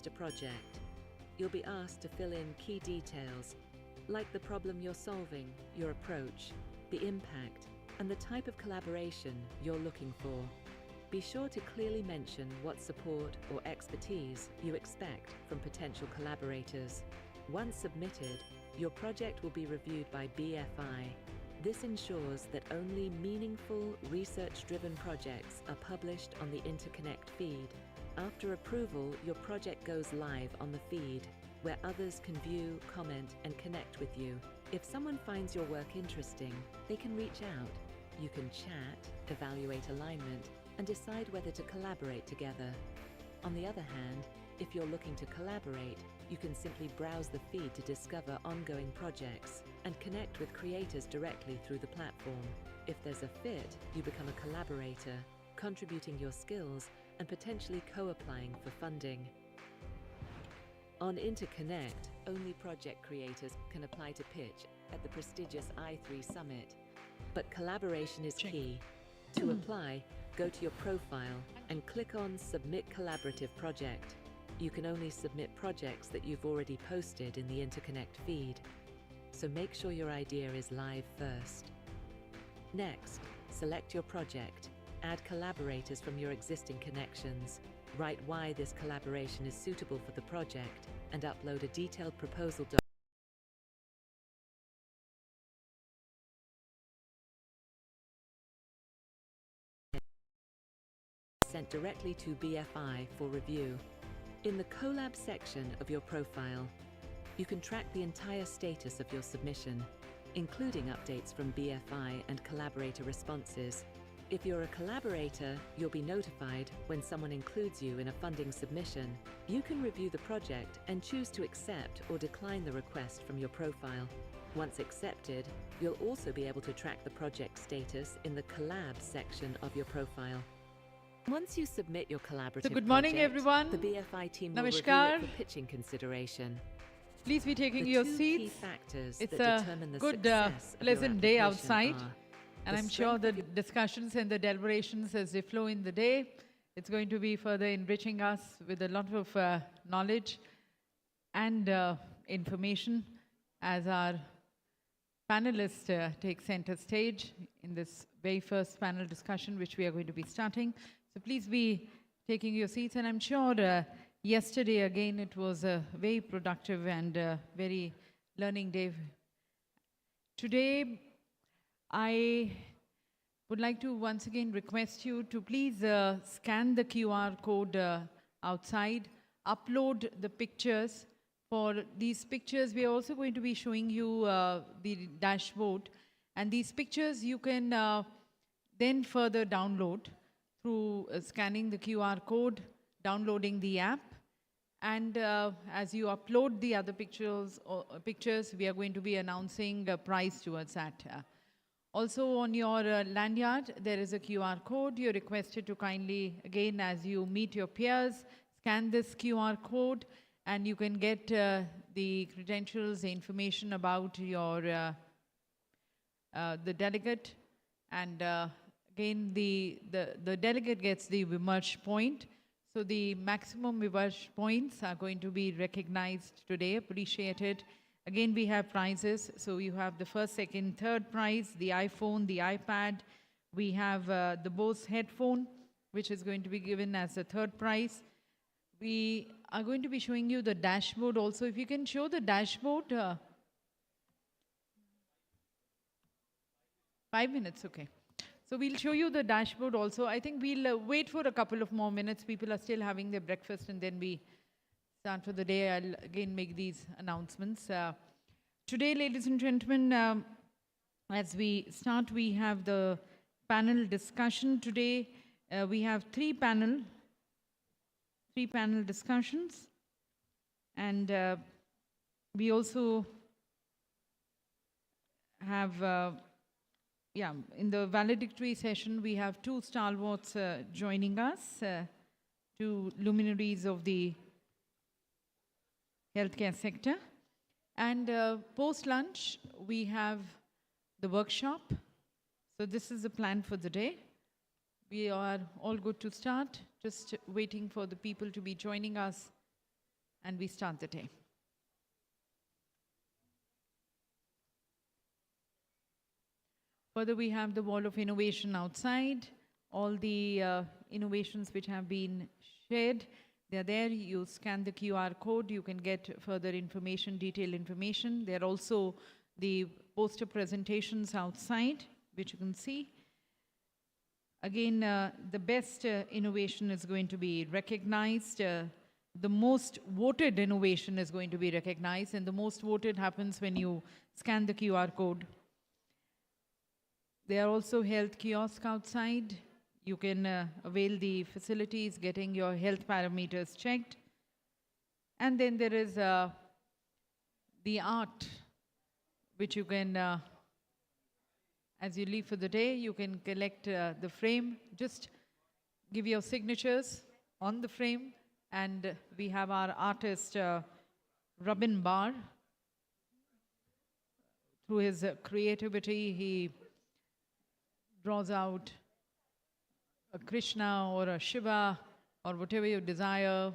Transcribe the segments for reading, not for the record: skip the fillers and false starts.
a project. You'll be asked to fill in key details, like the problem you're solving, your approach, the impact, and the type of collaboration you're looking for. Be sure to clearly mention what support or expertise you expect from potential collaborators. Once submitted, your project will be reviewed by BFI. This ensures that only meaningful, research-driven projects are published on the Interconnect feed. After approval, your project goes live on the feed, where others can view, comment, and connect with you. If someone finds your work interesting, they can reach out. You can chat, evaluate alignment, and decide whether to collaborate together. On the other hand, if you're looking to collaborate, you can simply browse the feed to discover ongoing projects and connect with creators directly through the platform. If there's a fit, you become a collaborator, contributing your skills and potentially co-applying for funding. On Interconnect, only project creators can apply to pitch at the prestigious i3 Summit. But collaboration is key. To apply, go to your profile and click on Submit Collaborative Project. You can only submit projects that you've already posted in the Interconnect feed, so make sure your idea is live first. Next, select your project, add collaborators from your existing connections, write why this collaboration is suitable for the project, and upload a detailed proposal document sent directly to BFI for review. In the Collab section of your profile, you can track the entire status of your submission, including updates from BFI and collaborator responses. If you're a collaborator, you'll be notified when someone includes you in a funding submission. You can review the project and choose to accept or decline the request from your profile. Once accepted, you'll also be able to track the project status in the Collab section of your profile. Once you submit your collaborative So good morning, project, everyone. the BFI team will review Namaskar. it for pitching consideration. Please be taking The your two key seats. factors It's that a determine the good, success of your pleasant day application outside. are And the I'm sure strength the of your discussions and the deliberations as they flow in the day, it's going to be further enriching us with a lot of knowledge and information as our panelists take center stage in this very first panel discussion which we are going to be starting. So please be taking your seats, and I'm sure yesterday again it was a very productive and very learning day. Today I would like to once again request you to please scan the QR code outside, upload the pictures. For these pictures, we are also going to be showing you the dashboard, and these pictures you can then further download through scanning the QR code, downloading the app, and as you upload the other pictures, we are going to be announcing a prize towards that. Also on your lanyard, there is a QR code. You're requested to kindly, again, as you meet your peers, scan this QR code, and you can get the credentials, the information about your the delegate, and again, the delegate gets the Vimarsh point. So the maximum Vimarsh points are going to be recognized today, appreciated. Again, we have prizes. So you have the first, second, third prize, the iPhone, the iPad. We have the Bose headphone, which is going to be given as the third prize. We are going to be showing you the dashboard also. If you can show the dashboard. 5 minutes, okay. So we'll show you the dashboard also. I think we'll wait for a couple of more minutes. People are still having their breakfast, and then we start for the day. I'll again make these announcements. Today, ladies and gentlemen, as we start, we have the panel discussion. Today, we have three panel discussions. And we also have in the valedictory session, we have two stalwarts joining us, two luminaries of the healthcare sector. And post-lunch, we have the workshop. So this is the plan for the day. We are all good to start, just waiting for the people to be joining us and we start the day. Further, we have the wall of innovation outside. All the innovations which have been shared, they're there. You scan the QR code, you can get further information, detailed information. There are also the poster presentations outside, which you can see. Again, the best innovation is going to be recognized. The most voted innovation is going to be recognized, and the most voted happens when you scan the QR code. There are also health kiosks outside. You can avail the facilities, getting your health parameters checked. And then there is the art, which you can, as you leave for the day, you can collect the frame. Just give your signatures on the frame. And we have our artist, Robin Barr. Through his creativity, he draws out a Krishna or a Shiva or whatever you desire,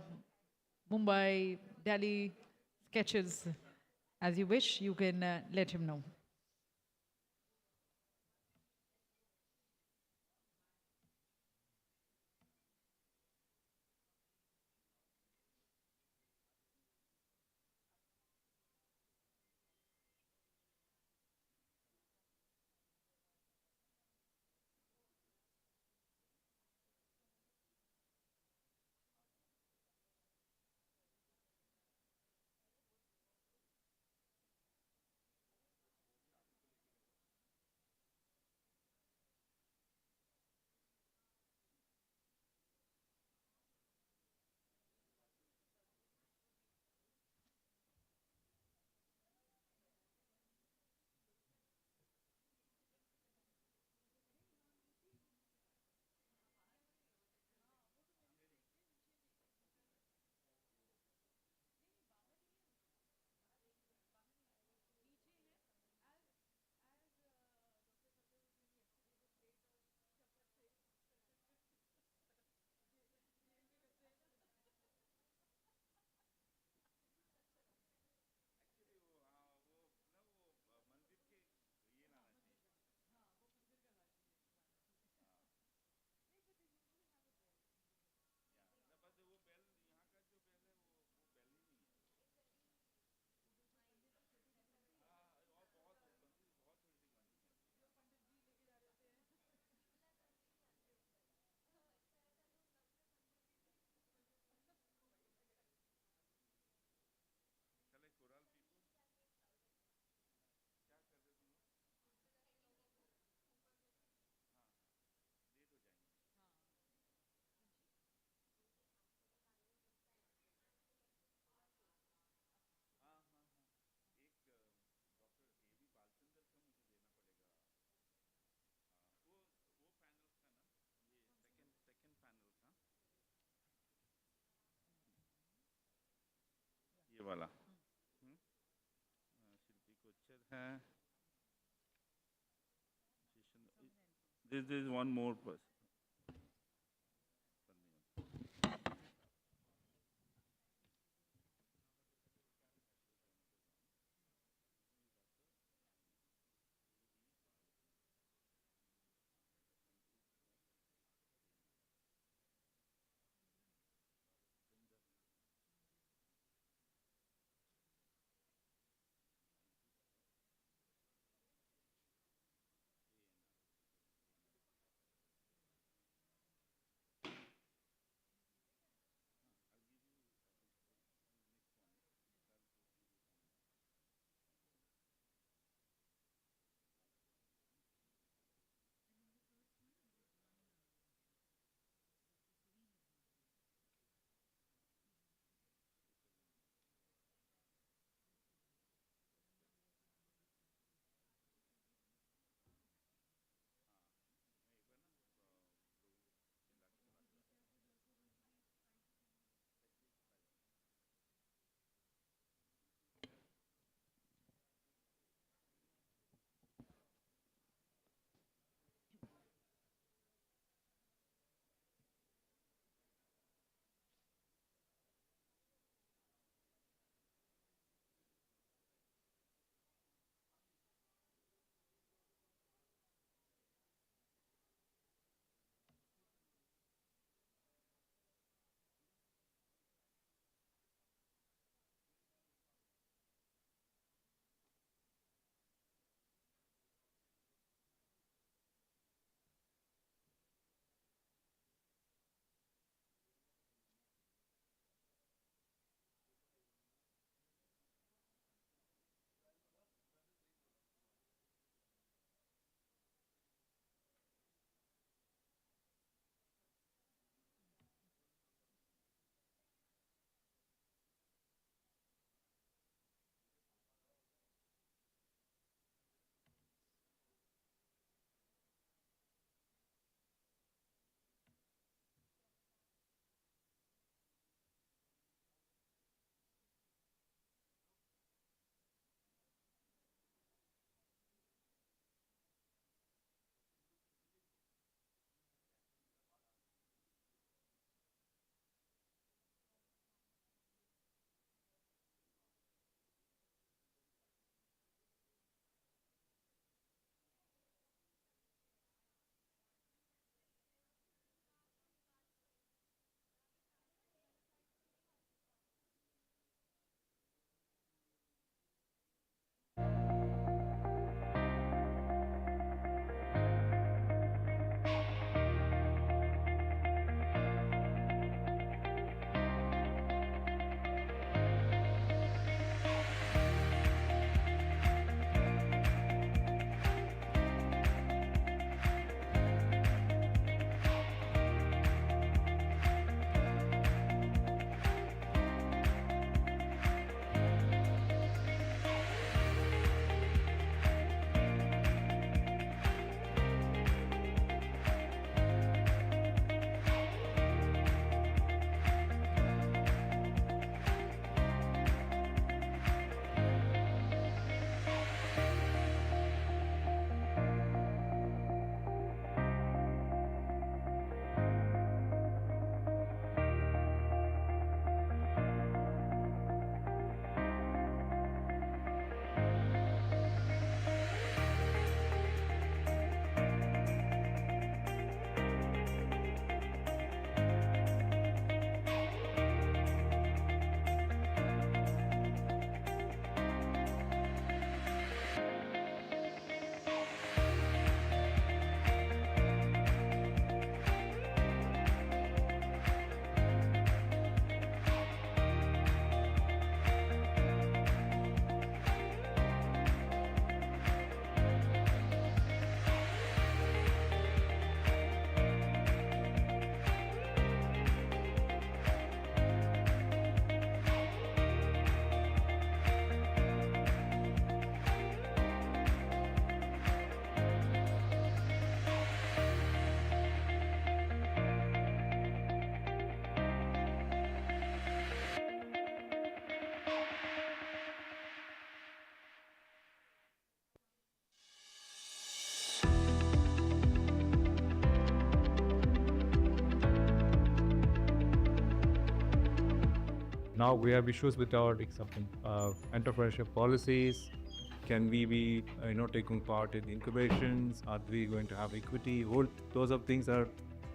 Mumbai, Delhi, sketches as you wish, you can let him know. ये वाला शिल्पी कोच्चर है this is one more person now we have issues with our entrepreneurship policies. Can we be taking part in incubations? Are we going to have equity? Those of things are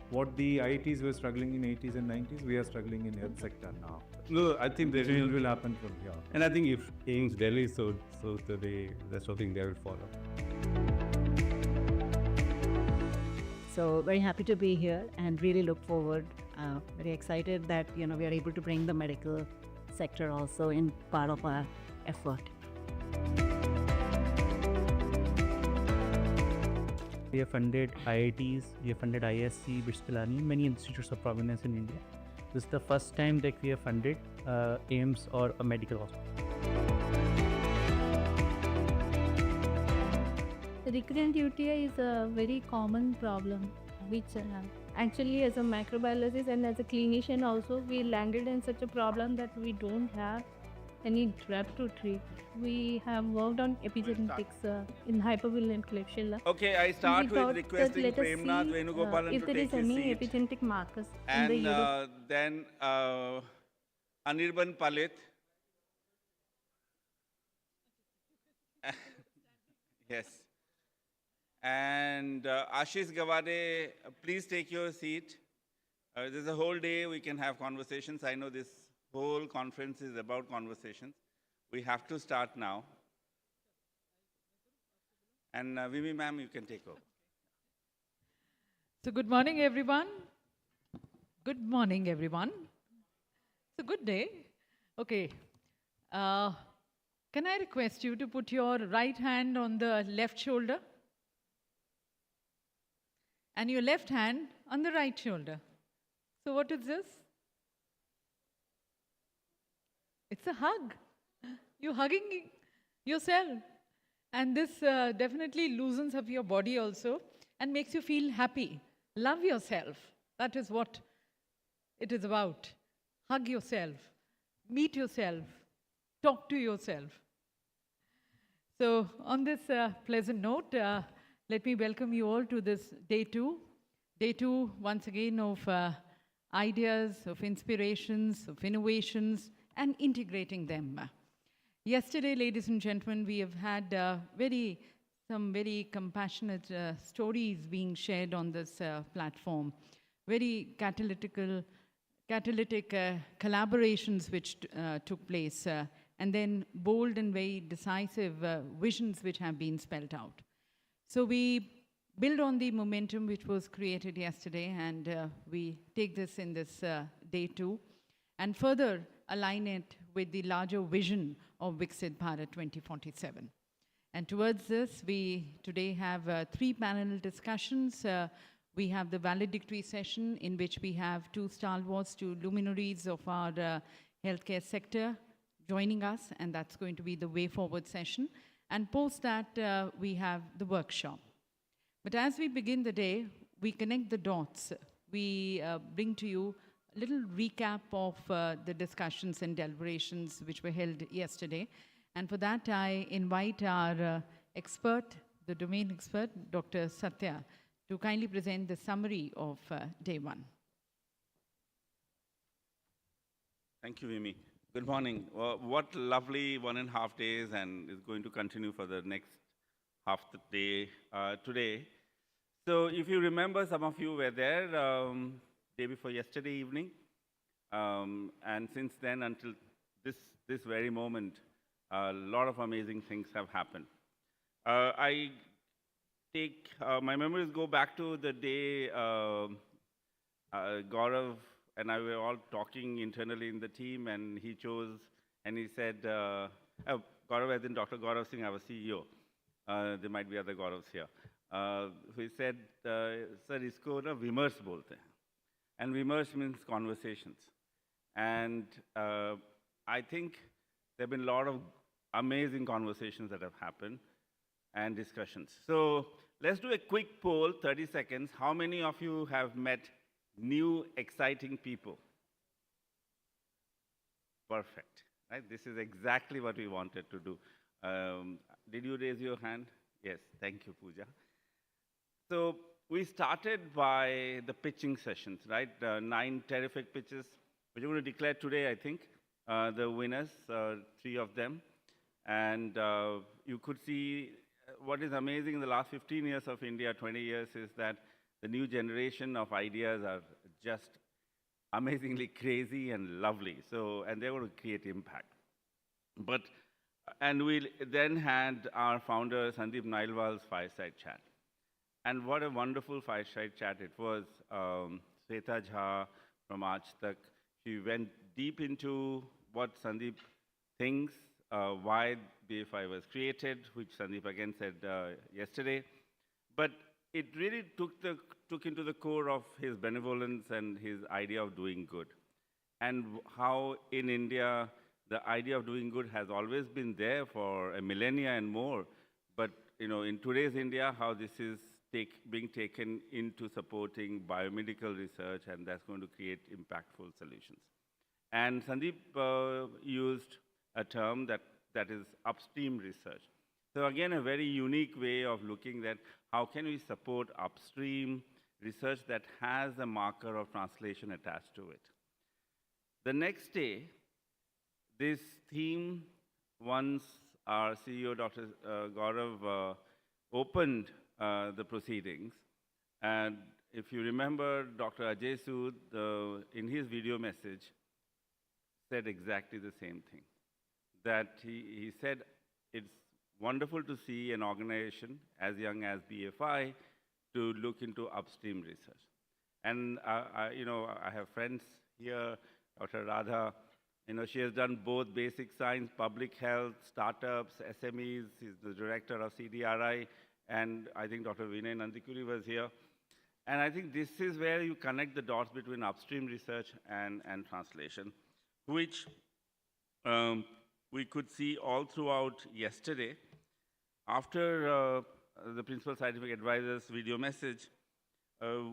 what the IITs were struggling in 80s and 90s. We are struggling in health sector now. No, I think that Change will happen from here. and I think if AIIMS Delhi, so the rest of the India will follow. So very happy to be here and really look forward. Very excited that we are able to bring the medical sector also in part of our effort. We have funded IITs, we have funded ISC, BITS Pilani, many institutes of prominence in India. This is the first time that we have funded AIIMS or a medical hospital. Recurrent UTI is a very common problem, which actually as a microbiologist and as a clinician also, we landed in such a problem that we don't have any drug to treat. We have worked on epigenetics in hypervalent Klebsiella. Okay, I start We with thought requesting that let us Premnath see, Venugopalan if to there take is his any seat. epigenetic markers in the And urine. then Anirban Palit. Yes. And Ashish Gawade, please take your seat. There's a whole day we can have conversations. I know this whole conference is about conversations. We have to start now. And Vimi ma'am, you can take over. So good morning, everyone. Good morning, everyone. It's a good day. Okay. Can I request you to put your right hand on the left shoulder and your left hand on the right shoulder? So what is this? It's a hug. You're hugging yourself. And this definitely loosens up your body also and makes you feel happy. Love yourself. That is what it is about. Hug yourself. Meet yourself. Talk to yourself. So on this pleasant note, let me welcome you all to this day two. Day two, once again, of ideas, of inspirations, of innovations, and integrating them. Yesterday, ladies and gentlemen, we have had some very compassionate stories being shared on this platform. Very catalytic collaborations which took place, and then bold and very decisive visions which have been spelled out. So we build on the momentum which was created yesterday, and we take this in this day two, and further align it with the larger vision of Viksit Bharat 2047. And towards this, we today have 3 panel discussions. We have the valedictory session in which we have 2 stalwarts, 2 luminaries of our healthcare sector joining us, and that's going to be the way forward session. And post that, we have the workshop. But as we begin the day, we connect the dots. We bring to you a little recap of the discussions and deliberations which were held yesterday. And for that, I invite our expert, the domain expert, Dr. Satya, to kindly present the summary of day one. Thank you, Vimi. Good morning. What lovely 1.5 days, and is going to continue for the next half the day today. So if you remember, some of you were there day before yesterday evening. And since then until this very moment, a lot of amazing things have happened. My memories go back to the day Gaurav and I were all talking internally in the team, and he chose, and he said, Gaurav as in Dr. Gaurav Singh, our CEO. There might be other Gauravs here. He said, sir, isko na vimars bolte hain. And vimars means conversations. And I think there have been a lot of amazing conversations that have happened and discussions. So let's do a quick poll, 30 seconds. How many of you have met new, exciting people? Perfect. Right? This is exactly what we wanted to do. Did you raise your hand? Yes, thank you, Pooja. So we started by the pitching sessions, right? 9 terrific pitches, which we're going to declare today, I think. the winners, three of them. And you could see what is amazing in the last 15 years of India, 20 years, is that the new generation of ideas are just amazingly crazy and lovely. So, and they're going to create impact. But, and we then had our founder, Sandeep Nailwal's fireside chat. And what a wonderful fireside chat it was. Sweta Jha from Aaj Tak, she went deep into what Sandeep thinks, why BFI was created, which Sandeep again said yesterday. But it really took into the core of his benevolence and his idea of doing good. And how in India, the idea of doing good has always been there for a millennia and more. But in today's India, how this is being taken into supporting biomedical research, and that's going to create impactful solutions. And Sandeep used a term that is upstream research. So again, a very unique way of looking at how can we support upstream research that has a marker of translation attached to it. The next day, this theme, once our CEO, Dr. Gaurav, opened the proceedings, and if you remember, Dr. Ajay Sood, in his video message, said exactly the same thing. That he said, it's wonderful to see an organization as young as BFI to look into upstream research. And I have friends here, Dr. Radha, she has done both basic science, public health, startups, SMEs. She's the director of CDRI, and I think Dr. Vinay Nandikuri was here. And I think this is where you connect the dots between upstream research and translation, which we could see all throughout yesterday. After the Principal Scientific Advisor's video message,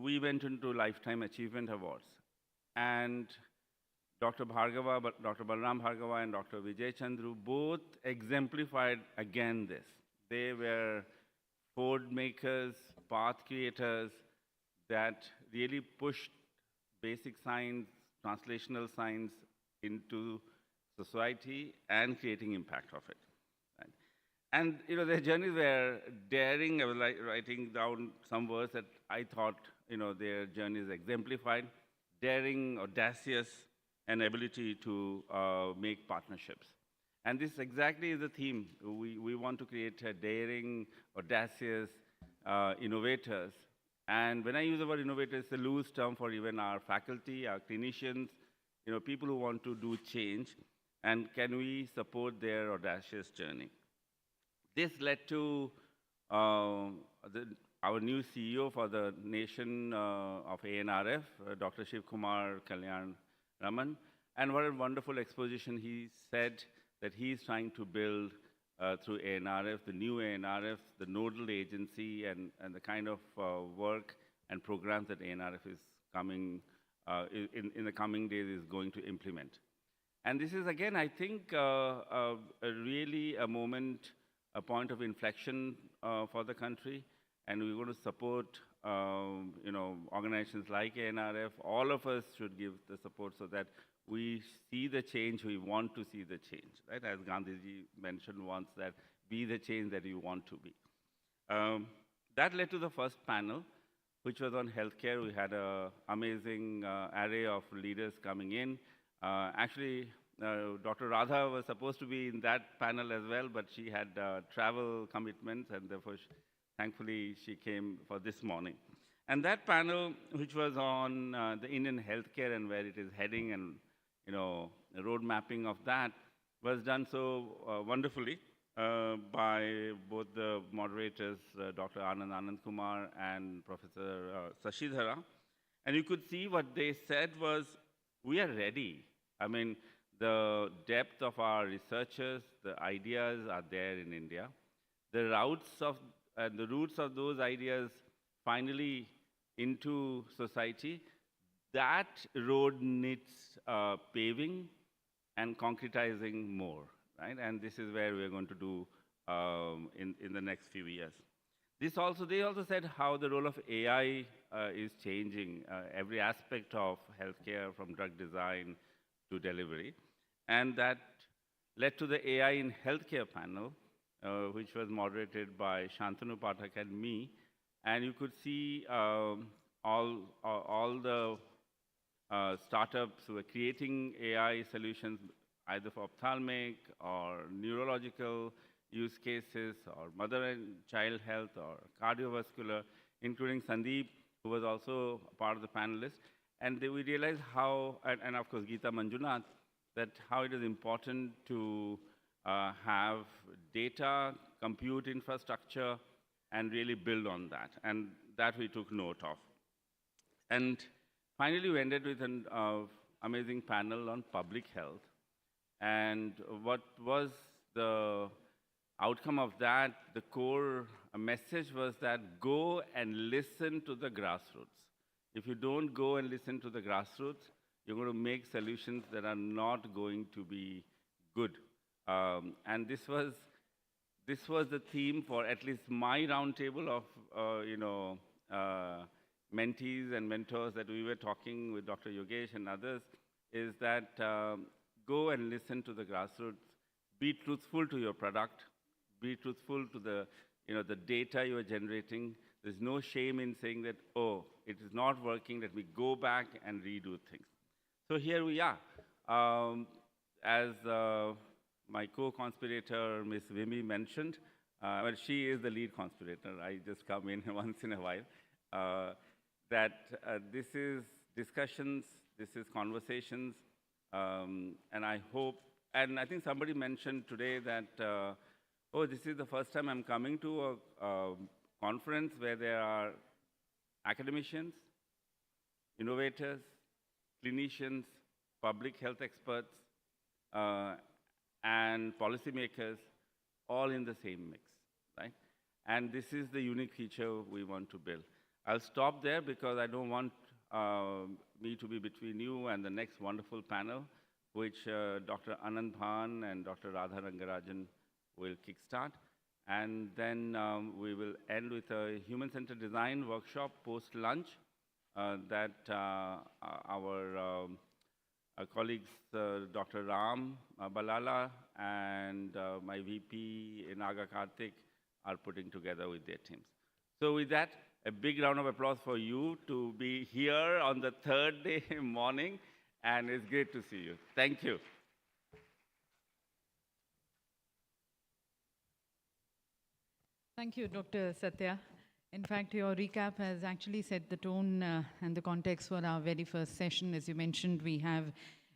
we went into Lifetime Achievement Awards. And Dr. Bhargava, Dr. Balram Bhargava and Dr. Vijay Chandru both exemplified again this. They were code makers, path creators that really pushed basic science, translational science into society and creating impact of it. Right? And their journeys were daring. I was writing down some words that I thought their journeys exemplified: daring, audacious, and ability to make partnerships. And this exactly is the theme. We want to create a daring, audacious innovators. And when I use the word innovators, it's a loose term for even our faculty, our clinicians, people who want to do change. And can we support their audacious journey? This led to our new CEO for the nation of ANRF, Dr. Shiv Kumar Kalyan Raman. And what a wonderful exposition. He said that he's trying to build through ANRF, the new ANRF, the nodal agency, and the kind of work and programs that ANRF is coming, in the coming days is going to implement. And this is, again, I think, really a moment, a point of inflection for the country. And we're going to support, organizations like ANRF. All of us should give the support so that we see the change we want to see the change, right? As Gandhiji mentioned once, that be the change that you want to be. That led to the first panel, which was on healthcare. We had an amazing array of leaders coming in. Actually, Dr. Radha was supposed to be in that panel as well, but she had travel commitments, and therefore, thankfully, she came for this morning. And that panel, which was on the Indian healthcare and where it is heading, and the road mapping of that, was done so wonderfully by both the moderators, Dr. Anand Kumar and Professor Sashidhara. And you could see what they said was, we are ready. I mean, the depth of our researchers, the ideas are there in India. The roots of those ideas finally into society, that road needs paving and concretizing more, right? And this is where we're going to do in the next few years. They also said how the role of AI is changing every aspect of healthcare, from drug design to delivery. And that led to the AI in Healthcare panel, which was moderated by Shantanu Pathak and me. And you could see all the startups who were creating AI solutions, either for ophthalmic or neurological use cases, or mother and child health, or cardiovascular, including Sandeep, who was also part of the panelists. And we realized how, and of course Geeta Manjunath, that how it is important to have data, compute infrastructure, and really build on that. And that we took note of. And finally, we ended with an amazing panel on public health. And what was the outcome of that? The core message was that go and listen to the grassroots. If you don't go and listen to the grassroots, you're going to make solutions that are not going to be good. And this was the theme for at least my roundtable of mentees and mentors that we were talking with Dr. Yogesh and others, is that go and listen to the grassroots, be truthful to your product, be truthful to the data you are generating. There's no shame in saying that, oh, it is not working, let me go back and redo things. So here we are. As my co-conspirator, Ms. Vimy, mentioned, well, she is the lead conspirator. I just come in once in a while. That this is discussions, this is conversations, and I hope, and I think somebody mentioned today that, oh, this is the first time I'm coming to a conference where there are academicians, innovators, clinicians, public health experts, and policymakers, all in the same mix, right? And this is the unique feature we want to build. I'll stop there because I don't want me to be between you and the next wonderful panel, which Dr. Anand Bhan and Dr. Radha Rangarajan will kickstart. And then we will end with a human-centered design workshop post-lunch that our colleagues, Dr. Ram Balala and my VP, Naga Karthik, are putting together with their teams. So with that, a big round of applause for you to be here on the third day morning, and it's great to see you. Thank you. Thank you, Dr. Satya. In fact, your recap has actually set the tone and the context for our very first session. As you mentioned, we have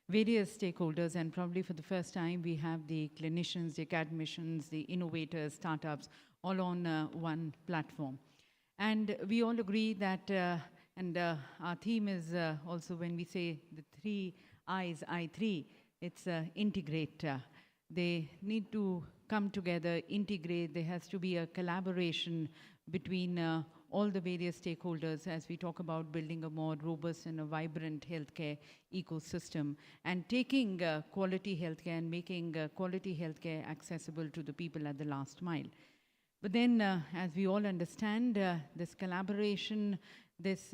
various stakeholders, and probably for the first time, we have the clinicians, the academicians, the innovators, startups, all on one platform. And we all agree that, our theme is also when we say the 3 I's, I3, it's integrate. They need to come together, integrate. There has to be a collaboration between all the various stakeholders as we talk about building a more robust and a vibrant healthcare ecosystem, and taking quality healthcare and making quality healthcare accessible to the people at the last mile. But then, as we all understand, this collaboration, this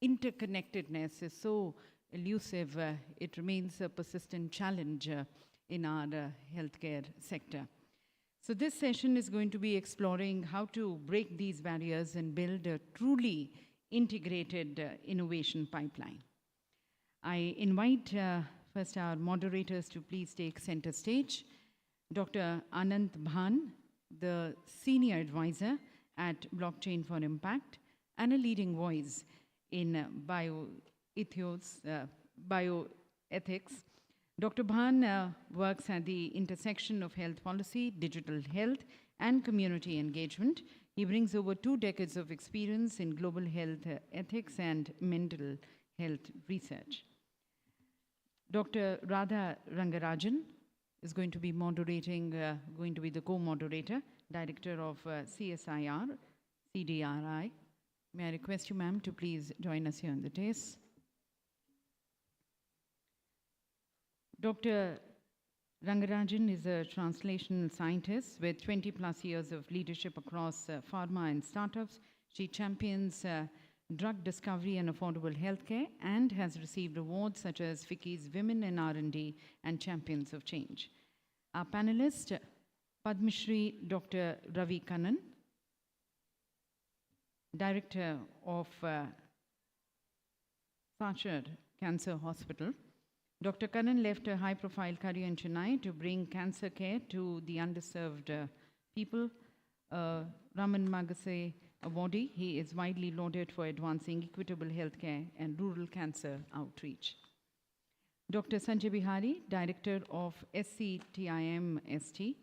interconnectedness is so elusive. It remains a persistent challenge in our healthcare sector. So this session is going to be exploring how to break these barriers and build a truly integrated innovation pipeline. I invite first our moderators to please take center stage. Dr. Anand Bhan, the Senior Advisor at Blockchain for Impact and a leading voice in bioethics. Dr. Bhan works at the intersection of health policy, digital health, and community engagement. He brings over 2 decades of experience in global health ethics and mental health research. Dr. Radha Rangarajan is going to be moderating, going to be the co-moderator, Director of CSIR, CDRI. May I request you, ma'am, to please join us here on the dais. Dr. Rangarajan is a translational scientist with 20+ years of leadership across pharma and startups. She champions drug discovery and affordable healthcare, and has received awards such as FICCI's Women in R&D and Champions of Change. Our panelist, Padma Shri Dr. Ravi Kannan, Director of Sachar Cancer Hospital. Dr. Kannan left a high-profile career in Chennai to bring cancer care to the underserved people. Raman Magase awardee, he is widely lauded for advancing equitable healthcare and rural cancer outreach. Dr. Sanjay Bihari, Director of SCTIM-ST,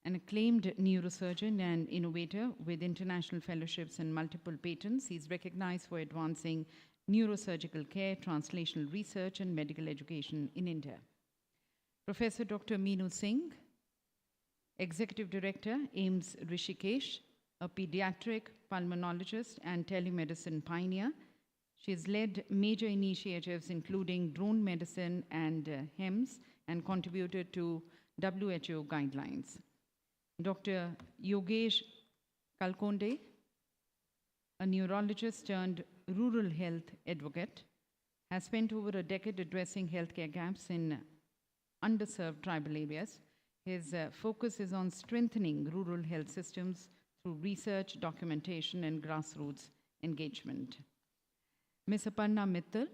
an acclaimed neurosurgeon and innovator with international fellowships and multiple patents. He's recognized for advancing neurosurgical care, translational research, and medical education in India. Professor Dr. Meenu Singh, Executive Director, AIIMS Rishikesh, a pediatric pulmonologist and telemedicine pioneer. She has led major initiatives including drone medicine and HEMS and contributed to WHO guidelines. Dr. Yogesh Kalkonde, a neurologist turned rural health advocate, has spent over a decade addressing healthcare gaps in underserved tribal areas. His focus is on strengthening rural health systems through research, documentation, and grassroots engagement. Ms. Aparna Mittal,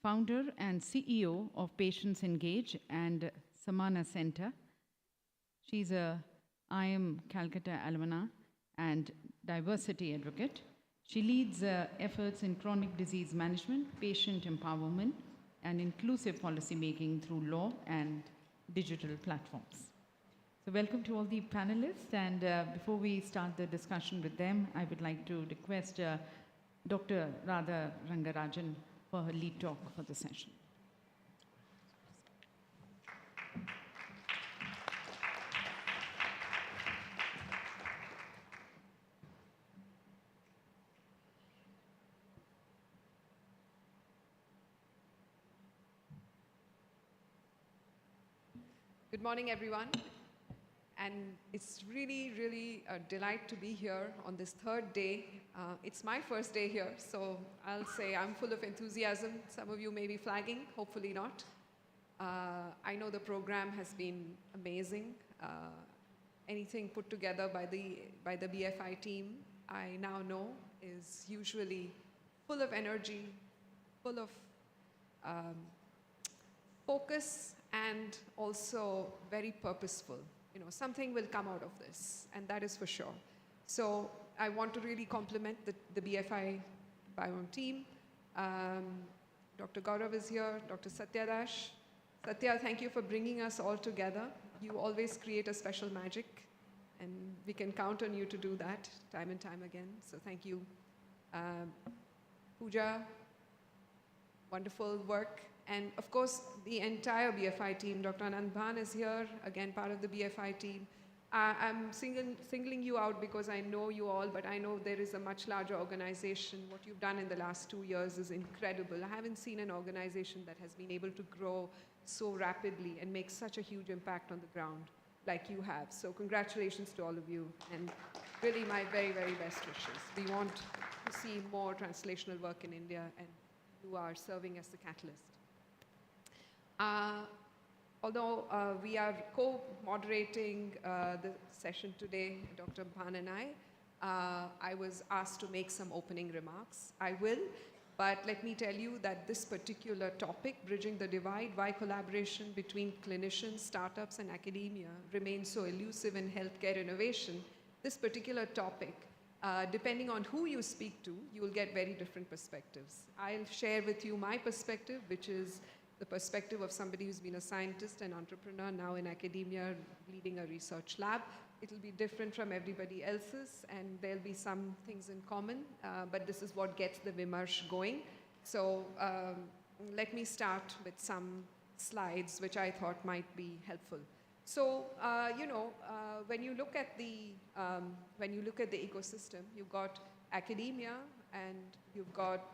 founder and CEO of Patients Engage and Samana Center. She's a IIM Calcutta alumna and diversity advocate. She leads efforts in chronic disease management, patient empowerment, and inclusive policy making through law and digital platforms. So welcome to all the panelists, and before we start the discussion with them, I would like to request Dr. Radha Rangarajan for her lead talk for the session. Good morning, everyone. And it's really, really a delight to be here on this third day. It's my first day here, so I'll say I'm full of enthusiasm. Some of you may be flagging, hopefully not. I know the program has been amazing. Anything put together by the BFI team, I now know, is usually full of energy, full of focus, and also very purposeful. You know, something will come out of this, and that is for sure. So I want to really compliment the BFI Biome team. Dr. Gaurav is here, Dr. Satya Dash. Satya, thank you for bringing us all together. You always create a special magic, and we can count on you to do that time and time again. So thank you. Pooja, wonderful work. And of course, the entire BFI team. Dr. Anand Bhan is here, again, part of the BFI team. I'm singling you out because I know you all, but I know there is a much larger organization. What you've done in the last 2 years is incredible. I haven't seen an organization that has been able to grow so rapidly and make such a huge impact on the ground like you have. So congratulations to all of you, and really my very, very best wishes. We want to see more translational work in India, and you are serving as the catalyst. Although we are co-moderating the session today, Dr. Bhan and I was asked to make some opening remarks. I will, but let me tell you that this particular topic, bridging the divide, why collaboration between clinicians, startups, and academia remains so elusive in healthcare innovation, this particular topic, depending on who you speak to, you will get very different perspectives. I'll share with you my perspective, which is the perspective of somebody who's been a scientist and entrepreneur, now in academia, leading a research lab. It'll be different from everybody else's, and there'll be some things in common, but this is what gets the Vimarsh going. So let me start with some slides which I thought might be helpful. So, when you look at the ecosystem, you've got academia, and you've got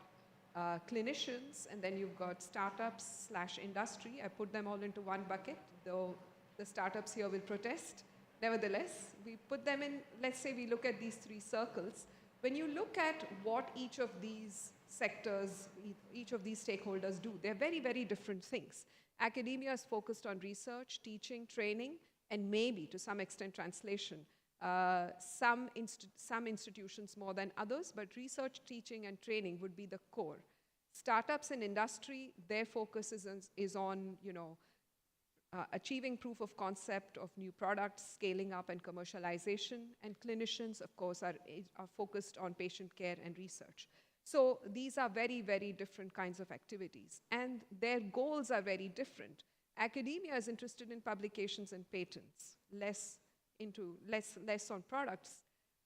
clinicians, and then you've got startups / industry. I put them all into one bucket, though the startups here will protest. Nevertheless, we put them in, let's say we look at these three circles. When you look at what each of these sectors, each of these stakeholders do, they're very, very different things. Academia is focused on research, teaching, training, and maybe to some extent translation. Some institutions more than others, but research, teaching, and training would be the core. Startups in industry, their focus is on, achieving proof of concept of new products, scaling up and commercialization, and clinicians, of course, are focused on patient care and research. So these are very, very different kinds of activities, and their goals are very different. Academia is interested in publications and patents, less on products.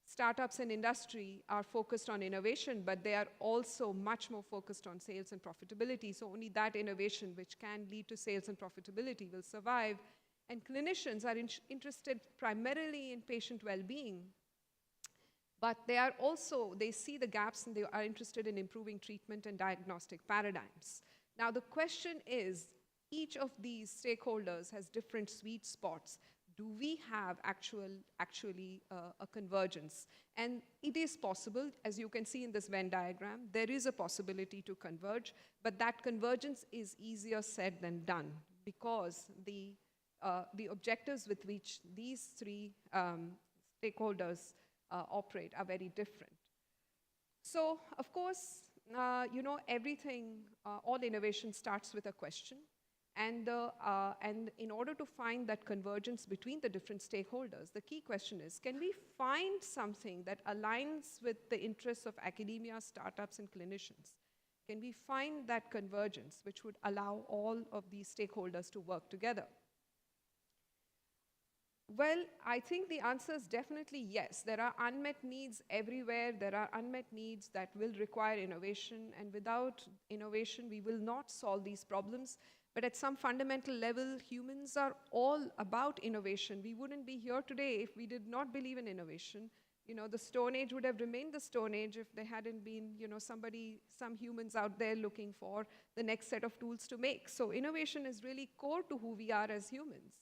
Startups in industry are focused on innovation, but they are also much more focused on sales and profitability. So only that innovation which can lead to sales and profitability will survive. And clinicians are interested primarily in patient well-being, but they see the gaps and they are interested in improving treatment and diagnostic paradigms. Now the question is, each of these stakeholders has different sweet spots. Do we have actually a convergence? And it is possible, as you can see in this Venn diagram, there is a possibility to converge, but that convergence is easier said than done because the objectives with which these three stakeholders operate are very different. So, of course, everything, all innovation starts with a question. And in order to find that convergence between the different stakeholders, the key question is, can we find something that aligns with the interests of academia, startups, and clinicians? Can we find that convergence which would allow all of these stakeholders to work together? Well, I think the answer is definitely yes. There are unmet needs everywhere. There are unmet needs that will require innovation, and without innovation, we will not solve these problems. But at some fundamental level, humans are all about innovation. We wouldn't be here today if we did not believe in innovation. The Stone Age would have remained the Stone Age if there hadn't been, some humans out there looking for the next set of tools to make. So innovation is really core to who we are as humans.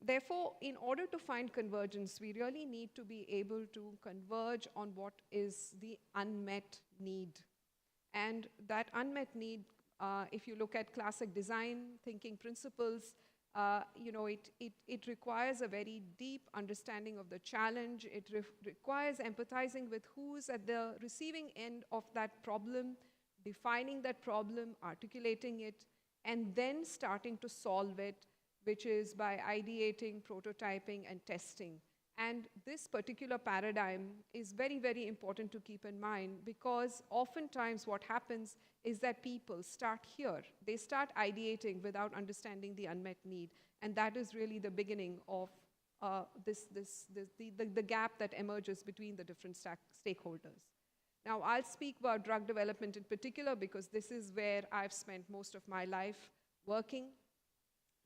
Therefore, in order to find convergence, we really need to be able to converge on what is the unmet need. And that unmet need, if you look at classic design thinking principles, it requires a very deep understanding of the challenge. It requires empathizing with who's at the receiving end of that problem, defining that problem, articulating it, and then starting to solve it, which is by ideating, prototyping, and testing. And this particular paradigm is very, very important to keep in mind because oftentimes what happens is that people start here. They start ideating without understanding the unmet need. And that is really the beginning of the gap that emerges between the different stakeholders. Now, I'll speak about drug development in particular because this is where I've spent most of my life working.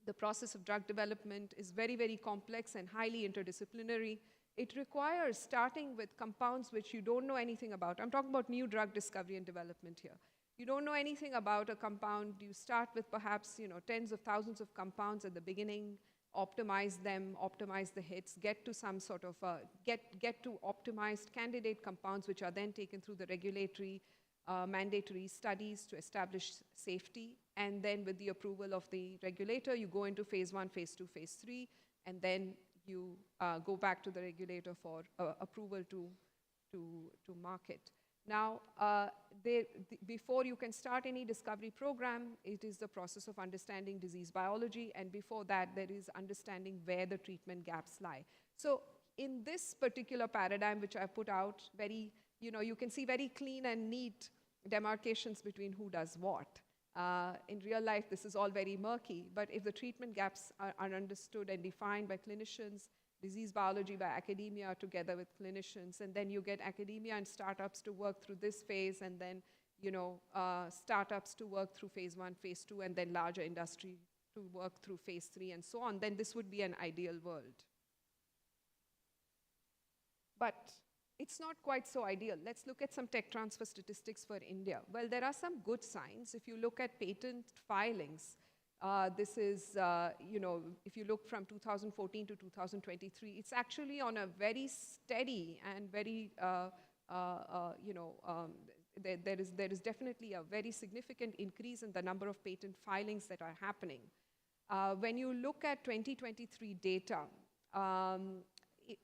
The process of drug development is very, very complex and highly interdisciplinary. It requires starting with compounds which you don't know anything about. I'm talking about new drug discovery and development here. You don't know anything about a compound. You start with perhaps tens of thousands of compounds at the beginning, optimize them, optimize the hits, get to some sort of get to optimized candidate compounds which are then taken through the regulatory mandatory studies to establish safety. And then with the approval of the regulator, you go into phase 1, phase 2, phase 3, and then you go back to the regulator for approval to market. Now, before you can start any discovery program, it is the process of understanding disease biology, and before that, there is understanding where the treatment gaps lie. So in this particular paradigm, which I put out, you can see very clean and neat demarcations between who does what. In real life, this is all very murky, but if the treatment gaps are understood and defined by clinicians, disease biology by academia together with clinicians, and then you get academia and startups to work through this phase, and then startups to work through phase 1, phase 2, and then larger industry to work through phase 3, and so on, then this would be an ideal world. But it's not quite so ideal. Let's look at some tech transfer statistics for India. Well, there are some good signs. If you look at patent filings, this is, if you look from 2014 to 2023, it's actually on a very steady and very there is definitely a very significant increase in the number of patent filings that are happening. When you look at 2023 data,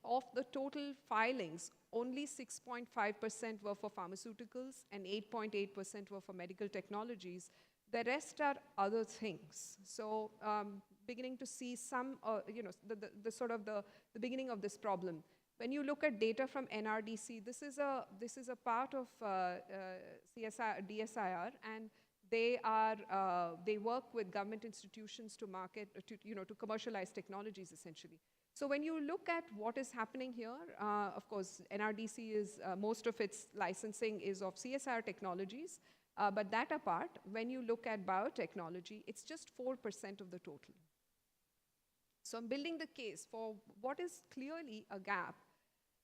of the total filings, only 6.5% were for pharmaceuticals and 8.8% were for medical technologies. The rest are other things. So beginning to see some, the beginning of this problem. When you look at data from NRDC, this is a part of DSIR, and they work with government institutions to market, to commercialize technologies essentially. So when you look at what is happening here, of course, NRDC is, most of its licensing is of CSIR technologies, but that apart, when you look at biotechnology, it's just 4% of the total. So I'm building the case for what is clearly a gap.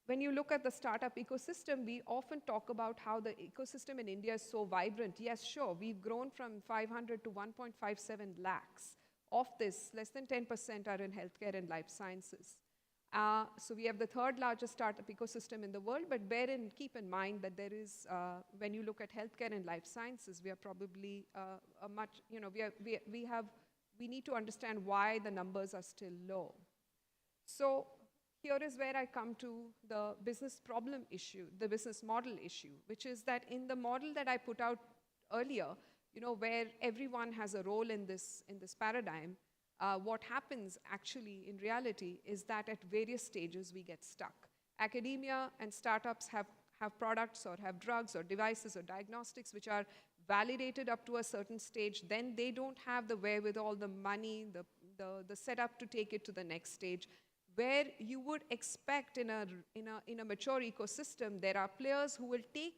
When you look at the startup ecosystem, we often talk about how the ecosystem in India is so vibrant. Yes, sure, we've grown from 500 to 1.57 lakhs. Of this, less than 10% are in healthcare and life sciences. So we have the third largest startup ecosystem in the world, but keep in mind that there is, when you look at healthcare and life sciences, we are probably we need to understand why the numbers are still low. So here is where I come to the business problem issue, the business model issue, which is that in the model that I put out earlier, where everyone has a role in this paradigm, what happens actually in reality is that at various stages we get stuck. Academia and startups have products or have drugs or devices or diagnostics which are validated up to a certain stage. Then they don't have the wherewithal, the money, the setup to take it to the next stage. Where you would expect in a mature ecosystem, there are players who will take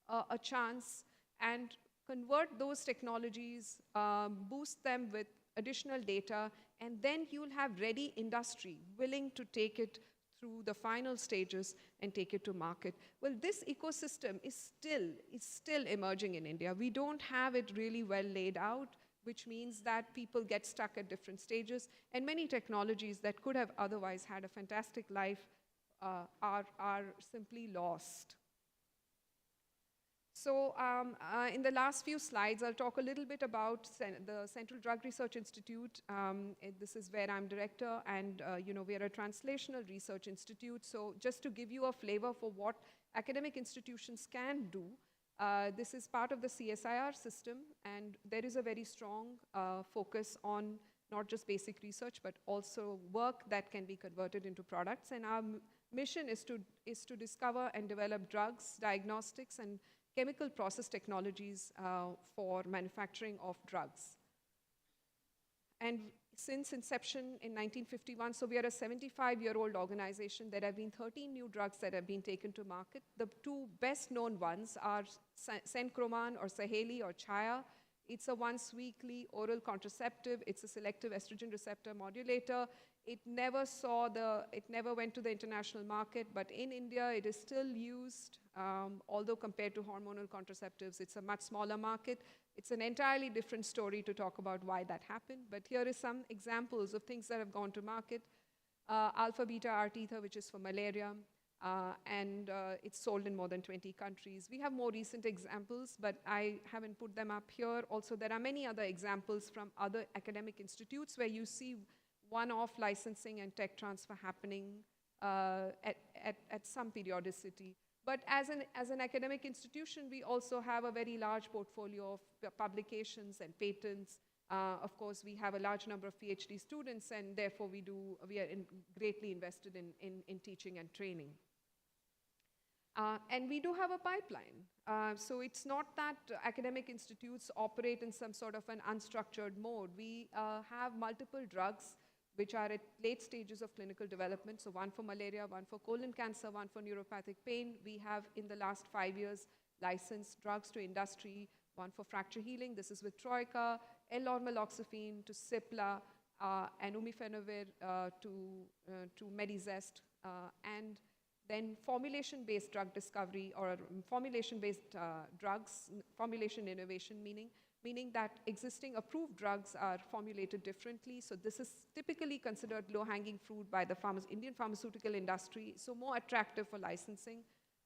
a chance and convert those technologies, boost them with additional data, and then you'll have ready industry willing to take it through the final stages and take it to market. Well, this ecosystem is still emerging in India. We don't have it really well laid out, which means that people get stuck at different stages, and many technologies that could have otherwise had a fantastic life are simply lost. So in the last few slides, I'll talk a little bit about the Central Drug Research Institute. This is where I'm director, and we are a translational research institute. So just to give you a flavor for what academic institutions can do, this is part of the CSIR system, and there is a very strong focus on not just basic research, but also work that can be converted into products. And our mission is to discover and develop drugs, diagnostics, and chemical process technologies for manufacturing of drugs. And since inception in 1951, so we are a 75-year-old organization. There have been 13 new drugs that have been taken to market. The two best known ones are Cencroman or Saheli or Chaya. It's a once-weekly oral contraceptive. It's a selective estrogen receptor modulator. It never went to the international market, but in India it is still used, although compared to hormonal contraceptives, it's a much smaller market. It's an entirely different story to talk about why that happened, but here is some examples of things that have gone to market. Alpha-beta Artetha, which is for malaria, and it's sold in more than 20 countries. We have more recent examples, but I haven't put them up here. Also, there are many other examples from other academic institutes where you see one-off licensing and tech transfer happening at some periodicity. But as an academic institution, we also have a very large portfolio of publications and patents. Of course, we have a large number of PhD students, and therefore we are greatly invested in teaching and training. And we do have a pipeline. So it's not that academic institutes operate in some sort of an unstructured mode. We have multiple drugs which are at late stages of clinical development. So one for malaria, one for colon cancer, one for neuropathic pain. We have, in the last 5 years, licensed drugs to industry, one for fracture healing. This is with Troika, L-normeloxifene to Cipla, and Umifenavir to Medizest, and then formulation-based drug discovery or formulation-based drugs, formulation innovation, meaning that existing approved drugs are formulated differently. So this is typically considered low-hanging fruit by the Indian pharmaceutical industry, so more attractive for licensing.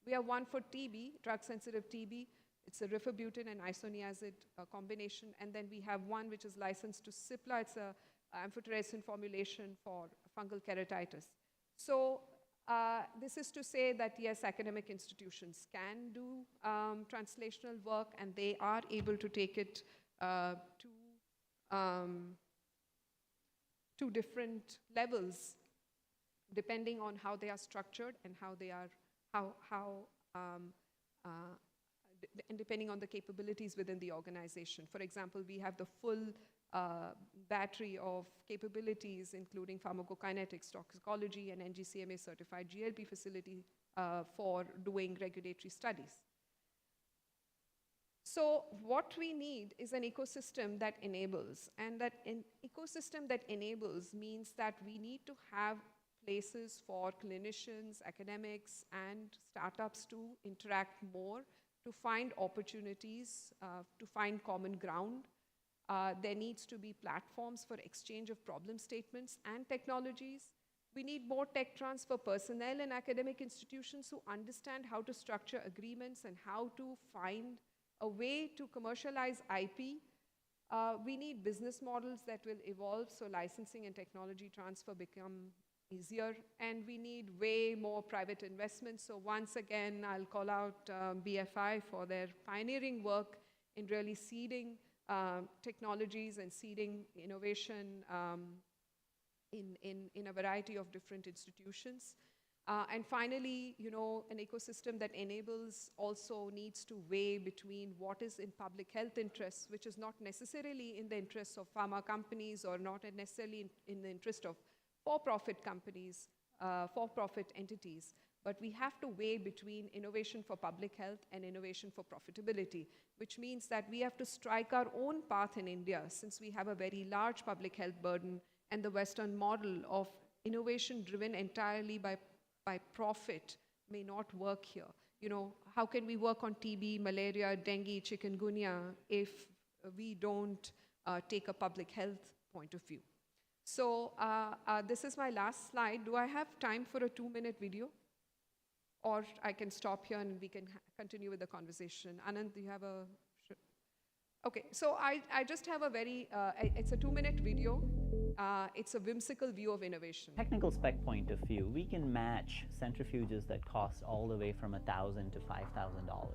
We have one for TB, drug-sensitive TB. It's a rifabutin and isoniazid combination. And then we have one which is licensed to Cipla. It's a amphotericin formulation for fungal keratitis. So this is to say that, yes, academic institutions can do translational work, and they are able to take it to different levels, depending on how they are structured and how they are, and depending on the capabilities within the organization. For example, we have the full battery of capabilities, including pharmacokinetics, toxicology, and NGCMA certified GLP facility for doing regulatory studies. So what we need is an ecosystem that enables, and that an ecosystem that enables means that we need to have places for clinicians, academics, and startups to interact more, to find opportunities, to find common ground. There needs to be platforms for exchange of problem statements and technologies. We need more tech transfer personnel in academic institutions who understand how to structure agreements and how to find a way to commercialize IP. We need business models that will evolve so licensing and technology transfer become easier, and we need way more private investment. So once again, I'll call out BFI for their pioneering work in really seeding technologies and seeding innovation in a variety of different institutions. And finally, you know, an ecosystem that enables also needs to weigh between what is in public health interests, which is not necessarily in the interests of pharma companies or not necessarily in the interest of for-profit companies, for-profit entities. But we have to weigh between innovation for public health and innovation for profitability, which means that we have to strike our own path in India, since we have a very large public health burden, and the Western model of innovation driven entirely by profit may not work here. You know, how can we work on TB, malaria, dengue, chikungunya if we don't take a public health point of view? So this is my last slide. Do I have time for a 2-minute video? Or I can stop here and we can continue with the conversation. Anand, do you have a... Okay, so I just have a very, it's a 2-minute video. It's a whimsical view of innovation. Technical spec point of view, we can match centrifuges that cost all the way from $1,000 to $5,000.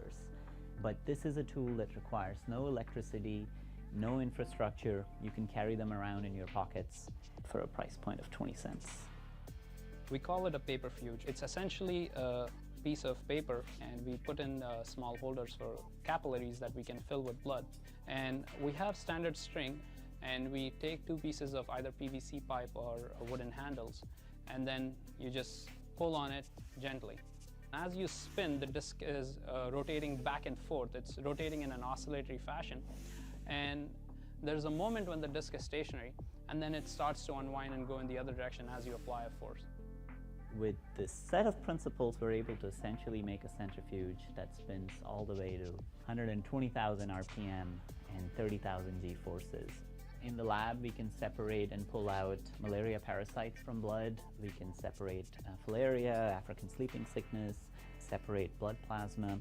But this is a tool that requires no electricity, no infrastructure. You can carry them around in your pockets for a price point of 20 cents. We call it a paperfuge. It's essentially a piece of paper, and we put in small holders for capillaries that we can fill with blood. And we have standard string, and we take 2 pieces of either PVC pipe or wooden handles, and then you just pull on it gently. As you spin, the disc is rotating back and forth. It's rotating in an oscillatory fashion, and there's a moment when the disc is stationary, and then it starts to unwind and go in the other direction as you apply a force. With this set of principles, we're able to essentially make a centrifuge that spins all the way to 120,000 RPM and 30,000 G-forces. In the lab, we can separate and pull out malaria parasites from blood. We can separate filaria, African sleeping sickness, separate blood plasma.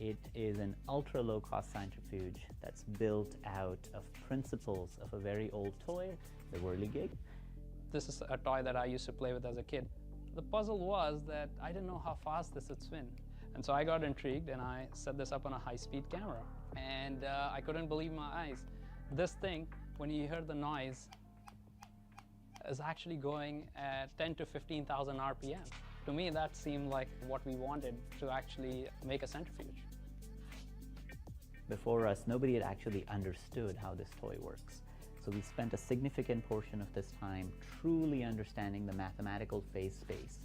It is an ultra low-cost centrifuge that's built out of principles of a very old toy, the Whirligig. This is a toy that I used to play with as a kid. The puzzle was that I didn't know how fast this would spin. And so I got intrigued and I set this up on a high-speed camera. And I couldn't believe my eyes. This thing, when you hear the noise, is actually going at 10 to 15,000 RPM. To me, that seemed like what we wanted to actually make a centrifuge. Before us, nobody had actually understood how this toy works. So we spent a significant portion of this time truly understanding the mathematical phase space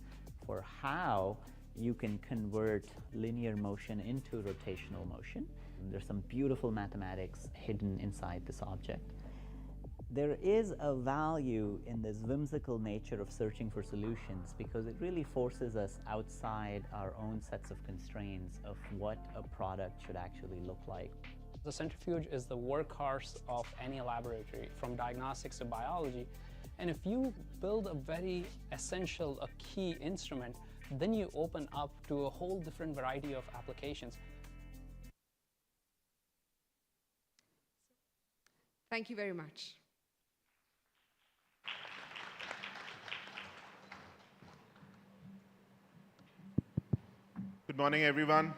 for how you can convert linear motion into rotational motion. There's some beautiful mathematics hidden inside this object. There is a value in this whimsical nature of searching for solutions because it really forces us outside our own sets of constraints of what a product should actually look like. The centrifuge is the workhorse of any laboratory, from diagnostics to biology. And if you build a very essential, a key instrument then you open up to a whole different variety of applications. Thank you very much. Good morning, everyone.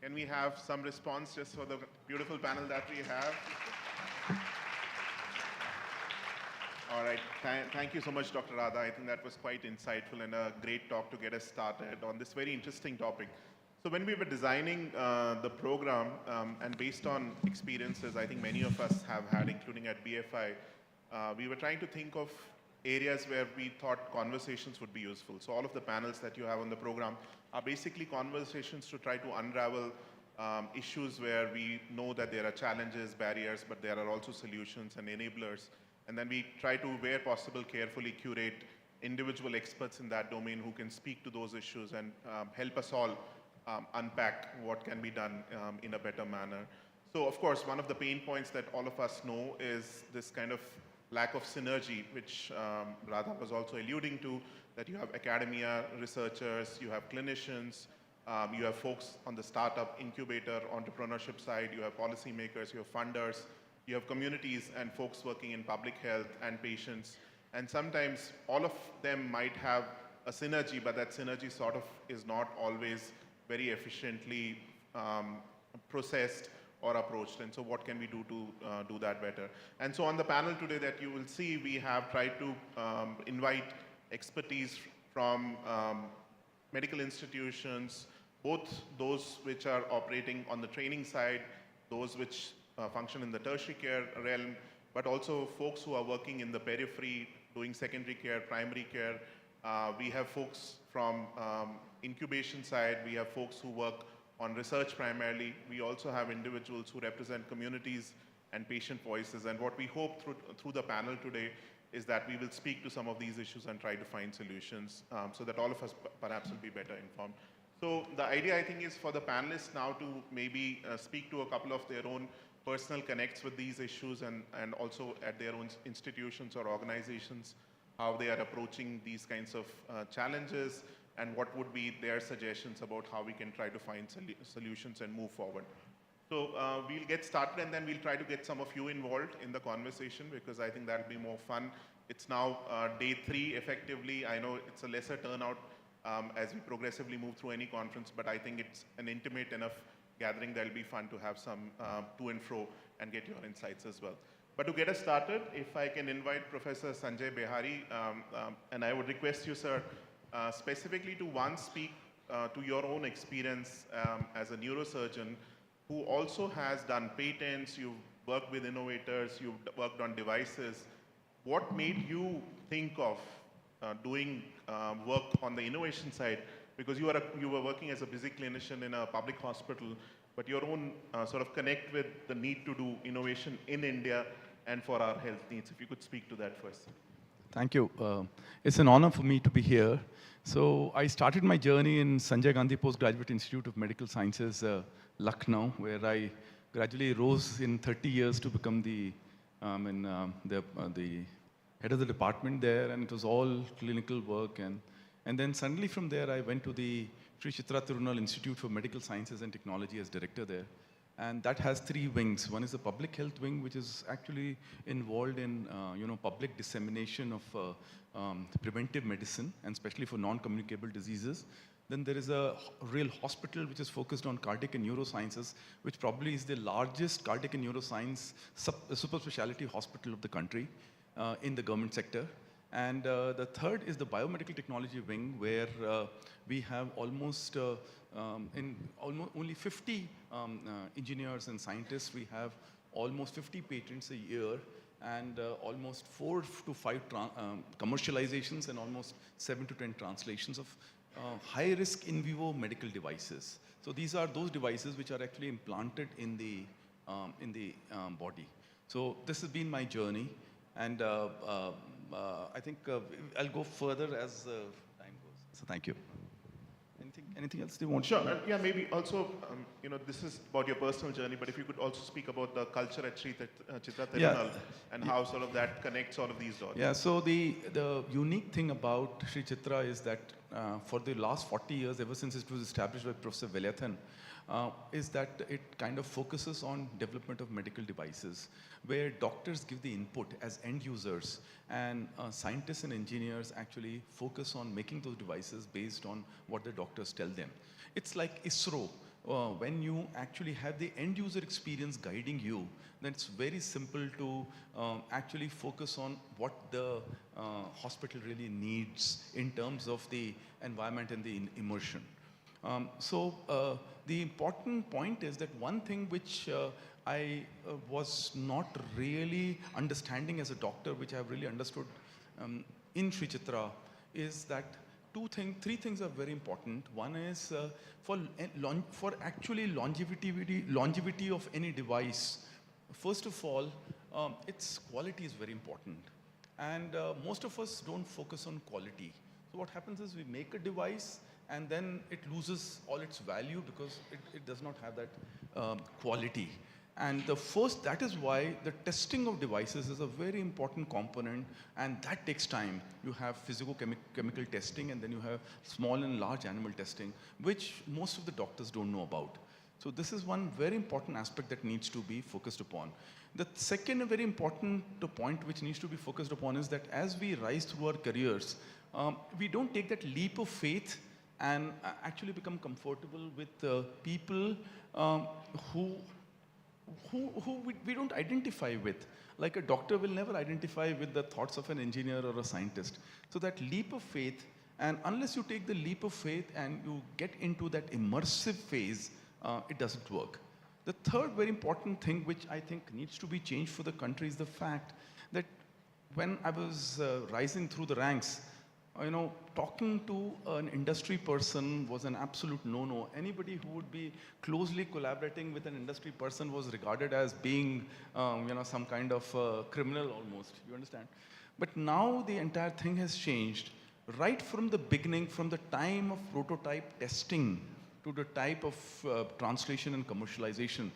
Can we have some response just for the beautiful panel that we have? All right. Thank you so much, Dr. Radha. I think that was quite insightful and a great talk to get us started on this very interesting topic. So when we were designing the program, and based on experiences I think many of us have had, including at BFI, we were trying to think of areas where we thought conversations would be useful. So all of the panels that you have on the program are basically conversations to try to unravel issues where we know that there are challenges, barriers, but there are also solutions and enablers. And then we try to, where possible, carefully curate individual experts in that domain who can speak to those issues and help us all unpack what can be done in a better manner. So of course, one of the pain points that all of us know is this kind of lack of synergy, which Radha was also alluding to, that you have academia, researchers, you have clinicians, you have folks on the startup, incubator, entrepreneurship side, you have policymakers, you have funders, you have communities and folks working in public health and patients. And sometimes all of them might have a synergy, but that synergy sort of is not always very efficiently processed or approached. And so what can we do to do that better? And so on the panel today that you will see, we have tried to invite expertise from medical institutions, both those which are operating on the training side, those which function in the tertiary care realm, but also folks who are working in the periphery, doing secondary care, primary care. We have folks from incubation side, we have folks who work on research primarily. We also have individuals who represent communities and patient voices. And what we hope through the panel today is that we will speak to some of these issues and try to find solutions so that all of us perhaps will be better informed. So the idea, I think, is for the panelists now to maybe speak to a couple of their own personal connects with these issues and also at their own institutions or organizations, how they are approaching these kinds of challenges and what would be their suggestions about how we can try to find solutions and move forward. So we'll get started and then we'll try to get some of you involved in the conversation because I think that'll be more fun. It's now day 3 effectively. I know it's a lesser turnout as we progressively move through any conference, but I think it's an intimate enough gathering that'll be fun to have some to and fro and get your insights as well. But to get us started, if I can invite Professor Sanjay Behari, and I would request you, sir, specifically to speak to your own experience as a neurosurgeon who also has done patents, you've worked with innovators, you've worked on devices. What made you think of doing work on the innovation side? Because you were working as a busy clinician in a public hospital, but your own sort of connect with the need to do innovation in India and for our health needs. If you could speak to that first. Thank you. It's an honor for me to be here. So I started my journey in Sanjay Gandhi Postgraduate Institute of Medical Sciences, Lucknow, where I gradually rose in 30 years to become the head of the department there, and it was all clinical work. And then suddenly from there, I went to the Sri Chitra Tirunal Institute for Medical Sciences and Technology as director there. And that has 3 wings. One is the public health wing, which is actually involved in public dissemination of preventive medicine, and especially for non-communicable diseases. Then there is a real hospital which is focused on cardiac and neurosciences, which probably is the largest cardiac and neuroscience super specialty hospital of the country in the government sector. And the third is the biomedical technology wing, where we have almost only 50 engineers and scientists. We have almost 50 patents a year, and almost 4 to 5 commercializations, and almost 7 to 10 translations of high-risk in vivo medical devices. So these are those devices which are actually implanted in the body. So this has been my journey, and I think I'll go further as time goes. So thank you. Anything else you want? Sure. Yeah, maybe also, this is about your personal journey, but if you could also speak about the culture at Sri Chitra Tirunal and how sort of that connects all of these dots. Yeah, so the unique thing about Sri Chitra is that for the last 40 years, ever since it was established by Professor Velayathan, is that it kind of focuses on development of medical devices, where doctors give the input as end users, and scientists and engineers actually focus on making those devices based on what the doctors tell them. It's like ISRO. When you actually have the end user experience guiding you, then it's very simple to actually focus on what the hospital really needs in terms of the environment and the immersion. The important point is that one thing which I was not really understanding as a doctor, which I've really understood in Sri Chitra, is that three things are very important. One is for actually longevity of any device. First of all, its quality is very important, and most of us don't focus on quality. So what happens is we make a device and then it loses all its value because it does not have that quality. And that is why the testing of devices is a very important component, and that takes time. You have physico-chemical testing, and then you have small and large animal testing, which most of the doctors don't know about. So this is one very important aspect that needs to be focused upon. The second very important point which needs to be focused upon is that as we rise through our careers, we don't take that leap of faith and actually become comfortable with people who we don't identify with. Like a doctor will never identify with the thoughts of an engineer or a scientist. So that leap of faith, and unless you take the leap of faith and you get into that immersive phase, it doesn't work. The third very important thing which I think needs to be changed for the country is the fact that when I was rising through the ranks, talking to an industry person was an absolute no-no. Anybody who would be closely collaborating with an industry person was regarded as being, some kind of criminal almost, you understand? But now the entire thing has changed. Right from the beginning, from the time of prototype testing to the type of translation and commercialization,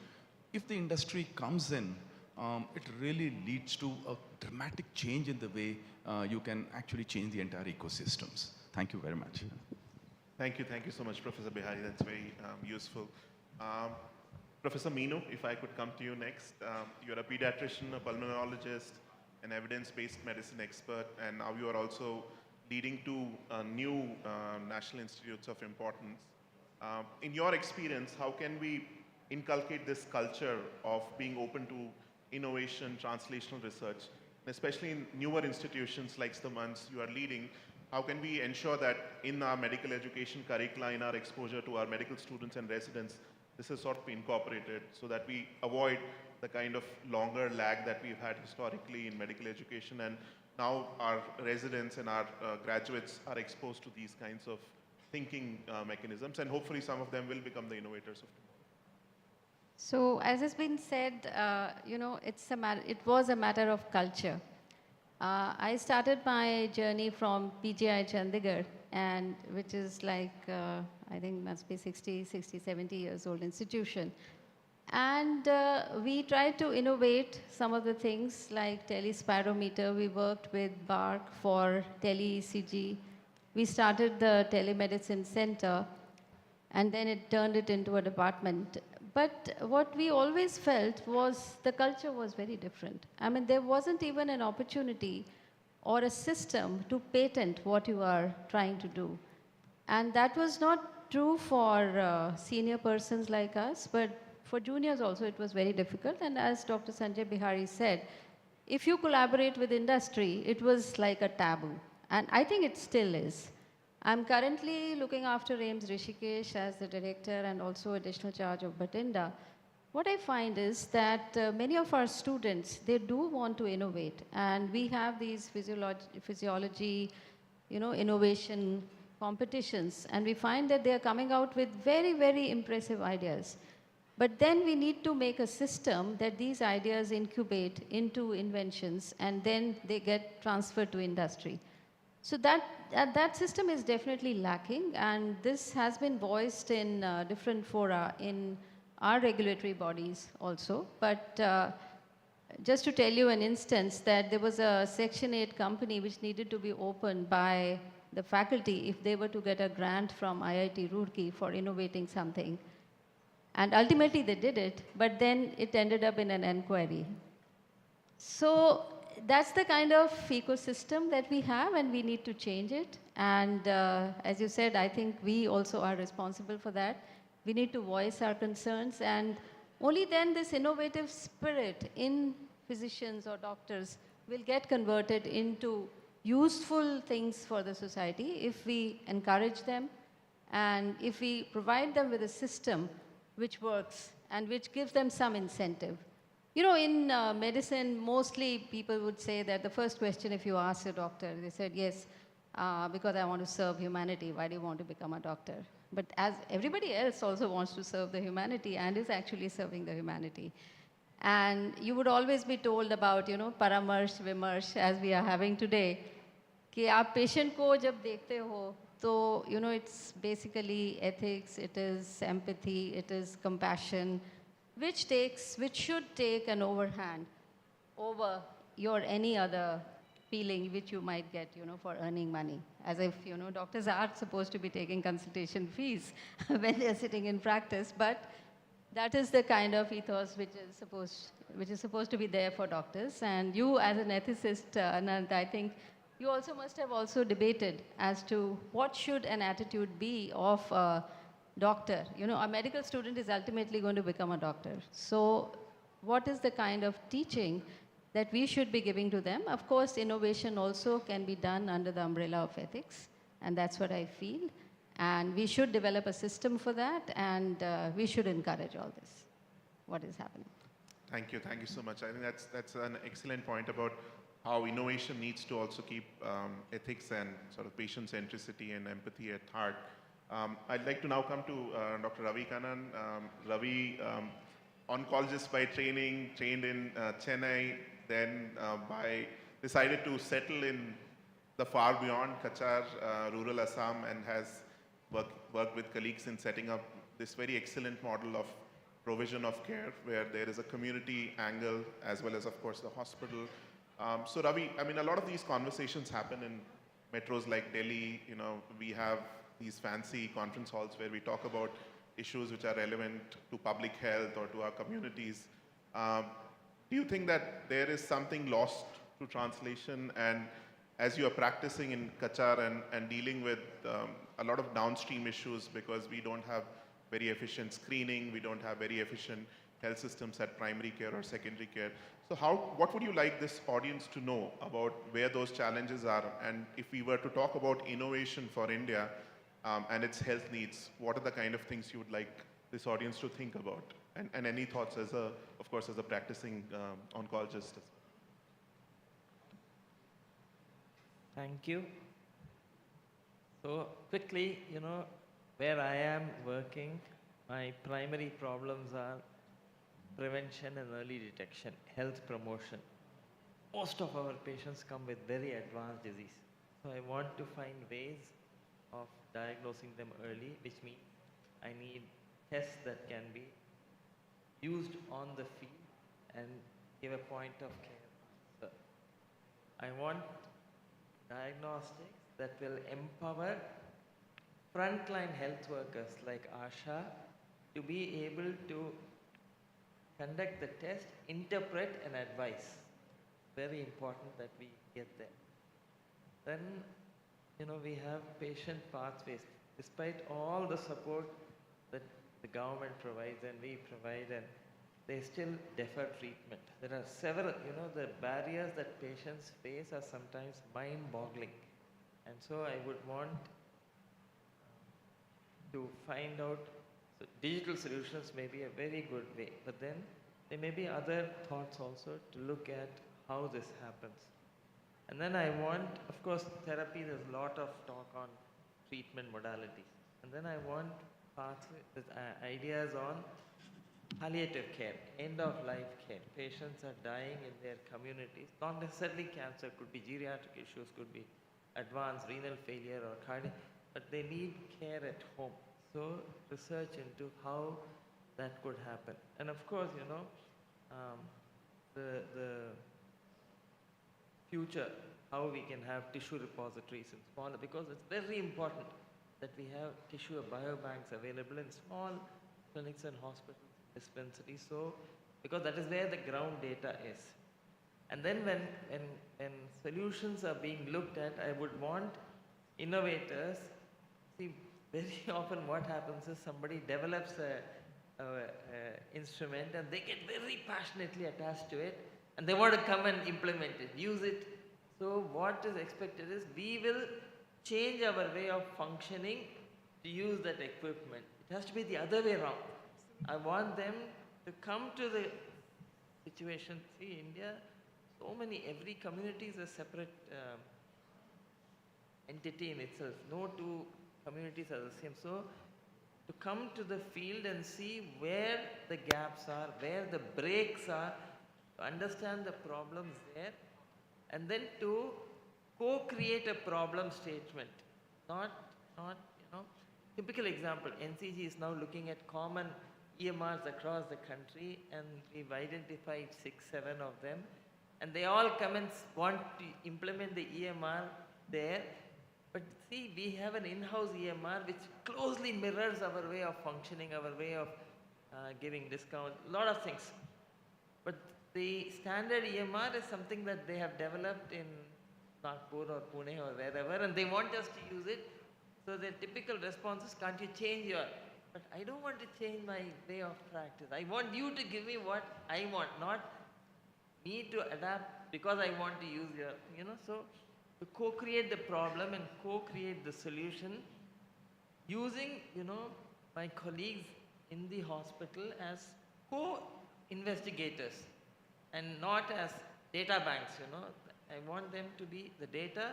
if the industry comes in, it really leads to a dramatic change in the way you can actually change the entire ecosystems. Thank you very much. Thank you so much, Professor Bihari. That's very useful. Professor Meenu, if I could come to you next. You're a pediatrician, a pulmonologist, an evidence-based medicine expert, and now you are also leading two new national institutes of importance. In your experience, how can we inculcate this culture of being open to innovation, translational research, and especially in newer institutions like the ones you are leading? How can we ensure that in our medical education curricula, in our exposure to our medical students and residents, this is sort of incorporated so that we avoid the kind of longer lag that we've had historically in medical education, and now our residents and our graduates are exposed to these kinds of thinking mechanisms, and hopefully some of them will become the innovators of tomorrow. So as has been said, it was a matter of culture. I started my journey from PGI Chandigarh, and which is like, I think must be 60, 70 years old institution. And we tried to innovate some of the things like telespirometer. We worked with BARC for tele-ECG. We started the telemedicine center, and then it turned it into a department. But what we always felt was the culture was very different. I mean, there wasn't even an opportunity or a system to patent what you are trying to do. And that was not true for senior persons like us, but for juniors also it was very difficult. And as Dr. Sanjay Bihari said, if you collaborate with industry, it was like a taboo. And I think it still is. I'm currently looking after AIIMS Rishikesh as the director and also additional charge of Bathinda. What I find is that many of our students, they do want to innovate. And we have these physiology, innovation competitions. And we find that they are coming out with very, very impressive ideas. But then we need to make a system that these ideas incubate into inventions, and then they get transferred to industry. So that system is definitely lacking, and this has been voiced in different fora in our regulatory bodies also. But just to tell you an instance that there was a Section 8 company which needed to be opened by the faculty if they were to get a grant from IIT Roorkee for innovating something. And ultimately they did it, but then it ended up in an inquiry. So that's the kind of ecosystem that we have, and we need to change it. And as you said, I think we also are responsible for that. We need to voice our concerns, and only then this innovative spirit in physicians or doctors will get converted into useful things for the society if we encourage them and if we provide them with a system which works and which gives them some incentive. You know, in medicine, mostly people would say that the first question if you ask a doctor, they said, yes, because I want to serve humanity. Why do you want to become a doctor? But as everybody else also wants to serve the humanity and is actually serving the humanity. And you would always be told about, you know, paramarsh, vimarsh, as we are having today, कि आप patient को जब देखते हो, तो, you know, it's basically ethics, it is empathy, it is compassion, which should take an overhand over your any other feeling which you might get, you know, for earning money. As if, you know, doctors aren't supposed to be taking consultation fees when they're sitting in practice, but that is the kind of ethos which is supposed to be there for doctors. And you as an ethicist, Anand, I think you also must have also debated as to what should an attitude be of a doctor. You know, a medical student is ultimately going to become a doctor. So what is the kind of teaching that we should be giving to them? Of course, innovation also can be done under the umbrella of ethics, and that's what I feel. And we should develop a system for that, and we should encourage all this, what is happening. Thank you so much. I think that's an excellent point about how innovation needs to also keep ethics and sort of patient centricity and empathy at heart. I'd like to now come to Dr. Ravi Kannan. Ravi, oncologist by training, trained in Chennai, then decided to settle in the far beyond Kachar, rural Assam, and has worked with colleagues in setting up this very excellent model of provision of care where there is a community angle as well as, of course, the hospital. So Ravi, I mean, a lot of these conversations happen in metros like Delhi. You know, we have these fancy conference halls where we talk about issues which are relevant to public health or to our communities. Do you think that there is something lost to translation? And as you are practicing in Kachar and dealing with a lot of downstream issues because we don't have very efficient screening, we don't have very efficient health systems at primary care or secondary care. So what would you like this audience to know about where those challenges are? And if we were to talk about innovation for India and its health needs, what are the kind of things you would like this audience to think about? And any thoughts of course, as a practicing oncologist? Thank you. So quickly, you know, where I am working, my primary problems are prevention and early detection, health promotion. Most of our patients come with very advanced disease. So I want to find ways of diagnosing them early, which means I need tests that can be used on the field and give a point of care. So I want diagnostics that will empower frontline health workers like ASHA to be able to conduct the test, interpret and advise. Very important that we get there. Then, you know, we have patient pathways. Despite all the support that the government provides and we provide, and they still defer treatment. There are several, you know, the barriers that patients face are sometimes mind-boggling. And so I would want to find out, so digital solutions may be a very good way, but then there may be other thoughts also to look at how this happens. And then I want, of course, therapy, there's a lot of talk on treatment modalities. And then I want ideas on palliative care, end-of-life care. Patients are dying in their communities, not necessarily cancer, could be geriatric issues, could be advanced renal failure or cardiac, but they need care at home. So research into how that could happen. And of course, you know, the future, how we can have tissue repositories in smaller, because it's very important that we have tissue biobanks available in small clinics and hospitals, dispensaries, so because that is where the ground data is. And then when solutions are being looked at, I would want innovators, see, very often what happens is somebody develops a instrument and they get very passionately attached to it and they want to come and implement it, use it. So what is expected is we will change our way of functioning to use that equipment. It has to be the other way around. I want them to come to the situation. See, India, so many, every community is a separate entity in itself. No two communities are the same. So to come to the field and see where the gaps are, where the breaks are, to understand the problems there, and then to co-create a problem statement. Not, typical example, NCG is now looking at common EMRs across the country, and we've identified 6, 7 of them, and they all come and want to implement the EMR there. But see, we have an in-house EMR which closely mirrors our way of functioning, our way of giving discount, a lot of things. But the standard EMR is something that they have developed in Nagpur or Pune or wherever, and they want us to use it. So the typical response is, can't you change your... But I don't want to change my way of practice. I want you to give me what I want, not me to adapt because I want to use your, so to co-create the problem and co-create the solution using, my colleagues in the hospital as co-investigators and not as data banks, I want them to be, the data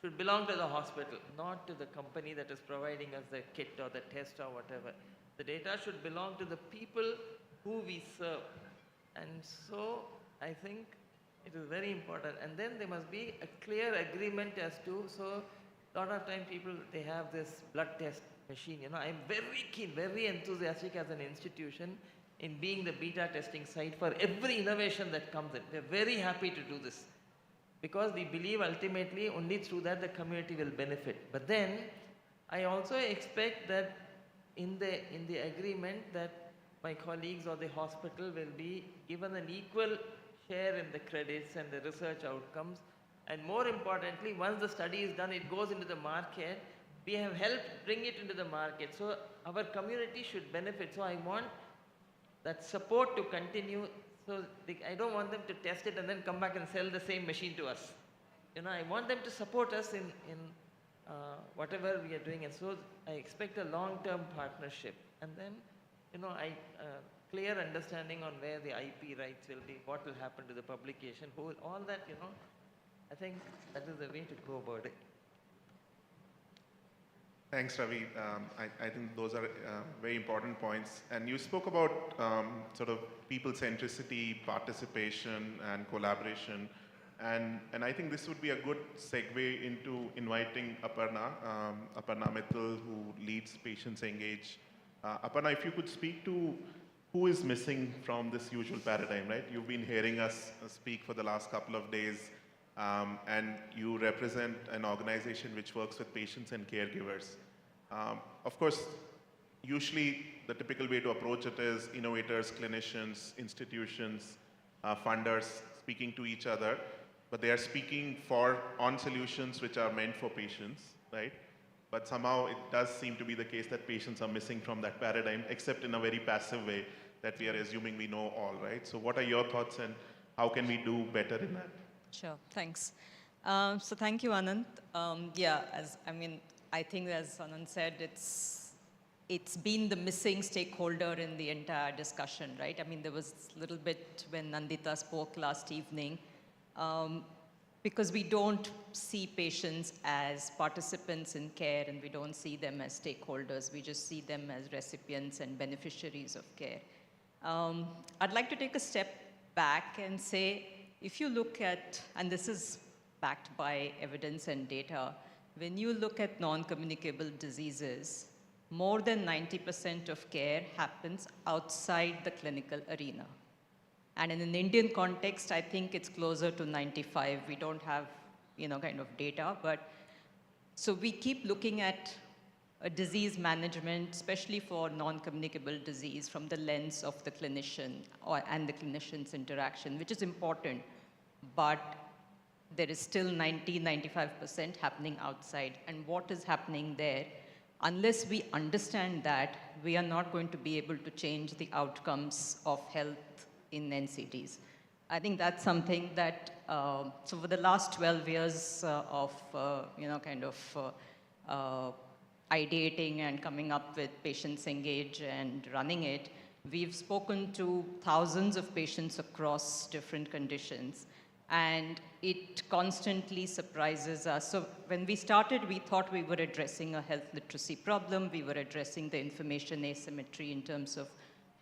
should belong to the hospital, not to the company that is providing us the kit or the test or whatever. The data should belong to the people who we serve. And so I think it is very important. And then there must be a clear agreement as to, so a lot of time people, they have this blood test machine. I'm very keen, very enthusiastic as an institution in being the beta testing site for every innovation that comes in. We're very happy to do this, because we believe ultimately only through that the community will benefit. But then I also expect that in the agreement that my colleagues or the hospital will be given an equal share in the credits and the research outcomes. And more importantly, once the study is done, it goes into the market. We have helped bring it into the market. So our community should benefit. So I want that support to continue. So I don't want them to test it and then come back and sell the same machine to us. I want them to support us in whatever we are doing. And so I expect a long-term partnership. And then, clear understanding on where the IP rights will be, what will happen to the publication, all that, I think that is the way to go about it. Thanks, Ravi. I think those are very important points. And you spoke about sort of people centricity, participation, and collaboration. And I think this would be a good segue into inviting Aparna Mittal, who leads Patients Engage. Aparna, if you could speak to who is missing from this usual paradigm, right? You've been hearing us speak for the last couple of days, and you represent an organization which works with patients and caregivers. Of course, usually the typical way to approach it is innovators, clinicians, institutions, funders speaking to each other, but they are speaking on solutions which are meant for patients, right? But somehow it does seem to be the case that patients are missing from that paradigm, except in a very passive way that we are assuming we know all, right? So what are your thoughts, and how can we do better in that? Sure, thanks. So thank you, Anand. I think as Anand said, it's been the missing stakeholder in the entire discussion, right? There was a little bit when Nandita spoke last evening, because we don't see patients as participants in care, and we don't see them as stakeholders. We just see them as recipients and beneficiaries of care. I'd like to take a step back and say, if you look at, and this is backed by evidence and data, when you look at non-communicable diseases, more than 90% of care happens outside the clinical arena. And in an Indian context, I think it's closer to 95. We don't have, kind of data, but so we keep looking at a disease management, especially for non-communicable disease, from the lens of the clinician and the clinician's interaction, which is important, but there is still 90-95% happening outside. And what is happening there, unless we understand that, we are not going to be able to change the outcomes of health in NCTs. I think that's something that, so for the last 12 years of, ideating and coming up with Patients Engage and running it, we've spoken to thousands of patients across different conditions. And it constantly surprises us. So when we started, we thought we were addressing a health literacy problem. We were addressing the information asymmetry in terms of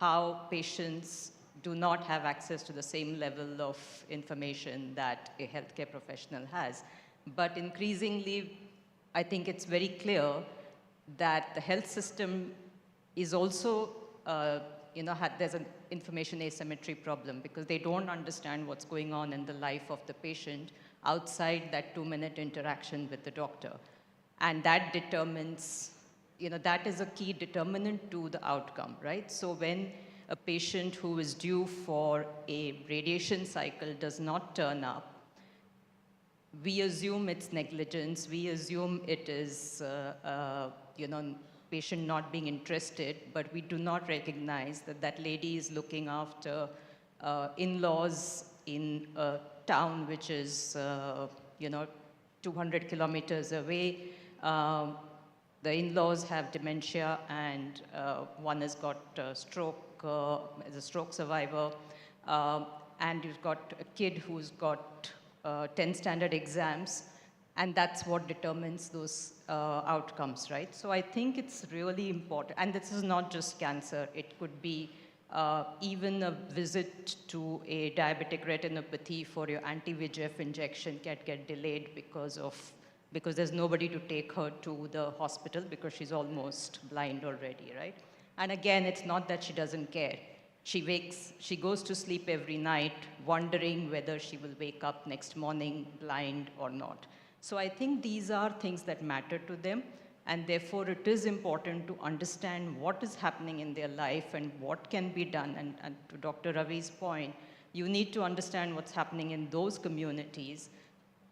how patients do not have access to the same level of information that a healthcare professional has. But increasingly, I think it's very clear that the health system is also, there's an information asymmetry problem because they don't understand what's going on in the life of the patient outside that 2-minute interaction with the doctor. And that determines, that is a key determinant to the outcome, right? So when a patient who is due for a radiation cycle does not turn up, we assume it's negligence, we assume it is, patient not being interested, but we do not recognize that that lady is looking after in-laws in a town which is, 200 kilometers away. The in-laws have dementia and one has got a stroke, is a stroke survivor, and you've got a kid who's got 10 standard exams, and that's what determines those outcomes, right? So I think it's really important, and this is not just cancer, it could be even a visit to a diabetic retinopathy for your anti-VEGF injection can get delayed because there's nobody to take her to the hospital because she's almost blind already, right? And again, it's not that she doesn't care. She goes to sleep every night wondering whether she will wake up next morning blind or not. So I think these are things that matter to them, and therefore it is important to understand what is happening in their life and what can be done. And to Dr. Ravi's point, you need to understand what's happening in those communities.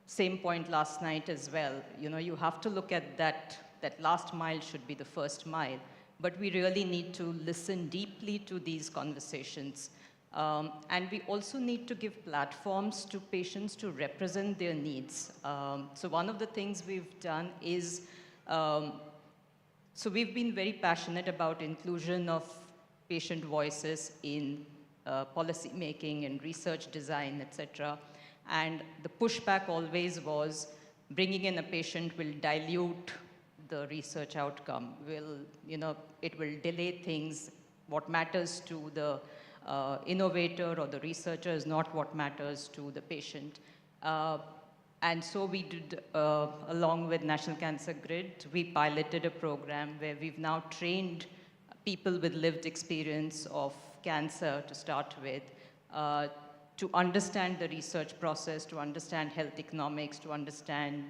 Same point last night as well. You have to look at that last mile should be the first mile. But we really need to listen deeply to these conversations. And we also need to give platforms to patients to represent their needs. So one of the things we've done is, so we've been very passionate about inclusion of patient voices in policy making and research design, etc. And the pushback always was bringing in a patient will dilute the research outcome, it will delay things. What matters to the innovator or the researcher is not what matters to the patient. And so we did, along with National Cancer Grid, we piloted a program where we've now trained people with lived experience of cancer to start with, to understand the research process, to understand health economics, to understand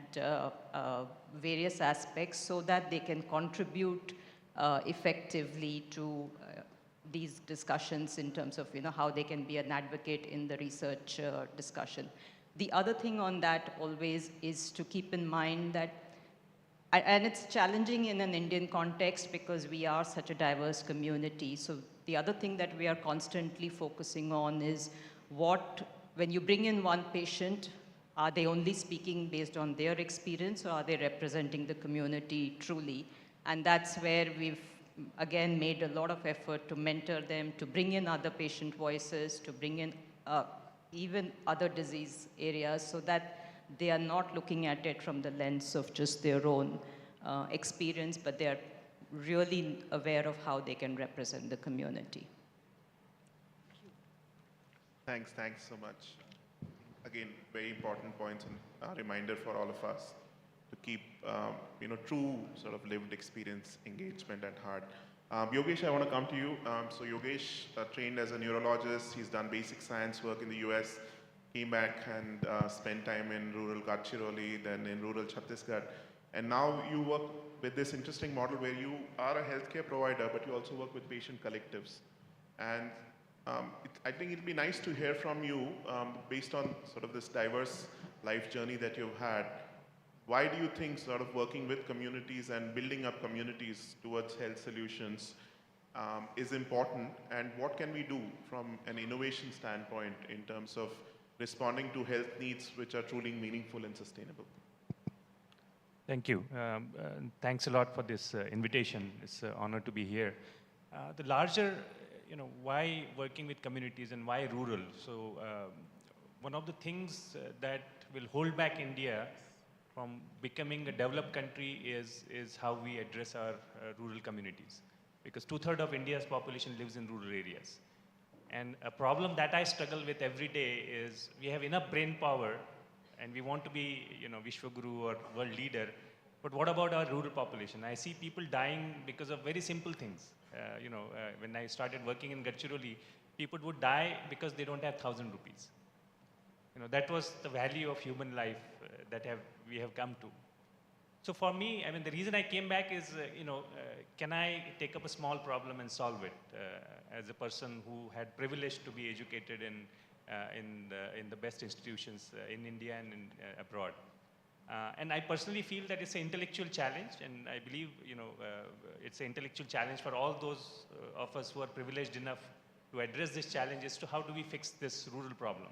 various aspects so that they can contribute effectively to these discussions in terms of how they can be an advocate in the research discussion. The other thing on that always is to keep in mind that, and it's challenging in an Indian context because we are such a diverse community. So the other thing that we are constantly focusing on is when you bring in one patient, are they only speaking based on their experience or are they representing the community truly? And that's where we've, again, made a lot of effort to mentor them, to bring in other patient voices, to bring in even other disease areas so that they are not looking at it from the lens of just their own experience, but they are really aware of how they can represent the community. Thanks so much. Again, very important points and a reminder for all of us to keep, true sort of lived experience engagement at heart. Yogesh, I want to come to you. So Yogesh trained as a neurologist. He's done basic science work in the US, came back and spent time in rural Gadchiroli, then in rural Chhattisgarh. And now you work with this interesting model where you are a healthcare provider, but you also work with patient collectives. And I think it'd be nice to hear from you, based on sort of this diverse life journey that you've had. Why do you think sort of working with communities and building up communities towards health solutions is important, and what can we do from an innovation standpoint in terms of responding to health needs which are truly meaningful and sustainable? Thank you. Thanks a lot for this invitation. It's an honor to be here. The larger, why working with communities and why rural? So one of the things that will hold back India from becoming a developed country is how we address our rural communities. Because 2/3 of India's population lives in rural areas. And a problem that I struggle with every day is we have enough brain power and we want to be, Vishwaguru or world leader, but what about our rural population? I see people dying because of very simple things. When I started working in Gadchiroli, people would die because they don't have 1,000 rupees. That was the value of human life that we have come to. So for me, the reason I came back is, can I take up a small problem and solve it as a person who had privileged to be educated in the best institutions in India and abroad. And I personally feel that it's an intellectual challenge, and I believe, it's an intellectual challenge for all those of us who are privileged enough to address this challenge as to how do we fix this rural problem.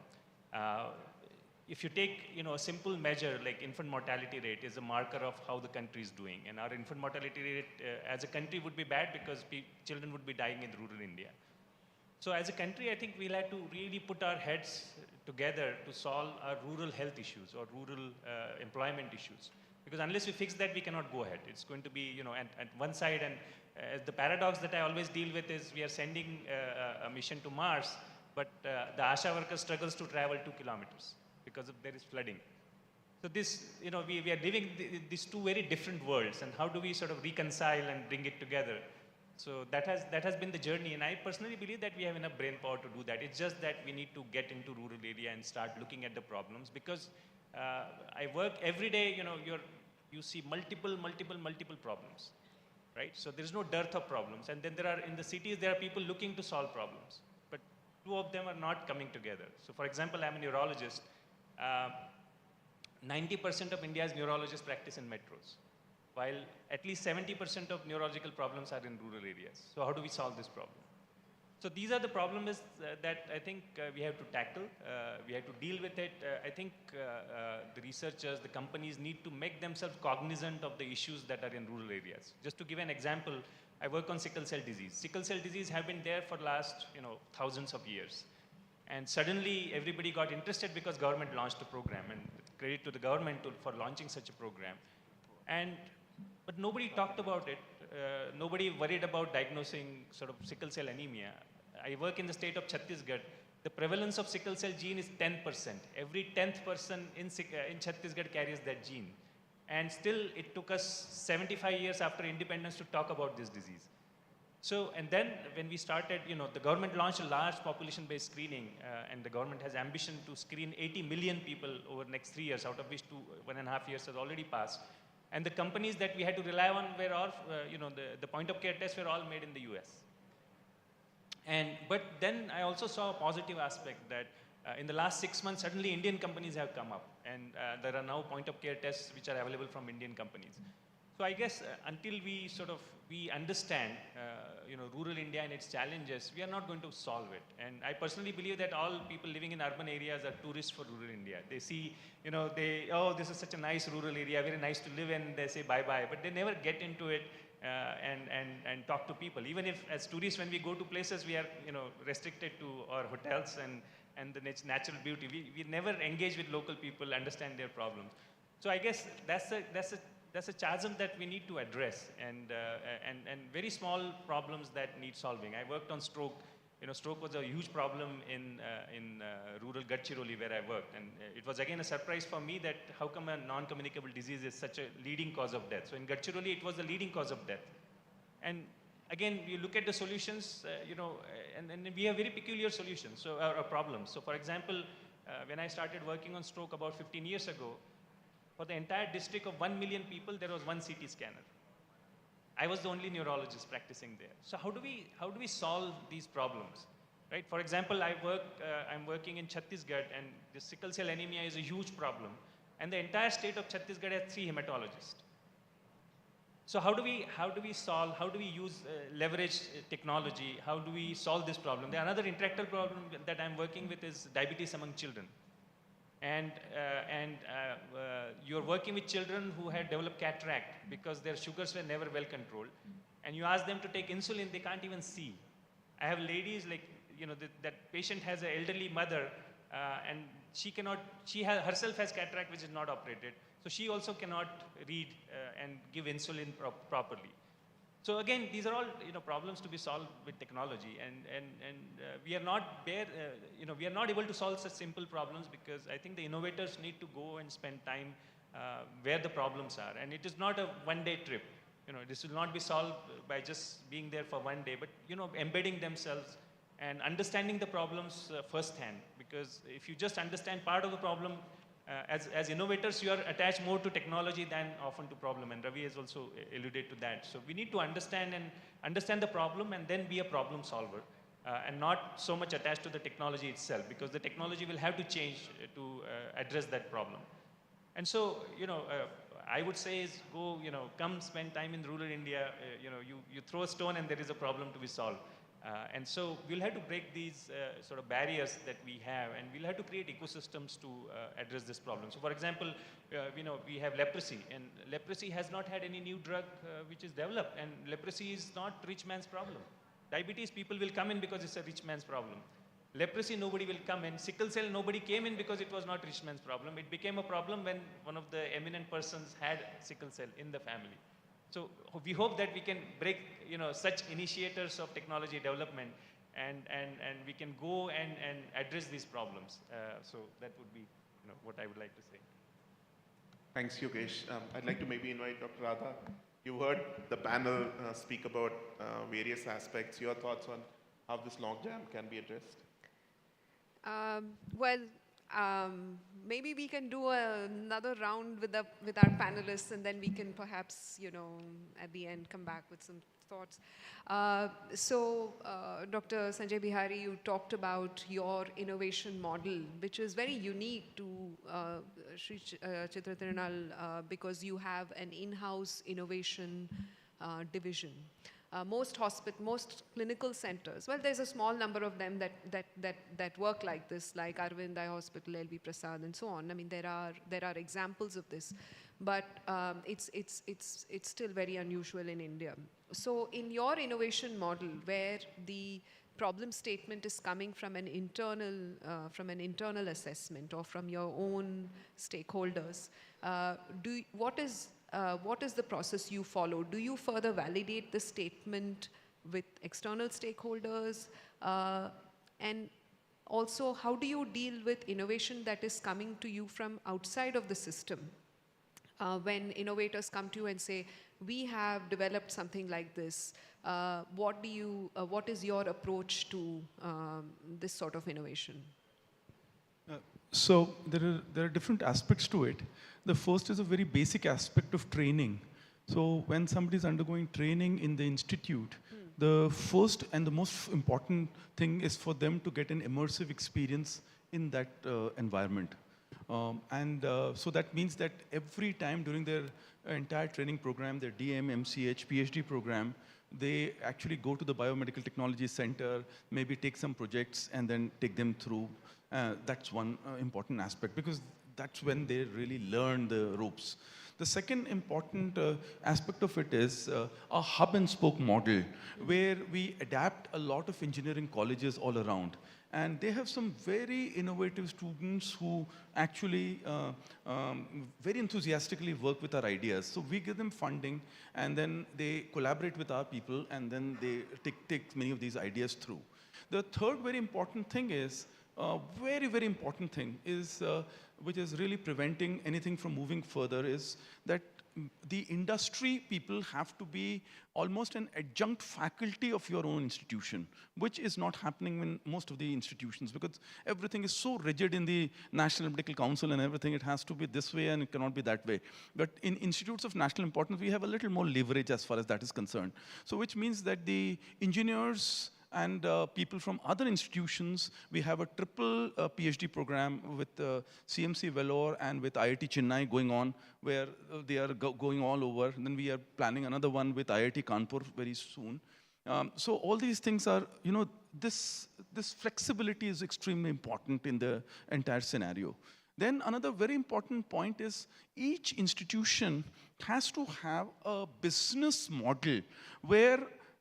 If you take, a simple measure like infant mortality rate is a marker of how the country is doing. And our infant mortality rate as a country would be bad because children would be dying in rural India. So as a country, I think we'll have to really put our heads together to solve our rural health issues or rural employment issues. Because unless we fix that, we cannot go ahead. It's going to be, at one side, and the paradox that I always deal with is we are sending a mission to Mars, but the ASHA worker struggles to travel 2 kilometers because there is flooding. So this, we are living these two very different worlds, and how do we sort of reconcile and bring it together? So that has been the journey, and I personally believe that we have enough brain power to do that. It's just that we need to get into rural area and start looking at the problems, because I work every day, you see multiple problems, right? So there's no dearth of problems, and then in the cities, there are people looking to solve problems, but two of them are not coming together. So for example, I'm a neurologist. 90% of India's neurologists practice in metros, while at least 70% of neurological problems are in rural areas. So how do we solve this problem? So these are the problems that I think we have to tackle. We have to deal with it. I think the researchers, the companies need to make themselves cognizant of the issues that are in rural areas. Just to give an example, I work on sickle cell disease. Sickle cell disease have been there for last, thousands of years. And suddenly everybody got interested because government launched a program, and credit to the government for launching such a program. But nobody talked about it. Nobody worried about diagnosing sort of sickle cell anemia. I work in the state of Chhattisgarh. The prevalence of sickle cell gene is 10%. Every 10th person in Chhattisgarh carries that gene. And still it took us 75 years after independence to talk about this disease. So, and then when we started, the government launched a large population-based screening, and the government has ambition to screen 80 million people over the next 3 years, out of which 1.5 years has already passed. And the companies that we had to rely on were all, the point-of-care tests were all made in the US. But then I also saw a positive aspect that in the last 6 months, suddenly Indian companies have come up, and there are now point-of-care tests which are available from Indian companies. So I guess until we understand, rural India and its challenges, we are not going to solve it. And I personally believe that all people living in urban areas are tourists for rural India. They see, oh, this is such a nice rural area, very nice to live in. They say bye-bye, but they never get into it and talk to people. Even if, as tourists, when we go to places, we are, restricted to our hotels and the natural beauty. We never engage with local people, understand their problems. So I guess that's a chasm that we need to address, and very small problems that need solving. I worked on stroke. Stroke was a huge problem in rural Gadchiroli where I worked, and it was again a surprise for me that how come a non-communicable disease is such a leading cause of death. So in Gadchiroli, it was the leading cause of death, and again, you look at the solutions, and we have very peculiar solutions, or problems. So for example, when I started working on stroke about 15 years ago, for the entire district of 1 million people, there was one CT scanner. I was the only neurologist practicing there. So how do we solve these problems, right? For example, I'm working in Chhattisgarh, and the sickle cell anemia is a huge problem, and the entire state of Chhattisgarh has 3 hematologists. So how do we use leverage technology? How do we solve this problem? The another intellectual problem that I'm working with is diabetes among children. And you're working with children who had developed cataract because their sugars were never well controlled. And you ask them to take insulin, they can't even see. I have ladies like, that patient has an elderly mother and she herself has cataract which is not operated. So she also cannot read and give insulin properly. So again, these are all problems to be solved with technology, and we are not there. We are not able to solve such simple problems because I think the innovators need to go and spend time where the problems are, and it is not a one-day trip. This will not be solved by just being there for one day, but embedding themselves and understanding the problems firsthand. Because if you just understand part of the problem, as innovators, you are attached more to technology than often to problem, and Ravi has also alluded to that. So we need to understand the problem and then be a problem solver, and not so much attached to the technology itself, because the technology will have to change to address that problem. And so, I would say is go, come spend time in rural India. You throw a stone and there is a problem to be solved. And so we'll have to break these sort of barriers that we have, and we'll have to create ecosystems to address this problem. So for example, we have leprosy, and leprosy has not had any new drug which is developed, and leprosy is not rich man's problem. Diabetes, people will come in because it's a rich man's problem. Leprosy, nobody will come in. Sickle cell, nobody came in because it was not rich man's problem. It became a problem when one of the eminent persons had sickle cell in the family. So we hope that we can break, such initiators of technology development, and we can go and address these problems. So that would be, what I would like to say. Thanks, Yogesh. I'd like to maybe invite Dr. Radha. You heard the panel speak about various aspects. Your thoughts on how this logjam can be addressed? Maybe we can do another round with our panelists, and then we can perhaps, at the end come back with some thoughts. Dr. Sanjay Bihari, you talked about your innovation model, which is very unique to Sri Chitra Tirunal because you have an in-house innovation division. Most clinical centers, well, there's a small number of them that work like this, like Arvind Eye Hospital, LV Prasad, and so on. I mean, there are examples of this, but it's still very unusual in India. So, in your innovation model, where the problem statement is coming from an internal assessment or from your own stakeholders, what is the process you follow? Do you further validate the statement with external stakeholders? And also, how do you deal with innovation that is coming to you from outside of the system? When innovators come to you and say, we have developed something like this, what is your approach to this sort of innovation? So there are different aspects to it. The first is a very basic aspect of training. So when somebody is undergoing training in the institute, the first and the most important thing is for them to get an immersive experience in that environment. So that means that every time during their entire training program, their DM, MCH, PhD program, they actually go to the Biomedical Technology Center, maybe take some projects and then take them through. That's one important aspect, because that's when they really learn the ropes. The second important aspect of it is a hub and spoke model, where we adapt a lot of engineering colleges all around. And they have some very innovative students who actually very enthusiastically work with our ideas. So we give them funding, and then they collaborate with our people, and then they take many of these ideas through. The third very important thing is, very important thing is, which is really preventing anything from moving further, is that the industry people have to be almost an adjunct faculty of your own institution, which is not happening in most of the institutions because everything is so rigid in the National Medical Council and everything. It has to be this way and it cannot be that way. But in institutes of national importance, we have a little more leverage as far as that is concerned. So which means that the engineers and people from other institutions, we have a triple PhD program with CMC Vellore and with IIT Chennai going on, where they are going all over. And then we are planning another one with IIT Kanpur very soon. So all these things are, you know, this flexibility is extremely important in the entire scenario. Then another very important point is each institution has to have a business model where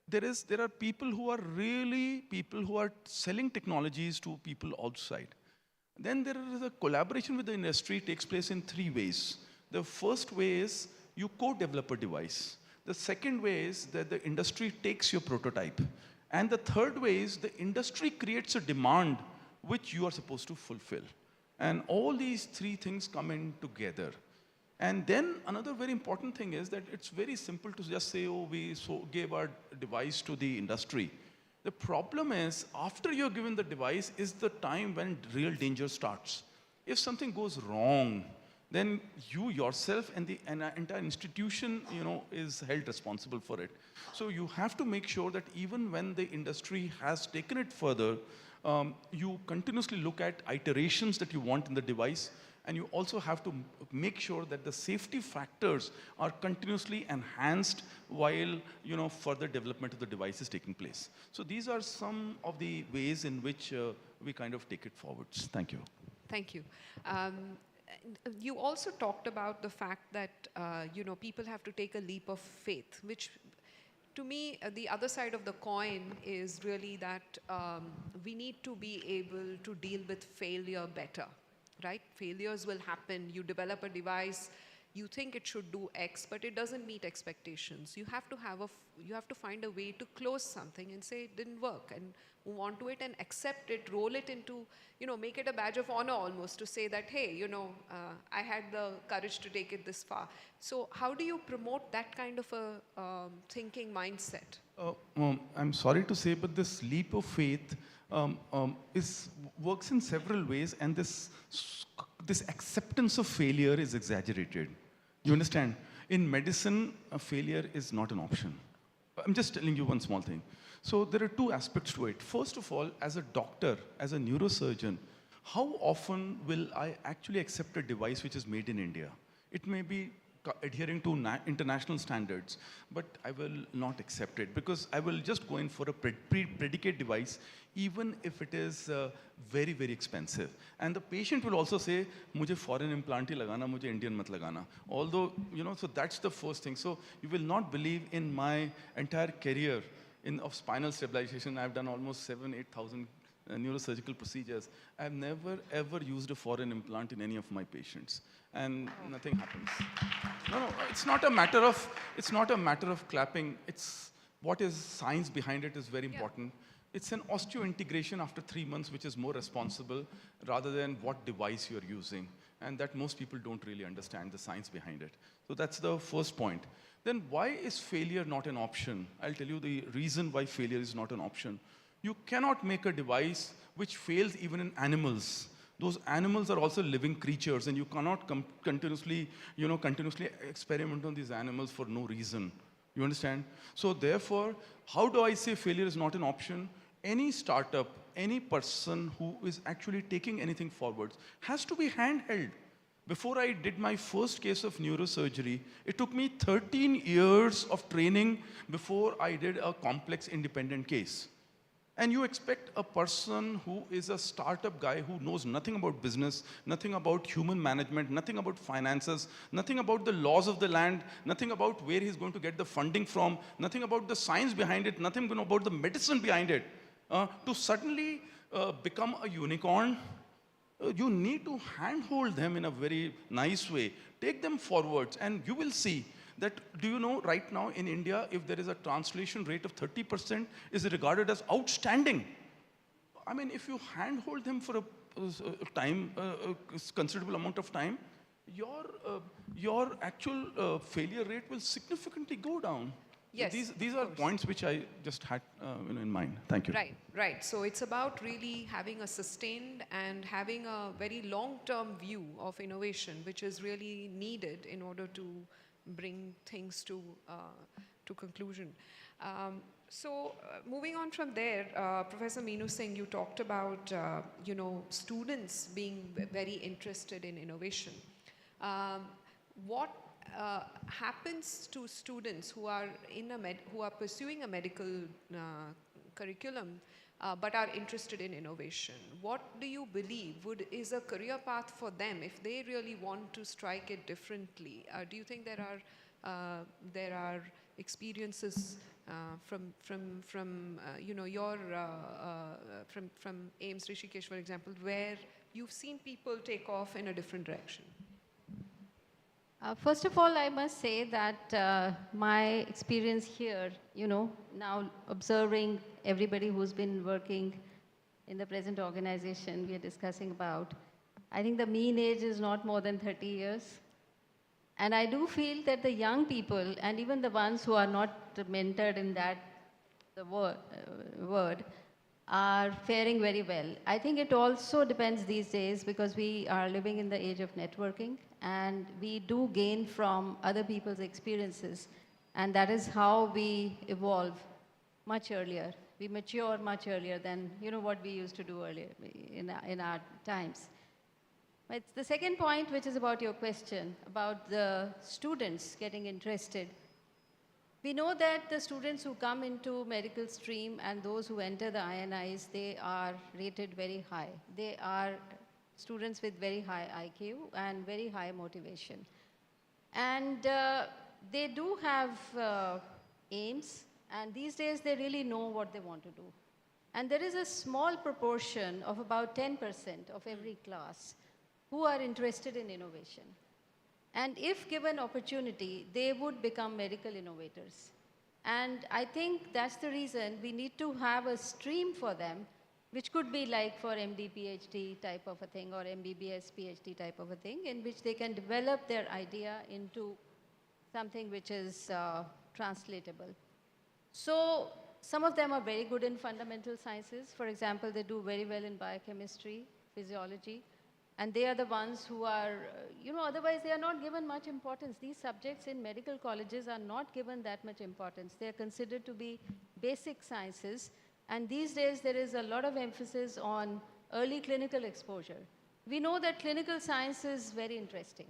there are people who are selling technologies to people outside. Then there is a collaboration with the industry takes place in three ways. The first way is you co-develop a device. The second way is that the industry takes your prototype. And the third way is the industry creates a demand which you are supposed to fulfill. And all these three things come in together. And then another very important thing is that it's very simple to just say, oh, we gave our device to the industry. The problem is, after you're given the device is the time when real danger starts. If something goes wrong, then you yourself and the entire institution, you know, is held responsible for it. So you have to make sure that even when the industry has taken it further, you continuously look at iterations that you want in the device. And you also have to make sure that the safety factors are continuously enhanced while, you know, further development of the device is taking place. So these are some of the ways in which we kind of take it forwards. Thank you. Thank you. You also talked about the fact that, you know, people have to take a leap of faith, which to me, the other side of the coin is really that we need to be able to deal with failure better. Right? Failures will happen. You develop a device, you think it should do X, but it doesn't meet expectations. You have to find a way to close something and say it didn't work and move on to it and accept it, roll it into, you know, make it a badge of honor almost to say that, hey, you know, I had the courage to take it this far. So how do you promote that kind of a thinking mindset? I'm sorry to say, but this leap of faith works in several ways, and this acceptance of failure is exaggerated. You understand? In medicine, a failure is not an option. I'm just telling you one small thing. So there are two aspects to it. First of all, as a doctor, as a neurosurgeon, how often will I actually accept a device which is made in India? It may be adhering to international standards, but I will not accept it because I will just go in for a predicate device, even if it is very, very expensive. And the patient will also say, "Mujhe foreign implant hi lagana, mujhe Indian mat lagana." Although, you know, so that's the first thing. So you will not believe in my entire career of spinal stabilization. I've done almost 7,000-8,000 neurosurgical procedures. I've never ever used a foreign implant in any of my patients, and nothing happens. No, it's not a matter of clapping. It's what is science behind it is very important. It's an osseointegration after 3 months, which is more responsible rather than what device you're using, and that most people don't really understand the science behind it. So that's the first point. Then why is failure not an option? I'll tell you the reason why failure is not an option. You cannot make a device which fails even in animals. Those animals are also living creatures, and you cannot continuously experiment on these animals for no reason. You understand? So therefore, how do I say failure is not an option? Any startup, any person who is actually taking anything forward has to be handheld. Before I did my first case of neurosurgery, it took me 13 years of training before I did a complex independent case. And you expect a person who is a startup guy who knows nothing about business, nothing about human management, nothing about finances, nothing about the laws of the land, nothing about where he's going to get the funding from, nothing about the science behind it, nothing about the medicine behind it, to suddenly become a unicorn. You need to handhold them in a very nice way. Take them forwards, and you will see that, do you know, right now in India, if there is a translation rate of 30%, is regarded as outstanding. I mean, if you handhold them for a considerable amount of time, your actual failure rate will significantly go down. Yes, These are points which I just had in mind. Thank you. Right, right. So it's about really having a sustained and having a very long-term view of innovation, which is really needed in order to bring things to conclusion. Moving on from there, Professor Meenu Singh, you talked about students being very interested in innovation. What happens to students who are pursuing a medical curriculum but are interested in innovation? What do you believe is a career path for them if they really want to strike it differently? Do you think there are experiences from AIIMS Rishikesh, for example, where you've seen people take off in a different direction? First of all, I must say that my experience here, now observing everybody who's been working in the present organization we are discussing about, I think the mean age is not more than 30 years. And I do feel that the young people, and even the ones who are not mentored in that word, are faring very well. I think it also depends these days because we are living in the age of networking and we do gain from other people's experiences, and that is how we evolve much earlier. We mature much earlier than what we used to do earlier in our times. But the second point, which is about your question, about the students getting interested. We know that the students who come into medical stream and those who enter the INIs, they are rated very high. They are students with very high IQ and very high motivation. And they do have aims, and these days they really know what they want to do. And there is a small proportion of about 10% of every class who are interested in innovation. And if given opportunity, they would become medical innovators. And I think that's the reason we need to have a stream for them, which could be like for MD, PhD type of a thing, or MBBS, PhD type of a thing, in which they can develop their idea into something which is translatable. So some of them are very good in fundamental sciences. For example, they do very well in biochemistry, physiology. And they are the ones who are, otherwise they are not given much importance. These subjects in medical colleges are not given that much importance. They are considered to be basic sciences. And these days there is a lot of emphasis on early clinical exposure. We know that clinical science is very interesting.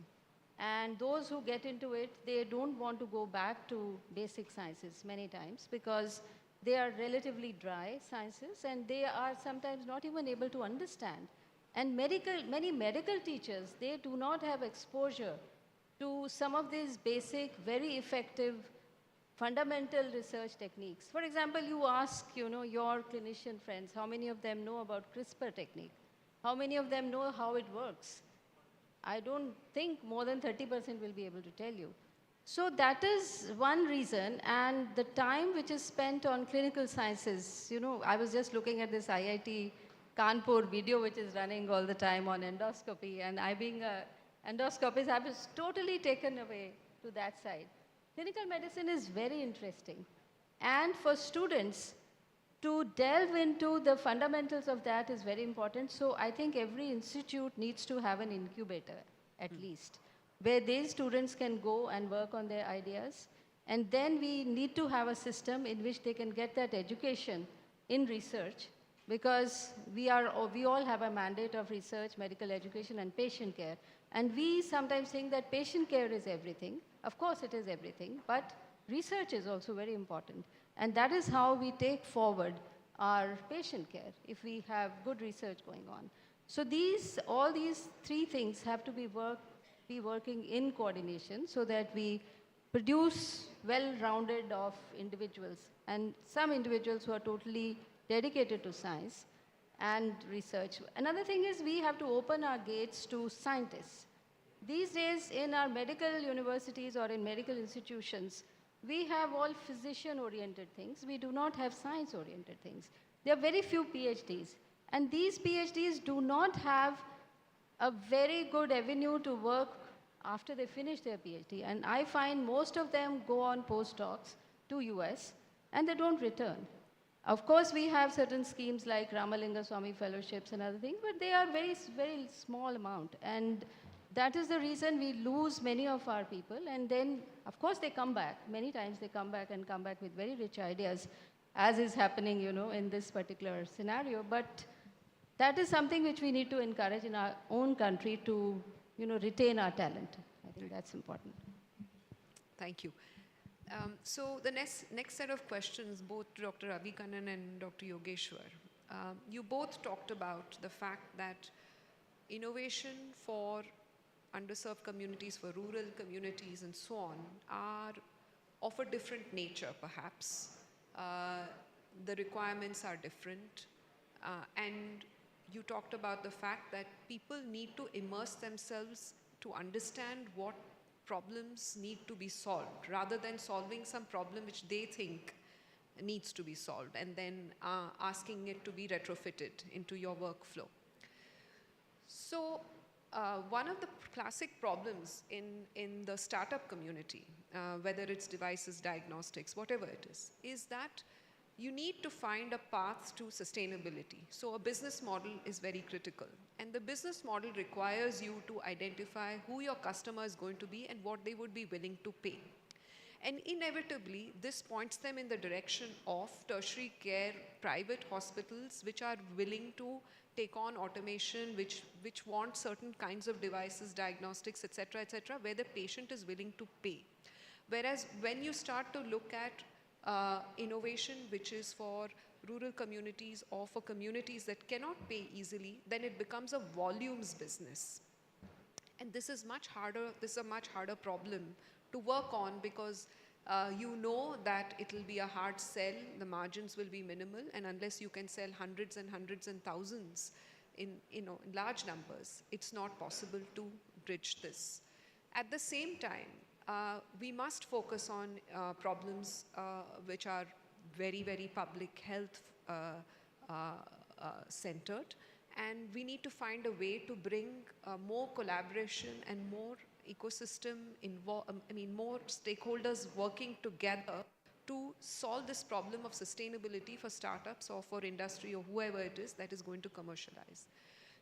And those who get into it, they don't want to go back to basic sciences many times because they are relatively dry sciences and they are sometimes not even able to understand. And many medical teachers, they do not have exposure to some of these basic, very effective, fundamental research techniques. For example, you ask, your clinician friends, how many of them know about CRISPR technique? How many of them know how it works? I don't think more than 30% will be able to tell you. So that is one reason, and the time which is spent on clinical sciences, I was just looking at this IIT Kanpur video which is running all the time on endoscopy, and I being an endoscopist, I was totally taken away to that side. Clinical medicine is very interesting, and for students to delve into the fundamentals of that is very important. So I think every institute needs to have an incubator at least, where these students can go and work on their ideas, and then we need to have a system in which they can get that education in research. Because we all have a mandate of research, medical education, and patient care. And we sometimes think that patient care is everything. Of course it is everything, but research is also very important. And that is how we take forward our patient care, if we have good research going on. So all these three things have to be working in coordination so that we produce well-rounded of individuals, and some individuals who are totally dedicated to science and research. Another thing is we have to open our gates to scientists. These days in our medical universities or in medical institutions, we have all physician-oriented things. We do not have science-oriented things. There are very few PhDs. And these PhDs do not have a very good avenue to work after they finish their PhD. And I find most of them go on postdocs to US and they don't return. Of course, we have certain schemes like Ramalinga Swami fellowships and other things, but they are very small amount. And that is the reason we lose many of our people. And then, of course, they come back. Many times they come back and come back with very rich ideas, as is happening, in this particular scenario. But that is something which we need to encourage in our own country to, retain our talent. I think that's important. Thank you. So the next set of questions, both Dr. Ravi Kannan and Dr. Yogeshwar, you both talked about the fact that innovation for underserved communities, for rural communities and so on, are of a different nature perhaps. The requirements are different. And you talked about the fact that people need to immerse themselves to understand what problems need to be solved, rather than solving some problem which they think needs to be solved and then asking it to be retrofitted into your workflow. So one of the classic problems in the startup community, whether it's devices, diagnostics, whatever it is that you need to find a path to sustainability. So a business model is very critical. And the business model requires you to identify who your customer is going to be and what they would be willing to pay. And inevitably, this points them in the direction of tertiary care, private hospitals, which are willing to take on automation, which want certain kinds of devices, diagnostics, etc., where the patient is willing to pay. Whereas when you start to look at innovation which is for rural communities or for communities that cannot pay easily, then it becomes a volumes business. And this is much harder, this is a much harder problem to work on, because you know that it will be a hard sell, the margins will be minimal, and unless you can sell hundreds and hundreds and thousands in large numbers, it's not possible to bridge this. At the same time, we must focus on problems which are very, very public health centered, and we need to find a way to bring more collaboration and more ecosystem more stakeholders working together to solve this problem of sustainability for startups or for industry or whoever it is that is going to commercialize.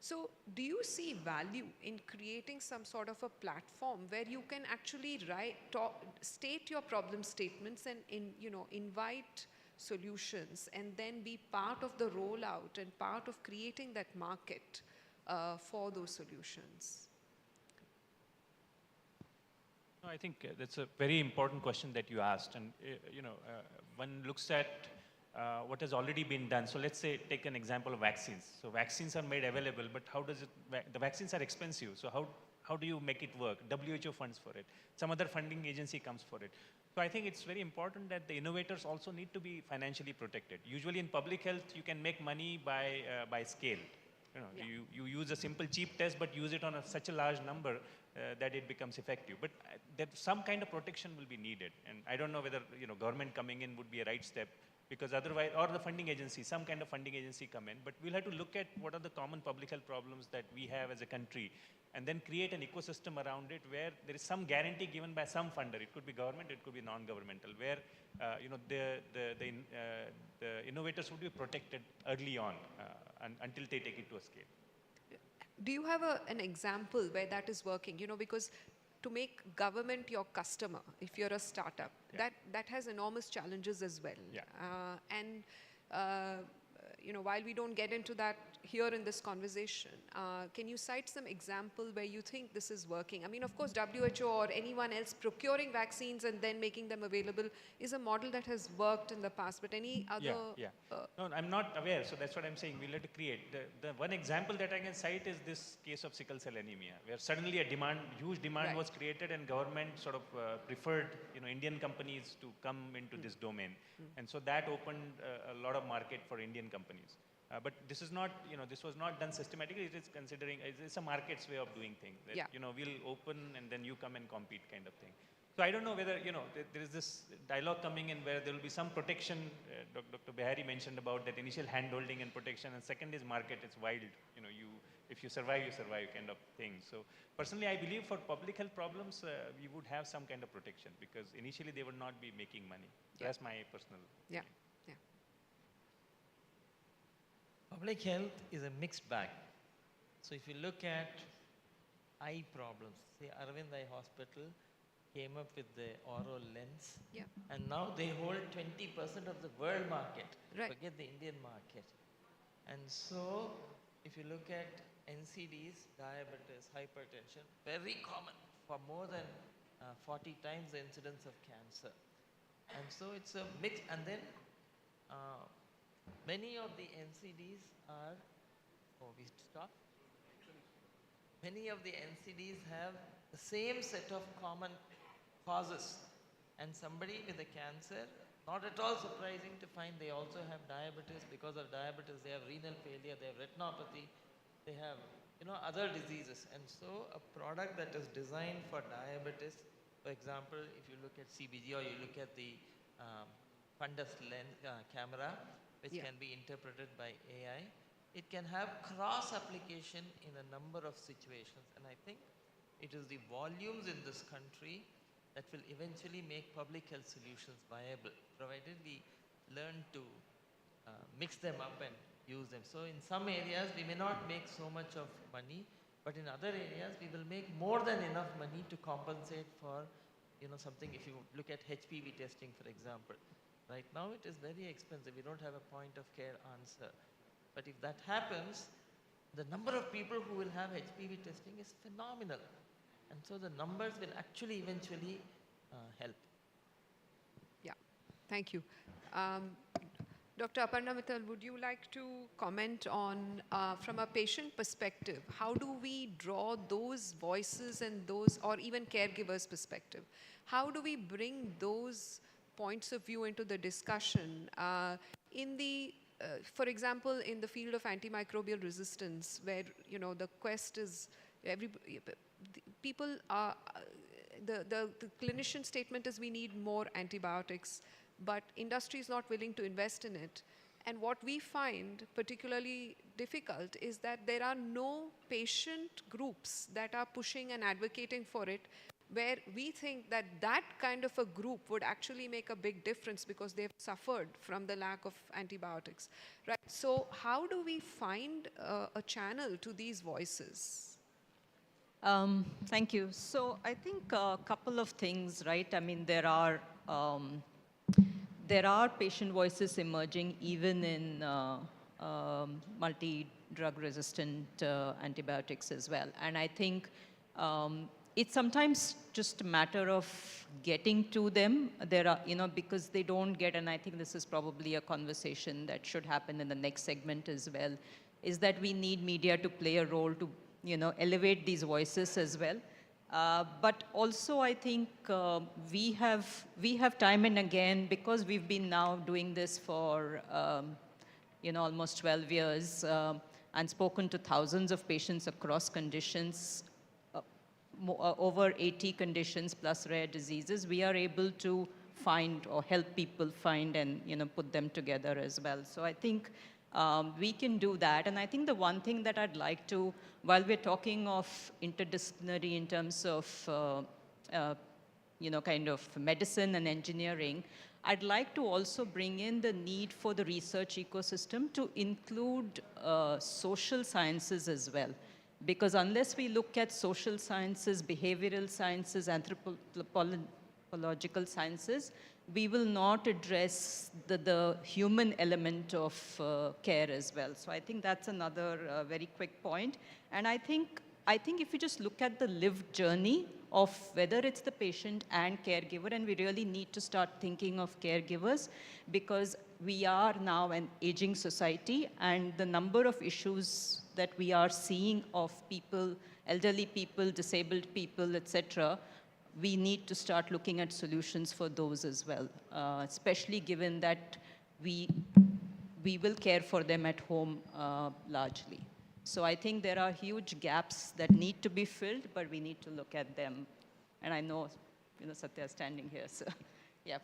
So do you see value in creating some sort of a platform where you can actually state your problem statements and invite solutions, and then be part of the rollout and part of creating that market for those solutions? No, I think that's a very important question that you asked. And, one looks at what has already been done. So let's say, take an example of vaccines. So vaccines are made available, but how does the vaccines are expensive. So how do you make it work? WHO funds for it. Some other funding agency comes for it. So I think it's very important that the innovators also need to be financially protected. Usually in public health, you can make money by scale. You use a simple cheap test, but use it on such a large number that it becomes effective. But some kind of protection will be needed. And I don't know whether government coming in would be a right step, because otherwise, or the funding agency, some kind of funding agency come in. But we'll have to look at what are the common public health problems that we have as a country, and then create an ecosystem around it where there is some guarantee given by some funder. It could be government, it could be non-governmental, where the innovators would be protected early on until they take it to a scale. Do you have an example where that is working? Because to make government your customer, if you're a startup, that has enormous challenges as well. While we don't get into that here in this conversation, can you cite some example where you think this is working? I mean, of course, WHO or anyone else procuring vaccines and then making them available is a model that has worked in the past, but any other... No, I'm not aware, so that's what I'm saying. We'll have to create. The one example that I can cite is this case of sickle cell anemia, where suddenly a huge demand was created, and government sort of preferred, Indian companies to come into this domain. And so that opened a lot of market for Indian companies. But this is not, this was not done systematically. It is considering, it's a market's way of doing things. That, we'll open and then you come and compete kind of thing. So I don't know whether, there is this dialogue coming in where there will be some protection. Dr. Behari mentioned about that initial hand-holding and protection. And second is market, it's wild. if you survive, you survive kind of thing. So personally, I believe for public health problems, we would have some kind of protection because initially they would not be making money. Yeah. That's my personal. Yeah, yeah. Public health is a mixed bag. So if you look at eye problems, say Arvind Eye Hospital came up with the oral lens, Yeah. and now they hold 20% of the world market. Right. Forget the Indian market. And so, if you look at NCDs, diabetes, hypertension, very common for more than 40 times the incidence of cancer. And so it's a mix, and then many of the NCDs are, we stop? Many of the NCDs have the same set of common causes. And somebody with a cancer, not at all surprising to find they also have diabetes. Because of diabetes, they have renal failure, they have retinopathy, they have, other diseases. And so a product that is designed for diabetes, for example, if you look at CBG or you look at the fundus lens camera, which can be interpreted by AI, it can have cross-application in a number of situations. And I think it is the volumes in this country that will eventually make public health solutions viable, provided we learn to mix them up and use them. So in some areas, we may not make so much of money, but in other areas, we will make more than enough money to compensate for, something. If you look at HPV testing, for example, right now it is very expensive. We don't have a point of care answer. But if that happens, the number of people who will have HPV testing is phenomenal. And so the numbers will actually eventually help. Yeah, thank you. Dr. Aparna Mittal, would you like to comment on, from a patient perspective, how do we draw those voices and those, or even caregivers' perspective, how do we bring those points of view into the discussion in the for example, in the field of antimicrobial resistance, where the quest is people are the clinician statement is we need more antibiotics, but industry is not willing to invest in it. And what we find particularly difficult is that there are no patient groups that are pushing and advocating for it, where we think that that kind of a group would actually make a big difference because they've suffered from the lack of antibiotics, right? So how do we find a channel to these voices? Thank you. So I think a couple of things, right? I mean, there are patient voices emerging even in multi-drug resistant antibiotics as well. And I think it's sometimes just a matter of getting to them. There are, because they don't get, and I think this is probably a conversation that should happen in the next segment as well, is that we need media to play a role to, elevate these voices as well. But also I think we have time and again, because we've been now doing this for, almost 12 years and spoken to thousands of patients across conditions, over 80 conditions plus rare diseases, we are able to find or help people find and put them together as well. So I think we can do that. And I think the one thing that I'd like to, while we're talking of interdisciplinary in terms of kind of medicine and engineering, I'd like to also bring in the need for the research ecosystem to include social sciences as well. Because unless we look at social sciences, behavioral sciences, anthropological sciences, we will not address the human element of care as well. So I think that's another very quick point. And I think if you just look at the lived journey of whether it's the patient and caregiver, and we really need to start thinking of caregivers, because we are now an aging society, and the number of issues that we are seeing of people, elderly people, disabled people, etc., we need to start looking at solutions for those as well, especially given that we will care for them at home largely. So I think there are huge gaps that need to be filled, but we need to look at them. And I know, Satya is standing here, so yeah.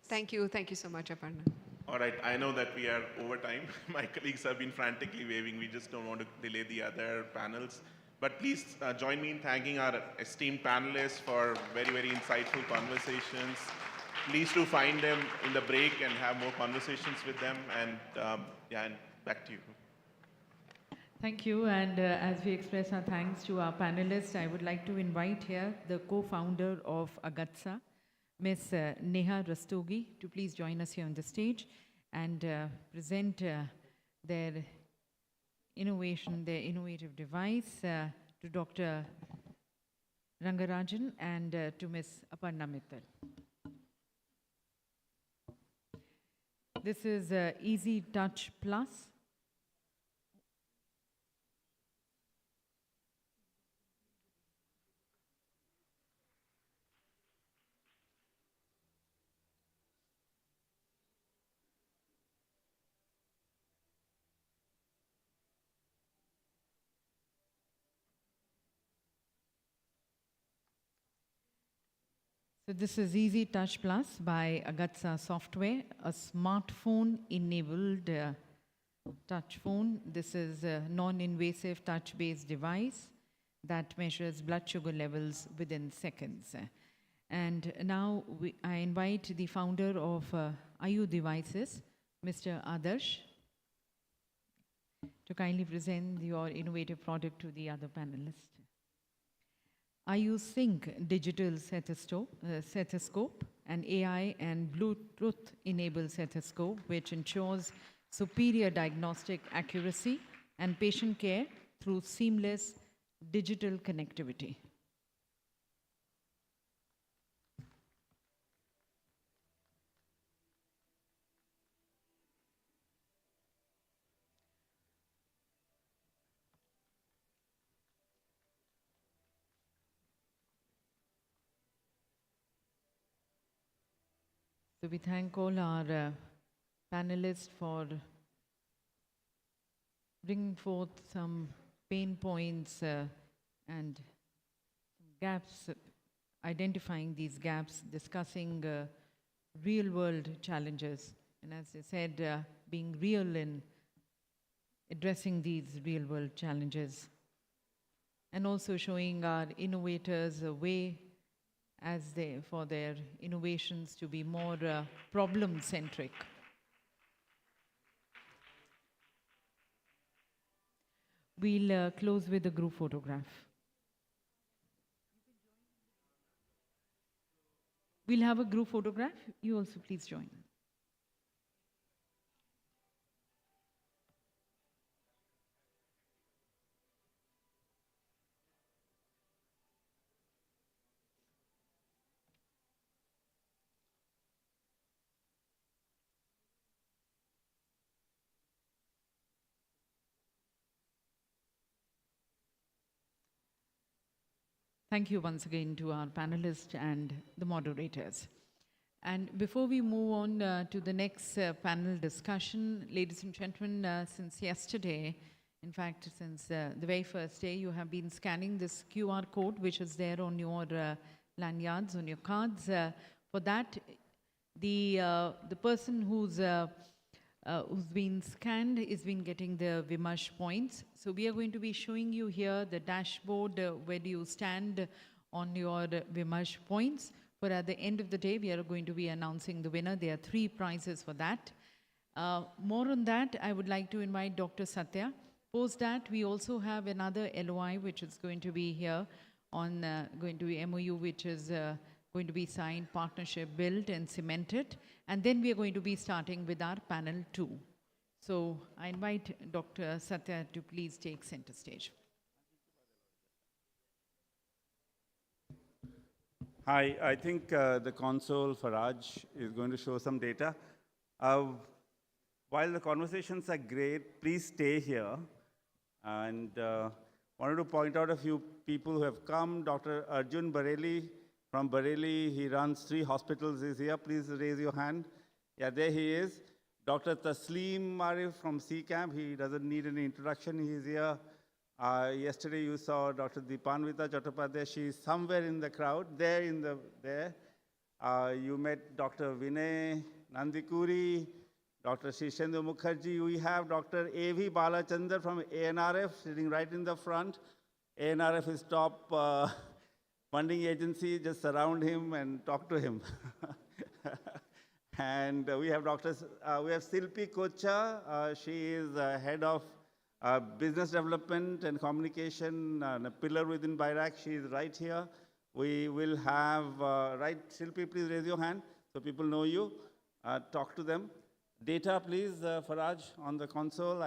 Thank you so much, Aparna. All right, I know that we are over time. My colleagues have been frantically waving. We just don't want to delay the other panels. But please join me in thanking our esteemed panelists for very, very insightful conversations. Please do find them in the break and have more conversations with them. And yeah, and back to you. Thank you. And as we express our thanks to our panelists, I would like to invite here the co-founder of Agatsa, Ms. Neha Rastogi, to please join us here on the stage and present their innovation, their innovative device to Dr. Rangarajan and to Ms. Aparna Mittal. This is Easy Touch Plus. So this is Easy Touch Plus by Agatsa Software, a smartphone-enabled touch phone. This is a non-invasive touch-based device that measures blood sugar levels within seconds. And now I invite the founder of IU Devices, Mr. Adarsh, to kindly present your innovative product to the other panelists. IU Sync digital stethoscope, an AI and Bluetooth-enabled stethoscope which ensures superior diagnostic accuracy and patient care through seamless digital connectivity. So we thank all our panelists for bringing forth some pain points and gaps, identifying these gaps, discussing real-world challenges, and as I said, being real in addressing these real-world challenges, and also showing our innovators a way for their innovations to be more problem-centric. We'll close with a group photograph. We'll have a group photograph. You also please join. Thank you once again to our panelists and the moderators. And before we move on to the next panel discussion, ladies and gentlemen, since yesterday, in fact, since the very first day, you have been scanning this QR code, which is there on your lanyards, on your cards. For that, the person who's been scanned is been getting the Vimash points. So we are going to be showing you here the dashboard where you stand on your Vimash points. But at the end of the day, we are going to be announcing the winner. There are 3 prizes for that. More on that, I would like to invite Dr. Satya. Post that, we also have another LOI which is going to be here on going to be MOU, which is going to be signed, partnership built and cemented. And then we are going to be starting with our panel 2. So I invite Dr. Satya to please take center stage. Hi, I think the console, Faraj, is going to show some data. While the conversations are great, please stay here. And wanted to point out a few people who have come. Dr. Arjun Bareli from Bareilly, he runs 3 hospitals, is here. Please raise your hand. Yeah, there he is. Dr. Tasleem Marif from CCAMP, he doesn't need any introduction, he's here. Yesterday you saw Dr. Deepanvita Chattopadhyay, she's somewhere in the crowd, there. You met Dr. Vinay Nandikuri, Dr. Shishendu Mukherjee. We have Dr. A.V. Balachandar from ANRF sitting right in the front. ANRF is top funding agency. Just surround him and talk to him. And we have we have Silpi Kocha. She is head of business development and communication, a pillar within BIRAC. She is right here. We will have, right, Silpi, please raise your hand so people know you. Talk to them. Data, please, Faraj, on the console.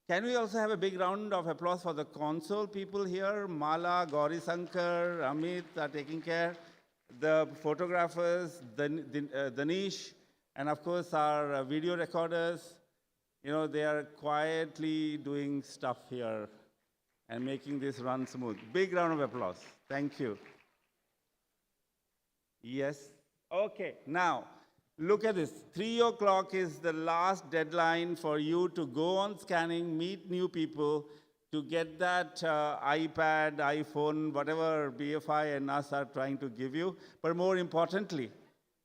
Can we also have a big round of applause for the console people here? Mala, Gauri Sankar, Amit are taking care. The photographers, Danish, and of course our video recorders. You know, they are quietly doing stuff here and making this run smooth. Big round of applause. Thank you. Yes. Okay, now, look at this. 3 o'clock is the last deadline for you to go on scanning, meet new people, to get that iPad, iPhone, whatever BFI and us are trying to give you. But more importantly,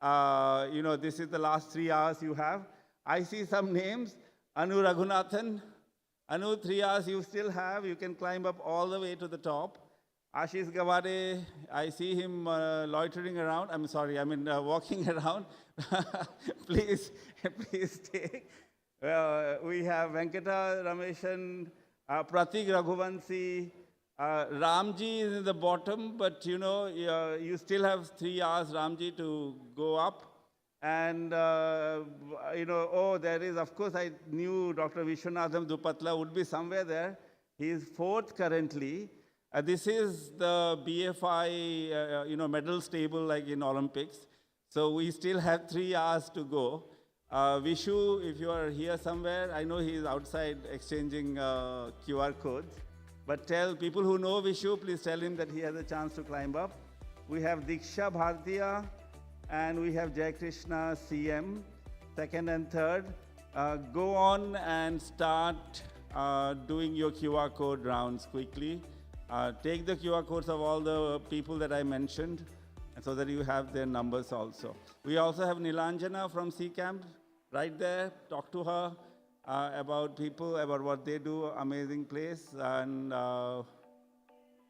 you know, this is the last 3 hours you have. I see some names. Anu Raghunathan. Anu, 3 hours you still have. You can climb up all the way to the top. Ashish Gawade, I see him loitering around. I'm sorry, I mean walking around. Please take. We have Venkata Rameshan, Pratik Raghuvanshi, Ramji is in the bottom, but you know, you still have 3 hours, Ramji, to go up. And, you know, oh, there is, of course, I knew Dr. Vishwanathan Dupatla would be somewhere there. He is 4th currently. This is the BFI, you know, medals table like in Olympics. So we still have 3 hours to go. Vishu, if you are here somewhere, I know he is outside exchanging QR codes. But tell people who know Vishu, please tell him that he has a chance to climb up. We have Diksha Bhartiya and we have Jai Krishna CM, 2nd and 3rd. Go on and start doing your QR code rounds quickly. Take the QR codes of all the people that I mentioned, and so that you have their numbers also. We also have Nilanjana from CCAMP right there. Talk to her about people, about what they do. Amazing place. And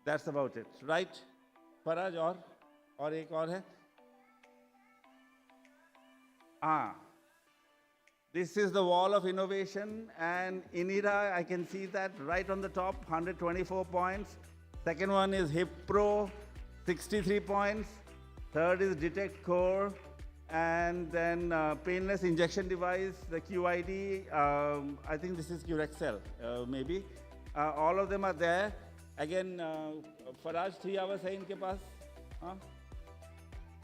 that's about it, right? Faraj, or ek aur hai? This is the wall of innovation, and Inira, I can see that right on the top, 124 points. Second one is HipPro, 63 points. Third is Detect Core, and then painless injection device, the QID. I think this is Curexcel, maybe. All of them are there. Again, Faraj, 3 hours hai inke paas?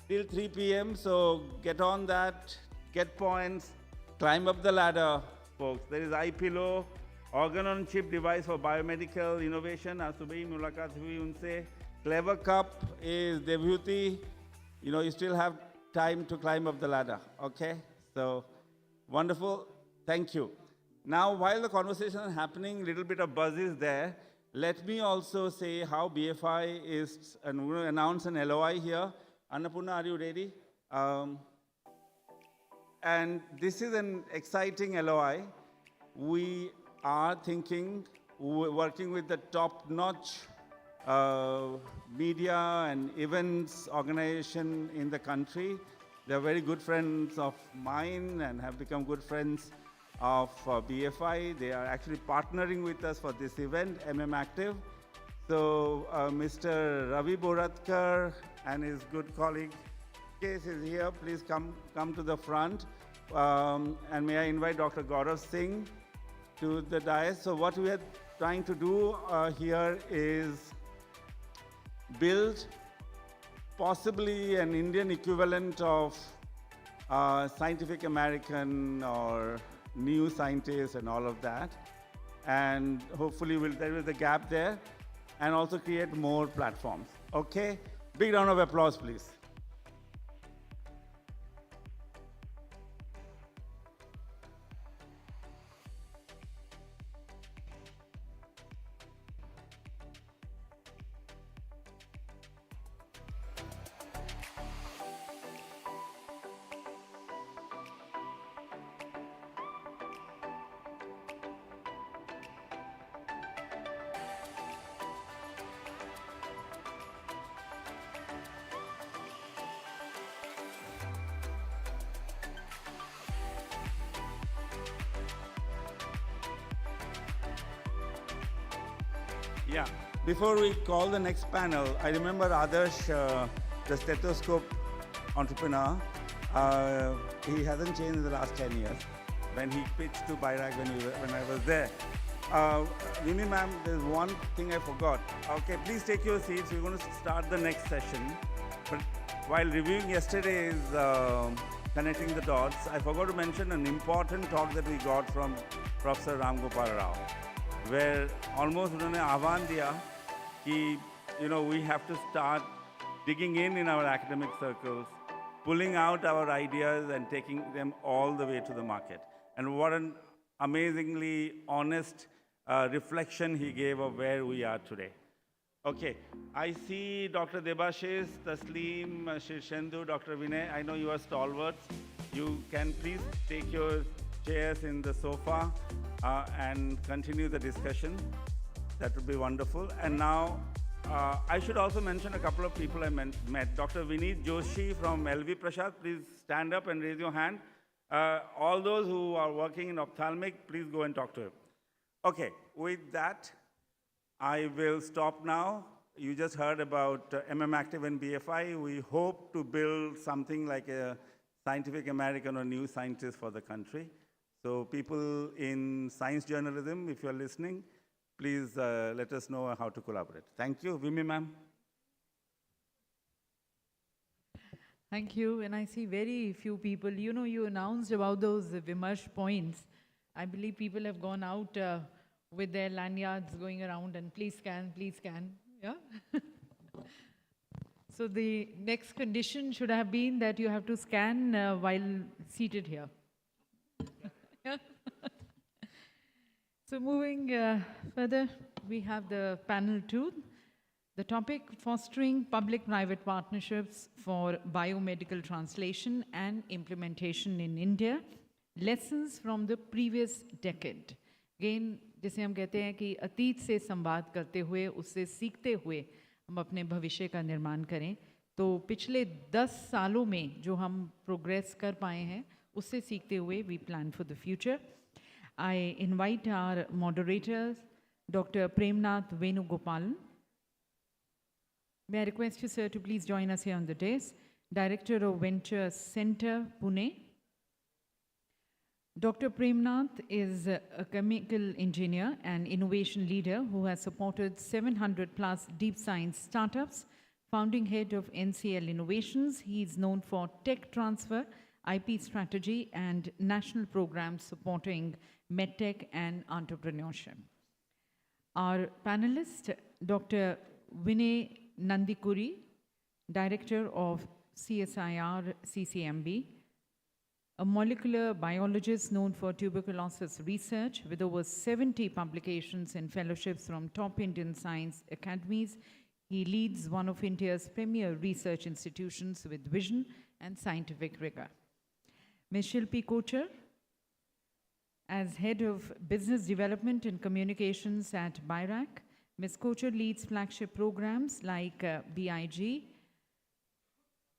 Till 3 p.m., so get on that, get points. Climb up the ladder, folks. There is iPillow, organ-on-chip device for biomedical innovation. Aaj subah hi mulaqat hui unse. Clever Cup is Devhuti. You know, you still have time to climb up the ladder, okay? So, wonderful. Thank you. Now, while the conversation is happening, a little bit of buzz is there. Let me also say how BFI is, and we're going to announce an LOI here. Annapurna, are you ready? And this is an exciting LOI. We are thinking, working with the top-notch media and events organization in the country. They're very good friends of mine and have become good friends of BFI. They are actually partnering with us for this event, Active. So Mr. Ravi Boratkar and his good colleague Case is here. Please come to the front. And may I invite Dr. Gaurav Singh to the dais. So what we are trying to do here is build possibly an Indian equivalent of Scientific American or New Scientist and all of that. And hopefully there is a gap there, and also create more platforms. Okay? Big round of applause, please. Yeah. Before we call the next panel, I remember Adarsh, the stethoscope entrepreneur. He hasn't changed in the last 10 years. When he pitched to BIRAC when I was there. Vimi ma'am, there's one thing I forgot. Okay, please take your seats. We're going to start the next session. But while reviewing yesterday's Connecting the Dots, I forgot to mention an important talk that we got from Professor Ram Gopal Rao, where almost उन्होंने आह्वान दिया कि we have to start digging in our academic circles, pulling out our ideas and taking them all the way to the market. And what an amazingly honest reflection he gave of where we are today. Okay, I see Dr. Debashish, Tasleem, Shirshendu, Dr. Vinay. I know you are stalwarts. You can please take your chairs in the sofa and continue the discussion. That would be wonderful. And now, I should also mention a couple of people I met. Dr. Vineet Joshi from LV Prasad, please stand up and raise your hand. All those who are working in ophthalmic, please go and talk to him. Okay, with that, I will stop now. You just heard about MMActive and BFI. We hope to build something like a Scientific American or New Scientist for the country. So people in science journalism, if you're listening, please let us know how to collaborate. Thank you. Vimi ma'am. Thank you. And I see very few people. You announced about those Vimarsh points. I believe people have gone out with their lanyards going around and please scan, yeah? So the next condition should have been that you have to scan while seated here. Yeah. So moving further, we have the panel 2. The topic, fostering public-private partnerships for biomedical translation and implementation in India, lessons from the previous decade. Again, जिसे हम कहते हैं कि अतीत से संवाद करते हुए, उससे सीखते हुए हम अपने भविष्य का निर्माण करें, तो पिछले 10 सालों में जो हम प्रोग्रेस कर पाए हैं, उससे सीखते हुए we plan for the future. I invite our moderators, Dr. Premnath Venugopalan. May I request you, sir, to please join us here on the dais. Director of Venture Center, Pune. Dr. Premnath is a chemical engineer and innovation leader who has supported 700 plus deep science startups, founding head of NCL Innovations. He is known for tech transfer, IP strategy, and national programs supporting medtech and entrepreneurship. Our panelist, Dr. Vinay Nandikuri, Director of CSIR CCMB, a molecular biologist known for tuberculosis research with over 70 publications and fellowships from top Indian science academies. He leads one of India's premier research institutions with vision and scientific rigor. Ms. Shilpi Kochar, as head of business development and communications at BIRAC, Ms. Kochar leads flagship programs like BIG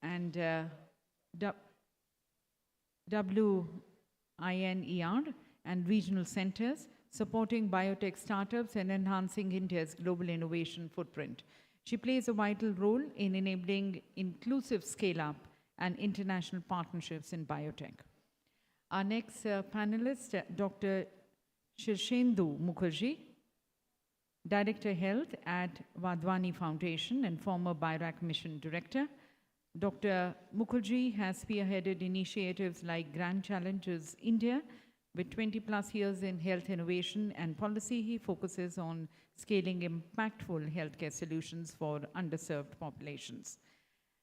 and WINER and regional centers, supporting biotech startups and enhancing India's global innovation footprint. She plays a vital role in enabling inclusive scale-up and international partnerships in biotech. Our next panelist, Dr. Shirshendu Mukherjee, Director Health at Wadhwani Foundation and former BIRAC Mission Director. Dr. Mukherjee has spearheaded initiatives like Grand Challenges India. With 20 plus years in health innovation and policy, he focuses on scaling impactful healthcare solutions for underserved populations.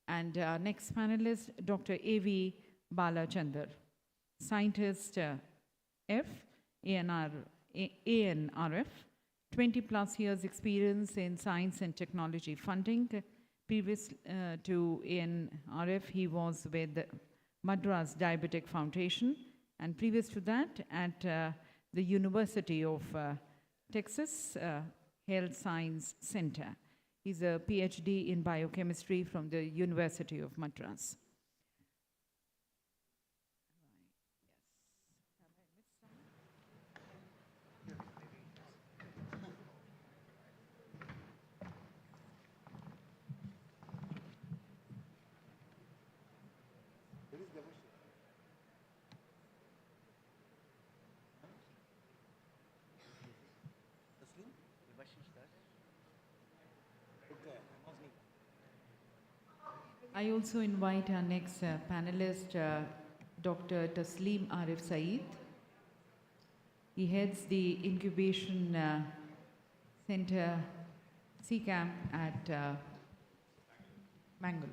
And our next panelist, Dr. A.V. Balachandar, Scientist ANRF, 20 plus years experience in science and technology funding. Previous to ANRF, he was with the Madras Diabetic Foundation, and previous to that at the University of Texas Health Science Center. He's a PhD in biochemistry from the University of Madras. I also invite our next panelist, Dr. Tasleem Arif Saeed. He heads the Incubation Center CCAMP at Mangalore.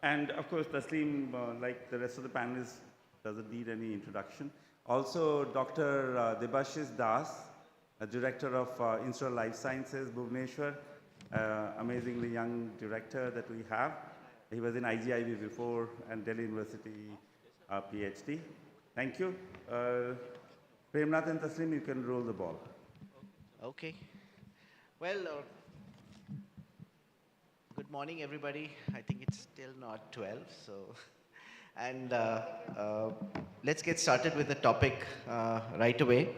And of course, Tasleem, like the rest of the panelists, doesn't need any introduction. Also, Dr. Debashish Das, Director of Institute of Life Sciences, Bhubaneswar, amazingly young director that we have. He was in IGIB before and Delhi University PhD. Thank you. Premnath and Tasleem, you can roll the ball. Okay. Well, good morning, everybody. I think it's still not 12, so. And let's get started with the topic right away.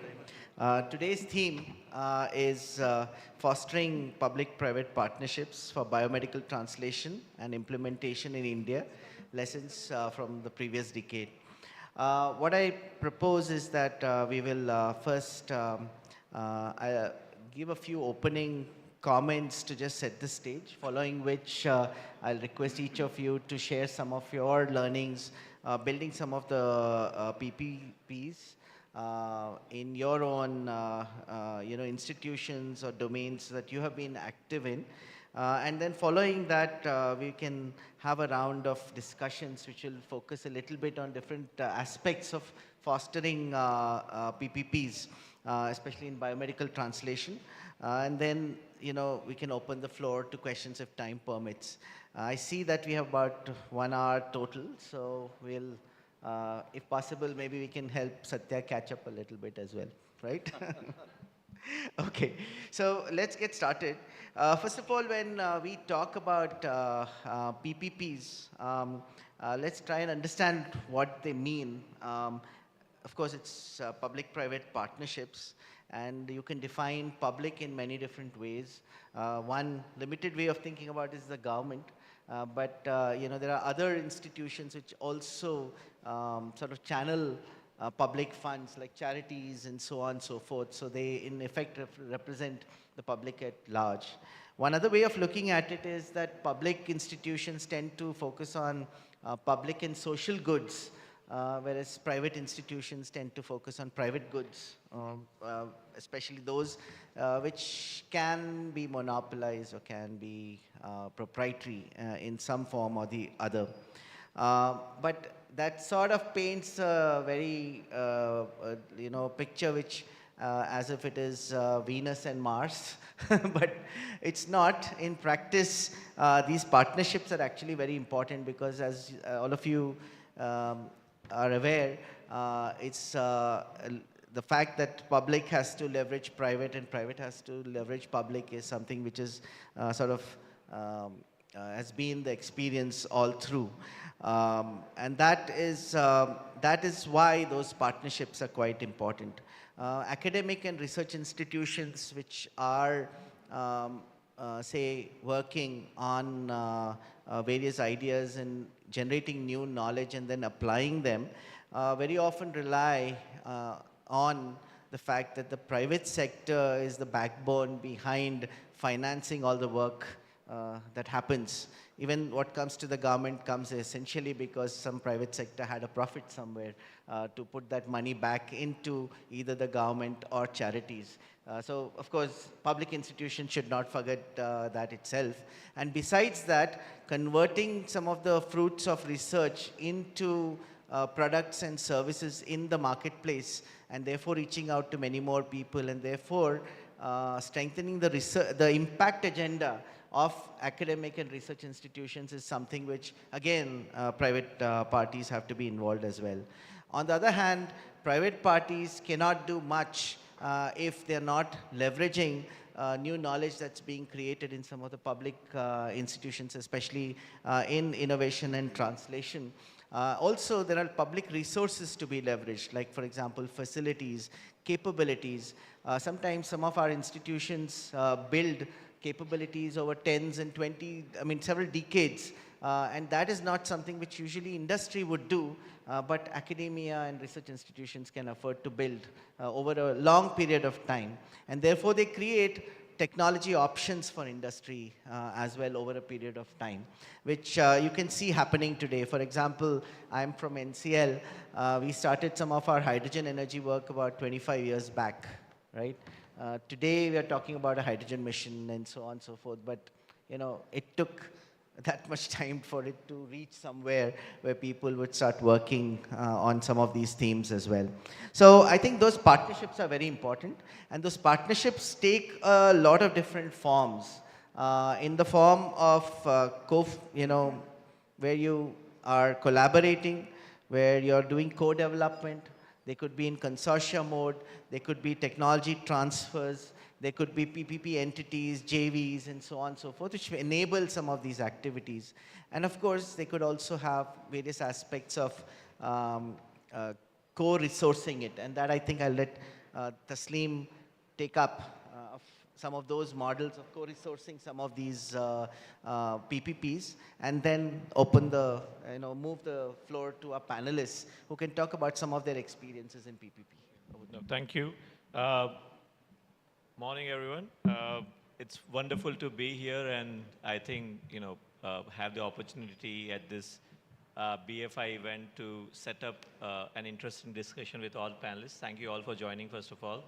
Today's theme is fostering public-private partnerships for biomedical translation and implementation in India, lessons from the previous decade. What I propose is that we will first give a few opening comments to just set the stage, following which I'll request each of you to share some of your learnings, building some of the PPPs in your own institutions or domains that you have been active in. And then following that, we can have a round of discussions which will focus a little bit on different aspects of fostering PPPs, especially in biomedical translation. And then, we can open the floor to questions if time permits. I see that we have about 1 hour total, so we'll, if possible, maybe we can help Satya catch up a little bit as well, right? Okay, so let's get started. First of all, when we talk about PPPs, let's try and understand what they mean. Of course, it's public-private partnerships, and you can define public in many different ways. One limited way of thinking about is the government, but there are other institutions which also sort of channel public funds like charities and so on and so forth. So they in effect represent the public at large. One other way of looking at it is that public institutions tend to focus on public and social goods, whereas private institutions tend to focus on private goods, especially those which can be monopolized or can be proprietary in some form or the other. But that sort of paints a very, picture which as if it is Venus and Mars, but it's not. In practice, these partnerships are actually very important because, as all of you are aware, it's the fact that public has to leverage private and private has to leverage public is something which is sort of has been the experience all through. And that is why those partnerships are quite important. Academic and research institutions which are, say, working on various ideas and generating new knowledge and then applying them, very often rely on the fact that the private sector is the backbone behind financing all the work that happens. Even what comes to the government comes essentially because some private sector had a profit somewhere to put that money back into either the government or charities. So, of course, public institutions should not forget that itself. And besides that, converting some of the fruits of research into products and services in the marketplace, and therefore reaching out to many more people, and therefore strengthening the impact agenda of academic and research institutions is something which, again, private parties have to be involved as well. On the other hand, private parties cannot do much if they're not leveraging new knowledge that's being created in some of the public institutions, especially in innovation and translation. Also, there are public resources to be leveraged, like, for example, facilities, capabilities. Sometimes some of our institutions build capabilities over tens and 20, several decades. And that is not something which usually industry would do, but academia and research institutions can afford to build over a long period of time. And therefore, they create technology options for industry as well over a period of time, which you can see happening today. For example, I'm from NCL. We started some of our hydrogen energy work about 25 years back, right? Today, we are talking about a hydrogen mission and so on and so forth, but it took that much time for it to reach somewhere where people would start working on some of these themes as well. So I think those partnerships are very important, and those partnerships take a lot of different forms. In the form of where you are collaborating, where you're doing co-development. They could be in consortia mode, they could be technology transfers, there could be PPP entities, JVs, and so on and so forth, which enable some of these activities. And of course, they could also have various aspects of co-resourcing it. And that I think I'll let Tasleem take up of some of those models of co-resourcing some of these PPPs, and then open the, move the floor to our panelists who can talk about some of their experiences in PPP. No, thank you. Morning, everyone. It's wonderful to be here, and I think, have the opportunity at this BFI event to set up an interesting discussion with all panelists. Thank you all for joining, first of all.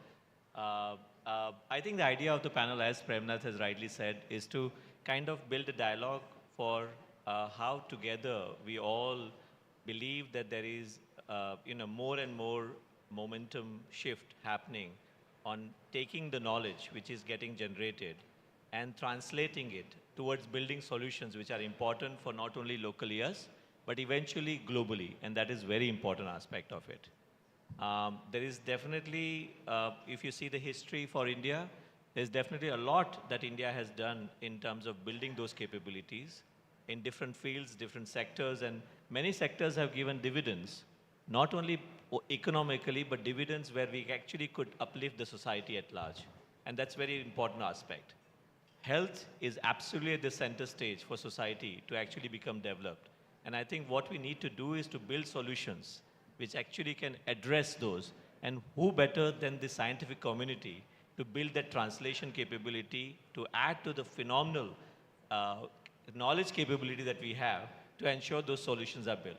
I think the idea of the panel, as Premnath has rightly said, is to kind of build a dialogue for how together we all believe that there is, more and more momentum shift happening on taking the knowledge which is getting generated and translating it towards building solutions which are important for not only local ears, but eventually globally, and that is very important aspect of it. There is definitely, if you see the history for India, there's definitely a lot that India has done in terms of building those capabilities in different fields, different sectors, and many sectors have given dividends, not only economically, but dividends where we actually could uplift the society at large. And that's very important aspect. Health is absolutely at the center stage for society to actually become developed. And I think what we need to do is to build solutions which actually can address those. And who better than the scientific community to build that translation capability, to add to the phenomenal knowledge capability that we have to ensure those solutions are built.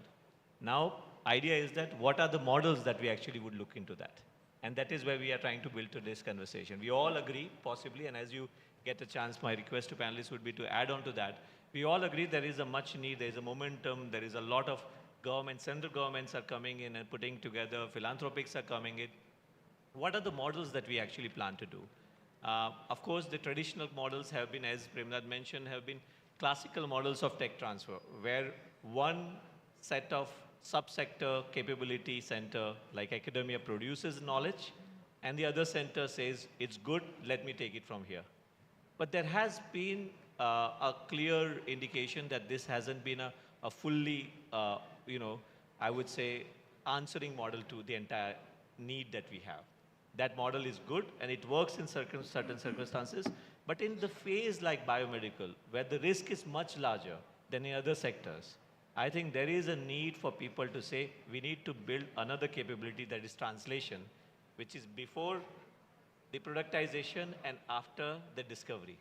Now, idea is that what are the models that we actually would look into that? And that is where we are trying to build today's conversation. We all agree, possibly, and as you get a chance, my request to panelists would be to add on to that. We all agree there is a much need, there is a momentum, there is a lot of governments, central governments are coming in and putting together, philanthropics are coming in. What are the models that we actually plan to do? Of course, the traditional models have been, as Premnath mentioned, have been classical models of tech transfer, where one set of subsector capability center like academia produces knowledge, and the other center says, it's good, let me take it from here. But there has been a clear indication that this hasn't been a fully, I would say, answering model to the entire need that we have. That model is good and it works in certain circumstances, but in the phase like biomedical, where the risk is much larger than in other sectors, I think there is a need for people to say, we need to build another capability that is translation, which is before the productization and after the discovery.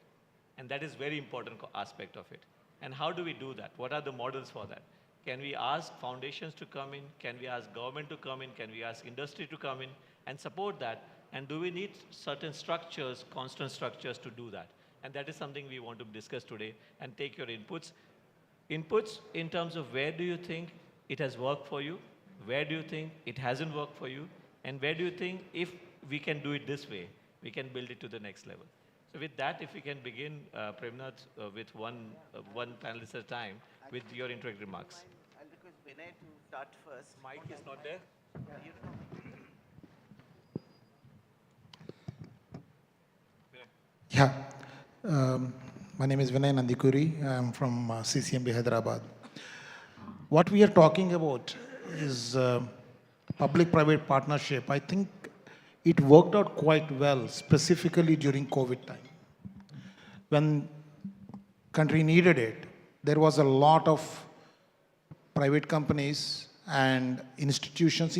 And that is very important aspect of it. And how do we do that? What are the models for that? Can we ask foundations to come in? Can we ask government to come in? Can we ask industry to come in and support that? And do we need certain structures, constant structures to do that? And that is something we want to discuss today and take your inputs. Inputs in terms of where do you think it has worked for you? Where do you think it hasn't worked for you? And where do you think if we can do it this way, we can build it to the next level? So with that, if we can begin, Premnath, with one panelist at a time with your introductory remarks. I'll request Vinay to start first. Mike is not there? Yeah. My name is Vinay Nandikuri. I'm from CCMB Hyderabad. what we are talking about is public-private partnership. I think it worked out quite well, specifically during COVID time. When country needed it, there was a lot of private companies and institutions,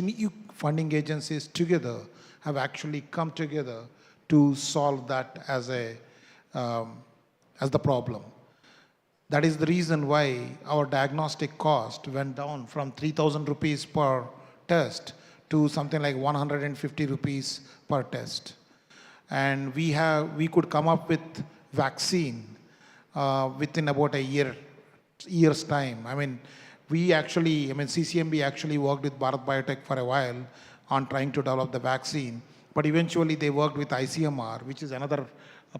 funding agencies together have actually come together to solve that as the problem. That is the reason why our diagnostic cost went down from 3,000 rupees per test to something like 150 rupees per test. And we could come up with vaccine within about a year's time. I mean, CCMB actually worked with Bharat Biotech for a while on trying to develop the vaccine, but eventually they worked with ICMR, which is another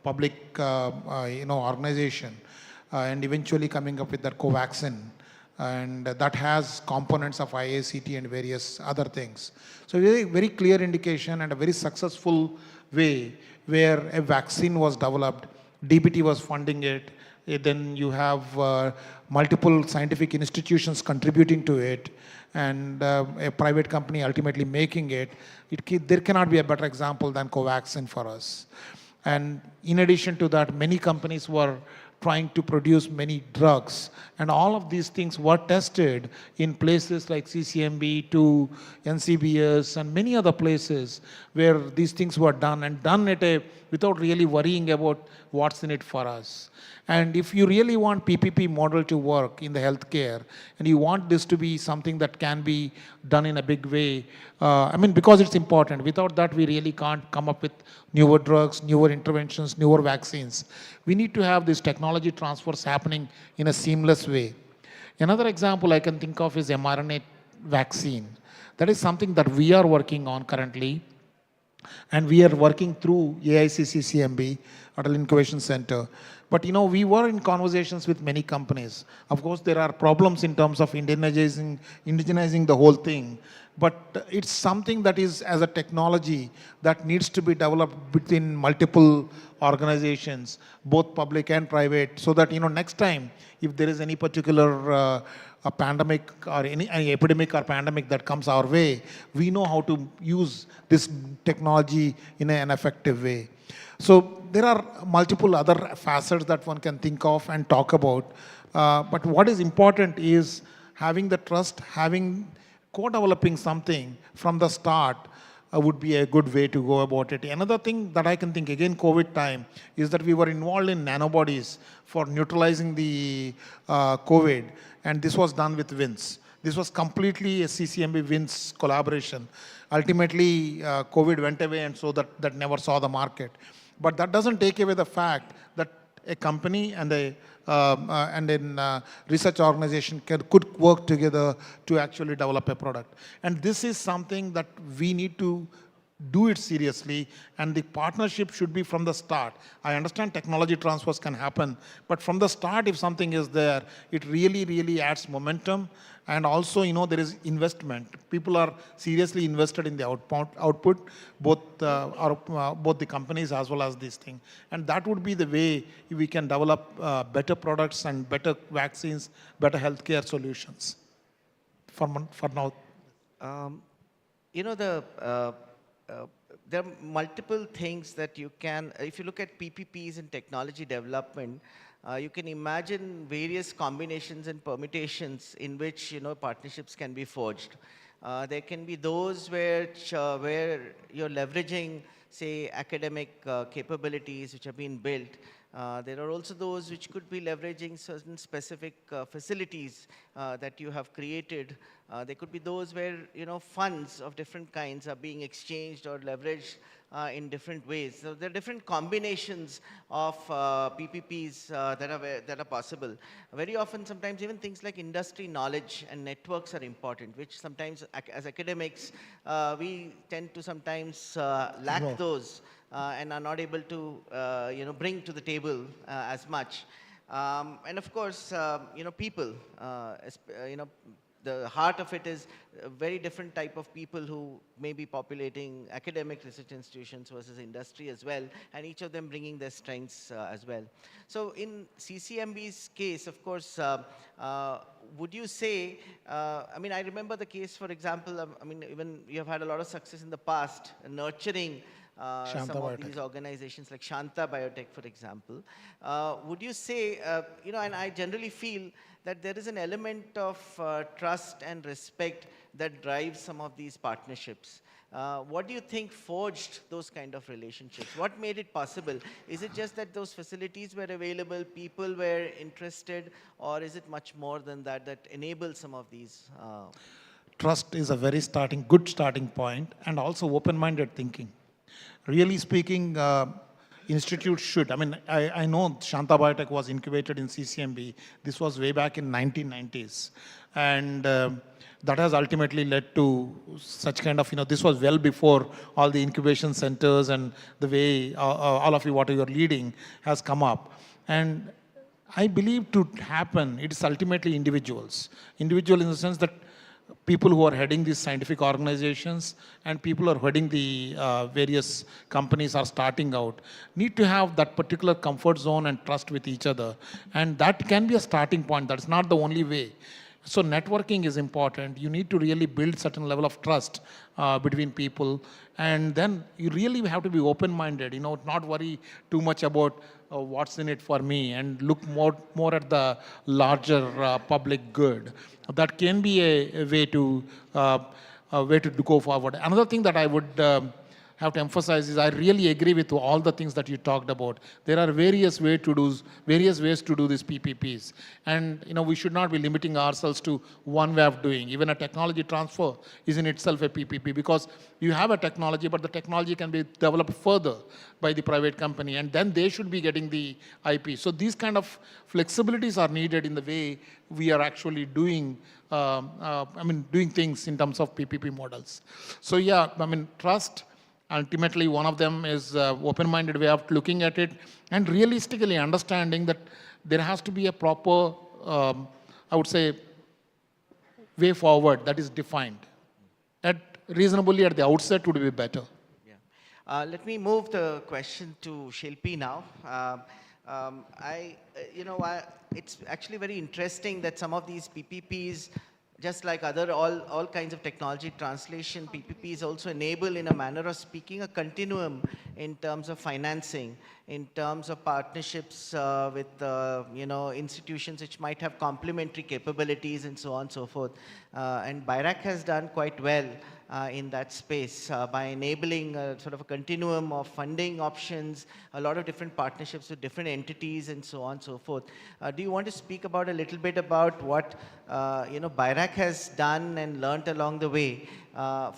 public organization, and eventually coming up with that Covaxin, and that has components of IACT and various other things. So very, very clear indication and a very successful way where a vaccine was developed, DBT was funding it, then you have multiple scientific institutions contributing to it, and a private company ultimately making it. There cannot be a better example than Covaxin for us. And in addition to that, many companies were trying to produce many drugs, and all of these things were tested in places like CCMB to NCBS and many other places where these things were done, and done without really worrying about what's in it for us. And if you really want PPP model to work in the healthcare, and you want this to be something that can be done in a big way, because it's important. Without that, we really can't come up with newer drugs, newer interventions, newer vaccines. We need to have these technology transfers happening in a seamless way. Another example I can think of is mRNA vaccine. That is something that we are working on currently, and we are working through AICCCMB, Adult Incubation Center. But we were in conversations with many companies. Of course, there are problems in terms of indigenizing the whole thing. But it's something that is, as a technology, that needs to be developed between multiple organizations, both public and private, so that next time, if there is any particular a pandemic or any epidemic or pandemic that comes our way, we know how to use this technology in an effective way. So there are multiple other facets that one can think of and talk about. But what is important is having the trust, co-developing something from the start would be a good way to go about it. Another thing that I can think, again, COVID time, is that we were involved in nanobodies for neutralizing the COVID, and this was done with WINS. This was completely a CCMB-WINS collaboration. Ultimately, COVID went away, and so that never saw the market. But that doesn't take away the fact that a company and a research organization could work together to actually develop a product. And this is something that we need to do it seriously, and the partnership should be from the start. I understand technology transfers can happen, but from the start, if something is there, it really, really adds momentum. And also, there is investment. People are seriously invested in the output, both the companies as well as this thing. And that would be the way we can develop better products and better vaccines, better healthcare solutions. For now. There are multiple things that you can, if you look at PPPs and technology development, you can imagine various combinations and permutations in which partnerships can be forged. There can be those where you're leveraging, say, academic capabilities which have been built. There are also those which could be leveraging certain specific facilities that you have created. There could be those where funds of different kinds are being exchanged or leveraged in different ways. So there are different combinations of PPPs that are possible. Very often, sometimes even things like industry knowledge and networks are important, which sometimes as academics, we tend to sometimes lack those and are not able to bring to the table as much. And of course, people, the heart of it is a very different type of people who may be populating academic research institutions versus industry as well, and each of them bringing their strengths as well. So in CCMB's case, of course, would you say, I mean, I remember the case, for example, I mean, even you have had a lot of success in the past nurturing some of these organizations like Shanta Biotech, for example. Would you say, you know, and I generally feel that there is an element of trust and respect that drives some of these partnerships. What do you think forged those kind of relationships? What made it possible? Is it just that those facilities were available, people were interested, or is it much more than that that enables some of these? Trust is a very good starting point, and also open-minded thinking. Really speaking, institutes should, I mean, I know Shanta Biotech was incubated in CCMB. This was way back in 1990s. And that has ultimately led to such kind of, you know, this was well before all the incubation centers and the way all of you, what you're leading, has come up. And I believe to happen, it is ultimately individuals. Individual in the sense that people who are heading these scientific organizations and people who are heading the various companies are starting out need to have that particular comfort zone and trust with each other. And that can be a starting point. That's not the only way. So networking is important. You need to really build certain level of trust between people. And then you really have to be open-minded, you know, not worry too much about what's in it for me and look more at the larger public good. That can be a way to go forward. Another thing that I would have to emphasize is I really agree with all the things that you talked about. There are various ways to do these PPPs. And you know, we should not be limiting ourselves to one way of doing. Even a technology transfer is in itself a PPP, because you have a technology, but the technology can be developed further by the private company, and then they should be getting the IP. So these kind of flexibilities are needed in the way we are actually doing doing things in terms of PPP models. So yeah, I mean, trust. Ultimately, one of them is open-minded way of looking at it, and realistically understanding that there has to be a proper, I would say, way forward that is defined. That reasonably at the outset would be better. Yeah. Let me move the question to Shilpi now. It's actually very interesting that some of these PPPs, just like all kinds of technology translation, PPPs also enable, in a manner of speaking, a continuum in terms of financing, in terms of partnerships with institutions which might have complementary capabilities and so on and so forth. And BIRAC has done quite well in that space by enabling sort of a continuum of funding options, a lot of different partnerships with different entities and so on and so forth. Do you want to speak about a little bit about what BIRAC has done and learnt along the way on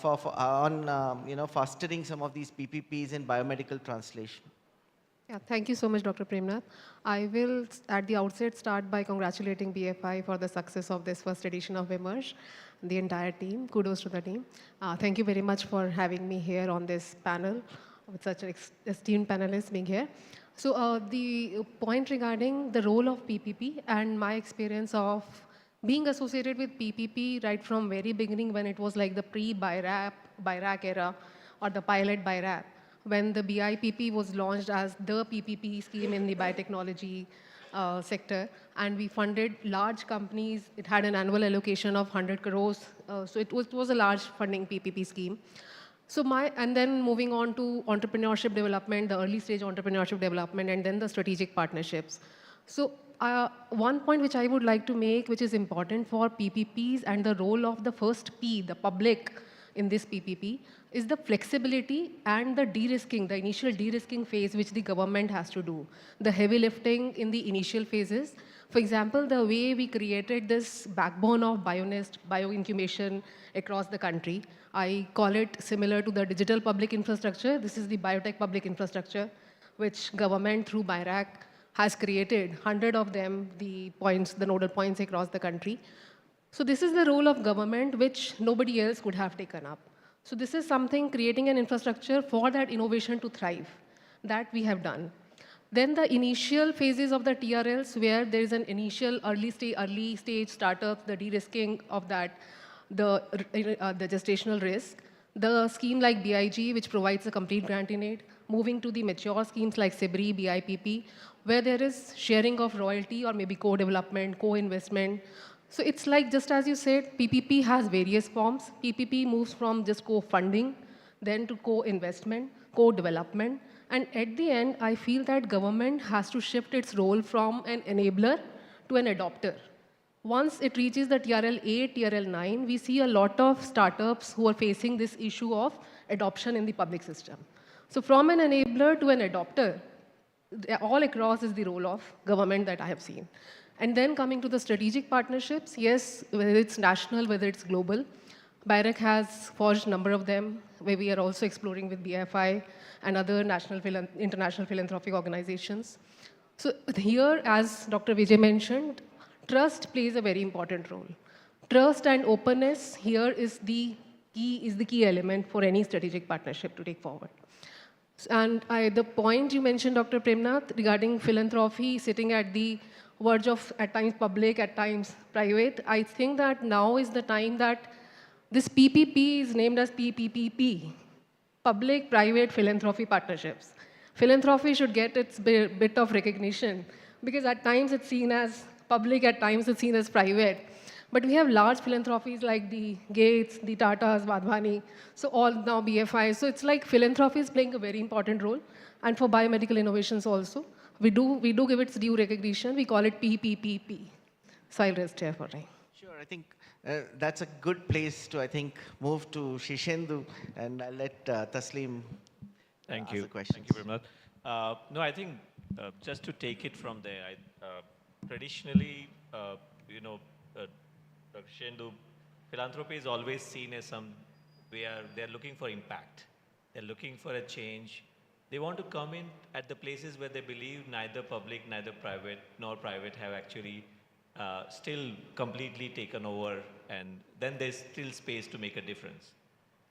fostering some of these PPPs in biomedical translation? Yeah, thank you so much, Dr. Premnath. I will, at the outset, start by congratulating BFI for the success of this first edition of Emerge, the entire team. Kudos to the team. Thank you very much for having me here on this panel, with such an esteemed panelists being here. So the point regarding the role of PPP and my experience of being associated with PPP right from very beginning, when it was like the pre-BIRAC era or the pilot BIRAC, when the BIPP was launched as the PPP scheme in the biotechnology sector, and we funded large companies. It had an annual allocation of 100 crores, so it was a large funding PPP scheme. So and then moving on to entrepreneurship development, the early stage entrepreneurship development, and then the strategic partnerships. So one point which I would like to make, which is important for PPPs and the role of the first P, the public, in this PPP, is the flexibility and the de-risking, the initial de-risking phase which the government has to do. The heavy lifting in the initial phases. For example, the way we created this backbone of BioNest, bioincubation across the country, I call it similar to the digital public infrastructure. This is the biotech public infrastructure, which government through BIRAC has created, 100 of them, the nodal points across the country. So this is the role of government which nobody else could have taken up. So this is something, creating an infrastructure for that innovation to thrive, that we have done. Then the initial phases of the TRLs where there is an initial early stage startup, the de-risking of that, the gestational risk, the scheme like BIG, which provides a complete grant in aid, moving to the mature schemes like SIBRI, BIPP, where there is sharing of royalty or maybe co-development, co-investment. So it's like, just as you said, PPP has various forms. PPP moves from just co-funding, then to co-investment, co-development. And at the end, I feel that government has to shift its role from an enabler to an adopter. Once it reaches the TRL 8, TRL 9, we see a lot of startups who are facing this issue of adoption in the public system. So from an enabler to an adopter, all across is the role of government that I have seen. And then coming to the strategic partnerships, yes, whether it's national, whether it's global, BIREC has forged a number of them, where we are also exploring with BFI and other international philanthropic organizations. So here, as Dr. Vijay mentioned, trust plays a very important role. Trust and openness here is the key element for any strategic partnership to take forward. And the point you mentioned, Dr. Premnath, regarding philanthropy sitting at the verge of at times public, at times private, I think that now is the time that this PPP is named as PPPP, Public-Private Philanthropy Partnerships. Philanthropy should get its bit of recognition because at times it's seen as public, at times it's seen as private. But we have large philanthropies like the Gates, the Tatas, Wadhwani, so all now BFI. So it's like philanthropy is playing a very important role. And for biomedical innovations also, we do give its due recognition. We call it PPPP. So I'll rest here for now. Sure, I think that's a good place to, I think, move to Shishendu, and I'll let Taslim Thank ask you. the questions. Thank you very much. No, I think just to take it from there, traditionally, Dr. Shendu, philanthropy is always seen as where they're looking for impact. They're looking for a change. They want to come in at the places where they believe neither public, neither private, nor private have actually still completely taken over, and then there's still space to make a difference.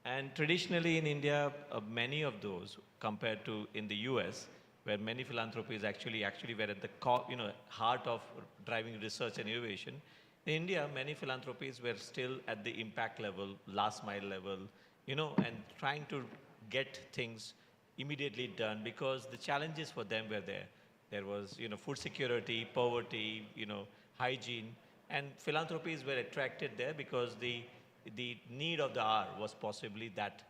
And traditionally in India, many of those, compared to in the US, where many philanthropies actually were at the heart of driving research and innovation, in India, many philanthropies were still at the impact level, last mile level, and trying to get things immediately done because the challenges for them were there. There was, food security, poverty, hygiene, and philanthropies were attracted there because the need of the hour was possibly that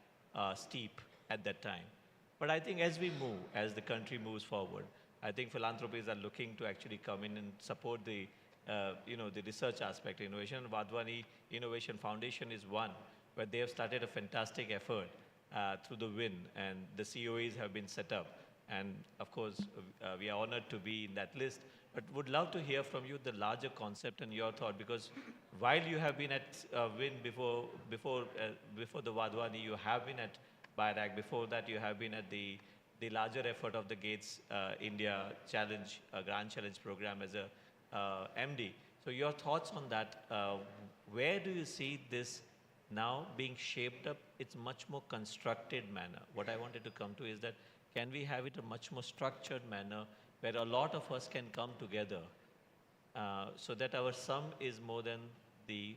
steep at that time. But I think as we move, as the country moves forward, I think philanthropies are looking to actually come in and support the research aspect of innovation. Wadhwani Innovation Foundation is one where they have started a fantastic effort through the WIN, and the COEs have been set up. And of course, we are honored to be in that list, but would love to hear from you the larger concept and your thought, because while you have been at WIN before the Wadhwani, you have been at BIRAC, before that you have been at the larger effort of the Gates India Challenge, Grand Challenge program as a MD. So your thoughts on that, where do you see this now being shaped up? It's much more constructed manner. What I wanted to come to is that can we have it a much more structured manner where a lot of us can come together so that our sum is more than the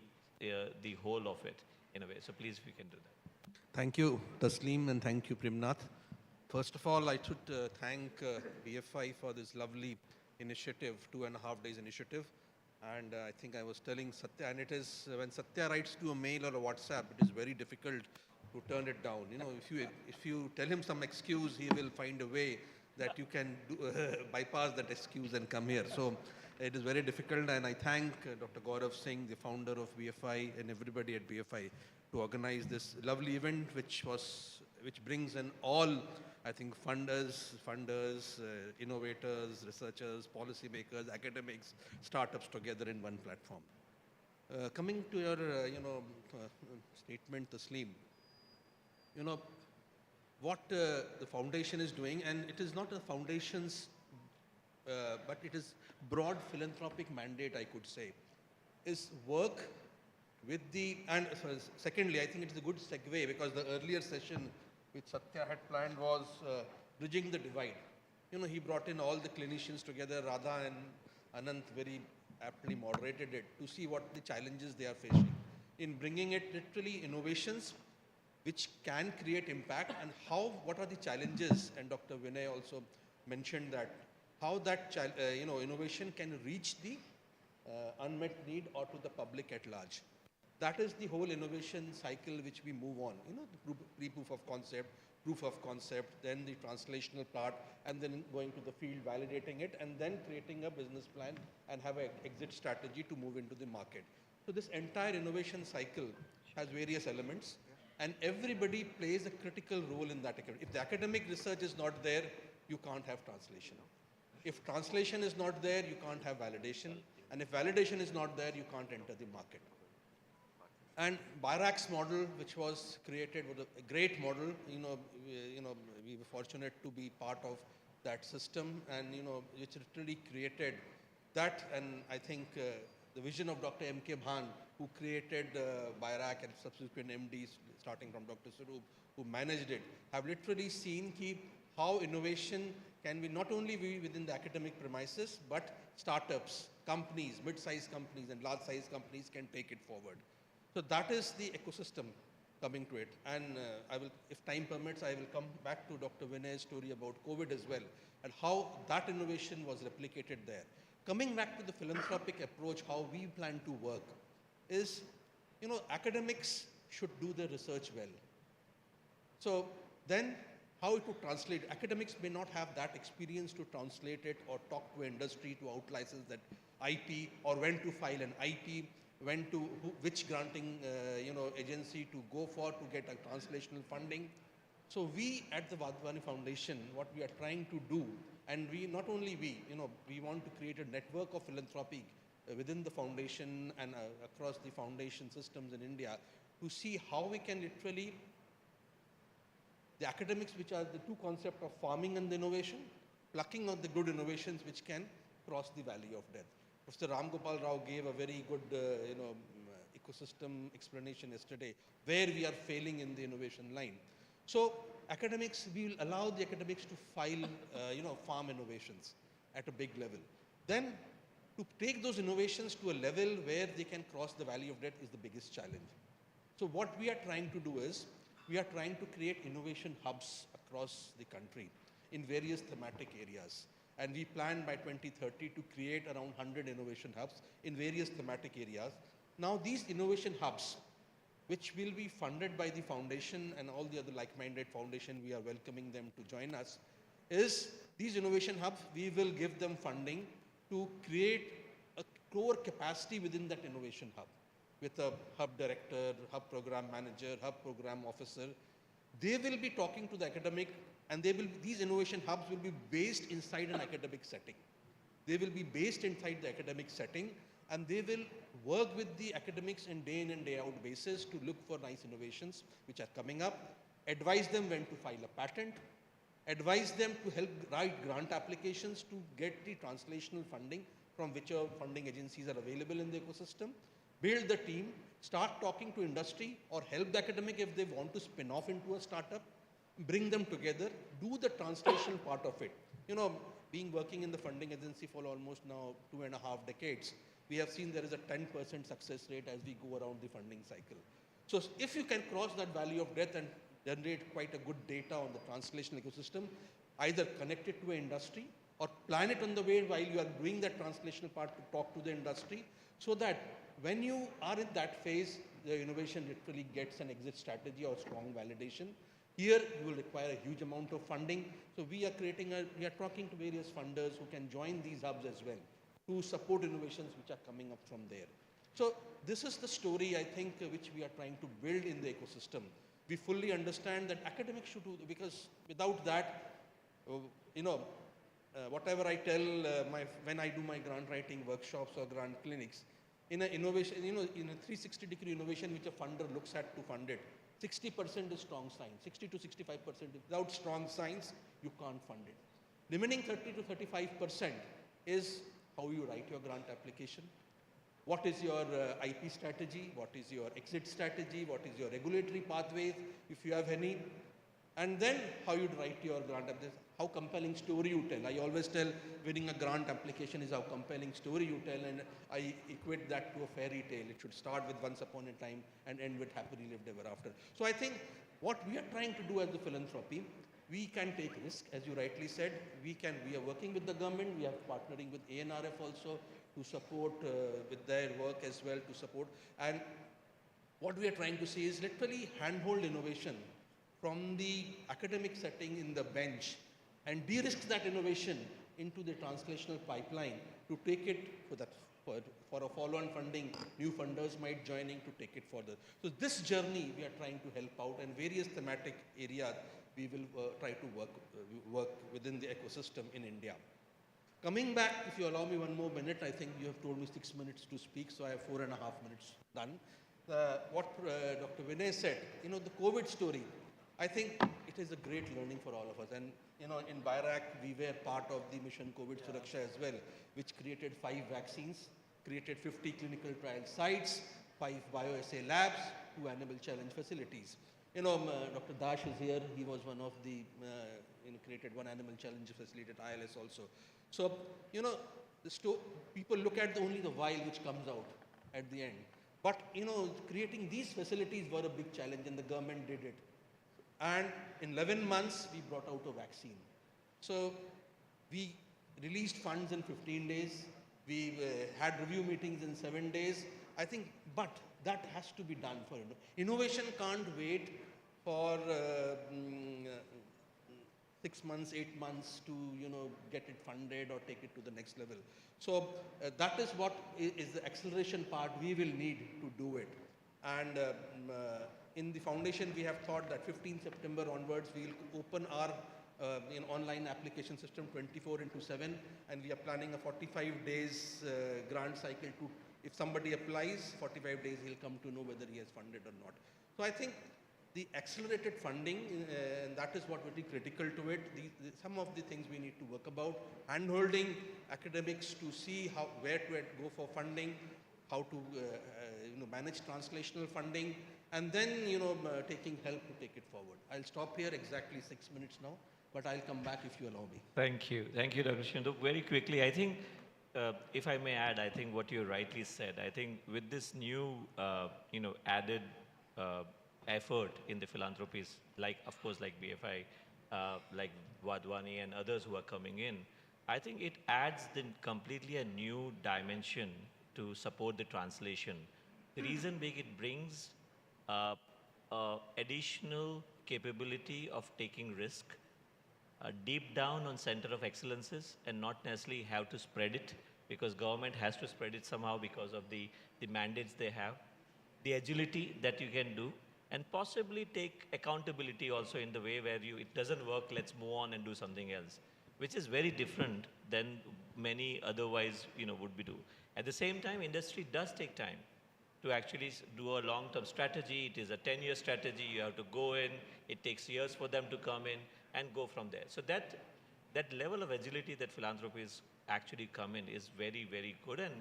whole of it in a way. So please, if you can do that. Thank you, Taslim, and thank you, Premnath. First of all, I should thank BFI for this lovely initiative, 2.5 days initiative. And I think I was telling Satya, and it is, when Satya writes to a mail or a WhatsApp, it is very difficult to turn it down. If you tell him some excuse, he will find a way that you can bypass that excuse and come here. So it is very difficult, and I thank Dr. Gaurav Singh, the founder of BFI, and everybody at BFI to organize this lovely event, which brings in all, I think, funders, innovators, researchers, policymakers, academics, startups together in one platform. Coming to your, statement, Taslim, what the foundation is doing, and it is not a foundation's, but it is broad philanthropic mandate, I could say, is work with and secondly, I think it's a good segue because the earlier session which Satya had planned was bridging the divide. he brought in all the clinicians together. Radha and Anant very aptly moderated it to see what the challenges they are facing. In bringing it literally innovations which can create impact and what are the challenges, and Dr. Vinay also mentioned that, how that innovation can reach the unmet need or to the public at large. That is the whole innovation cycle which we move on, the pre-proof of concept, then the translational part, and then going to the field, validating it, and then creating a business plan and have an exit strategy to move into the market. So this entire innovation cycle has various elements, and everybody plays a critical role in that. If the academic research is not there, you can't have translation. If translation is not there, you can't have validation. And if validation is not there, you can't enter the market. And BIRAC's model, which was created, was a great model. We were fortunate to be part of that system, and which literally created that. And I think the vision of Dr. M.K. Bhan, who created BIRAC, and subsequent MDs, starting from Dr. Sarup, who managed it, have literally seen how innovation can be not only within the academic premises, but startups, companies, mid-sized companies and large-sized companies can take it forward. So that is the ecosystem coming to it. And if time permits, I will come back to Dr. Vinay's story about COVID as well, and how that innovation was replicated there. Coming back to the philanthropic approach, how we plan to work is, academics should do their research well. So then how it would translate, academics may not have that experience to translate it or talk to industry to out-license that IP, or when to file an IP, which granting agency to go for to get a translational funding. So we at the Wadhwani Foundation, what we are trying to do, and we want to create a network of philanthropy within the foundation and across the foundation systems in India, to see how we can literally, the academics, which are the two concepts of farming and the innovation, plucking out the good innovations which can cross the valley of death. Professor Ram Gopal Rao gave a very good ecosystem explanation yesterday, where we are failing in the innovation line. So academics, we will allow the academics to file farm innovations at a big level. Then to take those innovations to a level where they can cross the valley of death is the biggest challenge. So what we are trying to do is, we are trying to create innovation hubs across the country in various thematic areas. And we plan by 2030 to create around 100 innovation hubs in various thematic areas. Now these innovation hubs, which will be funded by the foundation and all the other like-minded foundation, we are welcoming them to join us, is these innovation hubs, we will give them funding to create a core capacity within that innovation hub, with a hub director, hub program manager, hub program officer. They will be talking to the academic, and these innovation hubs will be based inside an academic setting. They will be based inside the academic setting, and they will work with the academics in and day out basis to look for nice innovations which are coming up, advise them when to file a patent, advise them to help write grant applications to get the translational funding from whichever funding agencies are available in the ecosystem, build the team, start talking to industry, or help the academic if they want to spin off into a startup, bring them together, do the translation part of it. Being working in the funding agency for almost now 2.5 decades, we have seen there is a 10% success rate as we go around the funding cycle. So if you can cross that valley of death and generate quite a good data on the translation ecosystem, either connect it to an industry or plan it on the way while you are doing that translational part to talk to the industry, so that when you are in that phase, the innovation literally gets an exit strategy or strong validation. Here, you will require a huge amount of funding. So we are talking to various funders who can join these hubs as well to support innovations which are coming up from there. So this is the story, I think, which we are trying to build in the ecosystem. We fully understand that academics should do, because without that, whatever I tell when I do my grant writing workshops or grant clinics, in an innovation, in a 360-degree innovation which a funder looks at to fund it, 60% is strong science, 60 to 65%. Without strong science, you can't fund it. Remaining 30 to 35% is how you write your grant application. What is your IP strategy? What is your exit strategy? What is your regulatory pathways, if you have any? And then how you'd write your grant, how compelling story you tell. I always tell winning a grant application is how compelling story you tell, and I equate that to a fairy tale. It should start with once upon a time and end with happily lived ever after. So I think what we are trying to do as the philanthropy, we can take risk, as you rightly said. We are working with the government. We are partnering with ANRF also to support with their work as well to support. And what we are trying to see is literally handhold innovation from the academic setting in the bench and de-risk that innovation into the translational pipeline to take it for a follow-on funding. New funders might join in to take it further. So this journey we are trying to help out, and various thematic areas we will try to work within the ecosystem in India. Coming back, if you allow me one more minute, I think you have told me 6 minutes to speak, so I have 4.5 minutes done. What Dr. Vinay said, the COVID story, I think it is a great learning for all of us. And in BIRAC, we were part of the mission COVID Suraksha as well, which created 5 vaccines, created 50 clinical trial sites, 5 bioassay labs, 2 animal challenge facilities. Dr. Dash is here. He was one of the, created 1 animal challenge facility at ILS also. So, people look at only the vial which comes out at the end. But, creating these facilities were a big challenge, and the government did it. And in 11 months, we brought out a vaccine. So we released funds in 15 days. We had review meetings in 7 days. I think, but that has to be done for innovation. Can't wait for 6 months, 8 months to get it funded or take it to the next level. So that is what is the acceleration part we will need to do it. And in the foundation, we have thought that 15 September onwards, we will open our online application system 24/7, and we are planning a 45 days grant cycle to, if somebody applies, 45 days he'll come to know whether he has funded or not. So I think the accelerated funding, and that is what will be critical to it. Some of the things we need to work about, hand-holding academics to see where to go for funding, how to manage translational funding, and then taking help to take it forward. I'll stop here, exactly 6 minutes now, but I'll come back if you allow me. Thank you, Dr. Shindu. Very quickly, I think, if I may add, I think what you rightly said, I think with this new, added effort in the philanthropies, of course, like BFI, like Wadhwani and others who are coming in, I think it adds completely a new dimension to support the translation. The reason being, it brings additional capability of taking risk, deep down on center of excellences, and not necessarily have to spread it, because government has to spread it somehow because of the mandates they have, the agility that you can do, and possibly take accountability also in the way where it doesn't work, let's move on and do something else, which is very different than many otherwise would be do. At the same time, industry does take time to actually do a long-term strategy. It is a 10-year strategy. You have to go in. It takes years for them to come in and go from there. So that level of agility that philanthropies actually come in is very, very good. And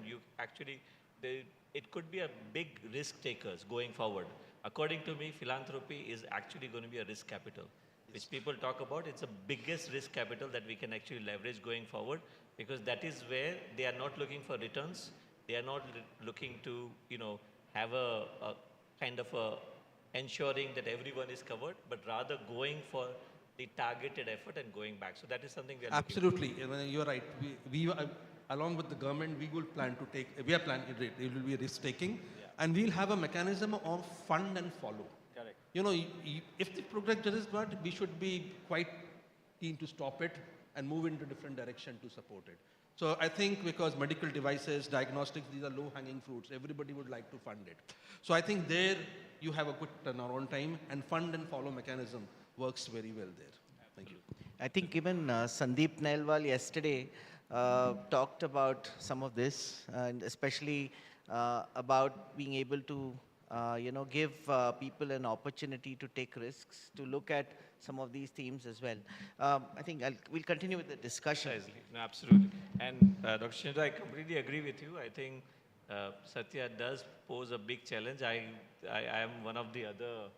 it could be a big risk takers going forward. According to me, philanthropy is actually going to be a risk capital, which people talk about. It's the biggest risk capital that we can actually leverage going forward, because that is where they are not looking for returns. They are not looking to, have a kind of ensuring that everyone is covered, but rather going for the targeted effort and going back. So that is something we are Absolutely. You're right. We along with the government, we will plan to take, we are planning, it will be risk-taking, and we'll have a mechanism of fund and follow. Correct. If the progress does not, we should be quite keen to stop it and move into different direction to support it. So I think because medical devices, diagnostics, these are low-hanging fruits. Everybody would like to fund it. So I think there you have a quick turnaround time, and fund and follow mechanism works very well there. Thank you. I think even Sandeep Nailwal yesterday talked about some of this, and especially about being able to give people an opportunity to take risks, to look at some of these themes as well. I think we'll continue with the discussion. Precisely. No, absolutely. And Dr. Shindu, I completely agree with you. I think Satya does pose a big challenge. I am one of the other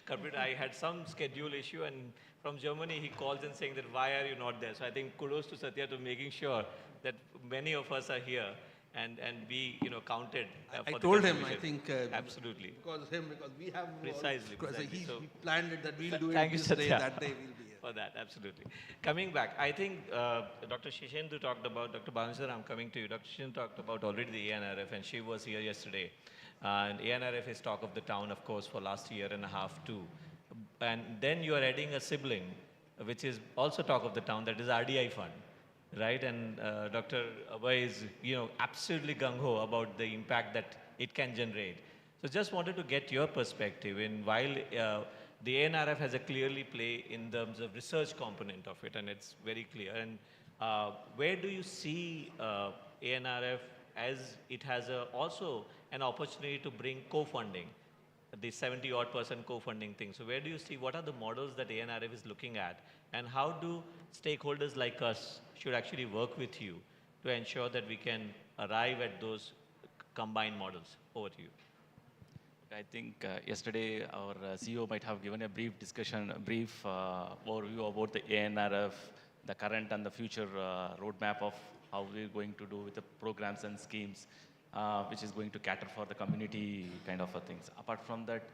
Gurpreet, I had some schedule issue, and from Germany he calls in saying that why are you not there? So I think kudos to Satya to making sure that many of us are here and we counted. I for the told him, I contribution. think, absolutely. because we have Precisely. He So, planned it that we'll do thank it you, this day, Satya, that day we'll be here. for that, absolutely. Coming back, I think Dr. Shishendu talked about, Dr. Bhanushar, I'm coming to you. Dr. Shishendu talked about already the ANRF, and she was here yesterday. And ANRF is talk of the town, of course, for last year and a half too. And then you are adding a sibling, which is also talk of the town, that is RDI fund, right? And Dr. Abhay is, absolutely gung-ho about the impact that it can generate. So just wanted to get your perspective in while the ANRF has a clearly play in terms of research component of it, and it's very clear. And where do you see ANRF as it has also an opportunity to bring co-funding, the 70-odd% co-funding thing? So where do you see, what are the models that ANRF is looking at, and how do stakeholders like us should actually work with you to ensure that we can arrive at those combined models? Over to you. I think yesterday our CEO might have given a brief discussion, a brief overview about the ANRF, the current and the future roadmap of how we're going to do with the programs and schemes, which is going to cater for the community kind of things. Apart from that,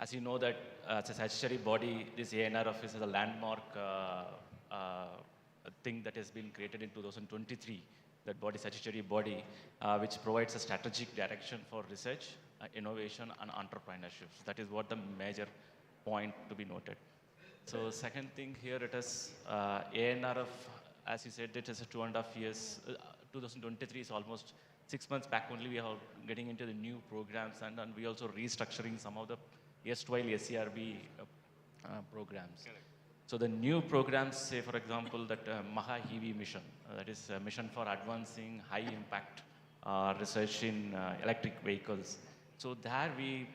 as you know that as a statutory body, this ANRF is a landmark thing that has been created in 2023, that body, statutory body, which provides a strategic direction for research, innovation and entrepreneurship. That is what the major point to be noted. So second thing here, it is ANRF, as you said, it is a 2.5 years. 2023 is almost 6 months back only. We are getting into the new programs, and we also restructuring some of the erstwhile SCRB programs. Correct. So the new programs, say for example, that Maha EV mission, that is a mission for advancing high impact research in electric vehicles. So there we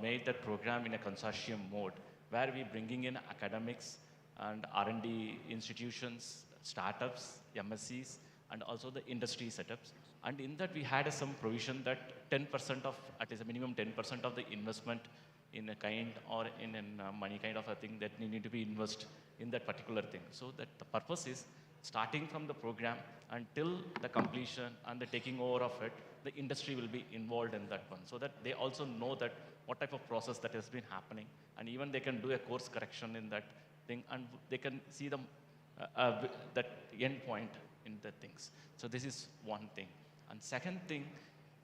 made that program in a consortium mode, where we bringing in academics and R&D institutions, startups, MSCs, and also the industry setups. And in that we had some provision that 10% of, at least a minimum 10% of the investment in a kind or in a money kind of a thing that need to be invested in that particular thing. So that the purpose is starting from the program until the completion and the taking over of it, the industry will be involved in that one, so that they also know that what type of process that has been happening, and even they can do a course correction in that thing, and they can see the that end point in the things. So this is one thing. And second thing,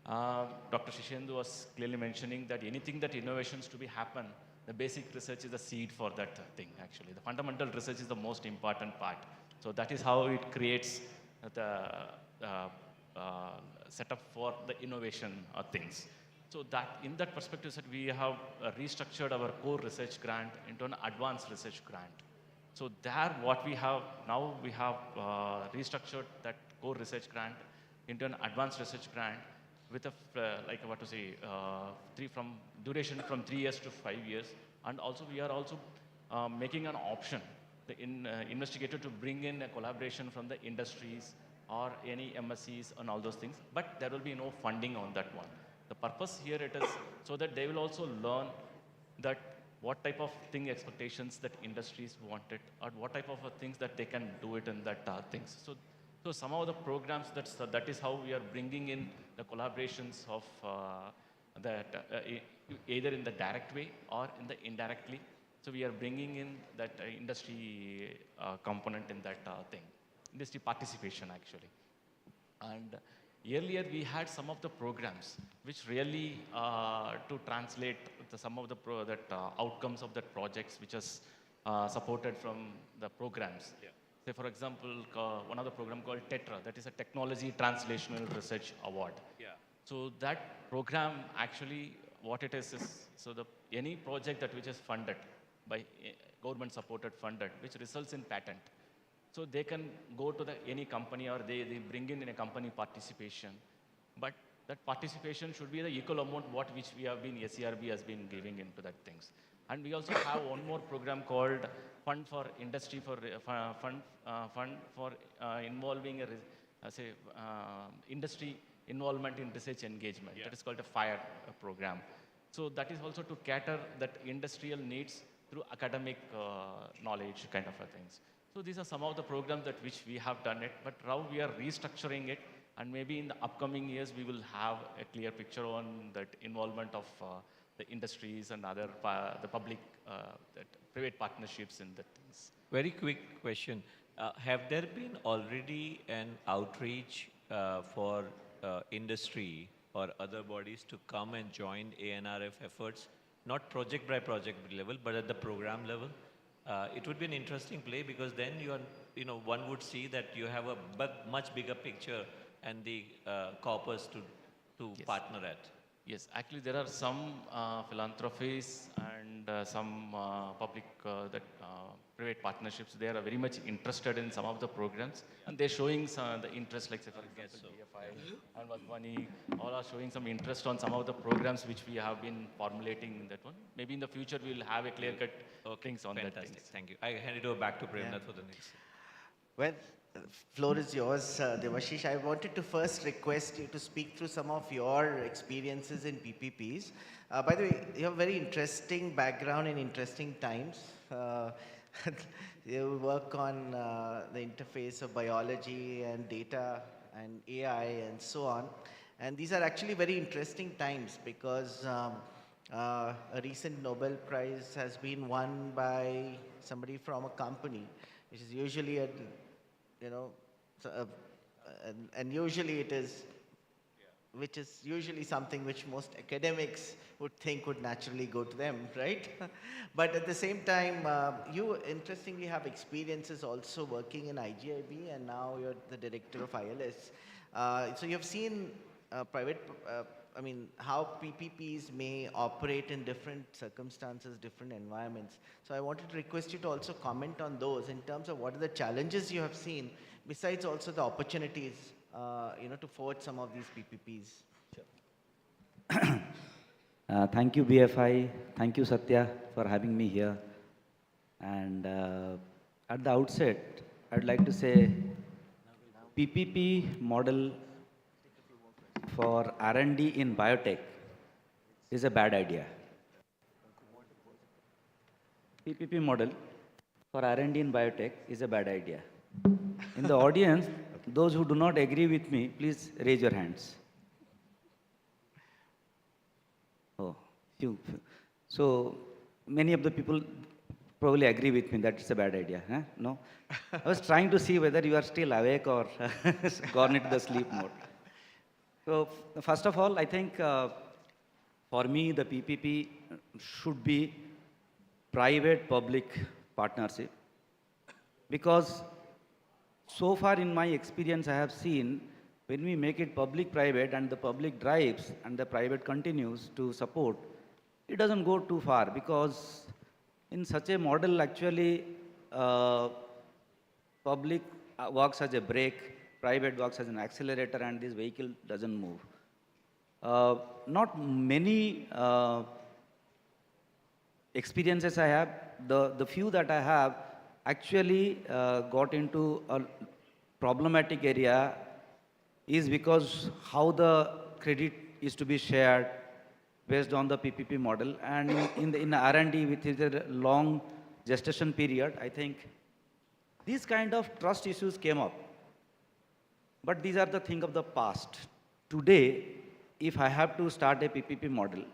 Dr. Shishendu was clearly mentioning that anything that innovations to be happen, the basic research is the seed for that thing actually. The fundamental research is the most important part. So that is how it creates the setup for the innovation things. So that in that perspective, that we have restructured our core research grant into an advanced research grant. So there what we have, now we have restructured that core research grant into an advanced research grant with a, like what to say, duration from 3 years to 5 years. And also we are also making an option, the investigator to bring in a collaboration from the industries or any MSCs and all those things, but there will be no funding on that one. The purpose here it is so that they will also learn that what type of thing expectations that industries wanted, or what type of things that they can do it in that things. So some of the programs, that is how we are bringing in the collaborations of either in the direct way or in the indirectly. So we are bringing in that industry component in that thing, industry participation actually. And earlier we had some of the programs which really to translate some of the outcomes of that projects which is supported from the programs. Yeah. Say for example, one of the program called TETRA, that is a Technology Translational Research Award. Yeah. So that program actually, what it is so any project that which is funded by government supported funded, which results in patent. So they can go to any company, or they bring in a company participation. But that participation should be the equal amount which we have been, SCRB has been giving into that things. And we also have one more program called Fund for Industry for Fund for involving industry involvement in research engagement. Yeah. That is called a FIRE program. So that is also to cater that industrial needs through academic knowledge kind of a things. So these are some of the programs that which we have done it, but now we are restructuring it, and maybe in the upcoming years we will have a clear picture on that involvement of the industries and other the public, that private partnerships in the things. Very quick question. Have there been already an outreach for industry or other bodies to come and join ANRF efforts, not project by project level, but at the program level? It would be an interesting play, because then one would see that you have a much bigger picture and the corpus to partner at. Yes, actually there are some philanthropies and some public private partnerships. They are very much interested in some of the programs, and they're showing the interest, like say for example BFI and Vadhwani, all are showing some interest on some of the programs which we have been formulating in that one. Maybe in the future we will have a clear-cut things on that. Fantastic, thank you. I hand it over back to Premnath for the next. Well, floor is yours, Devashish. I wanted to first request you to speak through some of your experiences in PPPs. By the way, you have a very interesting background in interesting times. You work on the interface of biology and data and AI and so on. And these are actually very interesting times, because a recent Nobel Prize has been won by somebody from a company, which is usually a, and usually it is, which is usually something which most academics would think would naturally go to them, right? But at the same time, you interestingly have experiences also working in IGIB, and now you're the director of ILS. So you've seen how PPPs may operate in different circumstances, different environments. So I wanted to request you to also comment on those in terms of what are the challenges you have seen, besides also the opportunities, to forge some of these PPPs. Sure. Thank you, BFI. Thank you, Satya, for having me here. And at the outset, I'd like to say PPP model for R&D in biotech is a bad idea. PPP model for R&D in biotech is a bad idea. In the audience, those who do not agree with me, please raise your hands. Oh, few. So many of the people probably agree with me that it's a bad idea. Huh? No? I was trying to see whether you are still awake or gone into the sleep mode. So first of all, I think for me, the PPP should be private-public partnership, because so far in my experience, I have seen when we make it public-private and the public drives and the private continues to support, it doesn't go too far, because in such a model, actually, public works as a brake, private works as an accelerator, and this vehicle doesn't move. Not many experiences I have. The few that I have actually got into a problematic area is because how the credit is to be shared based on the PPP model, and in R&D with a long gestation period, I think these kind of trust issues came up. But these are the thing of the past. Today, if I have to start a PPP model,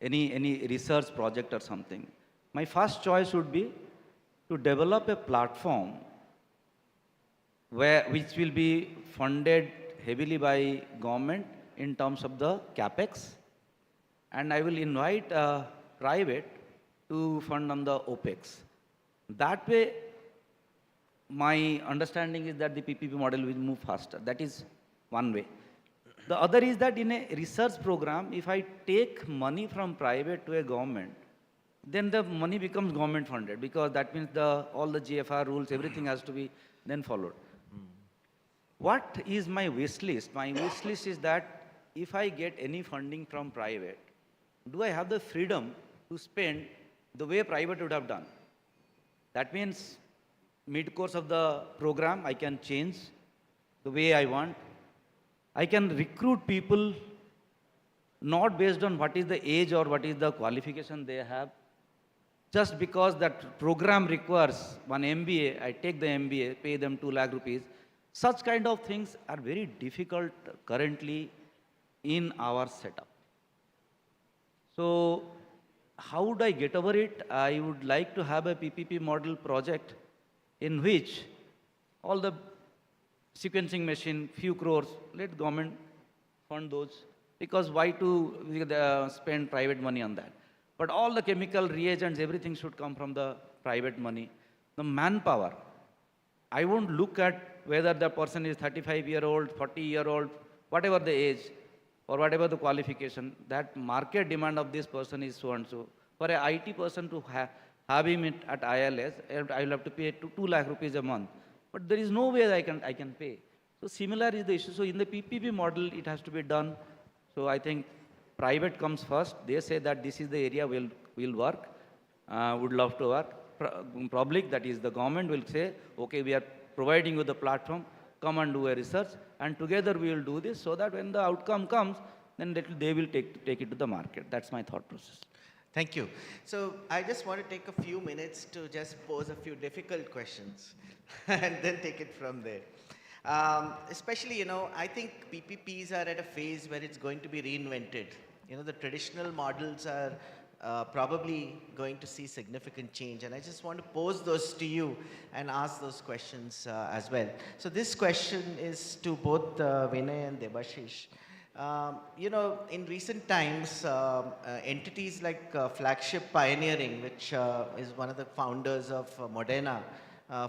any research project or something, my first choice would be to develop a platform which will be funded heavily by government in terms of the capex, and I will invite private to fund on the OPEX. That way, my understanding is that the PPP model will move faster. That is one way. The other is that in a research program, if I take money from private to a government, then the money becomes government funded, because that means all the GFR rules, everything has to be then followed. What is my wish list? My wish list is that if I get any funding from private, do I have the freedom to spend the way private would have done? That means mid-course of the program, I can change the way I want. I can recruit people not based on what is the age or what is the qualification they have. Just because that program requires one MBA, I take the MBA, pay them 2 lakh rupees. Such kind of things are very difficult currently in our setup. So how would I get over it? I would like to have a PPP model project in which all the sequencing machine, few crores, let government fund those. Because why to spend private money on that? But all the chemical reagents, everything should come from the private money. The manpower, I won't look at whether the person is 35-year-old, 40-year-old, whatever the age, or whatever the qualification, that market demand of this person is so and so. For an IT person to have him at ILS, I will have to pay 2 lakh rupees a month. But there is no way I can pay. So similar is the issue. So in the PPP model, it has to be done. So I think private comes first. They say that this is the area we'll work, would love to work. Public, that is the government, will say, okay, we are providing you the platform, come and do a research, and together we will do this so that when the outcome comes, then they will take it to the market. That's my thought process. Thank you. So I just want to take a few minutes to just pose a few difficult questions and then take it from there. Especially, I think PPPs are at a phase where it's going to be reinvented. The traditional models are probably going to see significant change. And I just want to pose those to you and ask those questions as well. So this question is to both Vinay and Debashish. In recent times, entities like Flagship Pioneering, which is one of the founders of Moderna,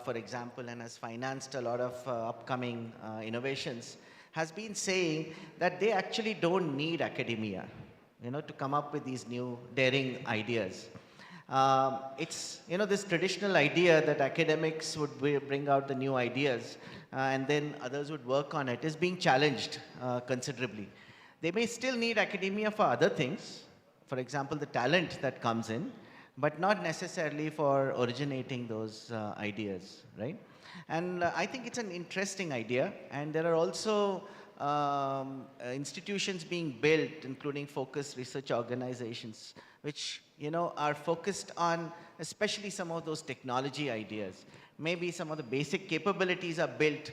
for example, and has financed a lot of upcoming innovations, has been saying that they actually don't need academia, to come up with these new daring ideas. It's, this traditional idea that academics would bring out the new ideas and then others would work on it is being challenged considerably. They may still need academia for other things, for example, the talent that comes in, but not necessarily for originating those ideas, right? And I think it's an interesting idea, and there are also institutions being built, including focused research organizations, which are focused on especially some of those technology ideas. Maybe some of the basic capabilities are built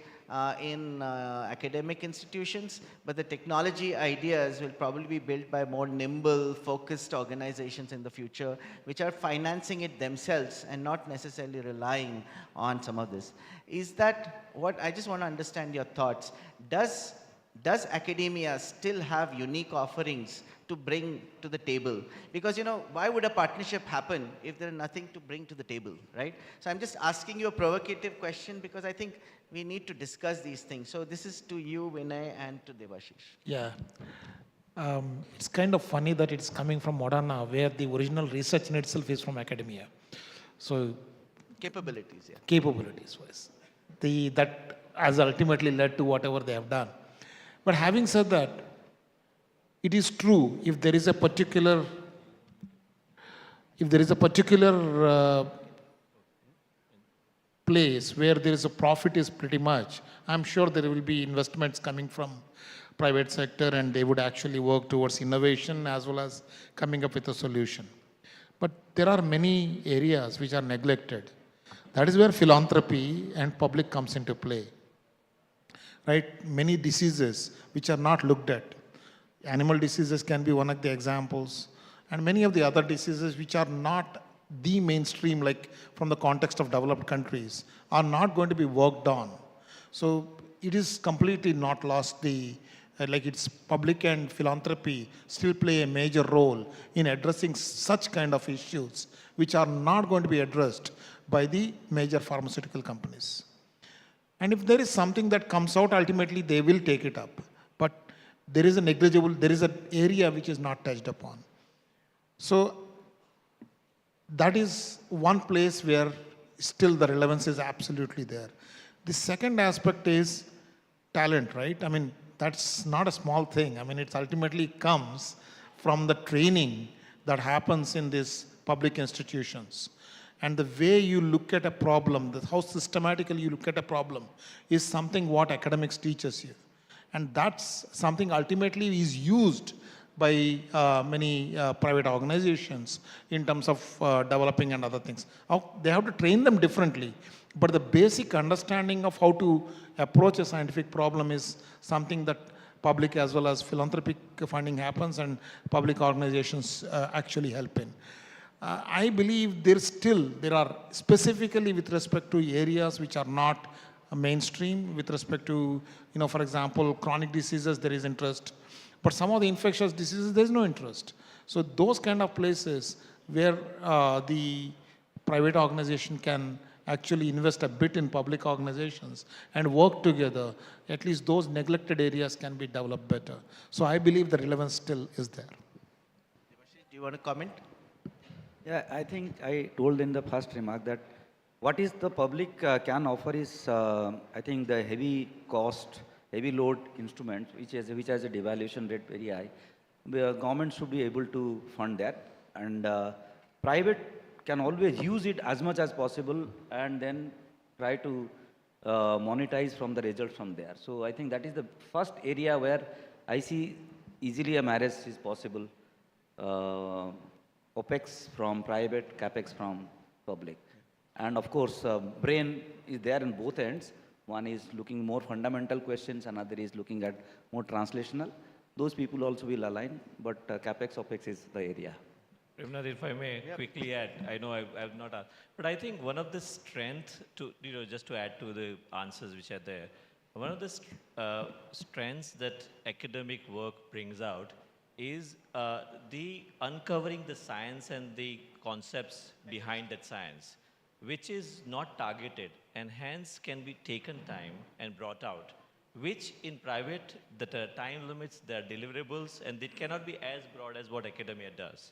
in academic institutions, but the technology ideas will probably be built by more nimble, focused organizations in the future, which are financing it themselves and not necessarily relying on some of this. Is that what, I just want to understand your thoughts. Does academia still have unique offerings to bring to the table? Because, why would a partnership happen if there's nothing to bring to the table, right? So I'm just asking you a provocative question because I think we need to discuss these things. So this is to you, Vinay, and to Debashish. Yeah. It's kind of funny that it's coming from Moderna, where the original research in itself is from academia. So capabilities, yeah. Capabilities-wise. That has ultimately led to whatever they have done. But having said that, it is true if there is a particular place where there is a profit is pretty much, I'm sure there will be investments coming from private sector and they would actually work towards innovation as well as coming up with a solution. But there are many areas which are neglected. That is where philanthropy and public comes into play. Right? Many diseases which are not looked at. Animal diseases can be one of the examples, and many of the other diseases which are not the mainstream, like from the context of developed countries, are not going to be worked on. So it is completely not lost like it's public and philanthropy still play a major role in addressing such kind of issues which are not going to be addressed by the major pharmaceutical companies. And if there is something that comes out, ultimately they will take it up. But there is an area which is not touched upon. So that is one place where still the relevance is absolutely there. The second aspect is talent, right? I mean, that's not a small thing. I mean, it ultimately comes from the training that happens in these public institutions. And the way you look at a problem, how systematically you look at a problem is something what academics teaches you. And that's something ultimately is used by many private organizations in terms of developing and other things. They have to train them differently, but the basic understanding of how to approach a scientific problem is something that public as well as philanthropic funding happens and public organizations actually help in. I believe there are specifically with respect to areas which are not mainstream with respect to, for example, chronic diseases, there is interest. But some of the infectious diseases, there is no interest. So those kind of places where the private organization can actually invest a bit in public organizations and work together, at least those neglected areas can be developed better. So I believe the relevance still is there. Do you want to comment? Yeah, I think I told in the first remark that what is the public can offer is, I think, the heavy cost, heavy load instruments, which has a devaluation rate very high. The government should be able to fund that, and private can always use it as much as possible and then try to monetize from the results from there. So I think that is the first area where I see easily a marriage is possible. OPEX from private, CAPEX from public. And of course, brain is there in both ends. One is looking more fundamental questions, another is looking at more translational. Those people also will align, but CAPEX, OPEX is the area. Premnath, if I may quickly add, I know I've not asked, but I think one of the strengths to, just to add to the answers which are there, one of the strengths that academic work brings out is the uncovering the science and the concepts behind that science, which is not targeted and hence can be taken time and brought out, which in private, the time limits, there are deliverables, and it cannot be as broad as what academia does.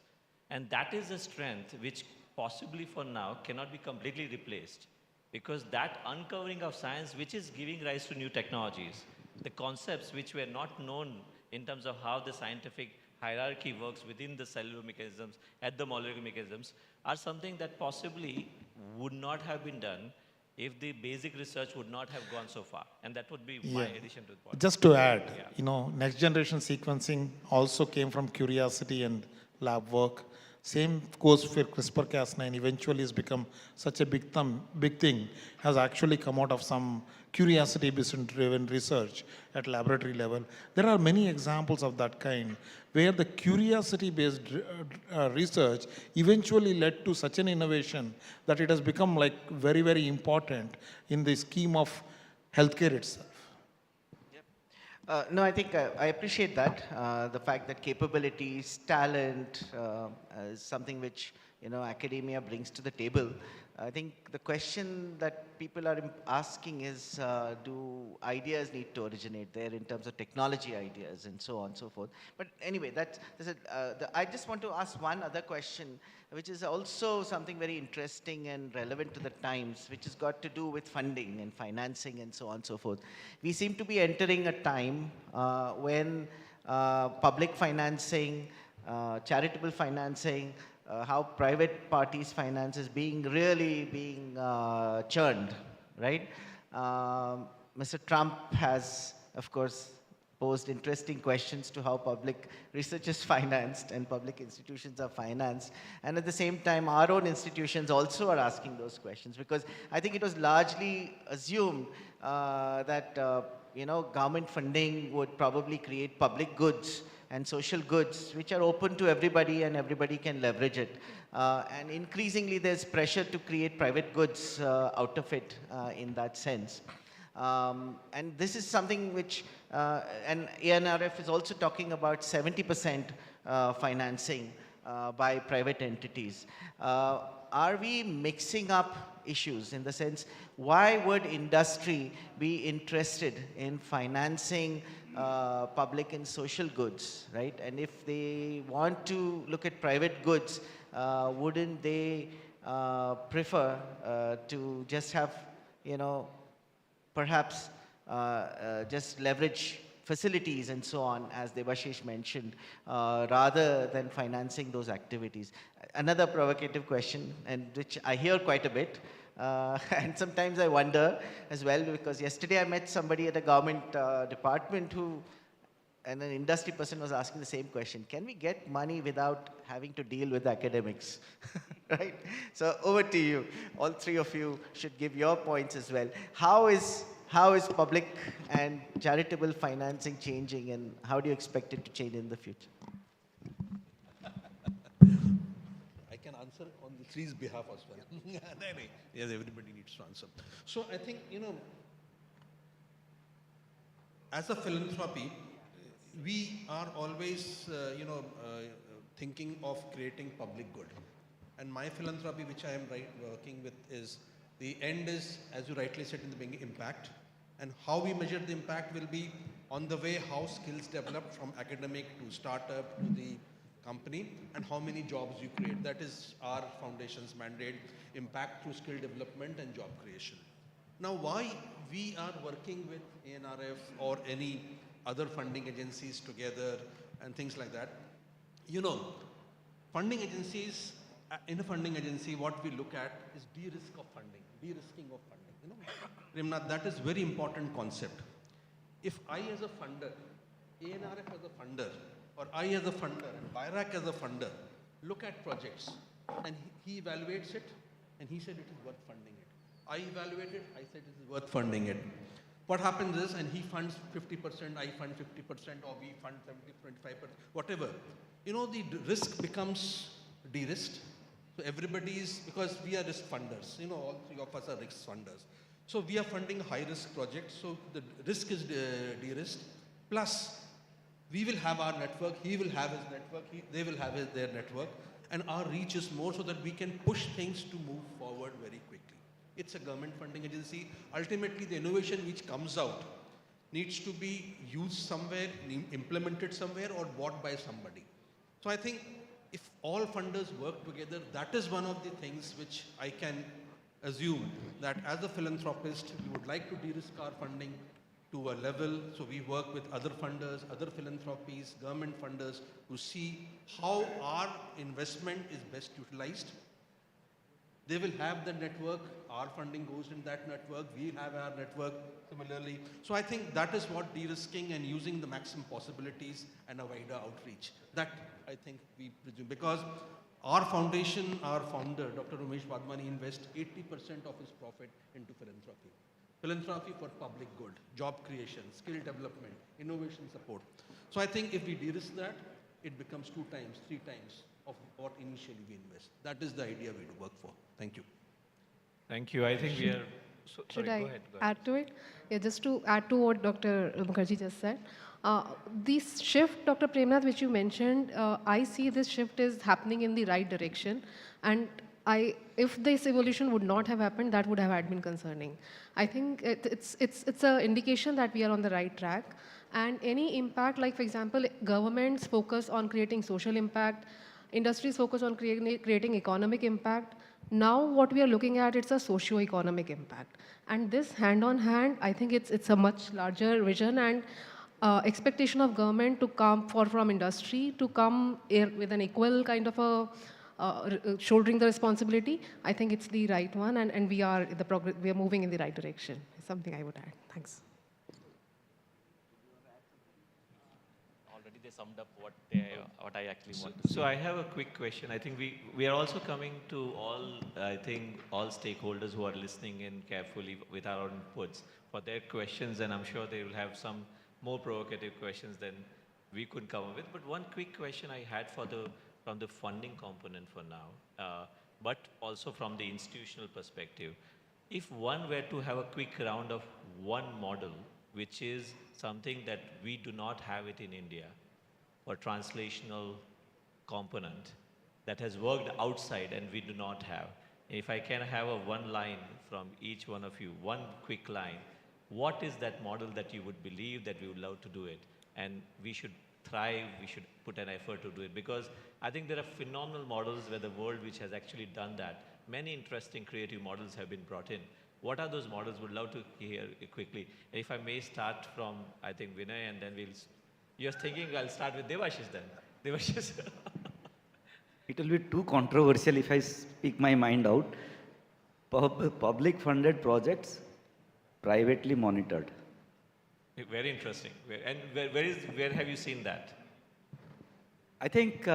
And that is a strength which possibly for now cannot be completely replaced, because that uncovering of science, which is giving rise to new technologies, the concepts which were not known in terms of how the scientific hierarchy works within the cellular mechanisms, at the molecular mechanisms, are something that possibly would not have been done if the basic research would not have gone so far. And that would be my addition to the point. Just to add, next generation sequencing also came from curiosity and lab work. Same goes for CRISPR-Cas9, eventually has become such a big thing, has actually come out of some curiosity-based driven research at laboratory level. There are many examples of that kind, where the curiosity-based research eventually led to such an innovation that it has become like very, very important in the scheme of healthcare itself. No, I think I appreciate that, the fact that capabilities, talent is something which academia brings to the table. I think the question that people are asking is, do ideas need to originate there in terms of technology ideas and so on and so forth. But anyway, I just want to ask one other question, which is also something very interesting and relevant to the times, which has got to do with funding and financing and so on and so forth. We seem to be entering a time when public financing, charitable financing, how private parties' finance is really being churned, right? Mr. Trump has, of course, posed interesting questions to how public research is financed and public institutions are financed. And at the same time, our own institutions also are asking those questions, because I think it was largely assumed that government funding would probably create public goods and social goods which are open to everybody and everybody can leverage it. And increasingly there's pressure to create private goods out of it in that sense. And this is something which, and ANRF is also talking about 70% financing by private entities. Are we mixing up issues in the sense, why would industry be interested in financing public and social goods, right? And if they want to look at private goods, wouldn't they prefer to just have, perhaps just leverage facilities and so on, as Debashish mentioned, rather than financing those activities? Another provocative question, and which I hear quite a bit, and sometimes I wonder as well, because yesterday I met somebody at a government department who and an industry person was asking the same question. Can we get money without having to deal with academics? Right? So over to you. All three of you should give your points as well. How is public and charitable financing changing, and how do you expect it to change in the future? I can answer on the three's behalf as well. Yes, everybody needs to answer. So I think, as a philanthropy, we are always, thinking of creating public good. And my philanthropy, which I am working with, is the end is, as you rightly said in the beginning, impact. And how we measure the impact will be on the way how skills develop from academic to startup to the company, and how many jobs you create. That is our foundation's mandate, impact through skill development and job creation. Now, why we are working with ANRF or any other funding agencies together and things like that? Funding agencies, in a funding agency, what we look at is de-risking of funding. Premnath, that is very important concept. If I as a funder, ANRF as a funder, or I as a funder, and BIRAC as a funder, look at projects, and he evaluates it, and he said it is worth funding it. I evaluate it, I said it is worth funding it. What happens is, and he funds 50%, I fund 50%, or we fund 70, 25%, whatever. The risk becomes de-risked. So everybody is, because we are risk funders, all three of us are risk funders. So we are funding high-risk projects, so the risk is de-risked. Plus, we will have our network, he will have his network, they will have their network, and our reach is more so that we can push things to move forward very quickly. It's a government funding agency. Ultimately, the innovation which comes out needs to be used somewhere, implemented somewhere, or bought by somebody. So I think if all funders work together, that is one of the things which I can assume that as a philanthropist, we would like to de-risk our funding to a level. So we work with other funders, other philanthropies, government funders to see how our investment is best utilized. They will have the network, our funding goes in that network, we have our network similarly. So I think that is what de-risking and using the maximum possibilities and a wider outreach. That I think we presume, because our foundation, our founder, Dr. Umesh Wadhwani, invests 80% of his profit into philanthropy. Philanthropy for public good, job creation, skill development, innovation support. So I think if we de-risk that, it becomes 2 times, 3 times of what initially we invest. That is the idea we work for. Thank you. Thank you. I think we are... Should sorry, I go ahead. add to it? Yeah, just to add to what Dr. Mukherjee just said. This shift, Dr. Premnath, which you mentioned, I see this shift is happening in the right direction. And if this evolution would not have happened, that would have been concerning. I think it's an indication that we are on the right track. And any impact, like for example, governments focus on creating social impact, industries focus on creating economic impact. Now what we are looking at, it's a socio-economic impact. And this hand on hand, I think it's a much larger vision and expectation of government to come from industry to come with an equal kind of a shouldering the responsibility. I think it's the right one, and we are moving in the right direction. Something I would add. Thanks. Already they summed up what I actually want to say. So I have a quick question. I think we are also coming to all stakeholders who are listening in carefully with our inputs for their questions, and I'm sure they will have some more provocative questions than we could come up with. But one quick question I had from the funding component for now, but also from the institutional perspective. If one were to have a quick round of one model, which is something that we do not have it in India, or translational component that has worked outside and we do not have. If I can have one line from each one of you, one quick line, what is that model that you would believe that we would love to do it? And we should thrive, we should put an effort to do it, because I think there are phenomenal models where the world which has actually done that. Many interesting creative models have been brought in. What are those models? Would love to hear quickly. If I may start from, I think, Vinay, and then you're thinking I'll start with Devashish then. Devashish. It will be too controversial if I speak my mind out. Public funded projects, privately monitored. Very interesting. And where have you seen that? I think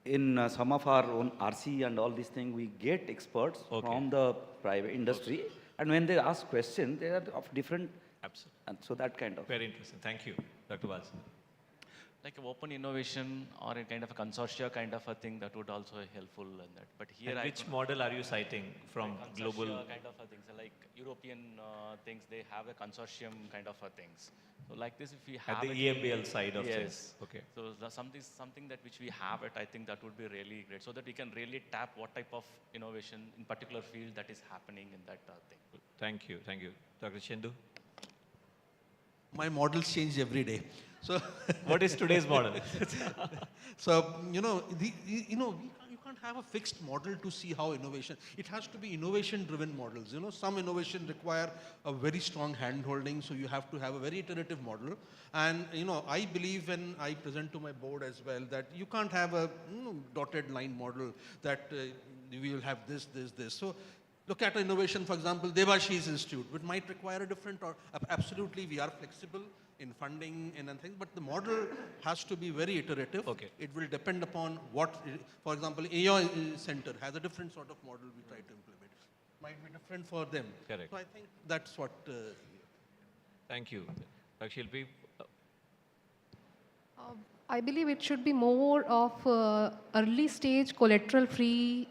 in some of our own RC and all these things, we get experts from the private industry. And when they ask questions, they are of different. Absolutely. And so that kind of. Very interesting. Thank you, Dr. Vals. Like an open innovation or a kind of a consortia kind of a thing that would also be helpful in that. But here And which model are you citing from like global? consortia kind of a things, like European things, they have a consortium kind of a things. So like this, if we have the it- EMBL side of yes. things. Okay. So something that which we have it, I think that would be really great, so that we can really tap what type of innovation in particular field that is happening in that thing. Thank you. Thank you. Dr. Chendu? My models change every day. So what is today's model? So, you can't have a fixed model to see how innovation, it has to be innovation-driven models. Some innovation require a very strong hand-holding, so you have to have a very iterative model. And, I believe when I present to my board as well that you can't have a dotted line model that we will have this. So look at innovation, for example, Debashish Institute, which might require a different, or absolutely we are flexible in funding and things, but the model has to be very iterative. Okay. It will depend upon what, for example, AO Center has a different sort of model we try to implement. Might be different for them. Correct. So I think that's what. Thank you. Dr. Shilpi? I believe it should be more of early stage collateral-free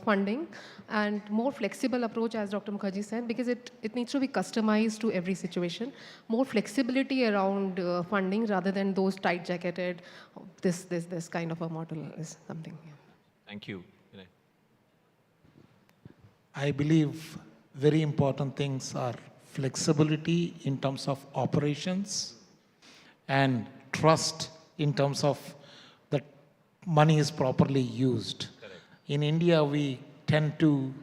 funding and more flexible approach, as Dr. Mukherjee said, because it needs to be customized to every situation. More flexibility around funding rather than those tight-jacketed, this kind of a model is something. Yeah. Thank you. I believe very important things are flexibility in terms of operations and trust in terms of that money is properly used. Correct. In India, we tend to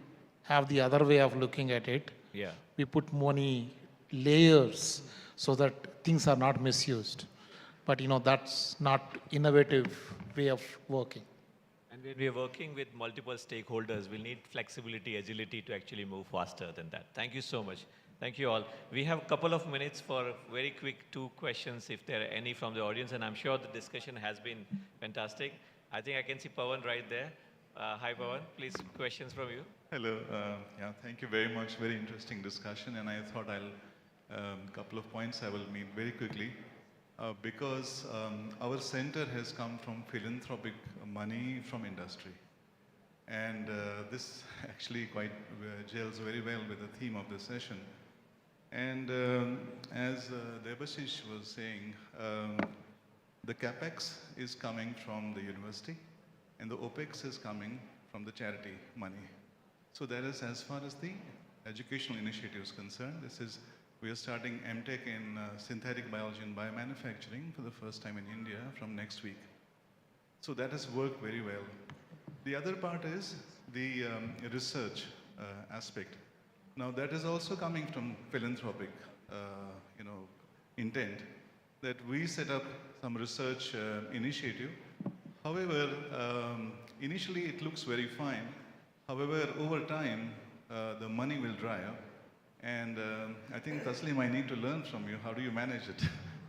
have the other way of looking at it. Yeah. We put money layers so that things are not misused. But that's not innovative way of working. And when we are working with multiple stakeholders, we'll need flexibility, agility to actually move faster than that. Thank you so much. Thank you all. We have a couple of minutes for very quick 2 questions, if there are any from the audience, and I'm sure the discussion has been fantastic. I think I can see Pawan right there. Hi, Pawan. Please, questions from you. Hello. Yeah, thank you very much. Very interesting discussion, and I thought couple of points I will make very quickly. Because our center has come from philanthropic money from industry. And this actually quite gels very well with the theme of this session. And as Debashish was saying, the CapEx is coming from the university and the OPEX is coming from the charity money. So that is as far as the educational initiative is concerned. We are starting MTech in synthetic biology and biomanufacturing for the first time in India from next week. So that has worked very well. The other part is the research aspect. Now that is also coming from philanthropic, intent that we set up some research initiative. However, initially it looks very fine. However, over time, the money will dry up. And I think, Taslim, I need to learn from you. How do you manage it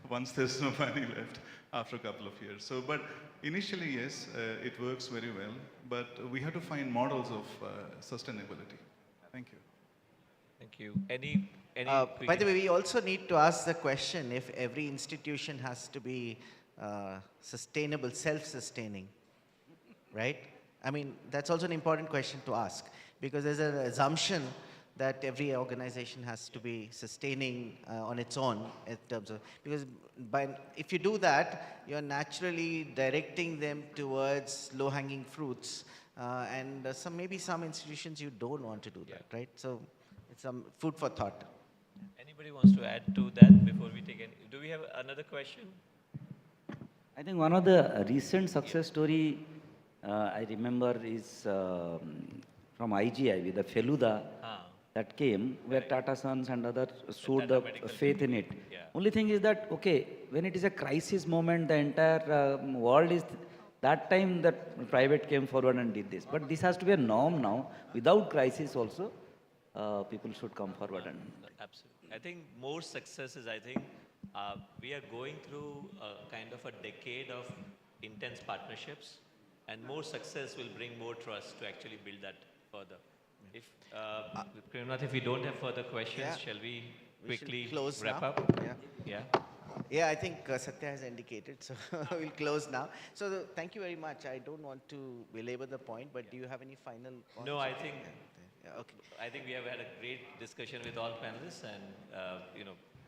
once there's no money left after a couple of years? So, but initially, yes, it works very well. But we have to find models of sustainability. Thank you. Thank you. Any by the way, we also need to ask the question if every institution has to be sustainable, self-sustaining, right? I mean, that's also an important question to ask, because there's an assumption that every organization has to be sustaining on its own in terms of, because if you do that, you're naturally directing them towards low-hanging fruits, and maybe some institutions you don't want to do that, right? So it's some food for thought. Anybody wants to add to that before we take any? Do we have another question? I think one of the recent success story I remember is from IGI with the Feluda that came, where Tata Sons and others showed the faith in it. Yeah. Only thing is that, okay, when it is a crisis moment, the entire world is, that time that private came forward and did this. But this has to be a norm now. Without crisis also, people should come forward and... Absolutely. I think more success is, I think, we are going through a kind of a decade of intense partnerships, and more success will bring more trust to actually build that further. If, Premnath, if we don't have further questions, Yeah. shall we We should quickly close wrap now. up? Yeah. Yeah. Yeah, I think Satya has indicated, so we'll close now. So thank you very much. I don't want to belabor the point, but do you have any final points? No, I think, okay. I think we have had a great discussion with all panelists, and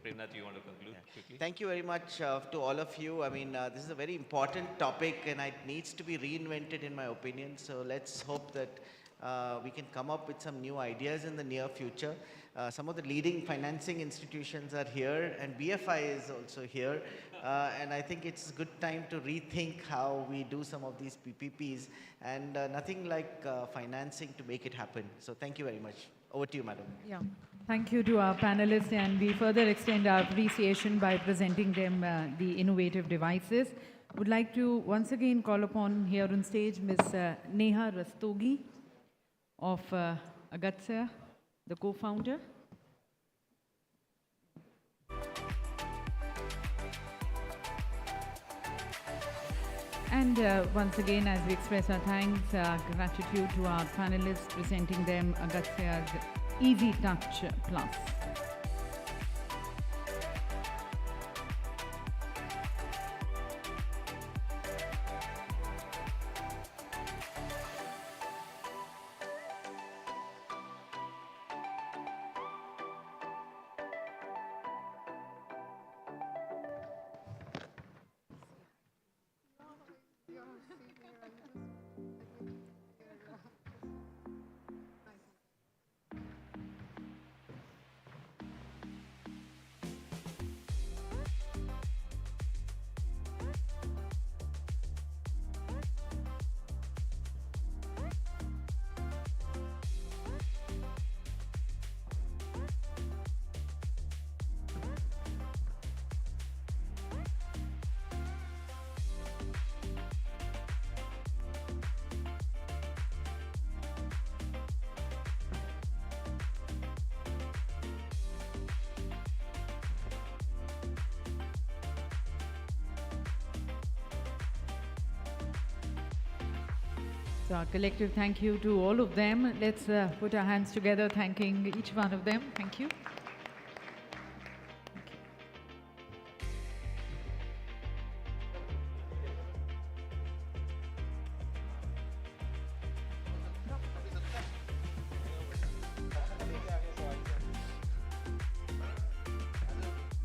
Premnath, you want to conclude quickly? Thank you very much to all of you. I mean, this is a very important topic and it needs to be reinvented in my opinion. So let's hope that we can come up with some new ideas in the near future. Some of the leading financing institutions are here and BFI is also here. And I think it's a good time to rethink how we do some of these PPPs and nothing like financing to make it happen. So thank you very much. Over to you, madam. Yeah. Thank you to our panelists, and we further extend our appreciation by presenting them the innovative devices. Would like to once again call upon here on stage Ms. Neha Rastogi of Agastya, the co-founder. And once again, as we express our thanks, gratitude to our panelists, presenting them Agastya's Easy Touch Plus. So our collective thank you to all of them. Let's put our hands together thanking each one of them. Thank you.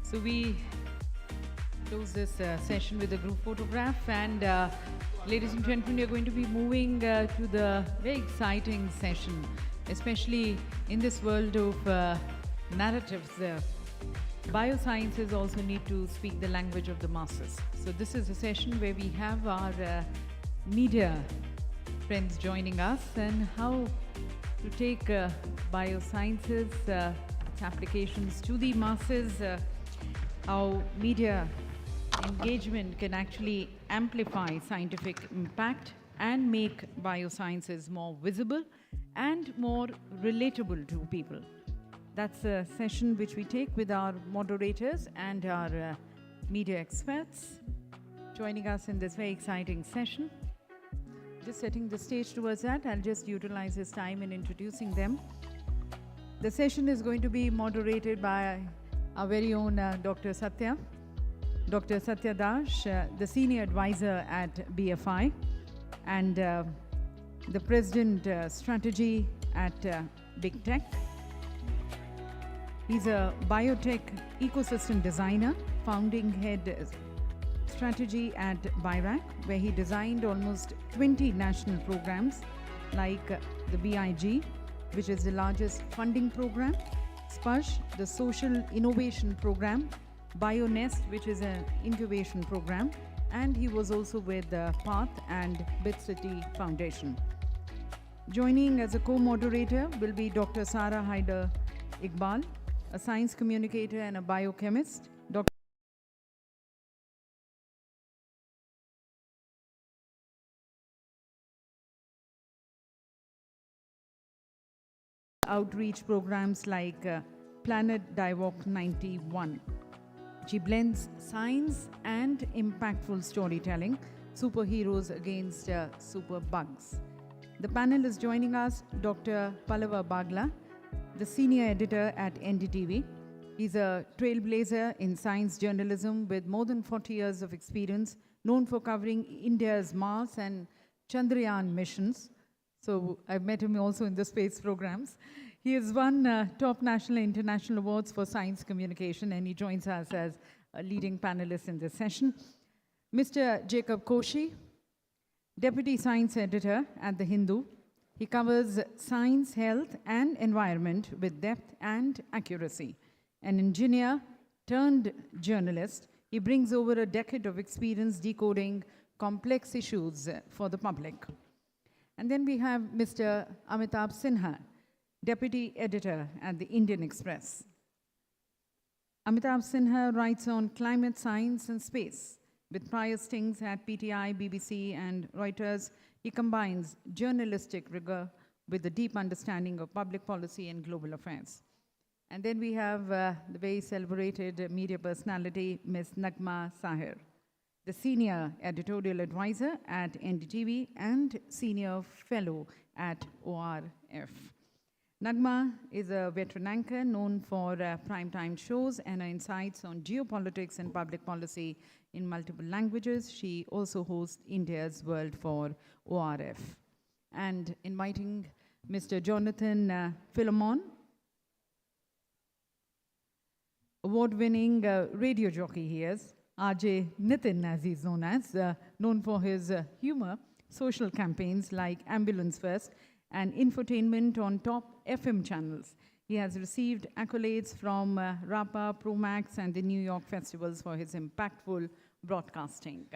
So we close this session with a group photograph, and ladies and gentlemen, we are going to be moving to the very exciting session, especially in this world of narratives. Biosciences also need to speak the language of the masses. So this is a session where we have our media friends joining us, and how to take biosciences, its applications to the masses, how media engagement can actually amplify scientific impact and make biosciences more visible and more relatable to people. That's a session which we take with our moderators and our media experts joining us in this very exciting session. Just setting the stage towards that, I'll just utilize this time in introducing them. The session is going to be moderated by our very own Dr. Satya. Dr. Satya Dash, the Senior Advisor at BFI and the President Strategy at Big Tech. He's a biotech ecosystem designer, founding head strategy at BIRAC, where he designed almost 20 national programs like the BIG, which is the largest funding program, SPARSH, the Social Innovation Program, BioNest, which is an incubation program, and he was also with PATH and BitCity Foundation. Joining as a co-moderator will be Dr. Sara Haider Iqbal, a science communicator and a biochemist. Dr. Outreach programs like Planet Divock 91. She blends science and impactful storytelling, superheroes against super bugs. The panel is joining us Dr. Pallava Bagla, the senior editor at NDTV. He's a trailblazer in science journalism with more than 40 years of experience, known for covering India's Mars and Chandrayaan missions. So I've met him also in the space programs. He has won top national and international awards for science communication, and he joins us as a leading panelist in this session. Mr. Jacob Koshi, Deputy Science Editor at The Hindu. He covers science, health, and environment with depth and accuracy. An engineer turned journalist, he brings over a decade of experience decoding complex issues for the public. And then we have Mr. Amitabh Sinha, Deputy Editor at the Indian Express. Amitabh Sinha writes on climate science and space. With prior stings at PTI, BBC, and Reuters, he combines journalistic rigor with a deep understanding of public policy and global affairs. And then we have the very celebrated media personality, Ms. Nagma Sahir, the Senior Editorial Advisor at NDTV and Senior Fellow at ORF. Nagma is a veteran anchor known for primetime shows and her insights on geopolitics and public policy in multiple languages. She also hosts India's World for ORF. And inviting Mr. Jonathan Philemon, award-winning radio jockey he is, RJ Nitin as he's known as, known for his humor, social campaigns like Ambulance First, and infotainment on top FM channels. He has received accolades from RAPA, Promax, and the New York festivals for his impactful broadcasting.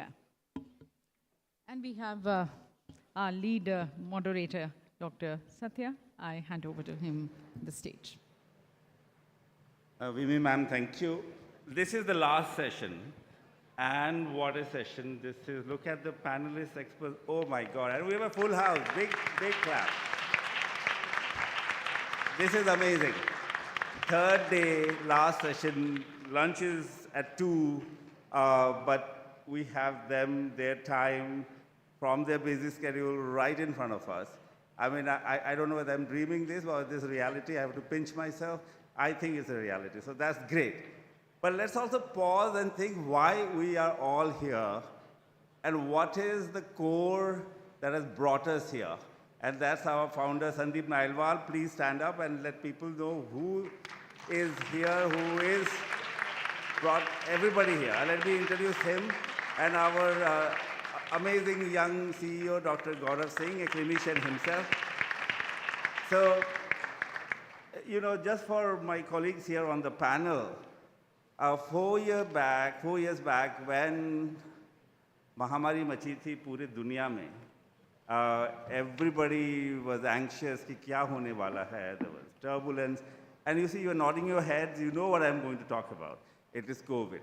And we have our lead moderator, Dr. Satya. I hand over to him the stage. Vimi ma'am, thank you. This is the last session. And what a session this is. Look at the panelists, experts. Oh my God. And we have a full house. Big, big clap. This is amazing. Third day, last session, lunch is at 2, but we have them, their time, from their busy schedule right in front of us. I mean, I don't know whether I'm dreaming this or this reality. I have to pinch myself. I think it's a reality, so that's great. But let's also pause and think why we are all here and what is the core that has brought us here. And that's our founder, Sandeep Nailwal. Please stand up and let people know who is here, who is brought everybody here. Let me introduce him and our amazing young CEO, Dr. Gaurav Singh, a clinician himself. So, you know, just for my colleagues here on the panel, 4 years back, when Mahamari machi thi pure duniya mein, everybody was anxious कि क्या होने वाला है. There was turbulence. And you see, you're nodding your heads, you know what I'm going to talk about. It is COVID.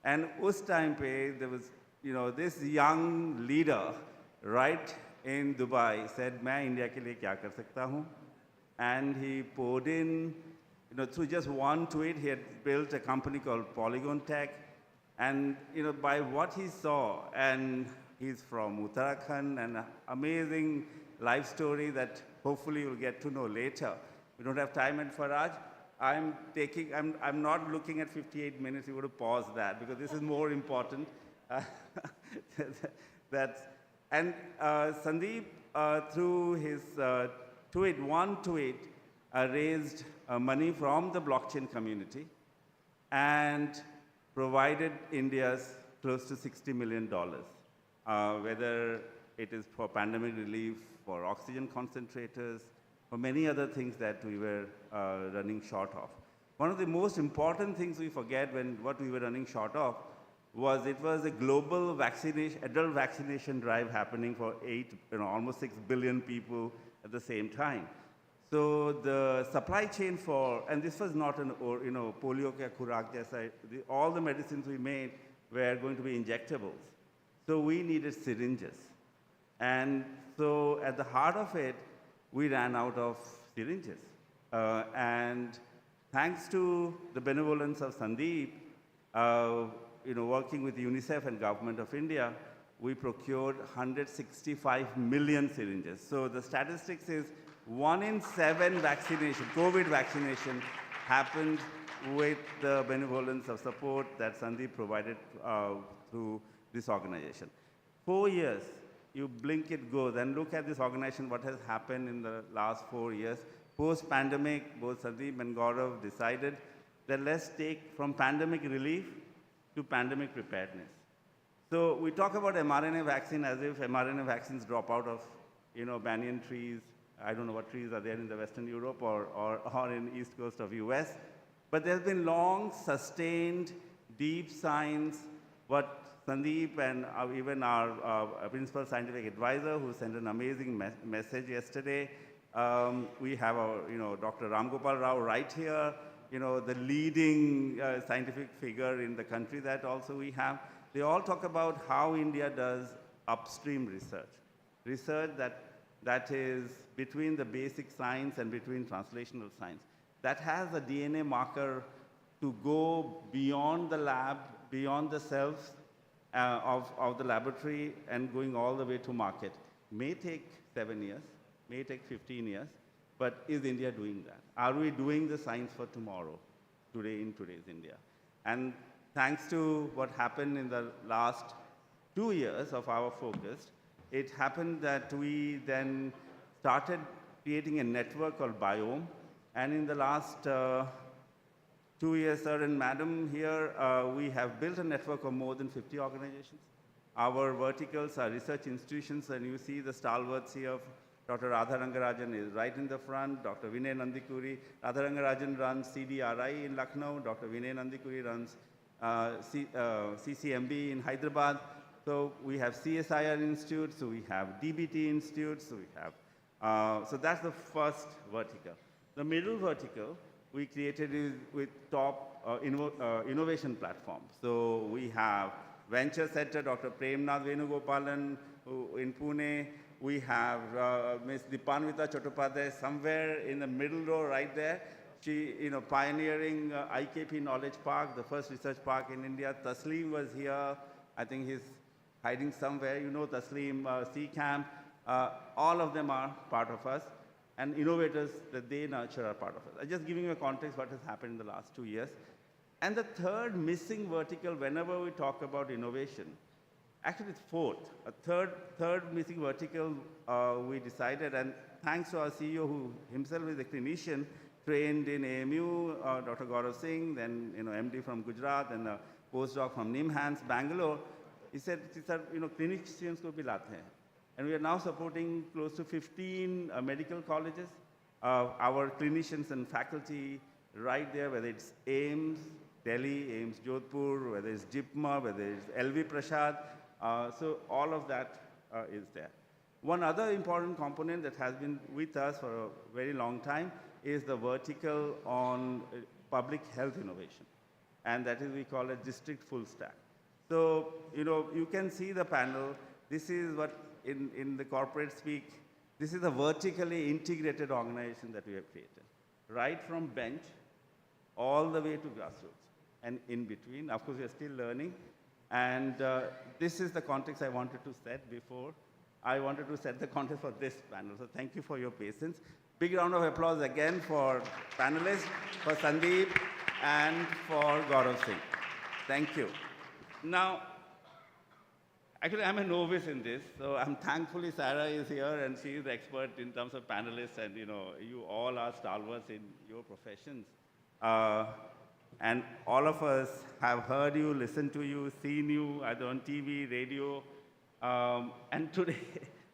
And us time pe, there was, you know, this young leader right in Dubai said, मैं India के लिए क्या कर सकता हूँ? And he poured in, you know, through just one tweet, he had built a company called Polygon Tech. And, you know, by what he saw, and he's from Uttarakhand, and an amazing life story that hopefully you'll get to know later. We don't have time, and Faraj, I'm not looking at 58 minutes. You would have paused that because this is more important. Sandeep, through his one tweet, raised money from the blockchain community and provided India's close to $60 million. Whether it is for pandemic relief, for oxygen concentrators, for many other things that we were running short of. One of the most important things we forget when what we were running short of was it was a global adult vaccination drive happening for almost 6 billion people at the same time. So the supply chain and this was not polio ka khurak jaisa, all the medicines we made were going to be injectables. So we needed syringes. And so at the heart of it, we ran out of syringes. And thanks to the benevolence of Sandeep, Working with UNICEF and Government of India, we procured 165 million syringes. So the statistics is 1 in 7 vaccination, COVID vaccination, happened with the benevolence of support that Sandeep provided through this organization. 4 years, you blink it goes, and look at this organization, what has happened in the last 4 years. Post-pandemic, both Sandeep and Gaurav decided that let's take from pandemic relief to pandemic preparedness. So we talk about mRNA vaccine as if mRNA vaccines drop out of, banyan trees. I don't know what trees are there in the Western Europe or in East Coast of US. But there's been long, sustained, deep science, what Sandeep and even our principal scientific advisor, who sent an amazing message yesterday. We have our, Dr. Ram Gopal Rao right here, the leading scientific figure in the country that also we have. They all talk about how India does upstream research. Research that is between the basic science and between translational science. That has a DNA marker to go beyond the lab, beyond the cells of the laboratory and going all the way to market. May take 7 years, may take 15 years, but is India doing that? Are we doing the science for tomorrow, today in today's India? And thanks to what happened in the last 2 years of our focus, it happened that we then started creating a network called Biome. And in the last 2 years, sir and madam, here we have built a network of more than 50 organizations. Our verticals are research institutions, and you see the stalwarts here. Dr. Radha Rangarajan is right in the front. Dr. Vinay Nandikuri. Radha Rangarajan runs CDRI in Lucknow. Dr. Vinay Nandikuri runs CCMB in Hyderabad. So we have CSIR institutes, so we have DBT institutes, so we have, so that's the first vertical. The middle vertical we created is with top innovation platforms. So we have Venture Center, Dr. Premnath Venugopalan in Pune. We have Ms. Dipanvita Chattopadhyay somewhere in the middle row right there. She, pioneering IKP Knowledge Park, the first research park in India. Tasleem was here. I think he's hiding somewhere. Tasleem, C-Camp. All of them are part of us. And innovators that they nurture are part of us. I'm just giving you a context what has happened in the last 2 years. And the third missing vertical, whenever we talk about innovation, actually it's fourth. A third missing vertical we decided, and thanks to our CEO, who himself is a clinician, trained in AMU, Dr. Gaurav Singh, then MD from Gujarat, and a postdoc from NIMHANS, Bangalore. He said, sir, clinicians ko bhi late hain. And we are now supporting close to 15 medical colleges. Our clinicians and faculty right there, whether it's AIMS, Delhi, AIMS Jodhpur, whether it's JIPMA, whether it's LV Prasad. So all of that is there. One other important component that has been with us for a very long time is the vertical on public health innovation. And that is, we call it district full stack. So, you can see the panel. This is what, in the corporate speak, this is a vertically integrated organization that we have created. Right from bench, all the way to grassroots. And in between, of course, we are still learning. And this is the context I wanted to set before. I wanted to set the context for this panel. So thank you for your patience. Big round of applause again for panelists, for Sandeep, and for Gaurav Singh. Thank you. Now, actually, I'm a novice in this, so I'm thankfully Sarah is here, and she is the expert in terms of panelists, and you all are stalwarts in your professions. And all of us have heard you, listened to you, seen you either on TV, radio, and today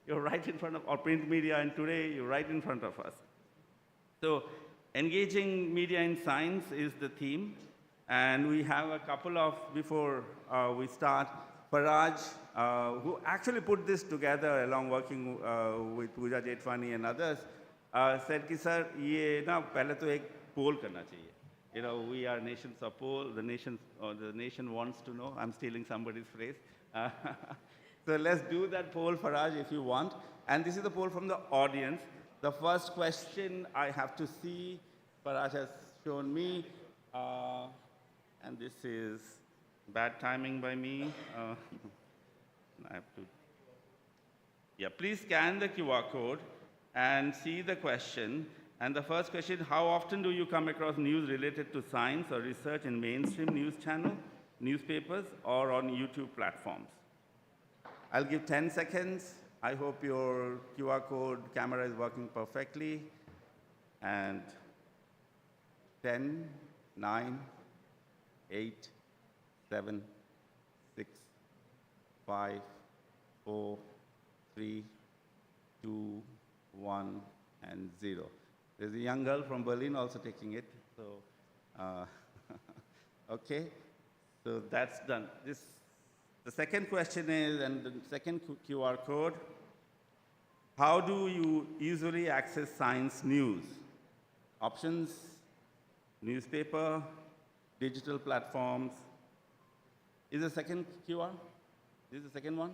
you're right in front of, or print media, and today you're right in front of us. So engaging media in science is the theme, and we have a couple of, before we start, Paraj, who actually put this together along working with Pooja Jetwani and others, said ki sir, ye na pehle to ek poll karna chahiye. We are nations of poll, the nation wants to know. I'm stealing somebody's phrase. So let's do that poll, Faraj, if you want. And this is the poll from the audience. The first question I have to see, Faraj has shown me, and this is Bad timing by me. I have to. Yeah, please scan the QR code and see the question. And the first question, how often do you come across news related to science or research in mainstream news channel, newspapers, or on YouTube platforms? I'll give 10 seconds. I hope your QR code camera is working perfectly. And 10, 9, 8, 7, 6, 5, 4, 3, 2, 1, and 0. There's a young girl from Berlin also taking it. So, okay. So that's done. The second question is, and the second QR code, how do you usually access science news? Options, newspaper, digital platforms. Is the second QR? This is the second one?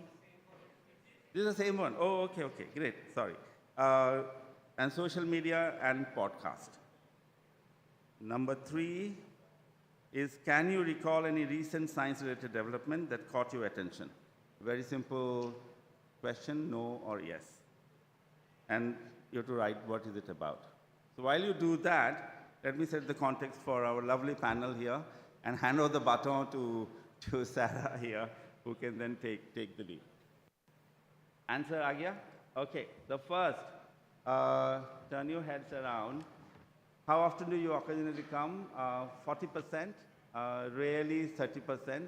This is the same one. Oh, okay, great, sorry. And social media and podcast. Number 3 is, can you recall any recent science-related development that caught your attention? Very simple question, no or yes. And you have to write what is it about. So while you do that, let me set the context for our lovely panel here and hand over the baton to Sarah here, who can then take the lead. Answer, Agya? Okay, the first, turn your heads around. How often do you occasionally come? 40%, rarely 30%,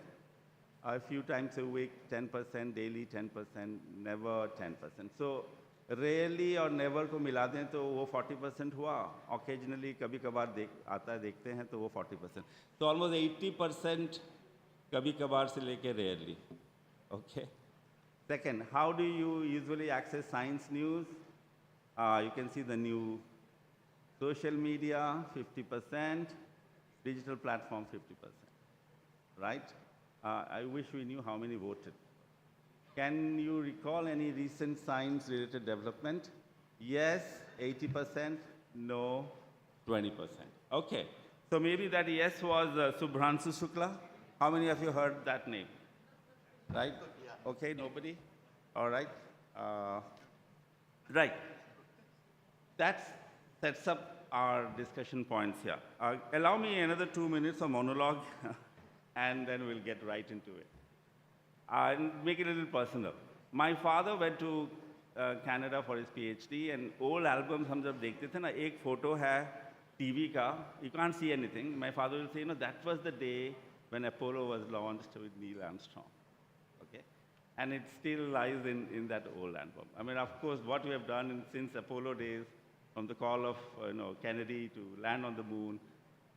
a few times a week, 10%, daily 10%, never 10%. So rarely और never को मिला दें तो वो 40% हुआ. Occasionally कभी कभार आता है देखते हैं तो वो 40%. So almost 80% कभी कभार से लेके rarely. Okay. Second, how do you usually access science news? You can see the new social media, 50%, digital platform, 50%, right? I wish we knew how many voted. Can you recall any recent science-related development? Yes, 80%, no, 20%. Okay, so maybe that yes was Subhranshu Shukla. How many of you heard that name? Right? Okay, nobody? All right. Right. That sets up our discussion points here. Allow me another 2 minutes of monologue, and then we'll get right into it. And make it a little personal. My father went to Canada for his PhD, and old albums हम जब देखते थे ना, एक photo है TV का, you can't see anything. My father will say, that was the day when Apollo was launched with Neil Armstrong. Okay? And it still lies in that old album. I mean, of course, what we have done since Apollo days, from the call of Kennedy to land on the moon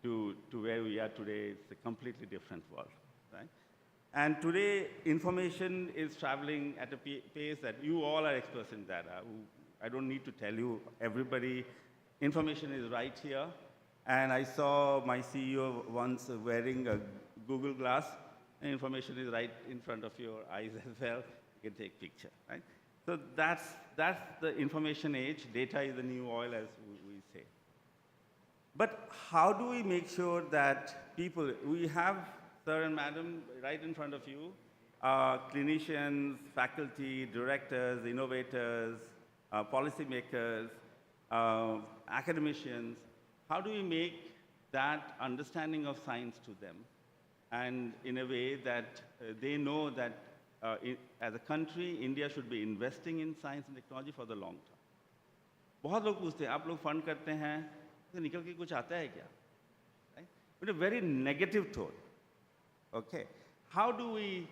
to where we are today, it's a completely different world, right? And today, information is traveling at a pace that you all are experts in that. I don't need to tell you, everybody, information is right here. And I saw my CEO once wearing a Google Glass. Information is right in front of your eyes as well. You can take picture, right? So that's the information age. Data is the new oil, as we say. But how do we make sure that people, we have, sir and madam, right in front of you, clinicians, faculty, directors, innovators, policymakers, academicians. How do we make that understanding of science to them? And in a way that they know that as a country, India should be investing in science and technology for the long term. बहुत लोग पूछते हैं, आप लोग fund करते हैं, तो निकल के कुछ आता है क्या? Right? With a very negative tone. Okay. How do we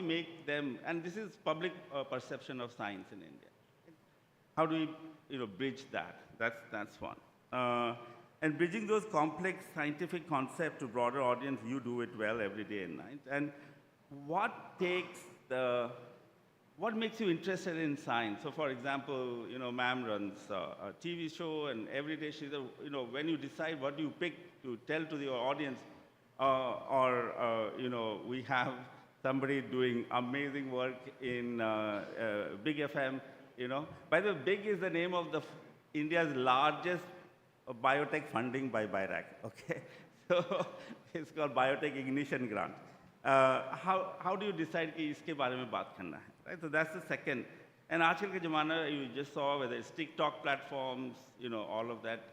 make them, and this is public perception of science in India. How do we bridge that? That's one. And bridging those complex scientific concepts to broader audience, you do it well every day and night. And what makes you interested in science? So for example, ma'am runs a TV show, and every day she's, when you decide what you pick to tell to the audience, we have somebody doing amazing work in Big FM, By the way, Big is the name of India's largest biotech funding by BIRAC, okay? So it's called Biotech Ignition Grant. how do you decide कि इसके बारे में बात करना है, right? So that's the second. And आजकल के ज़माना, you just saw whether it's TikTok platforms, all of that.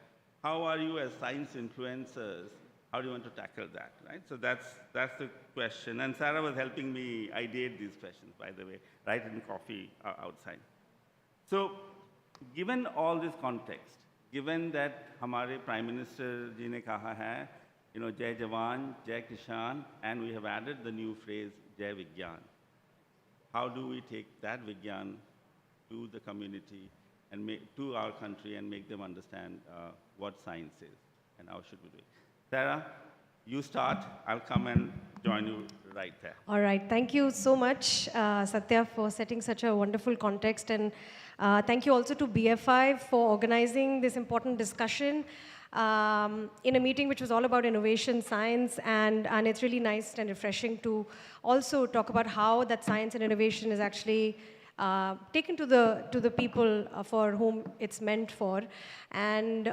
How are you as science influencers? How do you want to tackle that, right? So that's the question. And Sarah was helping me ideate these questions, by the way, right in coffee outside. So given all this context, given that हमारे Prime Minister जी ने कहा है, Jai Jawan, Jai Kishan, and we have added the new phrase, Jai Vigyan. How do we take that Vigyan to the community and to our country and make them understand what science is and how should we do it? Sarah, you start. I'll come and join you right there. All right. Thank you so much, Satya, for setting such a wonderful context. And thank you also to BFI for organizing this important discussion in a meeting which was all about innovation, science, and it's really nice and refreshing to also talk about how that science and innovation is actually taken to the people for whom it's meant for. And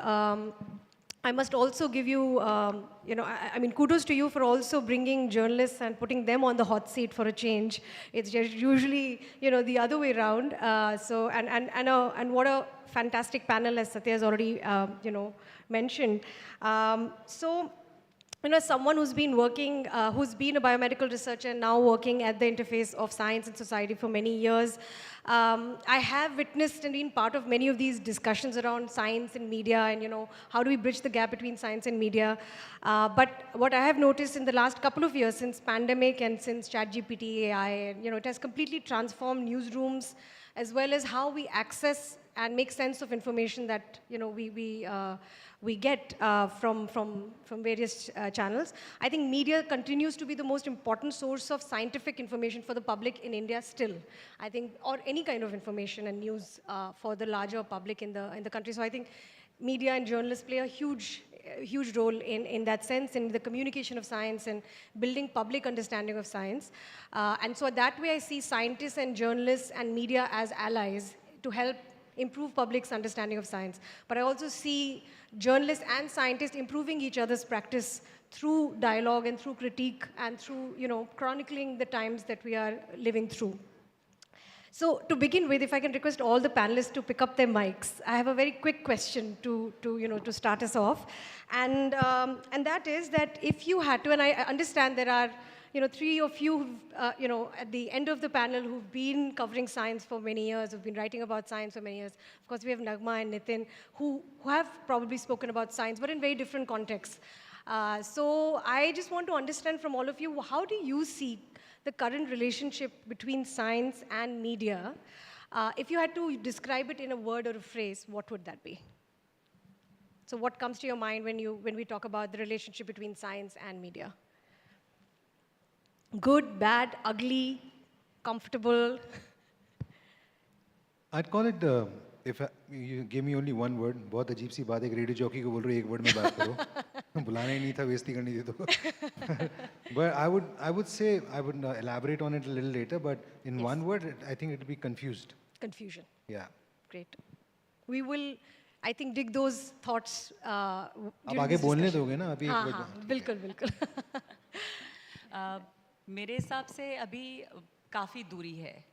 I must also give you, I mean, kudos to you for also bringing journalists and putting them on the hot seat for a change. It's just usually, the other way around. And what a fantastic panel, as Satya has already, mentioned. As someone who's been working, who's been a biomedical researcher and now working at the interface of science and society for many years, I have witnessed and been part of many of these discussions around science and media and, how do we bridge the gap between science and media. But what I have noticed in the last couple of years since pandemic and since ChatGPT, AI, and, it has completely transformed newsrooms as well as how we access and make sense of information that, we get from various channels. I think media continues to be the most important source of scientific information for the public in India still. I think, or any kind of information and news for the larger public in the country. So I think media and journalists play a huge role in that sense, in the communication of science and building public understanding of science. And so that way I see scientists and journalists and media as allies to help improve public's understanding of science. But I also see journalists and scientists improving each other's practice through dialogue and through critique and through, chronicling the times that we are living through. So to begin with, if I can request all the panelists to pick up their mics, I have a very quick question to start us off. And that is that if you had to, and I understand there are three of you, at the end of the panel who've been covering science for many years, who've been writing about science for many years. Of course, we have Nagma and Nitin, who have probably spoken about science, but in very different contexts. So I just want to understand from all of you, how do you see the current relationship between science and media? If you had to describe it in a word or a phrase, what would that be? So what comes to your mind when we talk about the relationship between science and media? Good, bad, ugly, comfortable? I'd call it, if you gave me only one word, बहुत अजीब सी बात है, radio jockey को बोल रहे एक word में बात करो, बुलाना ही नहीं था, बेइज्जती करनी थी तो. But I would say, I would elaborate on it a little later, but in one word, I think it would be confused. Confusion. Yeah. Great. We will, I think, dig those thoughts आप आगे बोलने दोगे ना अभी एक word. बिल्कुल. मेरे हिसाब से अभी काफ़ी दूरी है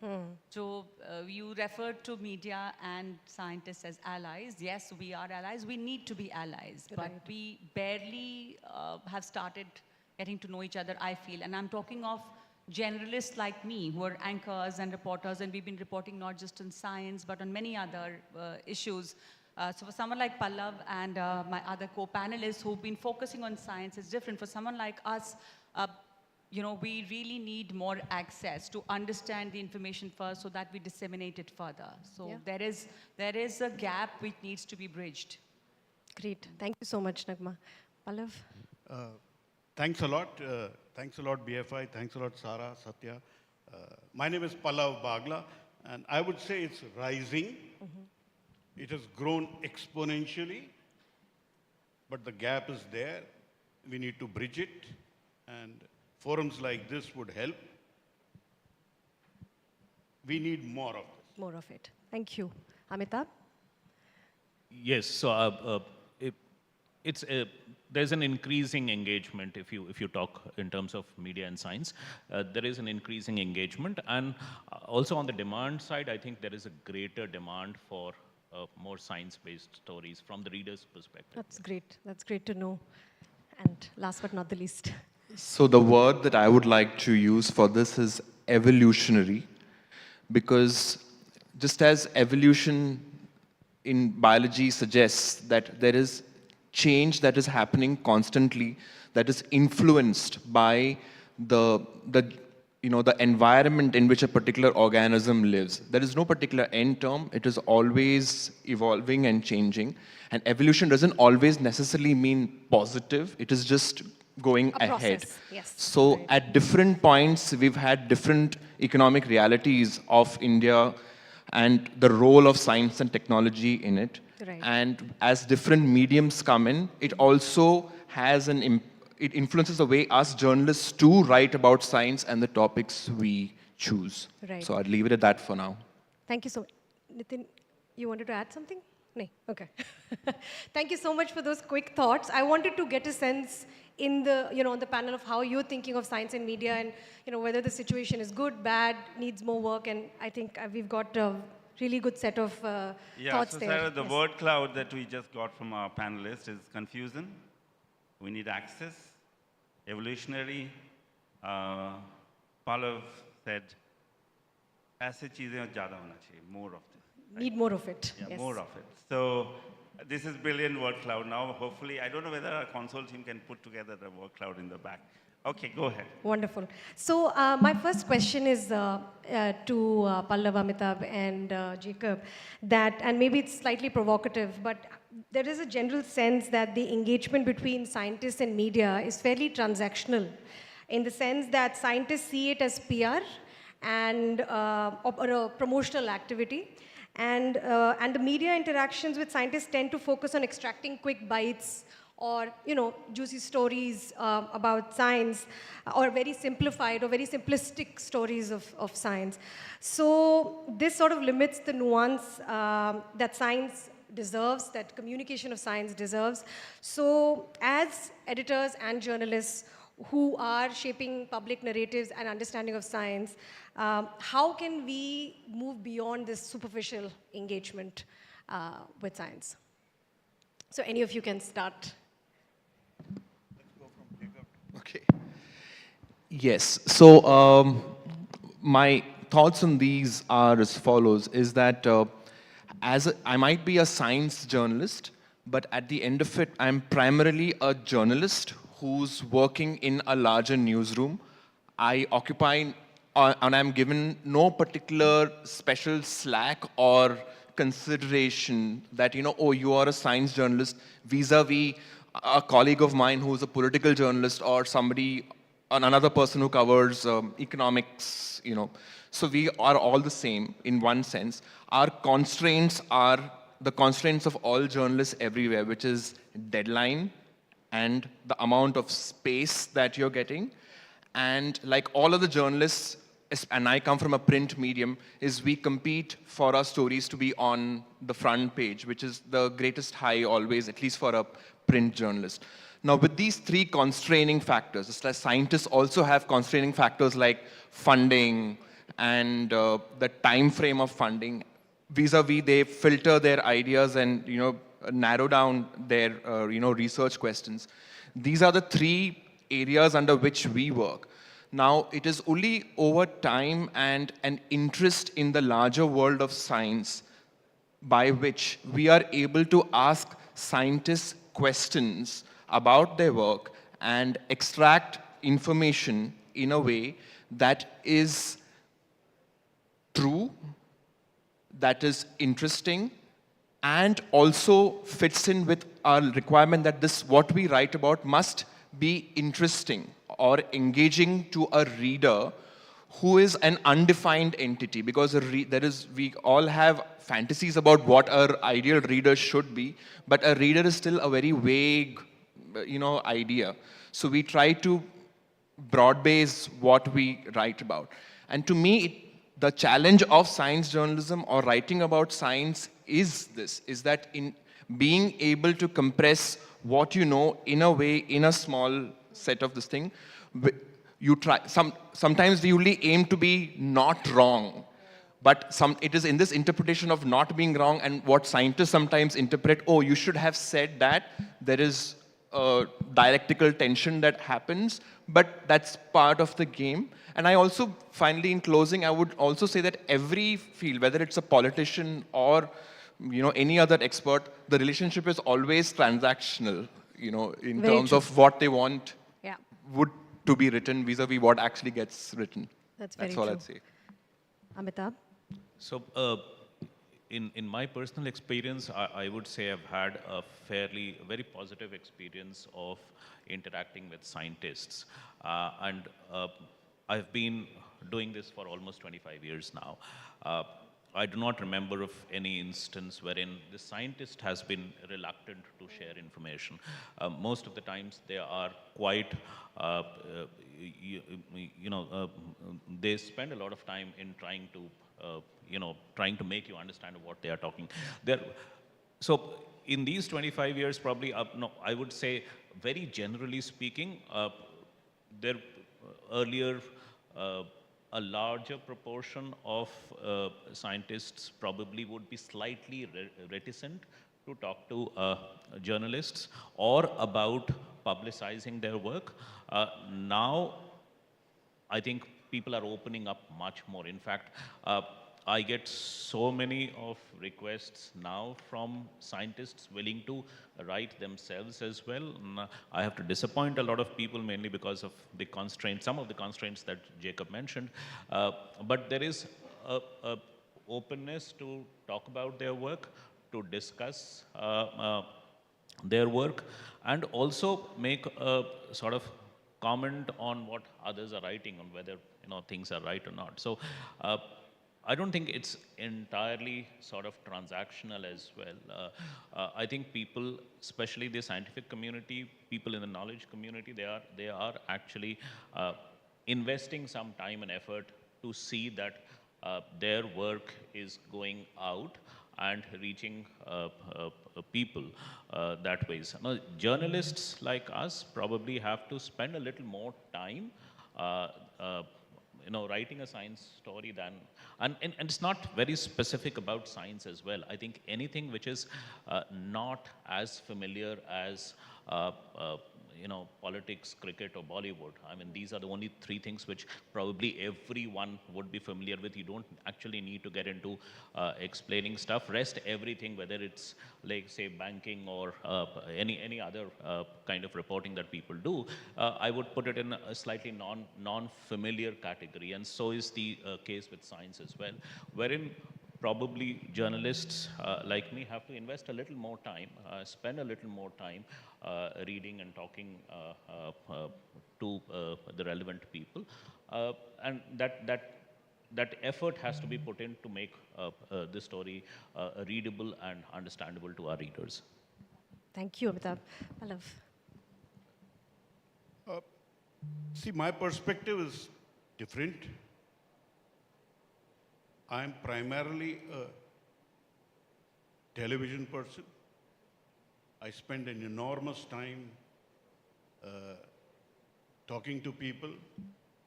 जो you referred to media and scientists as allies. Yes, we are allies. We need to be allies, but we barely have started getting to know each other, I feel. And I'm talking of generalists like me who are anchors and reporters, and we've been reporting not just on science but on many other issues. So for someone like Pallav and my other co-panelists who've been focusing on science, it's different. For someone like us, we really need more access to understand the information first so that we disseminate it further. So there is a gap which needs to be bridged. Great. Thank you so much, Nagma. Pallav? Thanks a lot. Thanks a lot, BFI. Thanks a lot, Sarah, Satya. My name is Pallav Bagla, and I would say it's rising. It has grown exponentially, but the gap is there. We need to bridge it, and forums like this would help. We need more of this. More of it. Thank you. Amitabh? Yes, so it's there's an increasing engagement if you talk in terms of media and science. There is an increasing engagement, and also on the demand side, I think there is a greater demand for more science-based stories from the reader's perspective. That's great. That's great to know. And last but not the least. So the word that I would like to use for this is evolutionary, because just as evolution in biology suggests that there is change that is happening constantly, that is influenced by the environment in which a particular organism lives. There is no particular end term. It is always evolving and changing. And evolution doesn't always necessarily mean positive. It is just going ahead. Yes. So at different points, we've had different economic realities of India and the role of science and technology in it. Right. And as different mediums come in, it also has it influences the way us journalists too write about science and the topics we choose. Right. So I'd leave it at that for now. Thank you so much. Nitin, you wanted to add something? No. Okay. Thank you so much for those quick thoughts. I wanted to get a sense in the, on the panel of how you're thinking of science and media, and whether the situation is good, bad, needs more work, and I think we've got a really good set of thoughts so there. Sarah, the word cloud that we just got from our panelists is confusion. We need access, evolutionary. Pallav said, ऐसे चीजें ज़्यादा होना चाहिए, more of this. Need more of it. Yeah, yes. more of it. So this is brilliant word cloud. Now, hopefully, I don't know whether our console team can put together the word cloud in the back. Okay, go ahead. Wonderful. So my first question is to Pallav, Amitabh, and Jacob, and maybe it's slightly provocative, but there is a general sense that the engagement between scientists and media is fairly transactional, in the sense that scientists see it as PR and or a promotional activity. And the media interactions with scientists tend to focus on extracting quick bites or, juicy stories about science, or very simplified or very simplistic stories of science. So this sort of limits the nuance that science deserves, that communication of science deserves. So as editors and journalists who are shaping public narratives and understanding of science, how can we move beyond this superficial engagement with science? So any of you can start. Okay. Yes. So my thoughts on these are as follows, is that I might be a science journalist, but at the end of it, I'm primarily a journalist who's working in a larger newsroom. I occupy, and I'm given no particular special slack or consideration that, oh, you are a science journalist vis-a-vis a colleague of mine who's a political journalist, or another person who covers economics, So we are all the same in one sense. Our constraints are the constraints of all journalists everywhere, which is deadline and the amount of space that you're getting. And like all of the journalists, and I come from a print medium, is we compete for our stories to be on the front page, which is the greatest high always, at least for a print journalist. Now, with these three constraining factors, just as scientists also have constraining factors like funding and the time frame of funding, vis-a-vis they filter their ideas and narrow down their research questions. These are the three areas under which we work. Now, it is only over time and an interest in the larger world of science by which we are able to ask scientists questions about their work and extract information in a way that is true, that is interesting, and also fits in with our requirement that what we write about must be interesting or engaging to a reader who is an undefined entity, because we all have fantasies about what our ideal reader should be, but a reader is still a very vague, idea. So we try to broad base what we write about. And to me, the challenge of science journalism or writing about science is that in being able to compress what you know in a way, in a small set of this thing. You try, sometimes we only aim to be not wrong, but it is in this interpretation of not being wrong, and what scientists sometimes interpret, oh, you should have said that, there is a dialectical tension that happens, but that's part of the game. And I also, finally, in closing, I would also say that every field, whether it's a politician or any other expert, the relationship is always transactional, in Very terms true. of what they want Yeah, would to be written vis-a-vis what actually gets written. that's very all true. I'd say. Amitabh? So, in my personal experience, I would say I've had a very positive experience of interacting with scientists. And I've been doing this for almost 25 years now. I do not remember of any instance wherein the scientist has been reluctant to share information. Most of the times they are quite, they spend a lot of time in trying to make you understand what they are talking. So in these 25 years, probably, no, I would say, very generally speaking, there earlier, a larger proportion of scientists probably would be slightly reticent to talk to journalists or about publicizing their work. Now, I think people are opening up much more. In fact, I get so many of requests now from scientists willing to write themselves as well. I have to disappoint a lot of people, mainly because of the constraints, some of the constraints that Jacob mentioned. But there is a openness to talk about their work, to discuss their work, and also make a sort of comment on what others are writing, on whether things are right or not. So I don't think it's entirely sort of transactional as well. I think people, especially the scientific community, people in the knowledge community, they are actually investing some time and effort to see that their work is going out and reaching people that way. So, now, journalists like us probably have to spend a little more time writing a science story than, and it's not very specific about science as well. I think anything which is not as familiar as politics, cricket, or Bollywood. I mean, these are the only three things which probably everyone would be familiar with. You don't actually need to get into explaining stuff. Rest everything, whether it's like, say, banking or any other kind of reporting that people do, I would put it in a slightly non-familiar category. And so is the case with science as well, wherein probably journalists like me have to invest a little more time, spend a little more time reading and talking to the relevant people. And that effort has to be put in to make the story readable and understandable to our readers. Thank you, Amitabh. Pallav. See, my perspective is different. I'm primarily a television person. I spend an enormous time talking to people,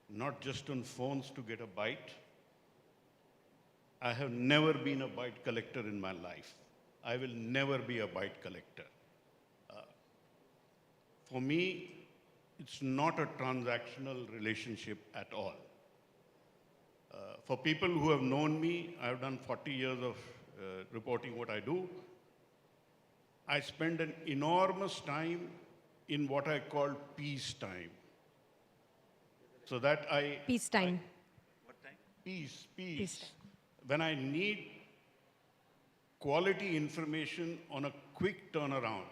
not just on phones to get a bite. I have never been a bite collector in my life. I will never be a bite collector. For me, it's not a transactional relationship at all. For people who have known me, I've done 40 years of reporting what I do. I spend an enormous time in what I call peace time. So that Peace time. What time? Peace. When I need quality information on a quick turnaround,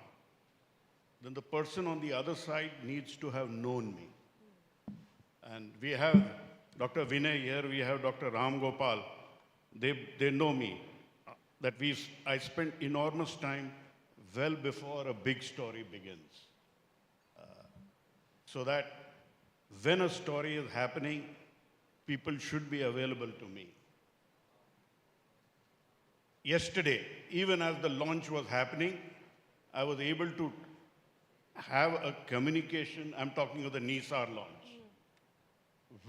then the person on the other side needs to have known me. And we have Dr. Vinay here, we have Dr. Ram Gopal. They know me. I spend enormous time well before a big story begins. So that when a story is happening, people should be available to me. Yesterday, even as the launch was happening, I was able to have a communication, I'm talking of the Nisar launch,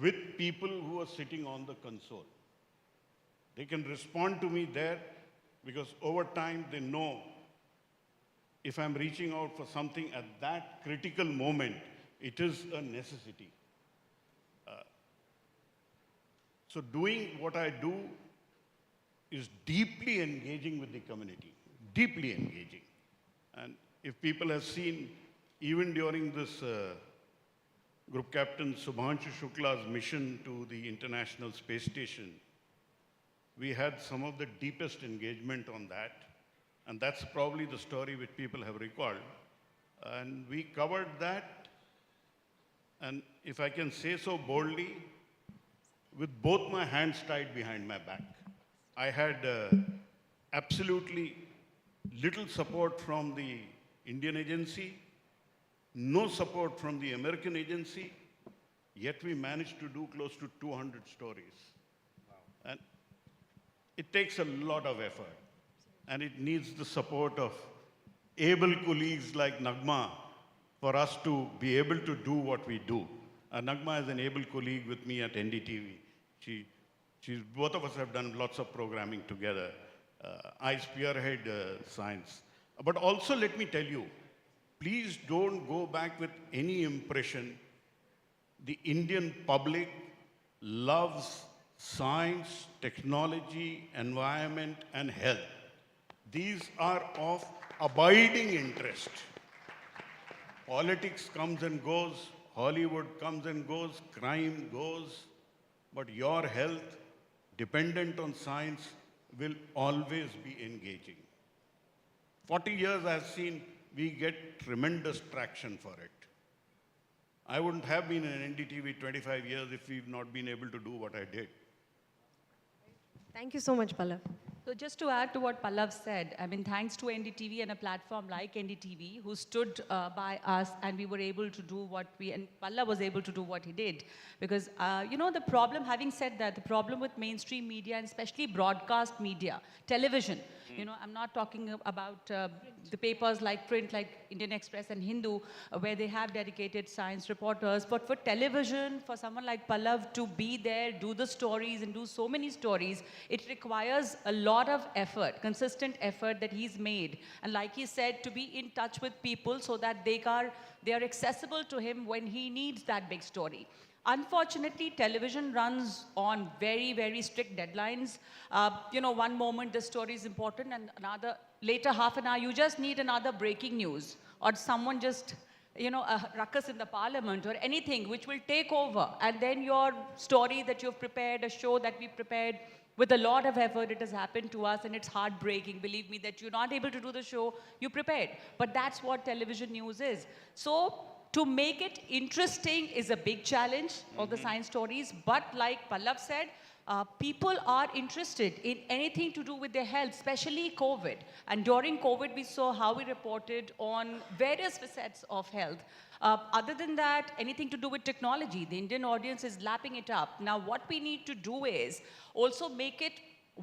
with people who are sitting on the console. They can respond to me there because over time they know if I'm reaching out for something at that critical moment, it is a necessity. So doing what I do is deeply engaging with the community, deeply engaging. And if people have seen, even during this Group Captain Subhanshu Shukla's mission to the International Space Station, we had some of the deepest engagement on that. And that's probably the story which people have recalled. And we covered that, and if I can say so boldly, with both my hands tied behind my back. I had absolutely little support from the Indian agency, no support from the American agency, yet we managed to do close to 200 stories. Wow. And it takes a lot of effort, and it needs the support of able colleagues like Nagma for us to be able to do what we do. Nagma is an able colleague with me at NDTV. Both of us have done lots of programming together. I spearhead science. But also let me tell you, please don't go back with any impression. The Indian public loves science, technology, environment, and health. These are of abiding interest. Politics comes and goes, Hollywood comes and goes, crime goes, but your health, dependent on science, will always be engaging. 40 years I've seen we get tremendous traction for it. I wouldn't have been in NDTV 25 years if we've not been able to do what I did. Thank you so much, Pallav. So just to add to what Pallav said, I mean, thanks to NDTV and a platform like NDTV who stood by us, and we were able to do what we, and Pallav was able to do what he did. Because, you know, the problem, having said that, the problem with mainstream media, and especially broadcast media, television, you know, I'm not talking about the papers like print, like Indian Express and Hindu, where they have dedicated science reporters. But for television, for someone like Pallav to be there, do the stories and do so many stories, it requires a lot of effort, consistent effort that he's made. And like he said, to be in touch with people so that they are accessible to him when he needs that big story. Unfortunately, television runs on very, very strict deadlines. You know, one moment the story is important, and another, later half an hour, you just need another breaking news, or someone just, you know, a ruckus in the parliament, or anything which will take over. And then your story that you've prepared, a show that we prepared, with a lot of effort, it has happened to us, and it's heartbreaking, believe me, that you're not able to do the show you prepared. But that's what television news is. So, to make it interesting is a big challenge, all the science stories. But like Pallav said, people are interested in anything to do with their health, especially COVID. And during COVID, we saw how we reported on various facets of health. Other than that, anything to do with technology, the Indian audience is lapping it up. Now, what we need to do is also make it,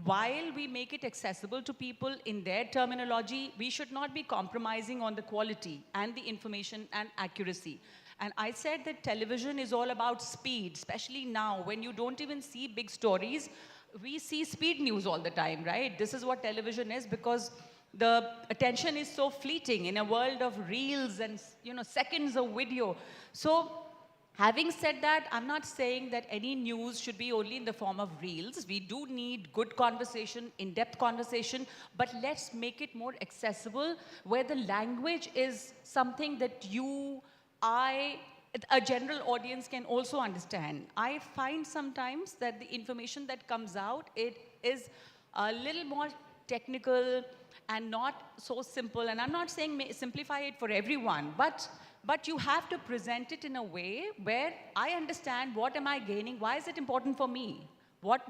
while we make it accessible to people in their terminology, we should not be compromising on the quality and the information and accuracy. And I said that television is all about speed, especially now when you don't even see big stories. We see speed news all the time, right? This is what television is, because the attention is so fleeting in a world of reels and, you know, seconds of video. So, having said that, I'm not saying that any news should be only in the form of reels. We do need good conversation, in-depth conversation, but let's make it more accessible, where the language is something that you, I, a general audience can also understand. I find sometimes that the information that comes out, it is a little more technical and not so simple. And I'm not saying simplify it for everyone, but you have to present it in a way where I understand what am I gaining, why is it important for me, what's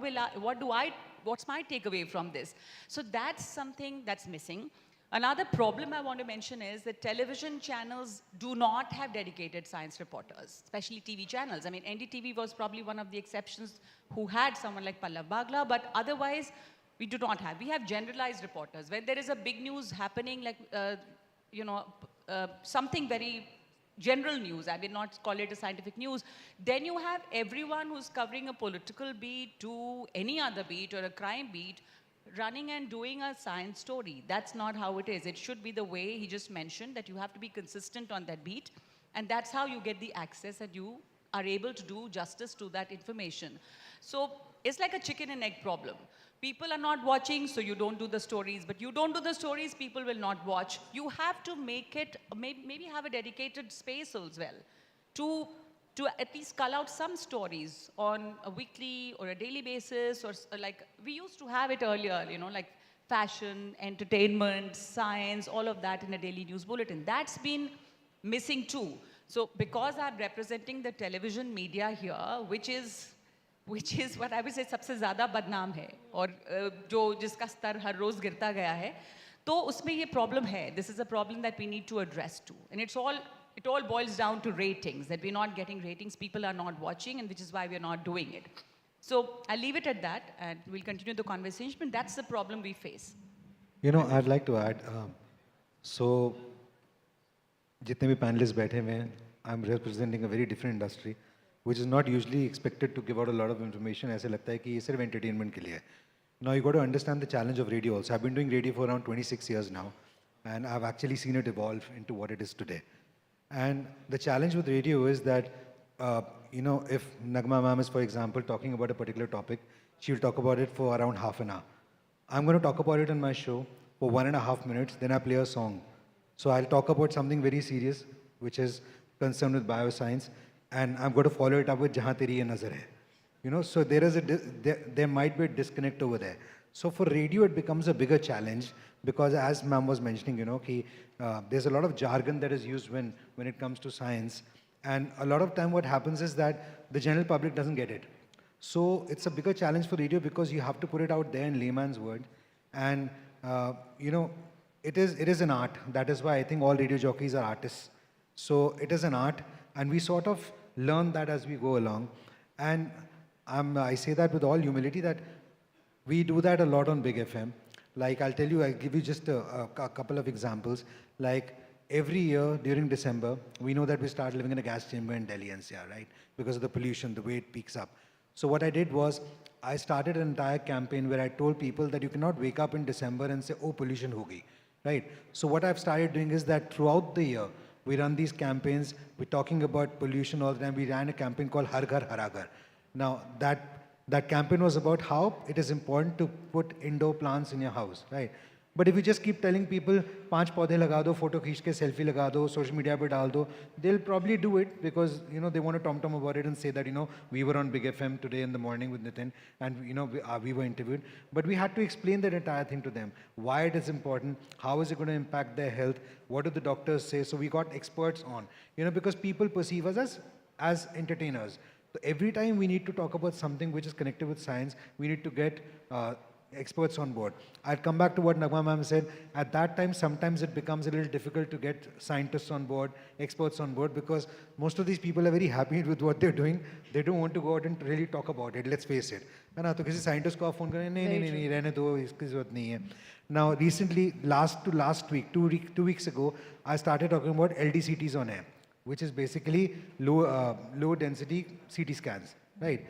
my takeaway from this. So that's something that's missing. Another problem I want to mention is that television channels do not have dedicated science reporters, especially TV channels. I mean, NDTV was probably one of the exceptions who had someone like Pallav Bagla, but otherwise we do not have. We have generalized reporters. When there is a big news happening, like, you know, something very general news, I will not call it a scientific news, then you have everyone who's covering a political beat to any other beat or a crime beat running and doing a science story. That's not how it is. It should be the way he just mentioned, that you have to be consistent on that beat, and that's how you get the access and you are able to do justice to that information. So it's like a chicken and egg problem. People are not watching, so you don't do the stories, but you don't do the stories, people will not watch. You have to make it, maybe have a dedicated space as well to at least cull out some stories on a weekly or a daily basis, or like we used to have it earlier, you know, like fashion, entertainment, science, all of that in a daily news bulletin. That's been missing too. So because I'm representing the television media here, which is what I would say सबसे ज़्यादा बदनाम है और जो जिसका स्तर हर रोज़ गिरता गया है, तो उसमें ये problem है. This is a problem that we need to address too. And it all boils down to ratings, that we're not getting ratings, people are not watching, and which is why we're not doing it. So I'll leave it at that, and we'll continue the conversation, but that's the problem we face. You know, I'd like to add, so जितने भी panelists बैठे हुए हैं, I'm representing a very different industry, which is not usually expected to give out a lot of information. ऐसे लगता है कि ये सिर्फ entertainment के लिए है. Now you got to understand the challenge of radio also. I've been doing radio for around 26 years now, and I've actually seen it evolve into what it is today. And the challenge with radio is that, you know, if Nagma ma'am is, for example, talking about a particular topic, she'll talk about it for around half an hour. I'm going to talk about it on my show for 1.5 minutes, then I play a song. So I'll talk about something very serious, which is concerned with bioscience, and I'm going to follow it up with Jahan Teri Ye Nazar Hai. You know, so there might be a disconnect over there. So for radio, it becomes a bigger challenge because, as ma'am was mentioning, you know, there's a lot of jargon that is used when it comes to science, and a lot of time what happens is that the general public doesn't get it. So it's a bigger challenge for radio because you have to put it out there in layman's word, and you know, it is an art. That is why I think all radio jockeys are artists. So it is an art, and we sort of learn that as we go along. And I say that with all humility that we do that a lot on Big FM. Like I'll give you just a couple of examples. Like every year during December, we know that we start living in a gas chamber in Delhi NCR, right? Because of the pollution, the way it peaks up. So what I did was, I started an entire campaign where I told people that you cannot wake up in December and say, oh, pollution ho gayi, right? So what I've started doing is that throughout the year, we run these campaigns. We're talking about pollution all the time. We ran a campaign called Har Ghar Hara Ghar. Now, that campaign was about how it is important to put indoor plants in your house, right? But if you just keep telling people, 5 पौधे लगा दो, photo खींच के selfie लगा दो, social media पे डाल दो, they'll probably do it because, you know, they want to tom-tom about it and say that, you know, we were on Big FM today in the morning with Nitin and, you know, we were interviewed. But we had to explain that entire thing to them, why it is important, how is it going to impact their health, what do the doctors say. So we got experts on, you know, because people perceive us as entertainers. So every time we need to talk about something which is connected with science, we need to get experts on board. I'll come back to what Nagma ma'am said. At that time, sometimes it becomes a little difficult to get scientists on board, experts on board, because most of these people are very happy with what they're doing. They don't want to go out and really talk about it. Let's face it. है ना? तो किसी scientist को आप phone करें, नहीं, रहने दो, इसकी ज़रूरत नहीं है. Now, recently, last week, two weeks ago, I started talking about LDCTs on air, which is basically low density CT scans, right?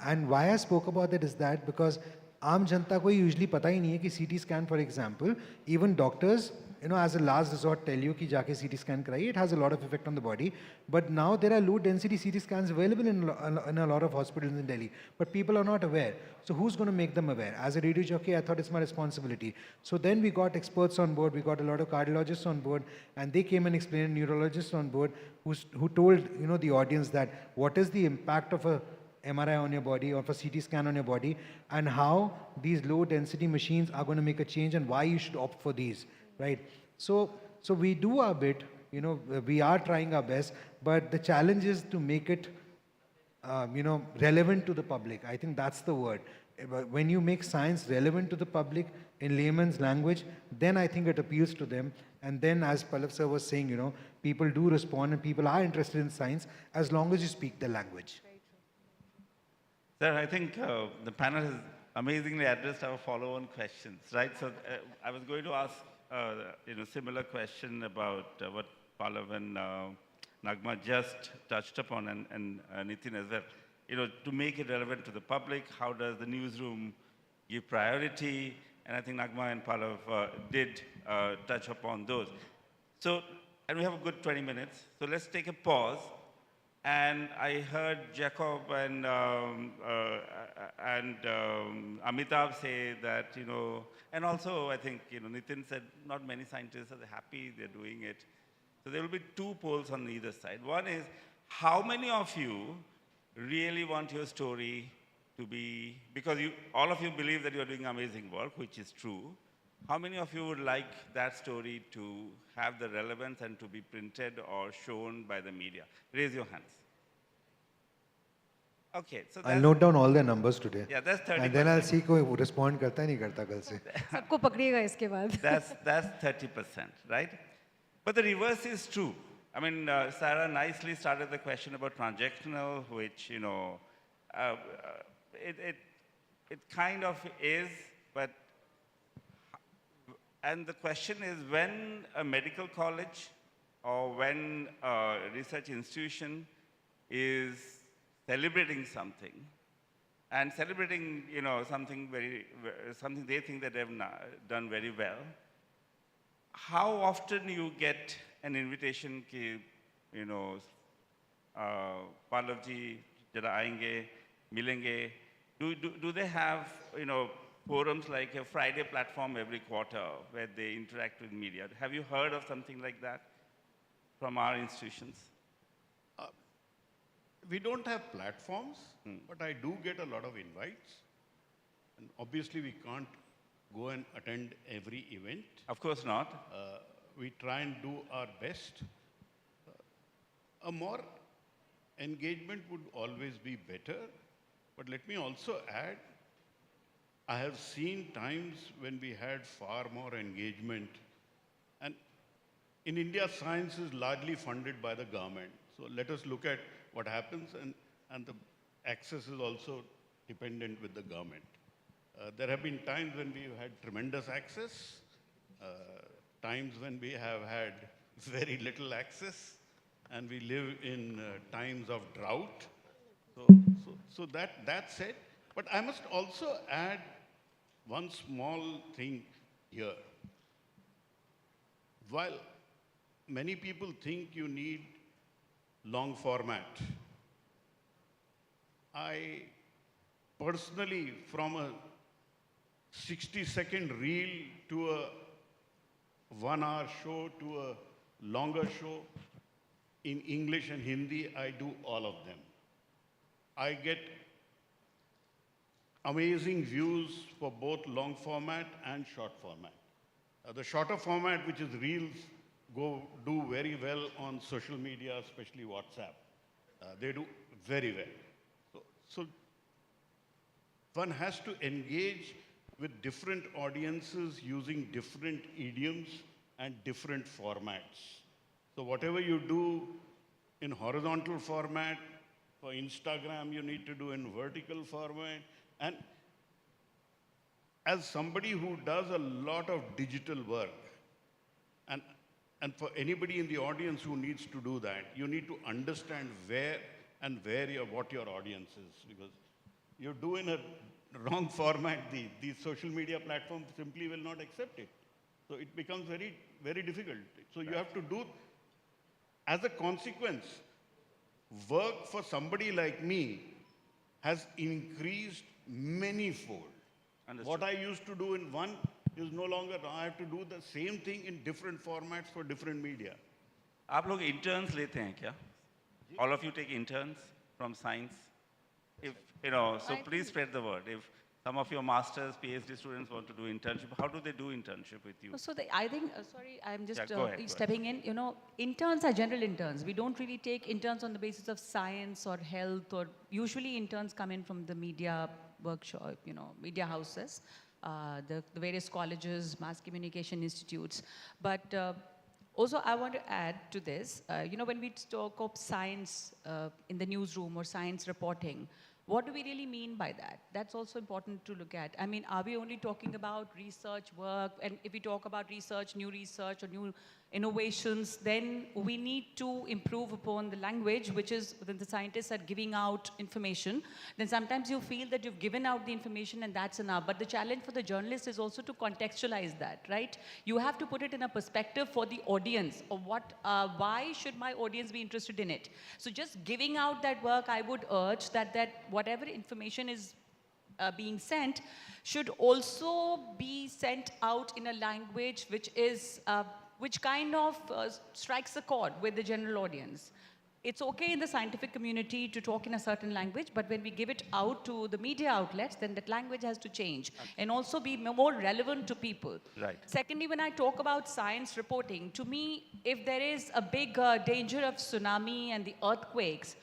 And why I spoke about that is that because आम जनता को usually पता ही नहीं है कि CT scan, for example, even doctors, you know, as a last resort tell you कि जाके CT scan कराइए, it has a lot of effect on the body. But now there are low density CT scans available in a lot of hospitals in Delhi, but people are not aware. So who's going to make them aware? As a radio jockey, I thought it's my responsibility. So then we got experts on board, we got a lot of cardiologists on board, and they came and explained, neurologists on board, who told, you know, the audience that what is the impact of a MRI on your body or for CT scan on your body, and how these low density machines are going to make a change and why you should opt for these, right? So we do our bit, you know, we are trying our best, but the challenge is to make it, you know, relevant to the public. I think that's the word. When you make science relevant to the public in layman's language, then I think it appeals to them. And then, as Pallav sir was saying, you know, people do respond and people are interested in science as long as you speak the language. Sir, I think the panel has amazingly addressed our follow-on questions, right? So I was going to ask similar question about what Pallav and Nagma just touched upon, and Nitin as well. To make it relevant to the public, how does the newsroom give priority? And I think Nagma and Pallav did touch upon those. So, and we have a good 20 minutes. So let's take a pause. And I heard Jacob and Amitabh say that, and also I think, Nitin said not many scientists are happy they're doing it. So there will be two polls on either side. One is, how many of you really want your story to be, because all of you believe that you're doing amazing work, which is true. How many of you would like that story to have the relevance and to be printed or shown by the media? Raise your hands. Okay, so I'll note down all the numbers today. Yeah, that's 30%. And then I'll see koi respond karta hai nahi karta kal se. सबको पकड़िएगा इसके बाद. That's 30%, right? But the reverse is true. I mean, Sarah nicely started the question about transactional, which, it kind of is, but, and the question is, when a medical college or when a research institution is celebrating something, and celebrating, something they think that they've done very well, how often you get an invitation ki, Pallav ji, jara aayenge, milenge. Do they have, forums like a Friday platform every quarter where they interact with media? Have you heard of something like that from our institutions? We don't have platforms, but I do get a lot of invites. And obviously, we can't go and attend every event. Of course not. We try and do our best. A more engagement would always be better. But let me also add, I have seen times when we had far more engagement. And in India, science is largely funded by the government. So let us look at what happens, and the access is also dependent with the government. There have been times when we've had tremendous access, times when we have had very little access, and we live in times of drought. So that said, but I must also add one small thing here. While many people think you need long format, I personally, from a 60-second reel to a 1-hour show to a longer show in English and Hindi, I do all of them. I get amazing views for both long format and short format. The shorter format, which is reels, do very well on social media, especially WhatsApp. They do very well. So one has to engage with different audiences using different idioms and different formats. So whatever you do in horizontal format, for Instagram, you need to do in vertical format. And as somebody who does a lot of digital work, and for anybody in the audience who needs to do that, you need to understand what your audience is. Because you do in a wrong format, the social media platform simply will not accept it. So it becomes very, very difficult. So you have to do, as a consequence, work for somebody like me has increased many-fold. What I used to do in one is no longer, I have to do the same thing in different formats for different media. आप लोग interns लेते हैं क्या? All of you take interns from science? If, so please spread the word. If some of your masters, PhD students want to do internship, how do they do internship with you? So I think, sorry, I'm just Go ahead. stepping in. Interns are general interns. We don't really take interns on the basis of science or health, or usually interns come in from the media workshop, media houses, the various colleges, mass communication institutes. But also I want to add to this, when we talk of science in the newsroom or science reporting, What do we really mean by that? That's also important to look at. I mean, are we only talking about research work? And if we talk about research, new research or new innovations, then we need to improve upon the language, which is when the scientists are giving out information. Then sometimes you feel that you've given out the information and that's enough. But the challenge for the journalist is also to contextualize that, right? You have to put it in a perspective for the audience of why should my audience be interested in it? So just giving out that work, I would urge that whatever information is being sent should also be sent out in a language which is which kind of strikes a chord with the general audience. It's okay in the scientific community to talk in a certain language, but when we give it out to the media outlets, then that language has to change and also be more relevant to people. Right. Secondly, when I talk about science reporting, to me, if there is a big danger of tsunami and the earthquakes,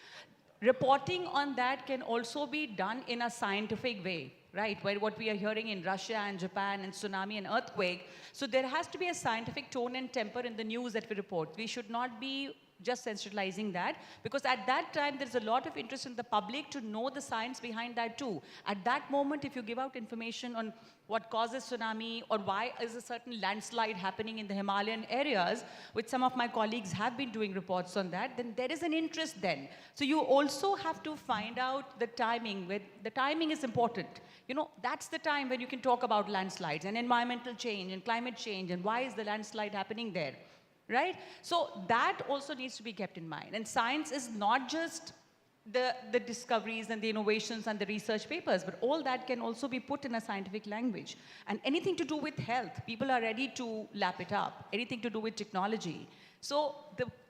reporting on that can also be done in a scientific way, right? Where what we are hearing in Russia and Japan and tsunami and earthquake. So there has to be a scientific tone and temper in the news that we report. We should not be just sensationalizing that, because at that time there's a lot of interest in the public to know the science behind that too. At that moment, if you give out information on what causes tsunami or why is a certain landslide happening in the Himalayan areas, which some of my colleagues have been doing reports on that, then there is an interest then. So you also have to find out the timing. The timing is important. You know, that's the time when you can talk about landslides and environmental change and climate change and why is the landslide happening there. Right? So that also needs to be kept in mind. And science is not just the discoveries and the innovations and the research papers, but all that can also be put in a scientific language. And anything to do with health, people are ready to lap it up. Anything to do with technology. So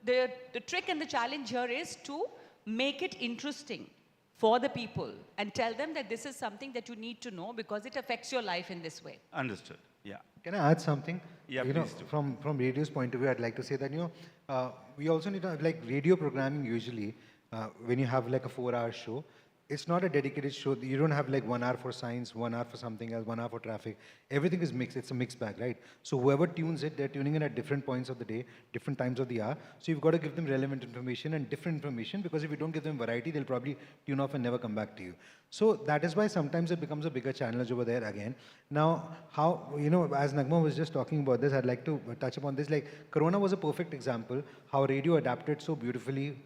the trick and the challenge here is to make it interesting for the people and tell them that this is something that you need to know because it affects your life in this way. Understood. Yeah. Can I add something? Yeah, you know, please do. from radio's point of view, I'd like to say that, you know, we also need to have, like, radio programming usually, when you have like a 4-hour show, it's not a dedicated show. You don't have like 1 hour for science, 1 hour for something else, 1 hour for traffic. Everything is mixed. It's a mixed bag, right? So whoever tunes it, they're tuning in at different points of the day, different times of the hour. So you've got to give them relevant information and different information, because if you don't give them variety, they'll probably tune off and never come back to you. So that is why sometimes it becomes a bigger challenge over there again. Now, how, you know, as Nagma was just talking about this, I'd like to touch upon this. Like, Corona was a perfect example, how radio adapted so beautifully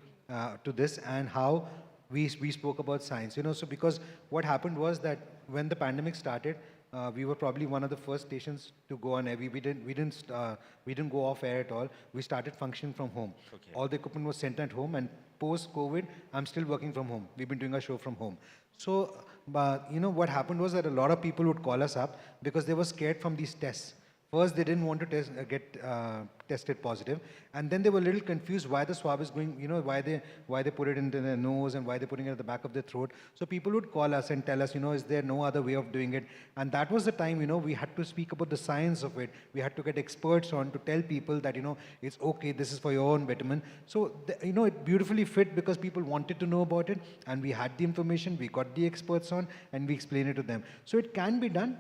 to this, and how we spoke about science, you know. So because what happened was that when the pandemic started, we were probably one of the first stations to go on air. We didn't go off air at all. We started functioning from home. Okay. All the equipment was sent at home, and post-COVID, I'm still working from home. We've been doing our show from home. So, you know, what happened was that a lot of people would call us up because they were scared from these tests. First, they didn't want to get tested positive, and then they were a little confused why the swab is going, you know, why they put it into their nose and why they're putting it at the back of their throat. So people would call us and tell us, you know, is there no other way of doing it? And that was the time, you know, we had to speak about the science of it. We had to get experts on to tell people that, you know, it's okay, this is for your own betterment. So, you know, it beautifully fit because people wanted to know about it, and we had the information, we got the experts on, and we explained it to them. So it can be done.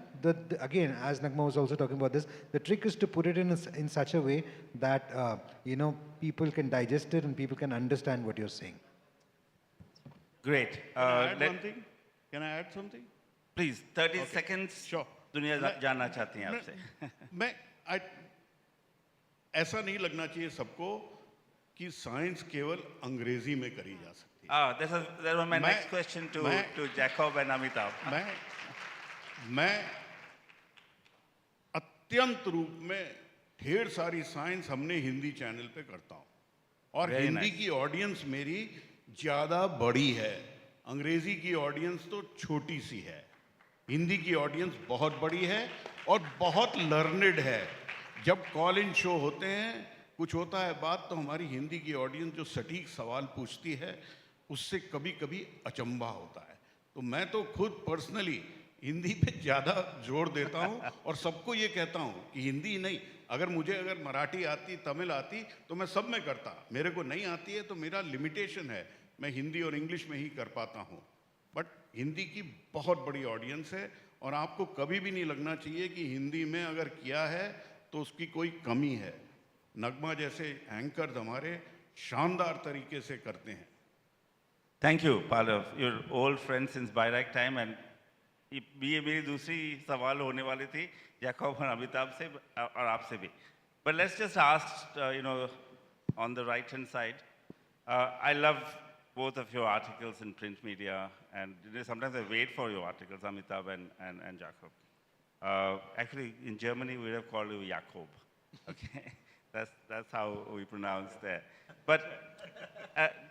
Again, as Nagma was also talking about this, the trick is to put it in such a way that, you know, people can digest it and people can understand what you're saying. Great. Can I add one thing? Can I add something? Please, 30 seconds. Sure. दुनिया जानना चाहती है आपसे. ऐसा नहीं लगना चाहिए सबको कि साइंस केवल अंग्रेजी में करी जा सकती है. That was my next question to Jacob and Amitabh. मैं अत्यंत रूप में ढेर सारी साइंस हमने हिंदी चैनल पे करता हूँ, और हिंदी की ऑडियंस मेरी ज़्यादा बड़ी है, अंग्रेजी की ऑडियंस तो छोटी सी है. हिंदी की ऑडियंस बहुत बड़ी है और बहुत लर्नेड है. जब कॉल इन शो होते हैं, कुछ होता है बात, तो हमारी हिंदी की ऑडियंस जो सटीक सवाल पूछती है, उससे कभी कभी अचंभा होता है. तो मैं तो खुद पर्सनली हिंदी पे ज़्यादा जोर देता हूँ और सबको ये कहता हूँ कि हिंदी नहीं, अगर मराठी आती, तमिल आती, तो मैं सब में करता. मेरे को नहीं आती है तो मेरा लिमिटेशन है, मैं हिंदी और इंग्लिश में ही कर पाता हूँ. बट हिंदी की बहुत बड़ी ऑडियंस है, और आपको कभी भी नहीं लगना चाहिए कि हिंदी में अगर किया है तो उसकी कोई कमी है. नगमा जैसे एंकर्स हमारे शानदार तरीके से करते हैं. Thank you, Pallav. You're old friends since Bayrak time, and ये मेरी दूसरी सवाल होने वाली थी जैकब और अमिताभ से और आपसे भी. But let's just ask, on the right-hand side. I love both of your articles in print media, and sometimes I wait for your articles, Amitabh and Jacob. Actually, in Germany, we would have called you Jakob. Okay, that's how we pronounce there. But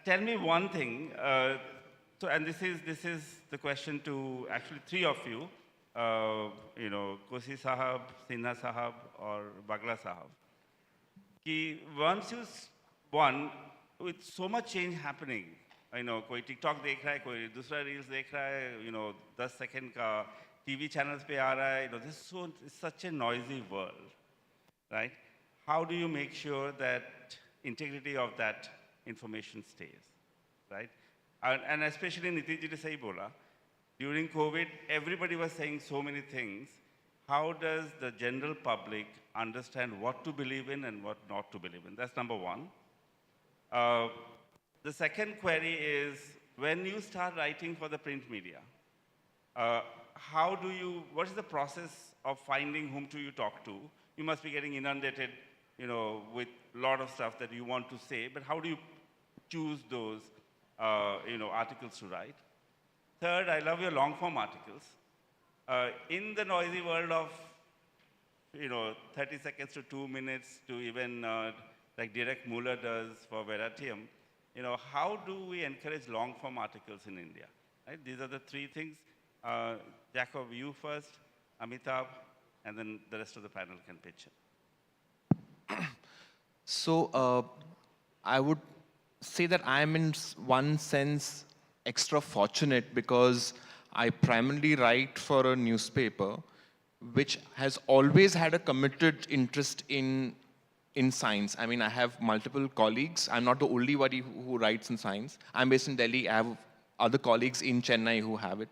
tell me one thing. And this is the question to actually three of you. Kosi Sahab, Sinha Sahab, or Bagla Sahab. Ki once you with so much change happening, कोई TikTok देख रहा है, कोई दूसरा reels देख रहा है, 10 second का TV channels पे आ रहा है, this is such a noisy world, right? How do you make sure that integrity of that information stays, right? And especially Nitish ji ne sahi bola, during COVID, everybody was saying so many things. How does the general public understand what to believe in and what not to believe in? That's number one. The second query is, when you start writing for the print media, what is the process of finding whom to you talk to? You must be getting inundated, with a lot of stuff that you want to say, but how do you choose those, articles to write? Third, I love your long form articles. In the noisy world of, 30 seconds to 2 minutes to even like Dirk Muller does for Veratium, how do we encourage long form articles in India? Right? These are the three things. Jacob, you first, Amitabh, and then the rest of the panel can pitch in. So I would say that I am in one sense extra fortunate because I primarily write for a newspaper which has always had a committed interest in science. I mean, I have multiple colleagues. I'm not the only one who writes in science. I'm based in Delhi. I have other colleagues in Chennai who have it.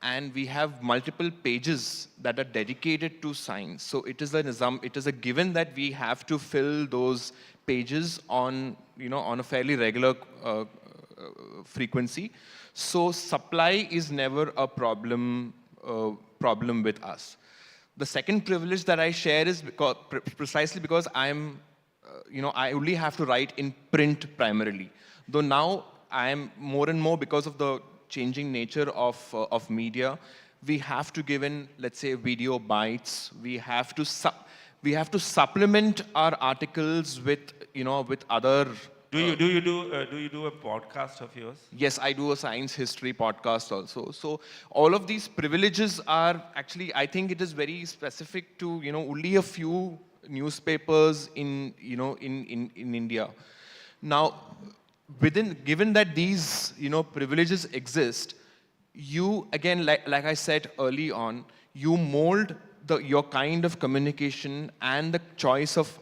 And we have multiple pages that are dedicated to science. So it is a given that we have to fill those pages on a fairly regular frequency. So supply is never a problem with us. The second privilege that I share is precisely because I only have to write in print primarily. Though now I am more and more, because of the changing nature of media, we have to give in, let's say, video bites. We have to supplement our articles with other. Do you do a podcast of yours? Yes, I do a science history podcast also. So all of these privileges are actually, I think it is very specific to only a few newspapers in India. Now, given that these privileges exist, you again, like I said early on, you mold your kind of communication and the choice of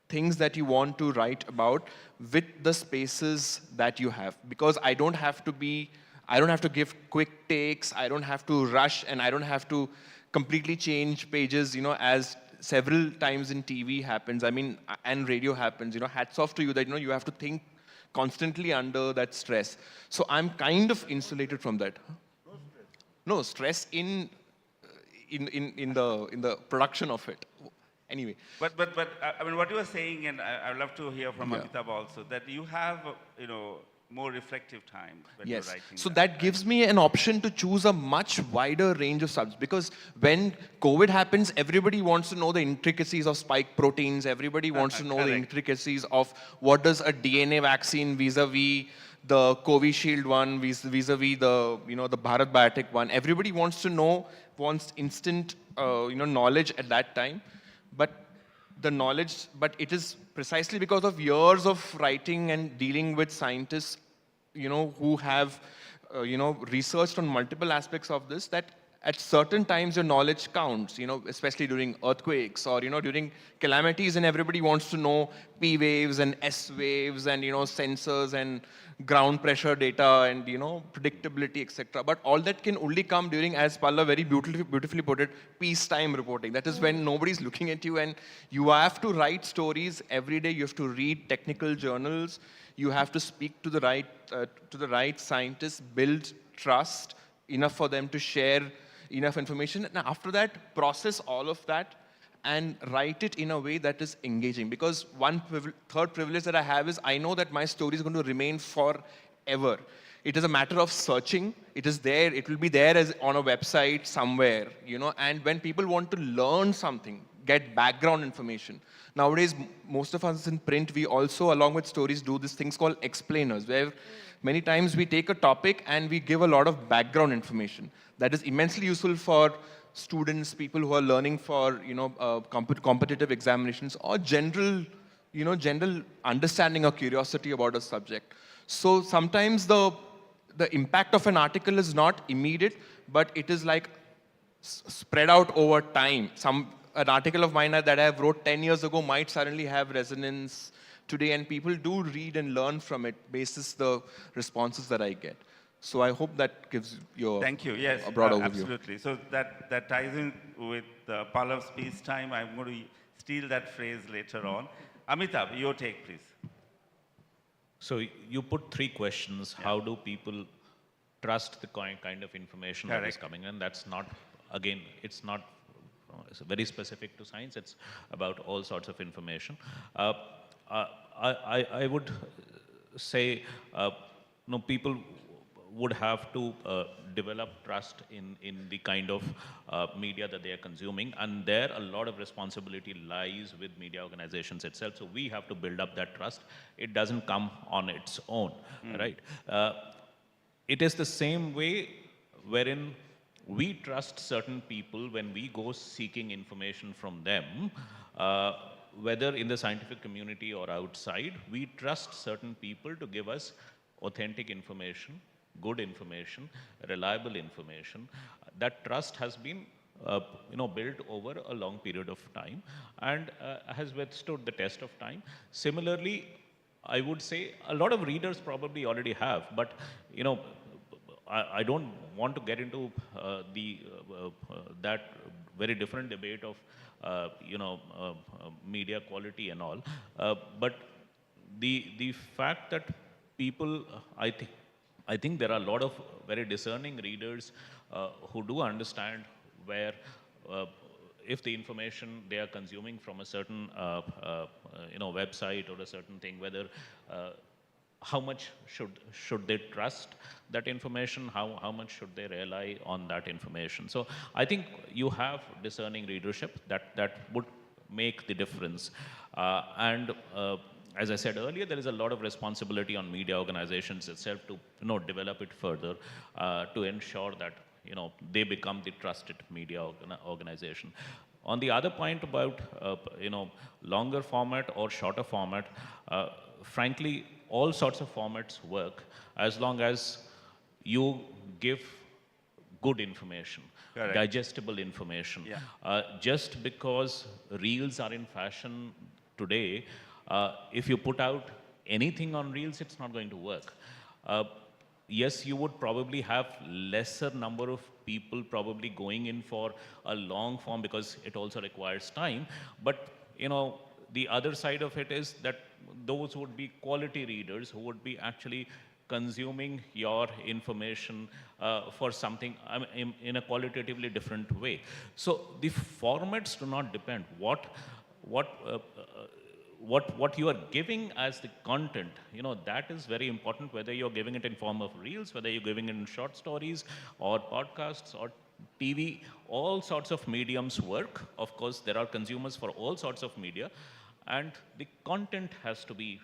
things that you want to write about with the spaces that you have. Because I don't have to give quick takes, I don't have to rush, and I don't have to completely change pages, as several times in TV happens, and radio happens. Hats off to you that, you have to think constantly under that stress. So I'm kind of insulated from that. No stress in the production of it. Anyway. But what you were saying, and I'd love to hear from Amitabh also, that you have, more reflective time when you're writing. So that gives me an option to choose a much wider range of subjects, because when COVID happens, everybody wants to know the intricacies of spike proteins. Everybody wants to know the intricacies of what does a DNA vaccine vis-a-vis the Covishield one, vis-a-vis the the Bharat Biotech one. Everybody wants instant knowledge at that time. But it is precisely because of years of writing and dealing with scientists, who have, researched on multiple aspects of this, that at certain times your knowledge counts, especially during earthquakes or, during calamities, and everybody wants to know P waves and S waves and, sensors and ground pressure data and, predictability, etc. But all that can only come during, as Palla very beautifully put it, peacetime reporting. That is when nobody's looking at you and you have to write stories every day. You have to read technical journals. You have to speak to the right scientists, build trust enough for them to share enough information, and after that, process all of that and write it in a way that is engaging. Because third privilege that I have is I know that my story is going to remain forever. It is a matter of searching. It is there. It will be there as on a website somewhere, you know. And when people want to learn something, get background information. Nowadays, most of us in print, we also, along with stories, do these things called explainers, where many times we take a topic and we give a lot of background information. That is immensely useful for students, people who are learning for, you know, competitive examinations or general, you know, general understanding or curiosity about a subject. So sometimes the impact of an article is not immediate, but it is like spread out over time. An article of mine that I have wrote 10 years ago might suddenly have resonance today, and people do read and learn from it basis the responses that I get. So I hope that gives you Thank you. Yes, a broad overview. Absolutely. So that ties in with Pallav's peacetime. I'm going to steal that phrase later on. Amitabh, your take, please. So you put 3 questions. How do people trust the kind of information that is coming in? That's not, again, it's not it's very specific to science. It's about all sorts of information. I would say, people would have to develop trust in the kind of media that they are consuming, and there a lot of responsibility lies with media organizations itself. So we have to build up that trust. It doesn't come on its own, right? It is the same way wherein we trust certain people when we go seeking information from them, whether in the scientific community or outside. We trust certain people to give us authentic information, good information, reliable information. That trust has been built over a long period of time and has withstood the test of time. Similarly, I would say a lot of readers probably already have, but I don't want to get into that very different debate of media quality and all. But the fact that people, I think there are a lot of very discerning readers who do understand where, if the information they are consuming from a certain website or a certain thing, whether how much should they trust that information, how much should they rely on that information. So I think you have discerning readership that would make the difference. As I said earlier, there is a lot of responsibility on media organizations itself to develop it further, to ensure that they become the trusted media organization. On the other point about longer format or shorter format, frankly, all sorts of formats work as long as you give good information, digestible information. Just because reels are in fashion today, if you put out anything on reels, it's not going to work. Yes, you would probably have lesser number of people probably going in for a long form because it also requires time. But, the other side of it is that those would be quality readers who would be actually consuming your information for something in a qualitatively different way. So the formats do not depend. What you are giving as the content, that is very important, whether you're giving it in form of reels, whether you're giving it in short stories or podcasts or TV, all sorts of mediums work. Of course, there are consumers for all sorts of media, and the content has to be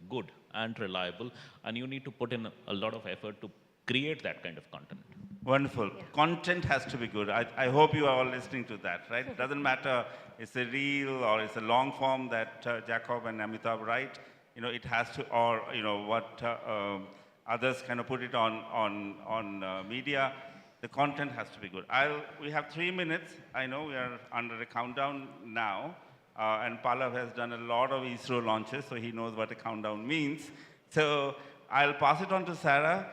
good and reliable, and you need to put in a lot of effort to create that kind of content. Wonderful. Content has to be good. I hope you are all listening to that, right? It doesn't matter it's a reel or it's a long form that Jacob and Amitabh write. It has to, or what others kind of put it on media. The content has to be good. We have 3 minutes. I know we are under a countdown now. And Pallav has done a lot of ISRO launches, so he knows what a countdown means. So I'll pass it on to Sarah.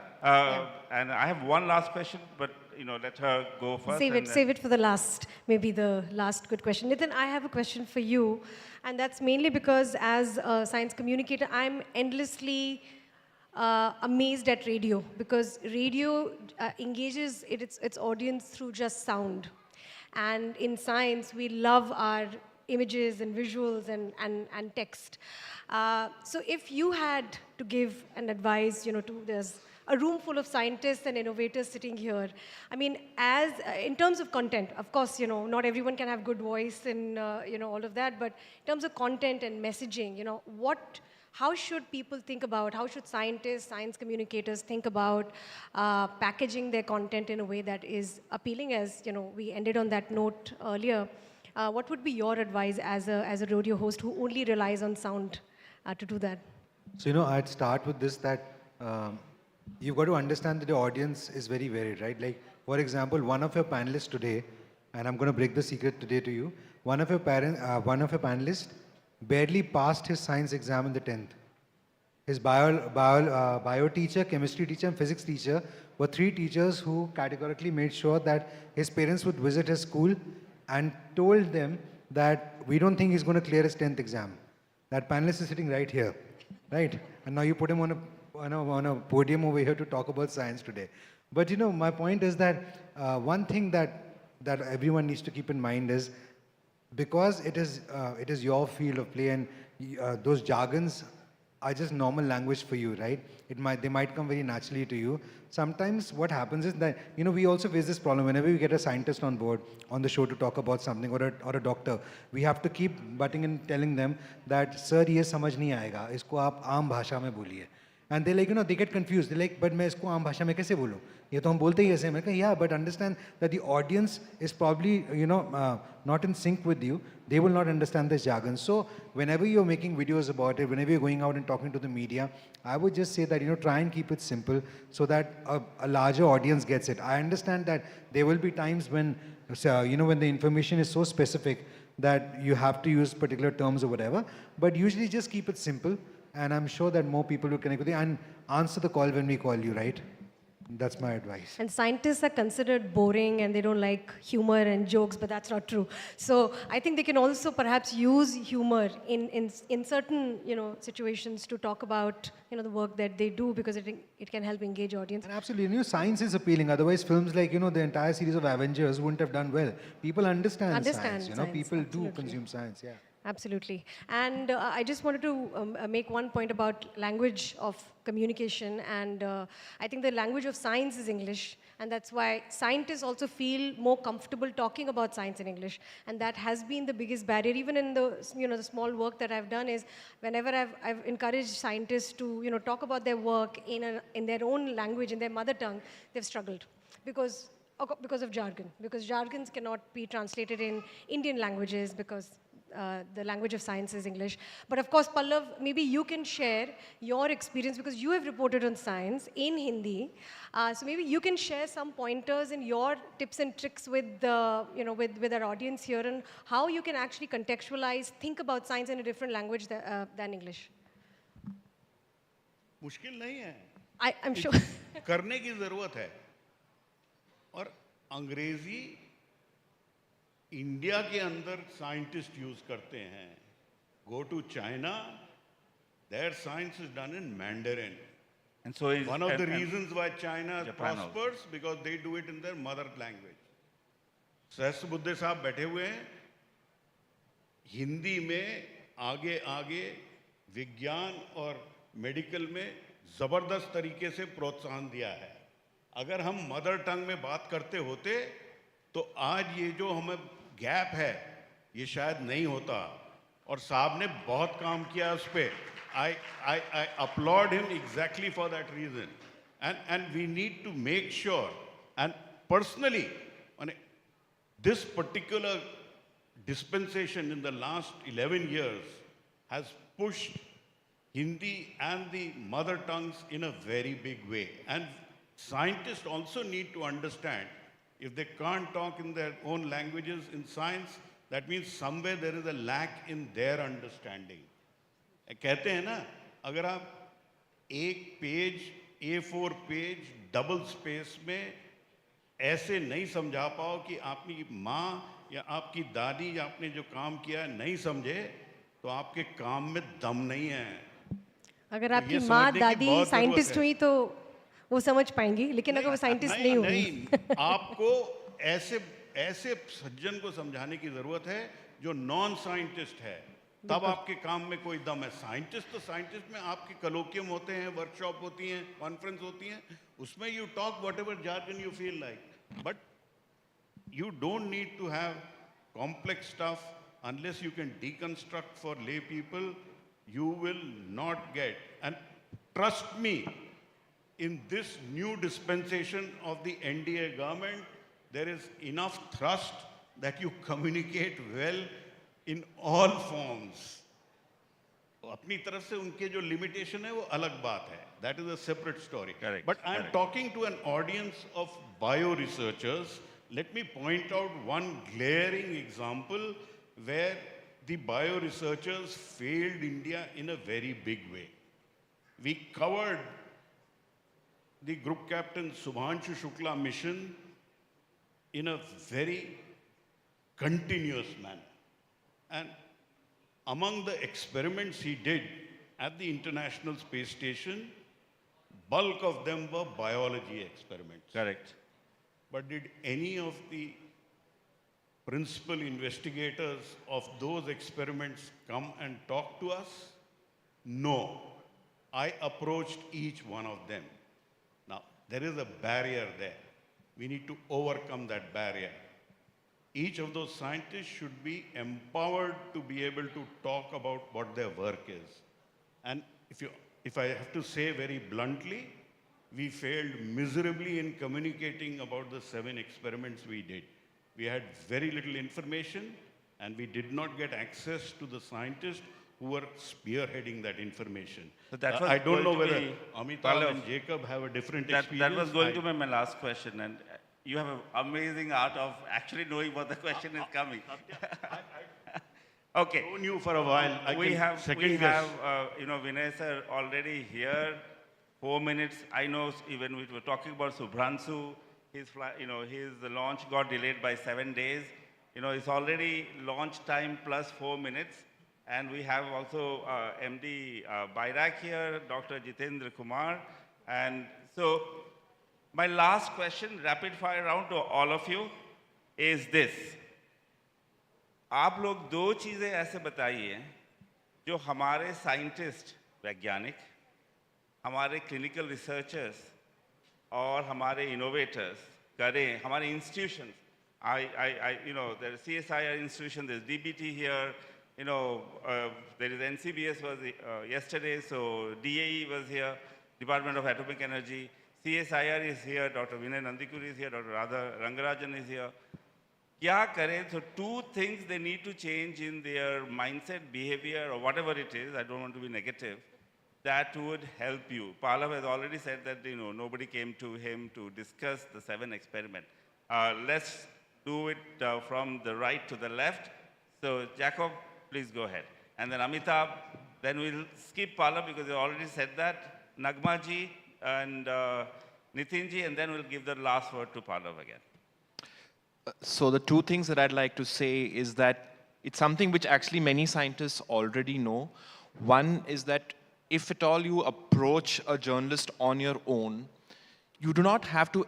And I have one last question, but let her go first. Save it for the last, maybe the last good question. Nitin, I have a question for you, and that's mainly because as a science communicator, I'm endlessly amazed at radio, because radio engages its audience through just sound. And in science, we love our images and visuals and text. So if you had to give an advice, there's a room full of scientists and innovators sitting here. I mean, as in terms of content, of course, not everyone can have good voice and all of that, but in terms of content and messaging, how should people think about, how should scientists, science communicators think about packaging their content in a way that is appealing? As we ended on that note earlier. What would be your advice as a radio host who only relies on sound to do that? So, I'd start with this, that you've got to understand that the audience is very varied, right? Like, for example, one of your panelists today, and I'm going to break the secret today to you, one of your panelists barely passed his science exam in the 10th. His bio teacher, chemistry teacher, and physics teacher were three teachers who categorically made sure that his parents would visit his school and told them that we don't think he's going to clear his 10th exam. That panelist is sitting right here, right? And now you put him on a podium over here to talk about science today. But my point is that one thing that everyone needs to keep in mind is, because it is your field of play, and those jargons are just normal language for you, right? They might come very naturally to you. Sometimes what happens is that, we also face this problem whenever we get a scientist on board on the show to talk about something, or a doctor. We have to keep butting in, telling them that, sir, ये समझ नहीं आएगा, इसको आप आम भाषा में बोलिए. And they they get confused. They're like, but मैं इसको आम भाषा में कैसे बोलूँ? ये तो हम बोलते ही ऐसे हैं. मैं कहा, yeah, but understand that the audience is probably, not in sync with you. They will not understand this jargon. So whenever you're making videos about it, whenever you're going out and talking to the media, I would just say that, try and keep it simple so that a larger audience gets it. I understand that there will be times when, when the information is so specific that you have to use particular terms or whatever, but usually just keep it simple. And I'm sure that more people will connect with you, and answer the call when we call you, right? That's my advice. And scientists are considered boring and they don't like humor and jokes, but that's not true. So I think they can also perhaps use humor in certain situations to talk about the work that they do, because it can help engage audience. And absolutely, science is appealing. Otherwise, films like the entire series of Avengers wouldn't have done well. People understand science. People do consume science. Yeah. Absolutely. And I just wanted to make one point about language of communication. And I think the language of science is English. And that's why scientists also feel more comfortable talking about science in English. And that has been the biggest barrier. Even in the, the small work that I've done is, whenever I've encouraged scientists to, talk about their work in their own language, in their mother tongue, they've struggled. Because of jargon. Because jargons cannot be translated in Indian languages, because the language of science is English. But of course, Pallav, maybe you can share your experience, because you have reported on science in Hindi. So maybe you can share some pointers and your tips and tricks with with our audience here, and how you can actually contextualize, think about science in a different language than English. मुश्किल नहीं है. I'm sure. करने की ज़रूरत है. और अंग्रेजी India के अंदर साइंटिस्ट यूज करते हैं. Go to China, their science is done in Mandarin. And so is one of the reasons why China Japan prospers, because they do it in their mother language. सहस्त्र बुद्धे साहब बैठे हुए हैं. हिंदी में आगे आगे विज्ञान और मेडिकल में जबरदस्त तरीके से प्रोत्साहन दिया है. अगर हम मदर टंग में बात करते होते तो आज ये जो हमें गैप है ये शायद नहीं होता. और साहब ने बहुत काम किया उस पे. I applaud him exactly for that reason. And we need to make sure, and personally, this particular dispensation in the last 11 years has pushed Hindi and the mother tongues in a very big way. And scientists also need to understand, if they can't talk in their own languages in science, that means somewhere there is a lack in their understanding. कहते हैं ना, अगर आप एक page A4 page double space में ऐसे नहीं समझा पाओ कि आपकी माँ या आपकी दादी या आपने जो काम किया है नहीं समझे, तो आपके काम में दम नहीं है। अगर तो आपकी ये माँ समझने की दादी बहुत साइंटिस्ट ज़रूरत है। हुई तो वो समझ पाएंगी, लेकिन अगर वो साइंटिस्ट नहीं हुई नहीं, आपको ऐसे ऐसे सज्जन को समझाने की जरूरत है जो नॉन साइंटिस्ट है, तब आपके काम में कोई दम है। साइंटिस्ट तो साइंटिस्ट में आपके कलोकियम होते हैं, वर्कशॉप होती हैं, कॉन्फ्रेंस होती हैं, उसमें you talk whatever jargon you feel like, but you don't need to have complex stuff. Unless you can deconstruct for lay people, you will not get. And trust me, in this new dispensation of the NDA government, there is enough thrust that you communicate well in all forms. अपनी तरफ से उनके जो limitation है वो अलग बात है. That is a separate story. Correct. But I am Correct. talking to an audience of bio researchers. Let me point out one glaring example where the bio researchers failed India in a very big way. We covered the group captain Subhanshu Shukla mission in a very continuous manner. And among the experiments he did at the International Space Station, bulk of them were biology experiments. Correct. But did any of the principal investigators of those experiments come and talk to us? No. I approached each one of them. Now, there is a barrier there. We need to overcome that barrier. Each of those scientists should be empowered to be able to talk about what their work is. And if I have to say very bluntly, we failed miserably in communicating about the 7 experiments we did. We had very little information, and we did not get access to the scientists who were spearheading that information. So that was I don't know going to whether be- Amitabh Pallav, and Jacob have a different That experience. was going to be my last question, and you have an amazing art of actually knowing what the question is coming. Okay. Known you for a while. I we can have, second we guess. have Vinay sir already here. 4 minutes. I know even we were talking about Subhranshu, his launch got delayed by 7 days. It's already launch time plus 4 minutes. And we have also MD Bairak here, Dr. Jitendra Kumar. And so my last question, rapid fire round to all of you, is this. आप लोग 2 चीज़ें ऐसे बताइए जो हमारे scientist, वैज्ञानिक, हमारे clinical researchers और हमारे इनोवेटर्स करें, हमारे institutions, there is CSIR institution, there is DBT here, there is NCBS was yesterday, so DAE was here, Department of Atomic Energy, CSIR is here, Dr. Vinay Nandikuri is here, Dr. Radha Rangarajan is here. क्या करें? So 2 things they need to change in their mindset, behavior, or whatever it is. I don't want to be negative. That would help you. Pallav has already said that nobody came to him to discuss the 7 experiment. Let's do it from the right to the left. So Jacob, please go ahead. And then Amitabh, then we'll skip Pallav because he already said that. Nagma ji and Nitin ji, and then we'll give the last word to Pallav again. So the 2 things that I'd like to say is that it's something which actually many scientists already know. One is that if at all you approach a journalist on your own, you do not have to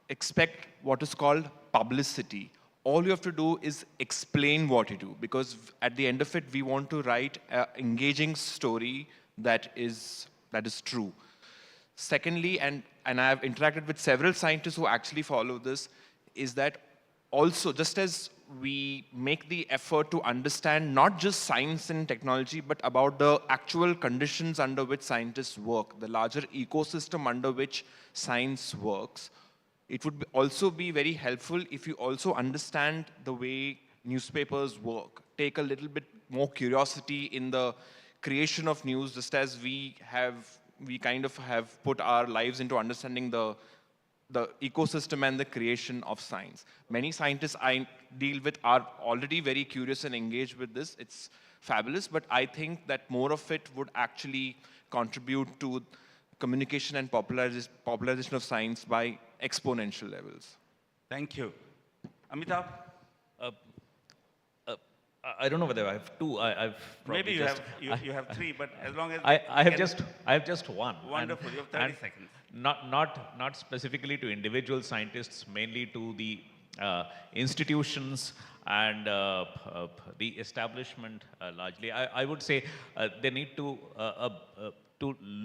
expect what is called publicity. All you have to do is explain what you do, because at the end of it, we want to write an engaging story that is true. Secondly, and I have interacted with several scientists who actually follow this, is that also, just as we make the effort to understand not just science and technology, but about the actual conditions under which scientists work, the larger ecosystem under which science works, it would also be very helpful if you also understand the way newspapers work. Take a little bit more curiosity in the creation of news, just as we kind of have put our lives into understanding the ecosystem and the creation of science. Many scientists I deal with are already very curious and engaged with this. It's fabulous, but I think that more of it would actually contribute to communication and popularization of science by exponential levels. Thank you. Amitabh? I don't know whether I have two. I've probably Maybe just, you have three, but as long as I have just one. Wonderful. You have 30 seconds. Not specifically to individual scientists, mainly to the institutions and the establishment largely. I would say they need to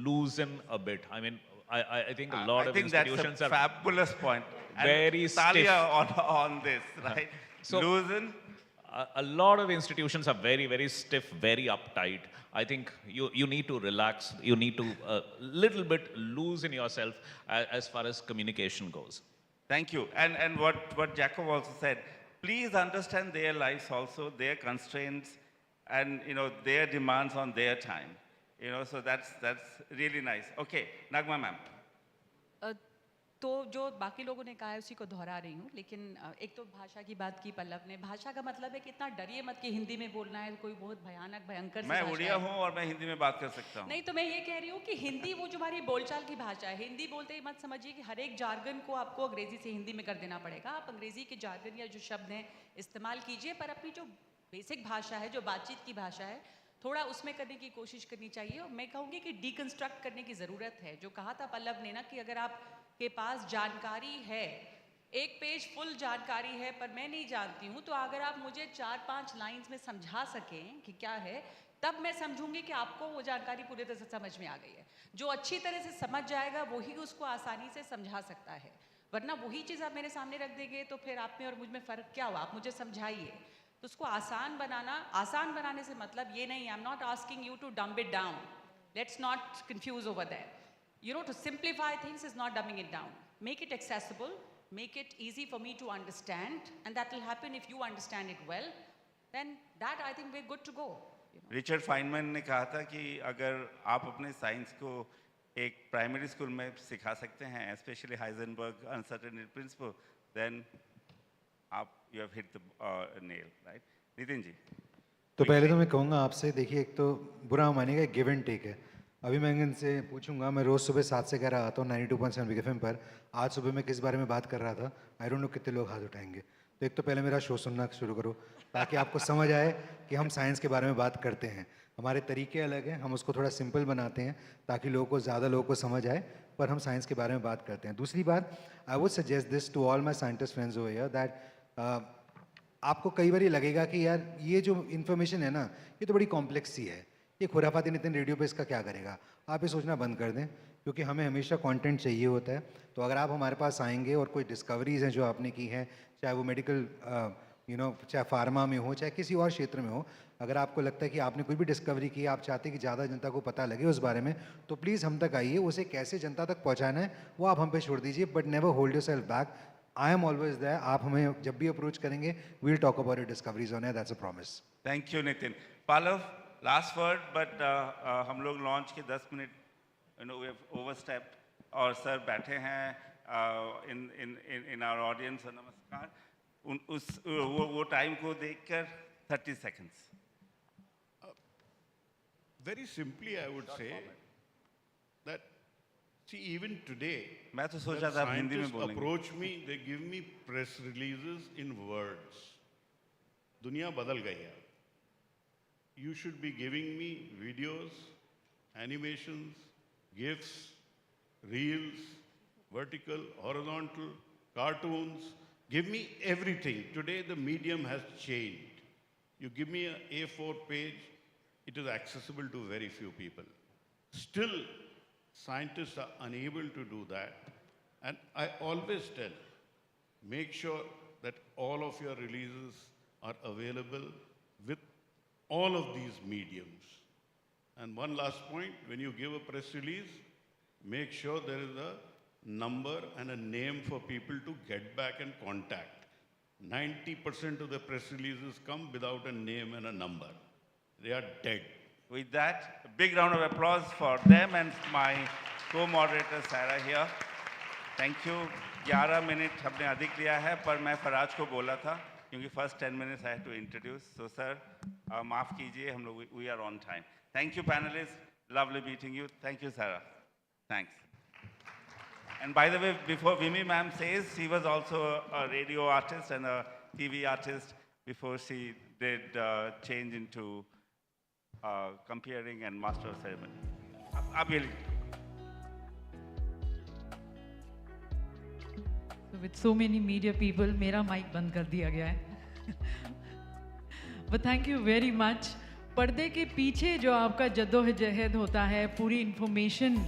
loosen a bit. I mean, I think a lot of institutions that's a are fabulous point. very and stiff. Talia on this, right? So, loosen. A lot of institutions are very, very stiff, very uptight. I think you need to relax. You need to little bit loosen yourself as far as communication goes. Thank you. And what Jacob also said, please understand their lives also, their constraints, and their demands on their time. So that's really nice. Okay, Nagma ma'am. तो जो बाकी लोगों ने कहा है उसी को दोहरा रही हूँ, लेकिन एक तो भाषा की बात की पल्लव ने। भाषा का मतलब है कि इतना डरिए मत कि हिंदी में बोलना है, कोई बहुत भयानक भयंकर सी मैं भाषा उड़िया है। हूँ और मैं हिंदी में बात कर सकता हूँ। नहीं, तो मैं ये कह रही हूँ कि हिंदी वो जो हमारी बोलचाल की भाषा है, हिंदी बोलते ही मत समझिए कि हर एक जार्गन को आपको अंग्रेजी से हिंदी में कर देना पड़ेगा। आप अंग्रेजी के जार्गन या जो शब्द हैं इस्तेमाल कीजिए, पर अपनी जो बेसिक भाषा है, जो बातचीत की भाषा है, थोड़ा उसमें करने की कोशिश करनी चाहिए। और मैं कहूँगी कि डीकंस्ट्रक्ट करने की ज़रूरत है। जो कहा था पल्लव ने ना कि अगर आपके पास जानकारी है, एक पेज फुल जानकारी है पर मैं नहीं जानती हूँ, तो अगर आप मुझे 4-5 लाइंस में समझा सकें कि क्या है, तब मैं समझूंगी कि आपको वो जानकारी पूरी तरह से समझ में आ गई है। जो अच्छी तरह से समझ जाएगा वही उसको आसानी से समझा सकता है, वरना वही चीज़ आप मेरे सामने रख देंगे तो फिर आप में और मुझ में फ़र्क क्या हुआ? आप मुझे समझाइए। तो उसको आसान बनाने से मतलब ये नहीं, I am not asking you to dumb it down, let's not confuse over that. To simplify things is not dumbing it down. Make it accessible, make it easy for me to understand, and that will happen if you understand it well. Then that I think we're good to go. Richard Feynman ने कहा था कि अगर आप अपने science को एक primary school में सिखा सकते हैं, specially Heisenberg uncertainty principle, then you have hit the nail, right? Nitin ji. तो पहले तो मैं कहूँगा आपसे, देखिए एक तो बुरा मानेगा, गिव एंड टेक है। अभी मैं इनसे पूछूंगा, मैं रोज़ सुबह 7 से कह रहा आता हूँ 92.7 बिग एफएम पर। आज सुबह मैं किस बारे में बात कर रहा था, आई डोंट नो कितने लोग हाथ उठाएंगे। तो एक तो पहले मेरा शो सुनना शुरू करो ताकि आपको समझ आए कि हम साइंस के बारे में बात करते हैं। हमारे तरीके अलग हैं, हम उसको थोड़ा सिंपल बनाते हैं ताकि ज़्यादा लोगों को समझ आए, पर हम साइंस के बारे में बात करते हैं। दूसरी बात, I would suggest this to all my scientist friends over here that आपको कई बार ये लगेगा कि यार ये जो इन्फॉर्मेशन है ना, ये तो बड़ी कॉम्प्लेक्स सी है, ये खुराफाती नितिन रेडियो पे इसका क्या करेगा। आप ये सोचना बंद कर दें, क्योंकि हमें हमेशा कंटेंट चाहिए होता है। तो अगर आप हमारे पास आएंगे और कोई डिस्कवरीज़ हैं जो आपने की हैं, चाहे वो मेडिकल चाहे फार्मा में हो, चाहे किसी और क्षेत्र में हो, अगर आपको लगता है कि आपने कोई भी डिस्कवरी की, आप चाहते हैं कि ज़्यादा जनता को पता लगे उस बारे में, तो प्लीज़ हम तक आइए। उसे कैसे जनता तक पहुँचाना है वो आप हम पे छोड़ दीजिए, but never hold yourself back. I am always there. आप हमें जब भी अप्रोच करेंगे, we will talk about your discoveries on air, that's a promise. Thank you Nitin. Pallav, last word, but हम लोग लॉन्च के 10 मिनट वी हैव ओवरस्टेप्ड, और sir बैठे हैं इन आवर ऑडियंस। नमस्कार। वो टाइम को देखकर 30 seconds. Very simply, I would say that, see, even today, मैं तो सोचा था आप हिंदी में बोलेंगे। approach me, they give me press releases in words. दुनिया बदल गई है। You should be giving me videos, animations, GIFs, reels, vertical, horizontal, cartoons. Give me everything. Today the medium has changed. You give me an A4 page, it is accessible to very few people. Still, scientists are unable to do that. And I always tell, make sure that all of your releases are available with all of these mediums. And one last point, when you give a press release, make sure there is a number and a name for people to get back and contact. 90% of the press releases come without a name and a number. They are dead. With that, a big round of applause for them and my co-moderator Sarah here. Thank you. 11 minute हमने अधिक लिया है, पर मैं फराज को बोला था क्योंकि first 10 minutes I had to introduce. So sir, माफ कीजिए, हम लोग we are on time. Thank you panelists. Lovely meeting you. Thank you Sarah. Thanks. And by the way, before Vimi ma'am says, she was also a radio artist and a TV artist before she did change into comparing and master of ceremony. Abhili. So with so many media people, मेरा mic बंद कर दिया गया है. But thank you very much. पर्दे के पीछे जो आपका जद्दोजहद होता है, पूरी information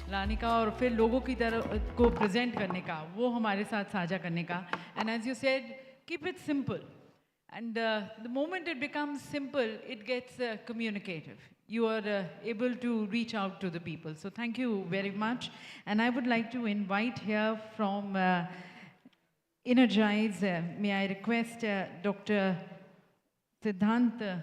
लाने का और फिर लोगों की तरफ को present करने का, वो हमारे साथ साझा करने का. And as you said, keep it simple. And the moment it becomes simple, it gets communicative. You are able to reach out to the people. So thank you very much. And I would like to invite here from Energize, may I request Dr. Siddhant,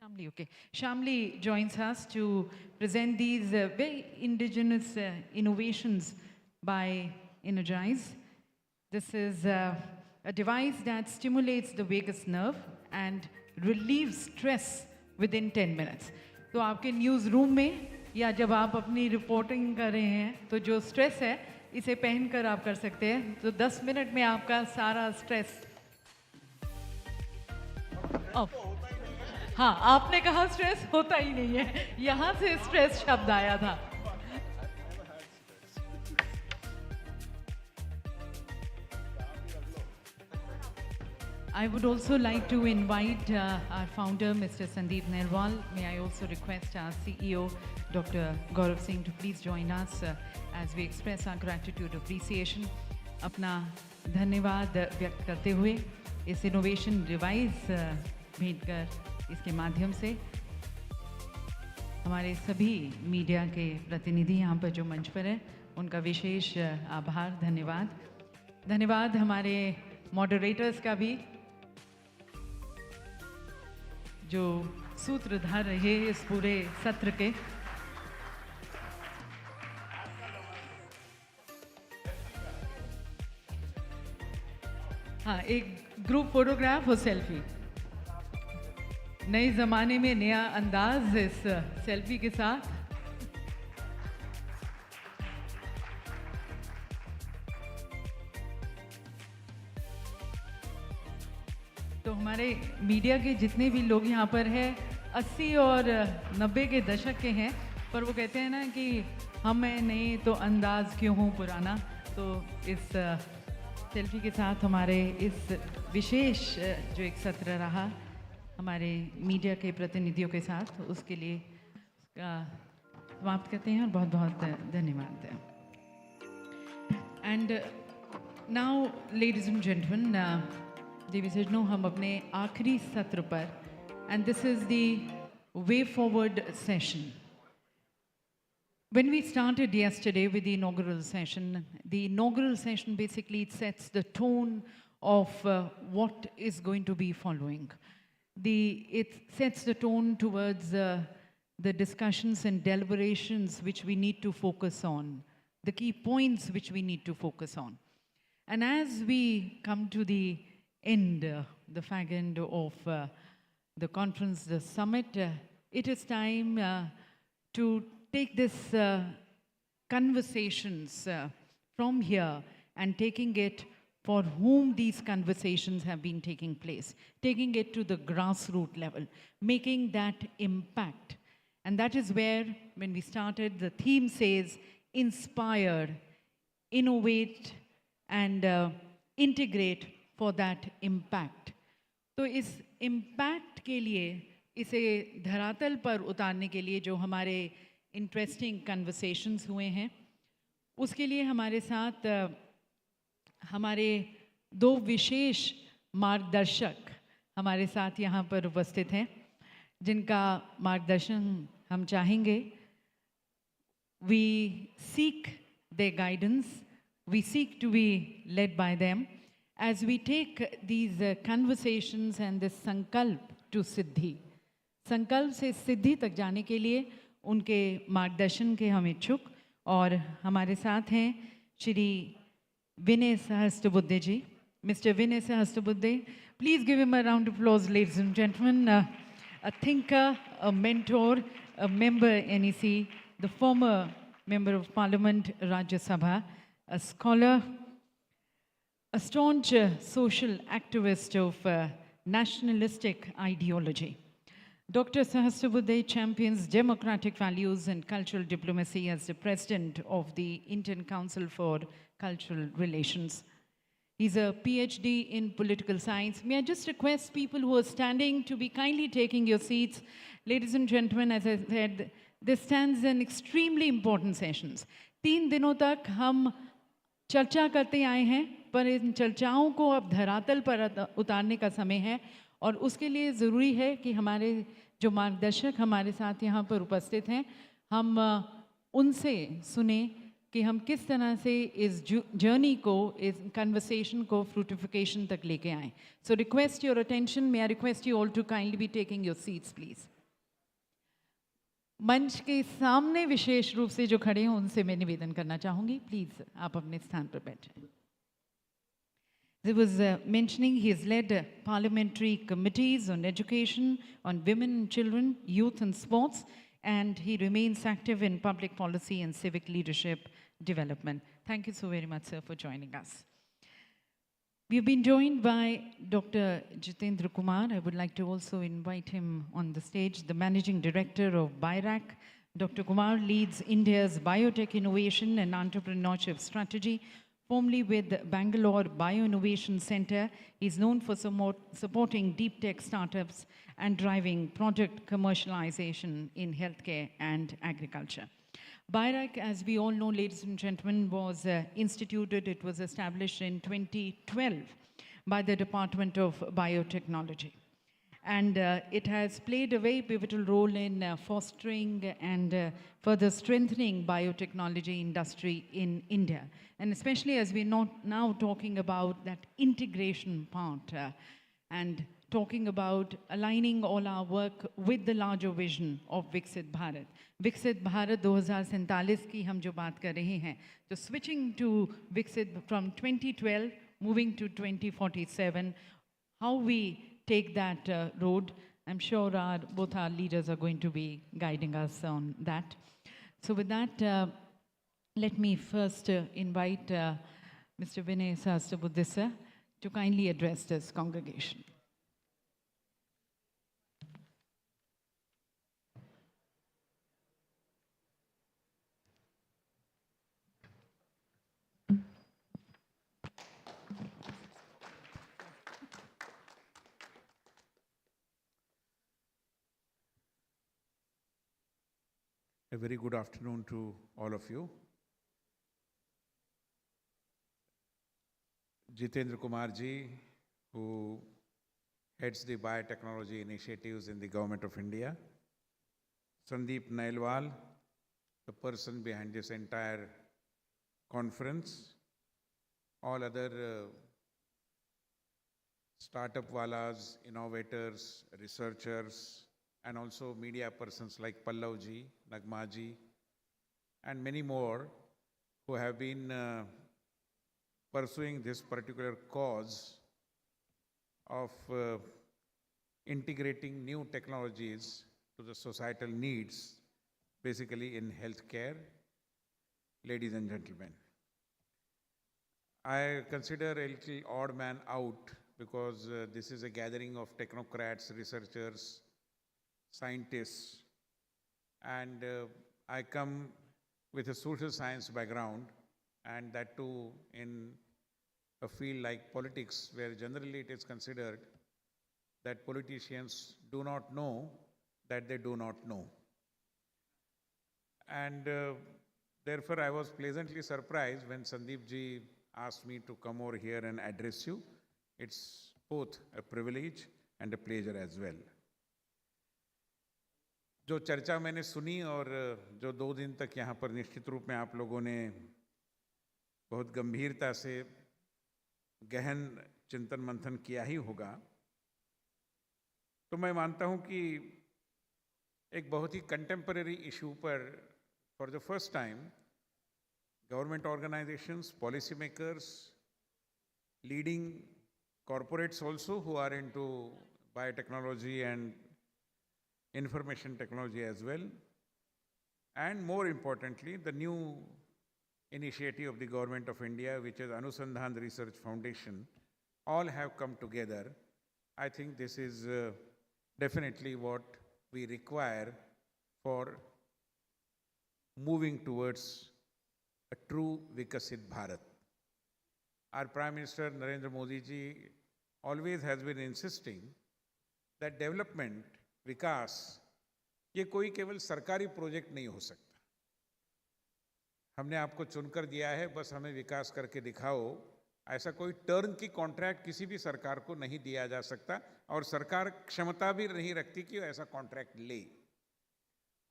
Shamli, okay. Shamli joins us to present these very indigenous innovations by Energize. This is a device that stimulates the vagus nerve and relieves stress within 10 minutes. तो आपके news room में या जब आप अपनी reporting कर रहे हैं तो जो स्ट्रेस है इसे पहनकर आप कर सकते हैं. तो 10 मिनट में आपका सारा स्ट्रेस हाँ, आपने कहा स्ट्रेस होता ही नहीं है, यहाँ से स्ट्रेस शब्द आया था. I would also like to invite our founder, Mr. Sandeep Nerwal. May I also request our CEO, Dr. Gaurav Singh, to please join us as we express our gratitude, appreciation. अपना धन्यवाद व्यक्त करते हुए इस innovation device भेंट कर इसके माध्यम से हमारे सभी मीडिया के प्रतिनिधि यहाँ पर जो मंच पर हैं उनका विशेष आभार, धन्यवाद. धन्यवाद हमारे मॉडरेटर्स का भी जो सूत्रधार रहे इस पूरे सत्र के. हाँ, एक ग्रुप फोटोग्राफ और सेल्फी. नए ज़माने में नया अंदाज इस सेल्फी के साथ. तो हमारे मीडिया के जितने भी लोग यहाँ पर हैं 80 और 90 के दशक के हैं, पर वो कहते हैं ना कि हम हैं नए तो अंदाज क्यों हो पुराना. तो इस सेल्फी के साथ हमारे इस विशेष जो एक सत्र रहा हमारे मीडिया के प्रतिनिधियों के साथ, उसके लिए समाप्त करते हैं और बहुत बहुत धन्यवाद. And now ladies and gentleman, देवी सज्जनों, हम अपने आखिरी सत्र पर, and this is the way forward session. When we started yesterday with the inaugural session basically it sets the tone of what is going to be following. It sets the tone towards the discussions and deliberations which we need to focus on, the key points which we need to focus on. And as we come to the end, the fag end of the conference, the summit, it is time to take this conversations from here and taking it for whom these conversations have been taking place, taking it to the grassroots level, making that impact. And that is where, when we started, the theme says, inspire, innovate, and integrate for that impact. तो इस impact के लिए, इसे धरातल पर उतारने के लिए जो हमारे interesting conversations हुए हैं, उसके लिए हमारे साथ हमारे दो विशेष मार्गदर्शक हमारे साथ यहाँ पर उपस्थित हैं, जिनका मार्गदर्शन हम चाहेंगे. We seek their guidance, we seek to be led by them as we take these conversations and this sankalp to siddhi. संकल्प से सिद्धि तक जाने के लिए उनके मार्गदर्शन के हम इच्छुक, और हमारे साथ हैं श्री विनय सहस्त्रबुद्धे जी. Mr. Vinay Sahasrabudhe, please give him a round of applause, ladies and gentlemen. A thinker, a mentor, a member NEC, the former Member of Parliament, Rajya Sabha, a scholar, a staunch social activist of nationalistic ideology. Dr. Sahasrabudhe champions democratic values and cultural diplomacy as the president of the Indian Council for Cultural Relations. He's a PhD in political science. May I just request people who are standing to be kindly taking your seats. Ladies and gentlemen, as I said, this stands an extremely important sessions. 3 दिनों तक हम चर्चा करते आए हैं, पर इन चर्चाओं को अब धरातल पर उतारने का समय है और उसके लिए ज़रूरी है कि हमारे जो मार्गदर्शक हमारे साथ यहाँ पर उपस्थित हैं, हम उनसे सुने कि हम किस तरह से इस जर्नी को, इस कन्वर्सेशन को फ्रूटिफिकेशन तक लेके आएँ. So request your attention. May I request you all to kindly be taking your seats, please. मंच के सामने विशेष रूप से जो खड़े हैं उनसे मैं निवेदन करना चाहूँगी, प्लीज़ आप अपने स्थान पर बैठें. There was mentioning he has led parliamentary committees on education, on women and children, youth and sports, and he remains active in public policy and civic leadership development. Thank you so very much, sir, for joining us. We've been joined by Dr. Jitendra Kumar. I would like to also invite him on the stage, the Managing Director of BIRAC. Dr. Kumar leads India's biotech innovation and entrepreneurship strategy. Formerly with Bangalore Bioinnovation Center, he's known for supporting deep tech startups and driving project commercialization in healthcare and agriculture. BIRAC, as we all know, ladies and gentlemen, was instituted, it was established in 2012 by the Department of Biotechnology. And it has played a very pivotal role in fostering and further strengthening biotechnology industry in India. And especially as we're now talking about that integration part and talking about aligning all our work with the larger vision of Viksit Bharat. Viksit Bharat 2047 की हम जो बात कर रहे हैं, so switching to Viksit from 2012, moving to 2047, how we take that road. I'm sure both our leaders are going to be guiding us on that. So with that, let me first invite Mr. Vinay Sahasrabudhe to kindly address this congregation. A very good afternoon to all of you. Jitendra Kumar ji, who heads the biotechnology initiatives in the Government of India. Sandeep Nailwal, the person behind this entire conference. All other startup walas, innovators, researchers, and also media persons like Pallav ji, Nagma ji, and many more who have been pursuing this particular cause of integrating new technologies to the societal needs, basically in healthcare. Ladies and gentlemen, I consider a little odd man out because this is a gathering of technocrats, researchers, scientists, and I come with a social science background, and that too in a field like politics, where generally it is considered that politicians do not know that they do not know. And therefore I was pleasantly surprised when Sandeep ji asked me to come over here and address you. It's both a privilege and a pleasure as well. जो चर्चा मैंने सुनी और जो 2 दिन तक यहाँ पर निश्चित रूप में आप लोगों ने बहुत गंभीरता से गहन चिंतन मंथन किया ही होगा, तो मैं मानता हूँ कि एक बहुत ही कंटेम्पररी इशू पर for the first time government organisations, policy makers, leading corporates also who are into biotechnology and information technology as well, and more importantly, the new initiative of the Government of India, which is Anusandhan Research Foundation, all have come together. I think this is definitely what we require for moving towards a true Vikasit Bharat. Our Prime Minister Narendra Modi ji always has been insisting that development, विकास, ये कोई केवल सरकारी project नहीं हो सकता. हमने आपको चुनकर दिया है, बस हमें विकास करके दिखाओ. ऐसा कोई टर्न की कॉन्ट्रैक्ट किसी भी सरकार को नहीं दिया जा सकता और सरकार क्षमता भी नहीं रखती कि ऐसा कॉन्ट्रैक्ट ले.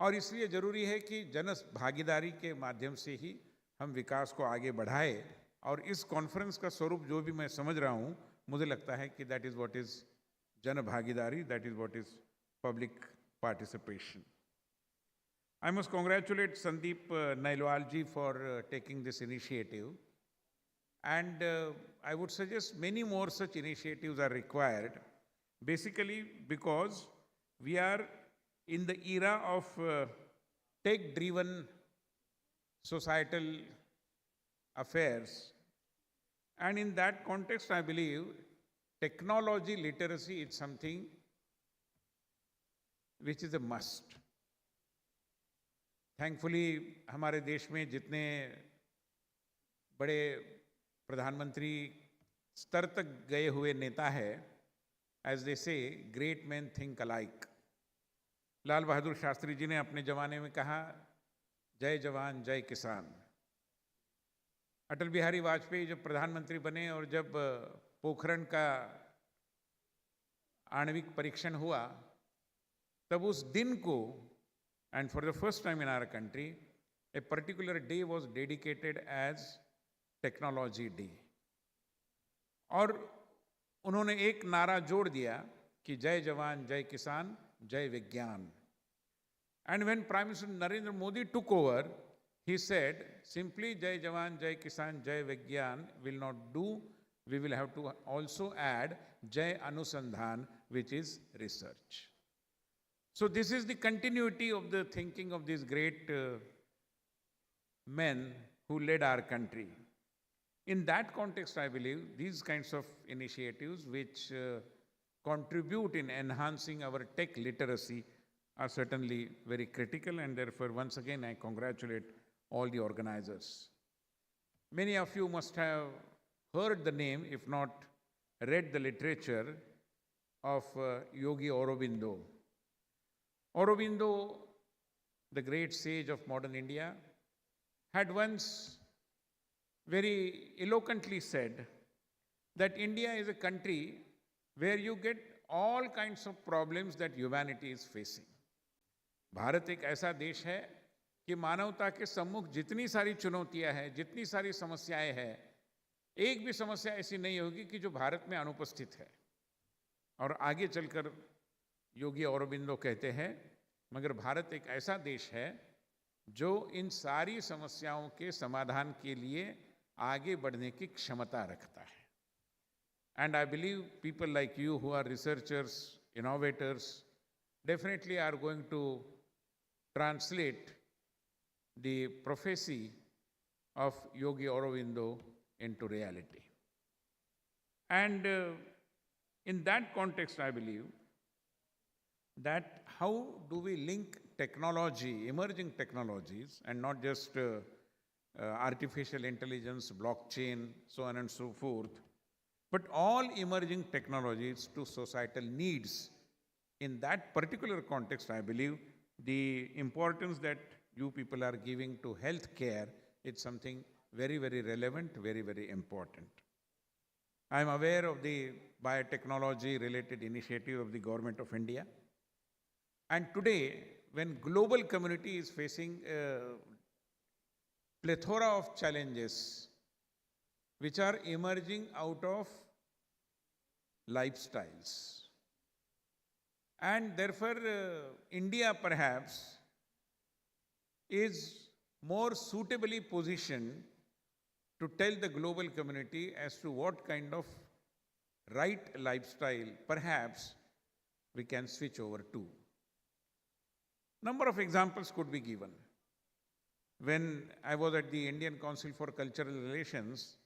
और इसलिए जरूरी है कि जन भागीदारी के माध्यम से ही हम विकास को आगे बढ़ाए. और इस कॉन्फ्रेंस का स्वरूप जो भी मैं समझ रहा हूँ, मुझे लगता है कि दैट इज व्हाट इज जन भागीदारी, that is what is public participation. I must congratulate Sandeep Nailwal ji for taking this initiative, and I would suggest many more such initiatives are required, basically because we are in the era of tech-driven societal affairs, and in that context I believe technology literacy is something which is a must. Thankfully, हमारे देश में जितने बड़े प्रधानमंत्री स्तर तक गए हुए नेता है, as they say, great men think alike. Lal Bahadur Shastri ji ने अपने जमाने में कहा, जय जवान जय किसान. अटल बिहारी वाजपेयी जब प्रधानमंत्री बने और जब पोखरण का आणविक परीक्षण हुआ, तब उस दिन को, and for the first time in our country, a particular day was dedicated as Technology Day. और उन्होंने एक नारा जोड़ दिया कि जय जवान जय किसान जय विज्ञान. And when Prime Minister Narendra Modi took over, he said simply jai jawan jai kisan jai vigyan will not do. We will have to also add jai anusandhan, which is research. So this is the continuity of the thinking of these great men who led our country. In that context, I believe these kinds of initiatives which contribute in enhancing our tech literacy are certainly very critical, and therefore once again I congratulate all the organizers. Many of you must have heard the name, if not read the literature, of Yogi Aurobindo. Aurobindo, the great sage of modern India, had once very eloquently said that India is a country where you get all kinds of problems that humanity is facing. Bharat एक ऐसा देश है कि मानवता के सम्मुख जितनी सारी चुनौतियां हैं, जितनी सारी समस्याएं हैं, एक भी समस्या ऐसी नहीं होगी कि जो भारत में अनुपस्थित है. और आगे चलकर योगी औरोबिंदो कहते हैं, मगर भारत एक ऐसा देश है जो इन सारी समस्याओं के समाधान के लिए आगे बढ़ने की क्षमता रखता है. And I believe people like you who are researchers, innovators, definitely are going to translate the prophecy of Yogi Aurobindo into reality. And in that context, I believe that how do we link technology, emerging technologies, and not just artificial intelligence, blockchain, so on and so forth, but all emerging technologies to societal needs. In that particular context, I believe the importance that you people are giving to healthcare is something very, very relevant, very, very important. I am aware of the biotechnology related initiative of the Government of India. And today, when global community is facing a plethora of challenges which are emerging out of lifestyles, and therefore India perhaps is more suitably positioned to tell the global community as to what kind of right lifestyle perhaps we can switch over to. Number of examples could be given. When I was at the Indian Council for Cultural Relations,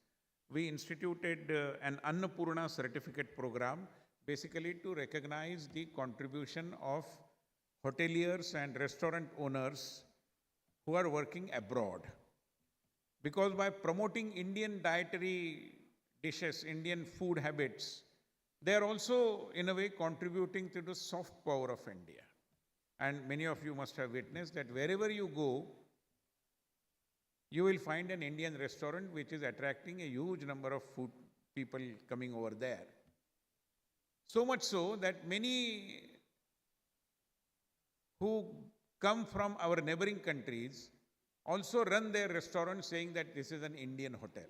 we instituted an Annapurna certificate program, basically to recognize the contribution of hoteliers and restaurant owners who are working abroad. Because by promoting Indian dietary dishes, Indian food habits, they are also, in a way, contributing to the soft power of India. And many of you must have witnessed that wherever you go, you will find an Indian restaurant which is attracting a huge number of food people coming over there. So much so that many who come from our neighboring countries also run their restaurants saying that this is an Indian hotel.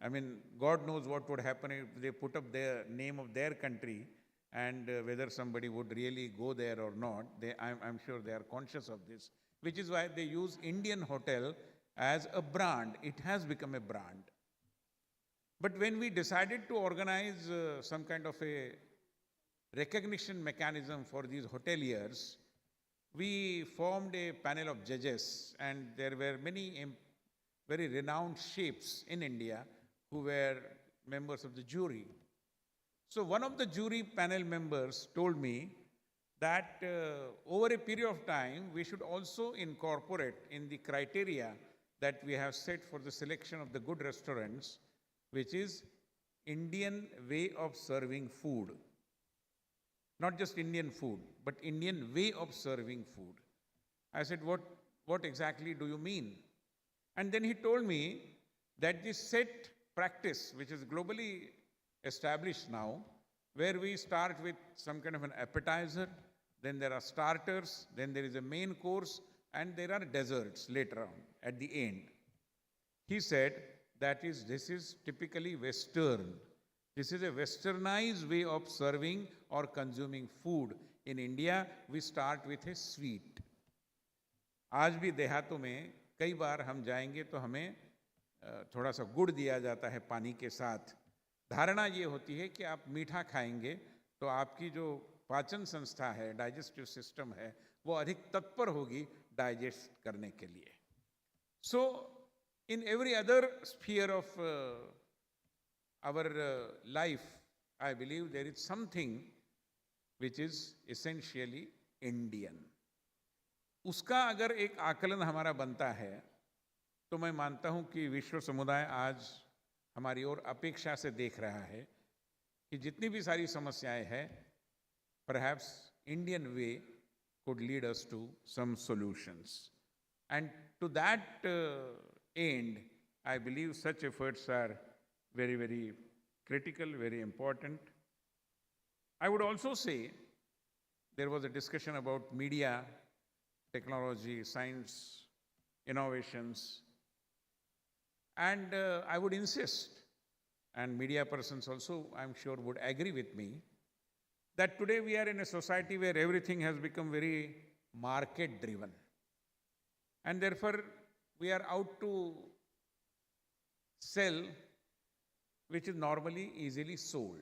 I mean, God knows what would happen if they put up the name of their country and whether somebody would really go there or not. I'm sure they are conscious of this, which is why they use Indian hotel as a brand. It has become a brand. But when we decided to organize some kind of a recognition mechanism for these hoteliers, we formed a panel of judges, and there were many very renowned chefs in India who were members of the jury. So one of the jury panel members told me that over a period of time, we should also incorporate in the criteria that we have set for the selection of the good restaurants, which is Indian way of serving food. Not just Indian food, but Indian way of serving food. I said, what exactly do you mean? And then he told me that this set practice, which is globally established now, where we start with some kind of an appetizer, then there are starters, then there is a main course, and there are desserts later on at the end. He said this is typically Western. This is a westernized way of serving or consuming food. In India, we start with a sweet. आज भी देहातों में कई बार हम जाएंगे तो हमें थोड़ा सा गुड़ दिया जाता है पानी के साथ. धारणा ये होती है कि आप मीठा खाएंगे तो आपकी जो पाचन संस्था है, डाइजेस्टिव सिस्टम है, वो अधिक तत्पर होगी डाइजेस्ट करने के लिए. So, in every other sphere of our life, I believe there is something which is essentially Indian. उसका अगर एक आकलन हमारा बनता है, तो मैं मानता हूं कि विश्व समुदाय आज हमारी ओर अपेक्षा से देख रहा है कि जितनी भी सारी समस्याएं हैं, perhaps Indian way could lead us to some solutions. And to that end, I believe such efforts are very, very critical, very important. I would also say there was a discussion about media, technology, science, innovations. And I would insist, and media persons also, I'm sure, would agree with me, that today we are in a society where everything has become very market-driven. And therefore, we are out to sell which is normally easily sold.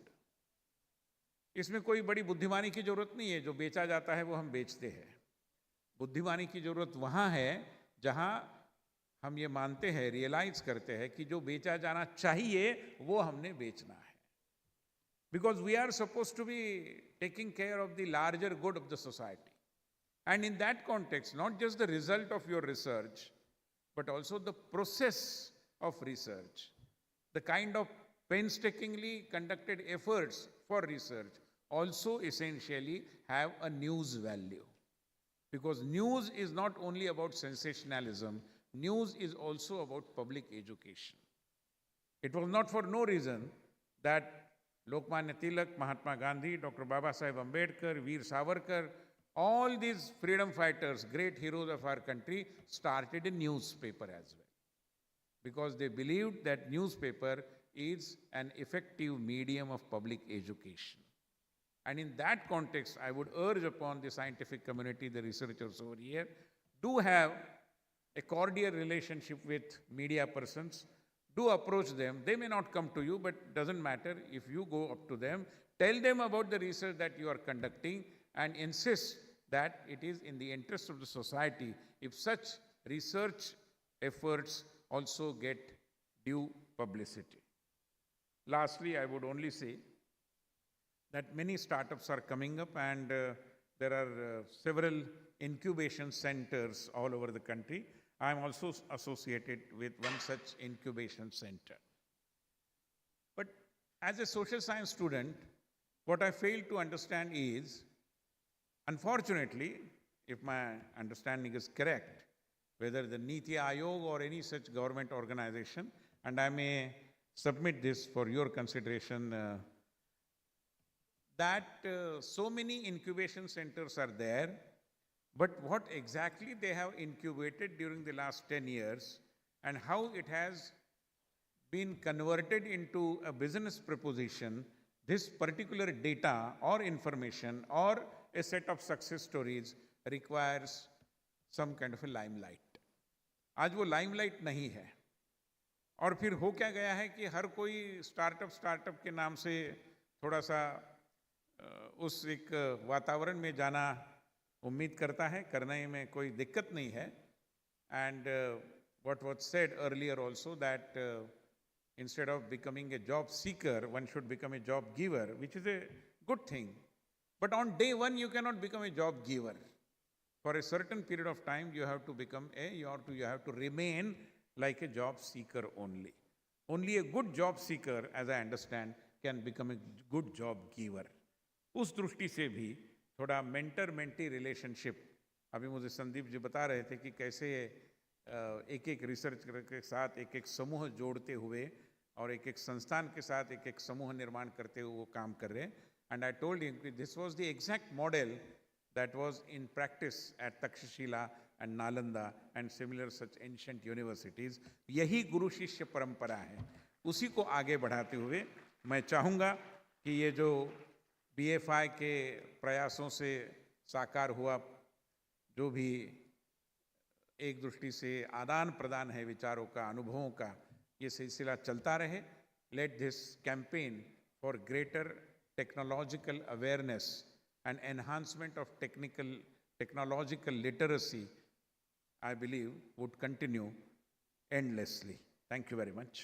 इसमें कोई बड़ी बुद्धिमानी की जरूरत नहीं है. जो बेचा जाता है वो हम बेचते हैं. बुद्धिमानी की जरूरत वहाँ है जहाँ हम ये मानते हैं, रियलाइज करते हैं कि जो बेचा जाना चाहिए वो हमने बेचना है. Because we are supposed to be taking care of the larger good of the society. And in that context, not just the result of your research, but also the process of research, the kind of painstakingly conducted efforts for research also essentially have a news value. Because news is not only about sensationalism, news is also about public education. It was not for no reason that Lokmanya Tilak, Mahatma Gandhi, Dr. Baba Saheb Ambedkar, Veer Savarkar, all these freedom fighters, great heroes of our country, started a newspaper as well. Because they believed that newspaper is an effective medium of public education. And in that context, I would urge upon the scientific community, the researchers over here, do have a cordial relationship with media persons. Do approach them. They may not come to you, but doesn't matter. If you go up to them, tell them about the research that you are conducting and insist that it is in the interest of the society. If such research efforts also get due publicity. Lastly, I would only say that many startups are coming up, and there are several incubation centers all over the country. I am also associated with one such incubation center. But as a social science student, what I fail to understand is, unfortunately, if my understanding is correct, whether the Niti Aayog or any such government organization, and I may submit this for your consideration, that so many incubation centers are there, but what exactly they have incubated during the last 10 years and how it has been converted into a business proposition, this particular data or information or a set of success stories requires some kind of a limelight. आज वो limelight नहीं है, और फिर हो क्या गया है कि हर कोई स्टार्टअप के नाम से थोड़ा सा उस एक वातावरण में जाना उम्मीद करता है, करने में कोई दिक्कत नहीं है. And what was said earlier also, that instead of becoming a job seeker, one should become a job giver, which is a good thing. But on day one, you cannot become a job giver. For a certain period of time, you have to become you have to remain like a job seeker only. Only a good job seeker, as I understand, can become a good job giver. उस दृष्टि से भी थोड़ा mentor mentee relationship, अभी मुझे संदीप जी बता रहे थे कि कैसे एक एक रिसर्चर के साथ एक एक समूह जोड़ते हुए और एक एक संस्थान के साथ एक एक समूह निर्माण करते हुए वो काम कर रहे हैं. एंड आई टोल्ड हिम कि this was the exact model that was in practice at Takshashila and Nalanda and similar such ancient universities. यही गुरु शिष्य परंपरा है, उसी को आगे बढ़ाते हुए मैं चाहूँगा कि ये जो BFI के प्रयासों से साकार हुआ, जो भी एक दृष्टि से आदान प्रदान है विचारों का, अनुभवों का, ये सिलसिला चलता रहे. Let this campaign for greater technological awareness and enhancement of technological literacy, I believe, would continue endlessly. Thank you very much.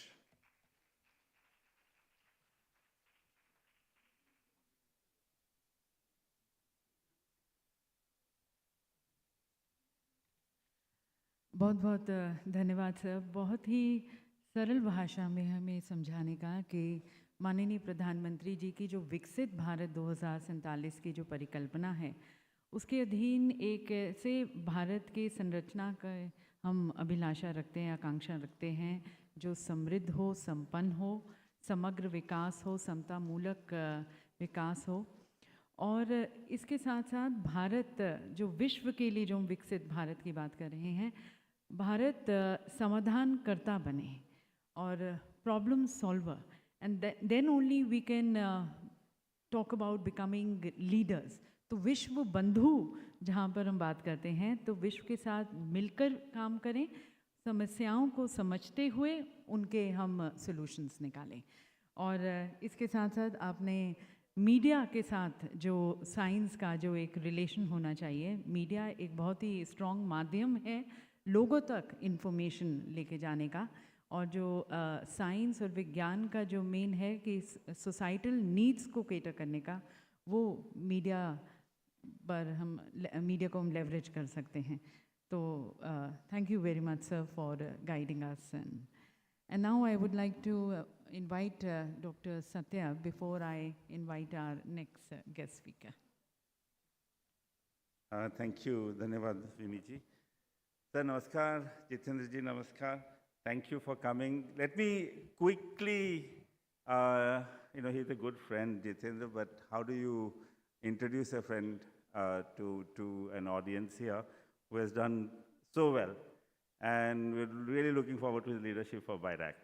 बहुत बहुत धन्यवाद सर. बहुत ही सरल भाषा में हमें समझाने का कि माननीय प्रधानमंत्री जी की जो विकसित भारत 2047 की जो परिकल्पना है, उसके अधीन एक ऐसे भारत की संरचना का हम अभिलाषा रखते हैं, आकांक्षा रखते हैं, जो समृद्ध हो, संपन्न हो, समग्र विकास हो, समतामूलक विकास हो. और इसके साथ साथ भारत जो विश्व के लिए जो हम विकसित भारत की बात कर रहे हैं, भारत समाधानकर्ता बने और problem solver. And then only we can talk about becoming leaders. तो विश्व बंधु जहाँ पर हम बात करते हैं, तो विश्व के साथ मिलकर काम करें, समस्याओं को समझते हुए उनके हम सॉल्यूशंस निकालें. और इसके साथ साथ आपने मीडिया के साथ जो साइंस का जो एक रिलेशन होना चाहिए, मीडिया एक बहुत ही स्ट्रॉन्ग माध्यम है लोगों तक इंफॉर्मेशन लेके जाने का. और जो साइंस और विज्ञान का जो मेन है कि सोसाइटल नीड्स को केटर करने का, वो मीडिया पर मीडिया को हम लेवरेज कर सकते हैं. तो thank you very much sir for guiding us. And now I would like to invite doctor Satya before I invite our next guest speaker. Thank you, धन्यवाद विमी जी. सर नमस्कार, जितेंद्र जी नमस्कार. Thank you for coming. Let me quickly, he's a good friend, Jitendra, but how do you introduce a friend to an audience here who has done so well? And we're really looking forward to his leadership for BIRAC.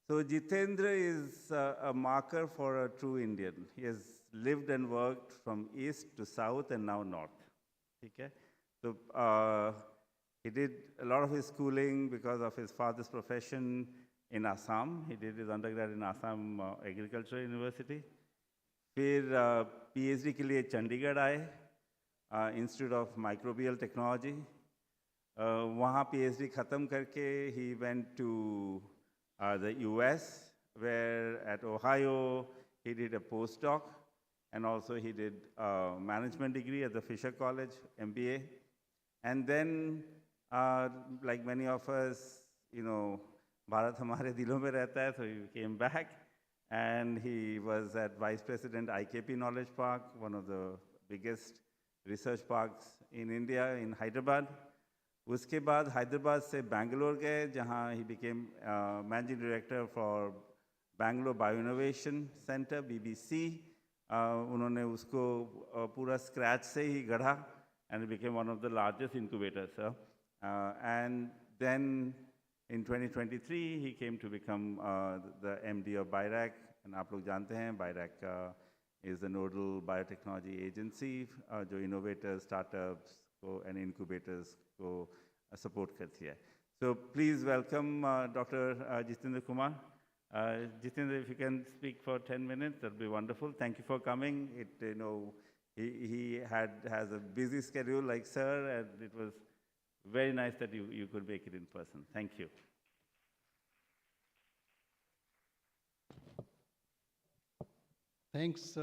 So Jitendra is a marker for a true Indian. He has lived and worked from east to south and now north. Okay? So, he did a lot of his schooling because of his father's profession in Assam. He did his undergrad in Assam Agricultural University. फिर PhD के लिए चंडीगढ़ आए, Institute of Microbial Technology. वहाँ PhD ख़त्म करके he went to the US, where at Ohio he did a postdoc, and also he did a management degree at the Fisher College, MBA. And then, like many of us, you know, Bharat हमारे दिलों में रहता है, so he came back, and he was at Vice President IKP Knowledge Park, one of the biggest research parks in India, in Hyderabad. उसके बाद हैदराबाद से बैंगलोर गए, जहाँ he became managing director for Bangalore Bioinnovation Center, BBC. उन्होंने उसको पूरा scratch से ही गढ़ा, and it became one of the largest incubators. And then in 2023, he came to become the MD of BIRAC, and आप लोग जानते हैं, BIRAC is the nodal biotechnology agency, जो innovators, startups and incubators को support करती है. So please welcome Dr. Jitendra Kumar. Jitendra, if you can speak for 10 minutes, that would be wonderful. Thank you for coming. He has a busy schedule like sir, and it was very nice that you could make it in person. Thank you. Thanks,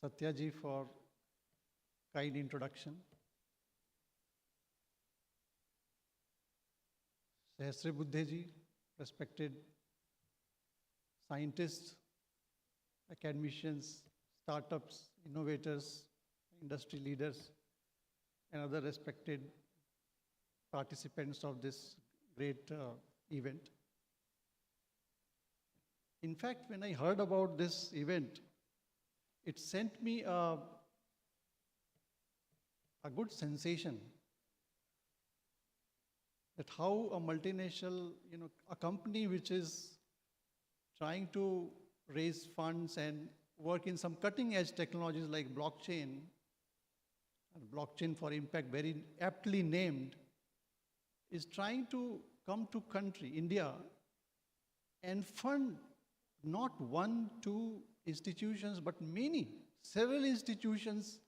Satya ji, for kind introduction. Sahasra Buddhe ji, respected scientists, academicians, startups, innovators, industry leaders, and other respected participants of this great event. In fact, when I heard about this event, it sent me a good sensation that how a multinational, a company which is trying to raise funds and work in some cutting edge technologies like blockchain, and blockchain for impact, very aptly named, is trying to come to country, India, and fund not one, two institutions, but several institutions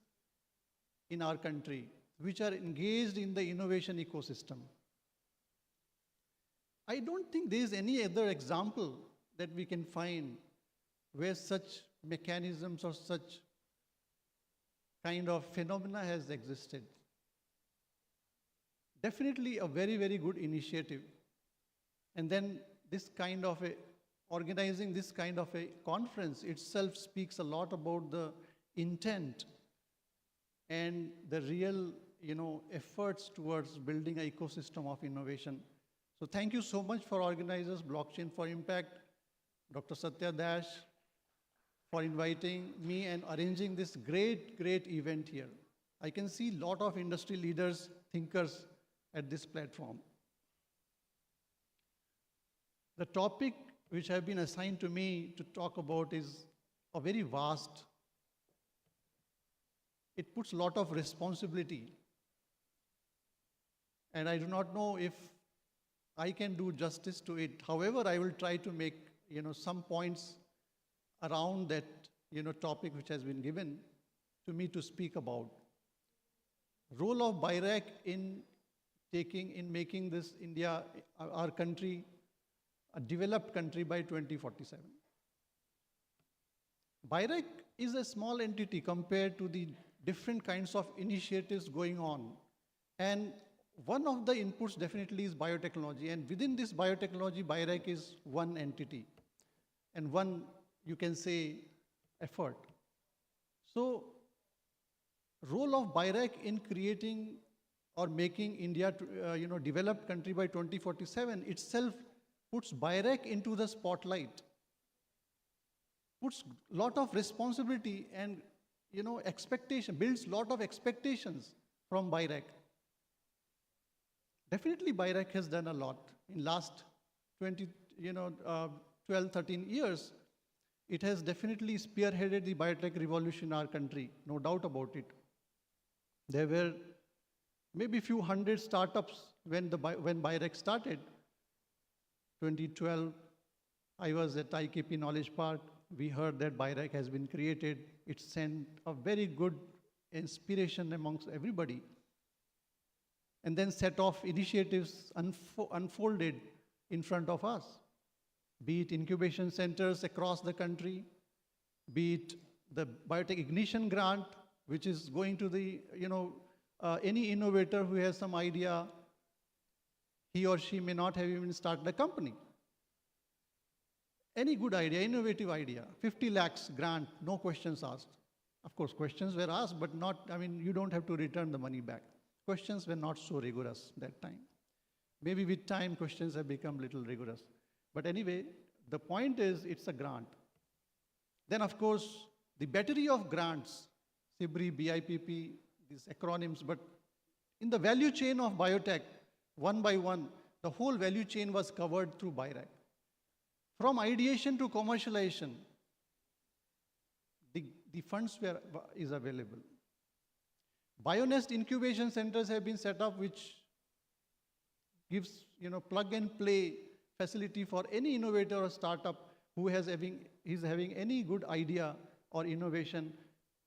in our country which are engaged in the innovation ecosystem. I don't think there is any other example that we can find where such mechanisms or such kind of phenomena has existed. Definitely a very, very good initiative. And then organizing this kind of a conference itself speaks a lot about the intent and the real, efforts towards building an ecosystem of innovation. So thank you so much for organizers, Blockchain for Impact, Dr. Satya Dash, for inviting me and arranging this great, great event here. I can see a lot of industry leaders, thinkers at this platform. The topic which have been assigned to me to talk about is a very vast. It puts a lot of responsibility. And I do not know if I can do justice to it. However, I will try to make some points around that topic which has been given to me to speak about. Role of BIRAC in making this India, our country, a developed country by 2047. BIRAC is a small entity compared to the different kinds of initiatives going on. And one of the inputs definitely is biotechnology. And within this biotechnology, BIRAC is one entity and one, you can say, effort. So, role of BIRAC in creating or making India, developed country by 2047 itself puts BIRAC into the spotlight, puts a lot of responsibility and, expectation, builds a lot of expectations from BIRAC. Definitely BIRAC has done a lot. In last 12, 13 years, it has definitely spearheaded the biotech revolution in our country, no doubt about it. There were maybe a few hundred startups when BIRAC started. 2012, I was at IKP Knowledge Park. We heard that BIRAC has been created. It sent a very good inspiration amongst everybody. and then set of initiatives unfolded in front of us, be it incubation centers across the country, be it the Biotech Ignition Grant, which is going to the, any innovator who has some idea, he or she may not have even started a company. Any good idea, innovative idea, 50 lakhs grant, no questions asked. Of course, questions were asked, but not, you don't have to return the money back. Questions were not so rigorous that time. Maybe with time, questions have become little rigorous. But anyway, the point is, it's a grant. Then, of course, the battery of grants, SIBRI, BIPP, these acronyms, but in the value chain of biotech, one by one, the whole value chain was covered through BIRAC. From ideation to commercialization, the funds is available. BioNest incubation centers have been set up, which gives plug and play facility for any innovator or startup who is having any good idea or innovation,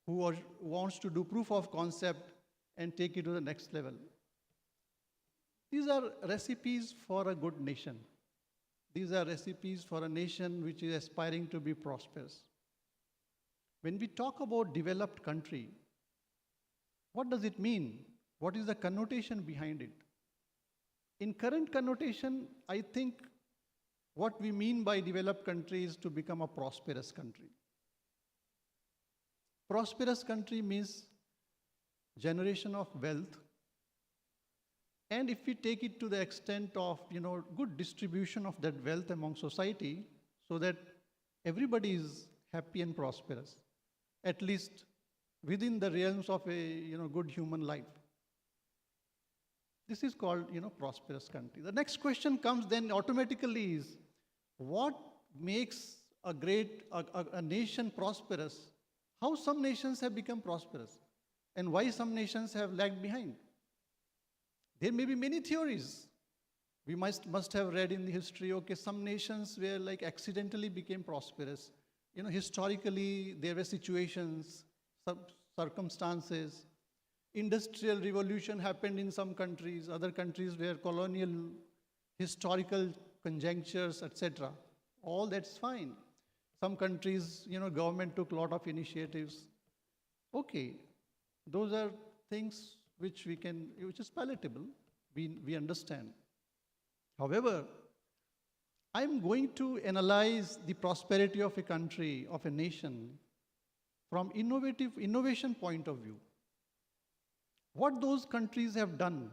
who wants to do proof of concept and take it to the next level. These are recipes for a good nation. These are recipes for a nation which is aspiring to be prosperous. When we talk about developed country, what does it mean? What is the connotation behind it? In current connotation, I think what we mean by developed country is to become a prosperous country. Prosperous country means generation of wealth. And if we take it to the extent of, good distribution of that wealth among society, so that everybody is happy and prosperous, at least within the realms of a, good human life. This is called, prosperous country. The next question comes then automatically is, what makes a nation prosperous? How some nations have become prosperous? And why some nations have lagged behind? There may be many theories. We must have read in the history, okay, some nations were like accidentally became prosperous. Historically, there were situations, circumstances. Industrial revolution happened in some countries, other countries were colonial, historical conjunctures, etc. All that's fine. Some countries, government took a lot of initiatives. Okay, those are things which is palatable, we understand. However, I'm going to analyze the prosperity of a country, of a nation, from innovation point of view. What those countries have done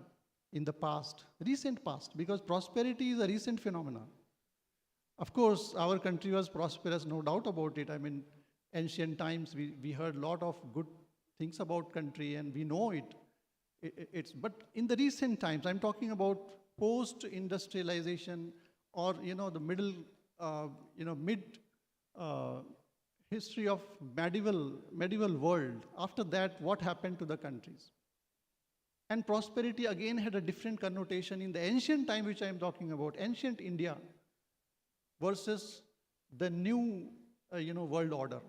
in the past, recent past, because prosperity is a recent phenomenon. Of course, our country was prosperous, no doubt about it. Ancient times, we heard a lot of good things about country and we know it. But in the recent times, I'm talking about post-industrialization or, the mid history of medieval world. After that, what happened to the countries? And prosperity again had a different connotation in the ancient time, which I'm talking about, ancient India versus the new, world order.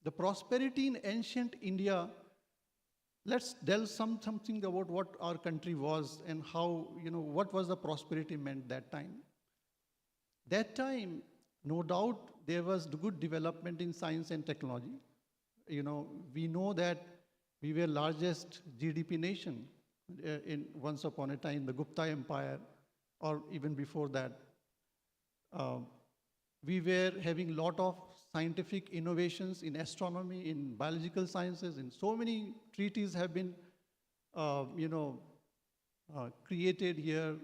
The prosperity in ancient India, let's delve something about what our country was and how, what was the prosperity meant that time. That time, no doubt, there was good development in science and technology. We know that we were largest GDP nation once upon a time, the Gupta Empire, or even before that. We were having a lot of scientific innovations in astronomy, in biological sciences, and so many treaties have been, created here.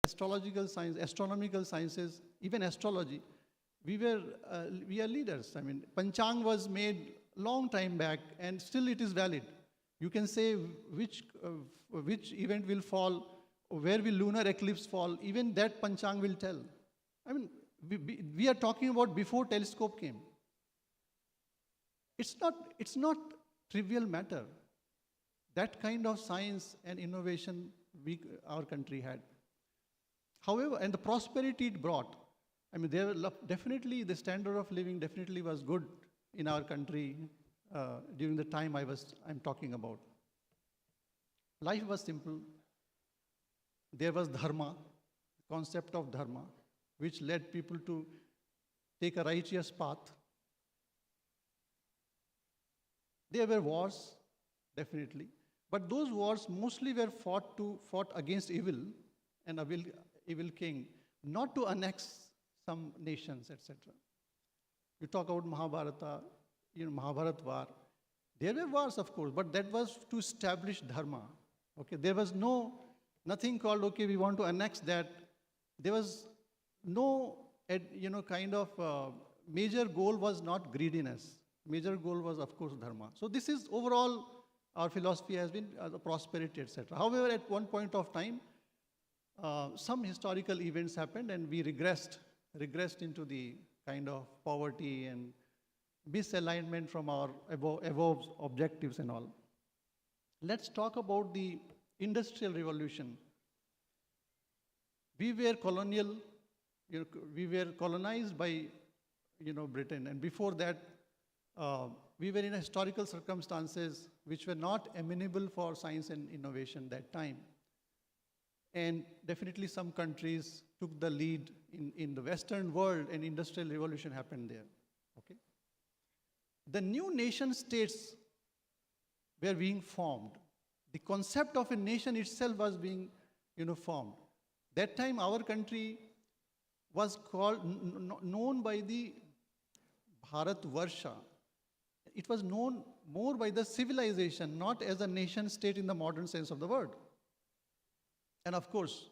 Astrological science, astronomical sciences, even astrology, we are leaders. Panchang was made long time back and still it is valid. You can say which event will fall, where will lunar eclipse fall, even that Panchang will tell. We are talking about before telescope came. It's not trivial matter. That kind of science and innovation our country had. However, and the prosperity it brought, I mean, definitely the standard of living definitely was good in our country during the time I'm talking about. Life was simple. There was dharma, concept of dharma, which led people to take a righteous path. There were wars, definitely, but those wars mostly were fought against evil and evil king, not to annex some nations, etc. You talk about Mahabharata, Mahabharat war. There were wars, of course, but that was to establish dharma. Okay, there was nothing called, okay, we want to annex that. There was no, kind of major goal was not greediness. Major goal was, of course, dharma. So this is overall, our philosophy has been prosperity, etc. However, at one point of time, some historical events happened and we regressed into the kind of poverty and misalignment from our above objectives and all. Let's talk about the Industrial Revolution. We were colonial, we were colonized by, Britain, and before that, we were in historical circumstances which were not amenable for science and innovation that time. And definitely some countries took the lead in the Western world, and Industrial Revolution happened there. Okay? The new nation states were being formed. The concept of a nation itself was being formed. That time our country was known by the Bharatvarsha. It was known more by the civilization, not as a nation state in the modern sense of the word. And of course,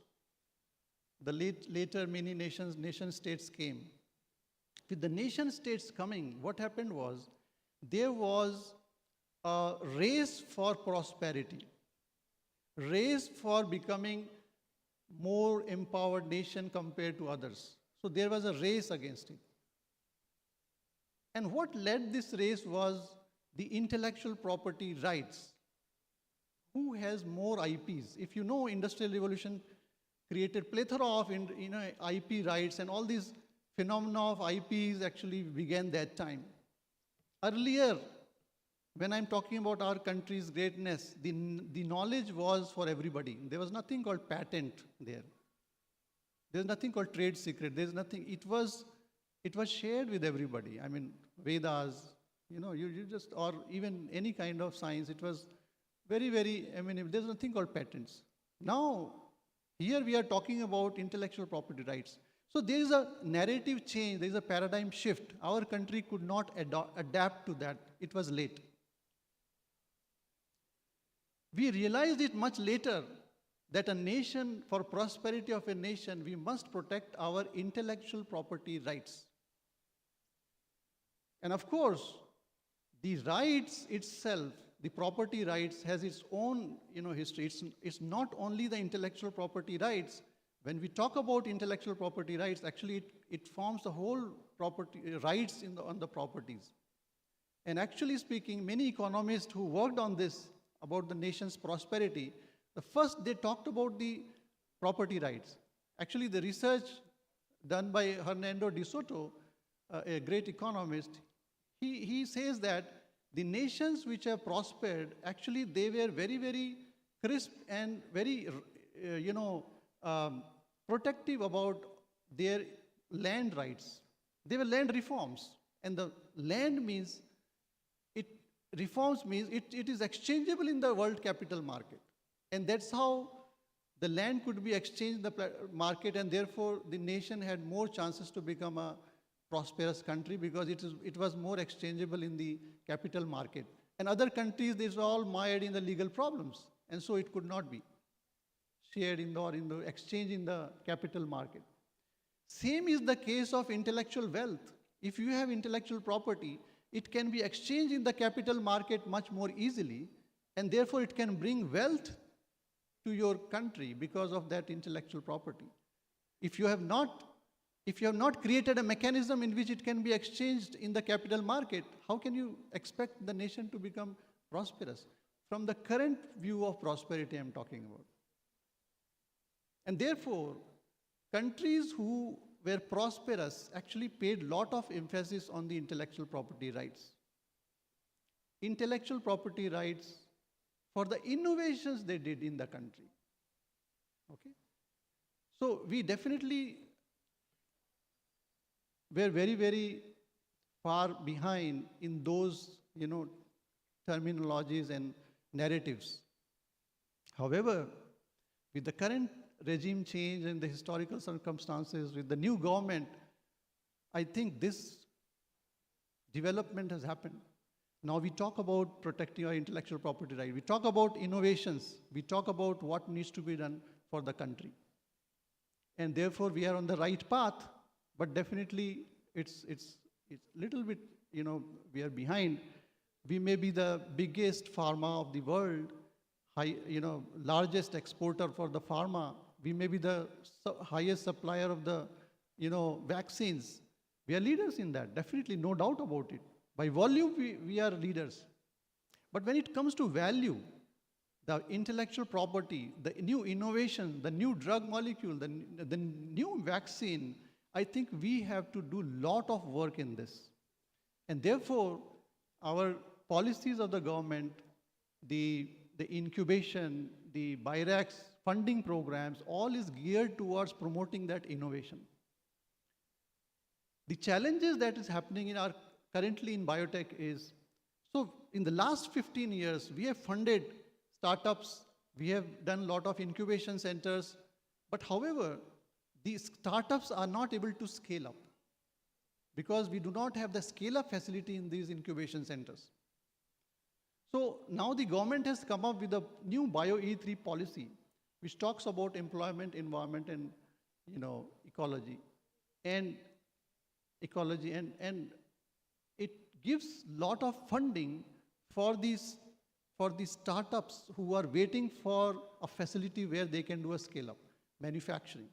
the later many nation states came. With the nation states coming, what happened was, there was a race for prosperity, race for becoming more empowered nation compared to others. So there was a race against it. And what led this race was the intellectual property rights. Who has more IPs? If you know, Industrial Revolution created plethora of IP rights, and all these phenomena of IPs actually began that time. Earlier, when I'm talking about our country's greatness, the knowledge was for everybody. There was nothing called patent there. There's nothing called trade secret. There's nothing. It was shared with everybody. I mean, Vedas, you just, or even any kind of science, it was very, very, there's nothing called patents. Now, here we are talking about intellectual property rights. So there is a narrative change, there is a paradigm shift. Our country could not adapt to that. It was late. We realized it much later that a nation, for prosperity of a nation, we must protect our intellectual property rights. And of course, the rights itself, the property rights, has its own history. It's not only the intellectual property rights. When we talk about intellectual property rights, actually it forms the whole property rights on the properties. And actually speaking, many economists who worked on this, about the nation's prosperity, first they talked about the property rights. Actually, the research done by Hernando de Soto, a great economist, he says that the nations which have prospered, actually they were very, very crisp and very, protective about their land rights. They were land reforms. And the land means, reforms means it is exchangeable in the world capital market. And that's how the land could be exchanged in the market, and therefore the nation had more chances to become a prosperous country because it was more exchangeable in the capital market. And other countries, these were all mired in the legal problems, and so it could not be shared in the exchange in the capital market. Same is the case of intellectual wealth. If you have intellectual property, it can be exchanged in the capital market much more easily, and therefore it can bring wealth to your country because of that intellectual property. If you have not created a mechanism in which it can be exchanged in the capital market, how can you expect the nation to become prosperous? From the current view of prosperity I'm talking about. And therefore, countries who were prosperous actually paid lot of emphasis on the intellectual property rights. Intellectual property rights for the innovations they did in the country. Okay? So we definitely were very, very far behind in those, terminologies and narratives. However, with the current regime change and the historical circumstances, with the new government, I think this development has happened. Now we talk about protecting our intellectual property right. We talk about innovations. We talk about what needs to be done for the country. And therefore we are on the right path, but definitely it's little bit, we are behind. We may be the biggest pharma of the world, largest exporter for the pharma. We may be the highest supplier of the, vaccines. We are leaders in that, definitely, no doubt about it. By volume, we are leaders. But when it comes to value, the intellectual property, the new innovation, the new drug molecule, the new vaccine, I think we have to do a lot of work in this. And therefore, our policies of the government, the incubation, the BIRACS funding programs, all is geared towards promoting that innovation. The challenges that is happening currently in biotech is, so in the last 15 years, we have funded startups, we have done a lot of incubation centers, but however, these startups are not able to scale up because we do not have the scale-up facility in these incubation centers. So now the government has come up with a new Bio-E3 policy, which talks about employment, environment, and ecology, and it gives lot of funding for these startups who are waiting for a facility where they can do a scale-up, manufacturing.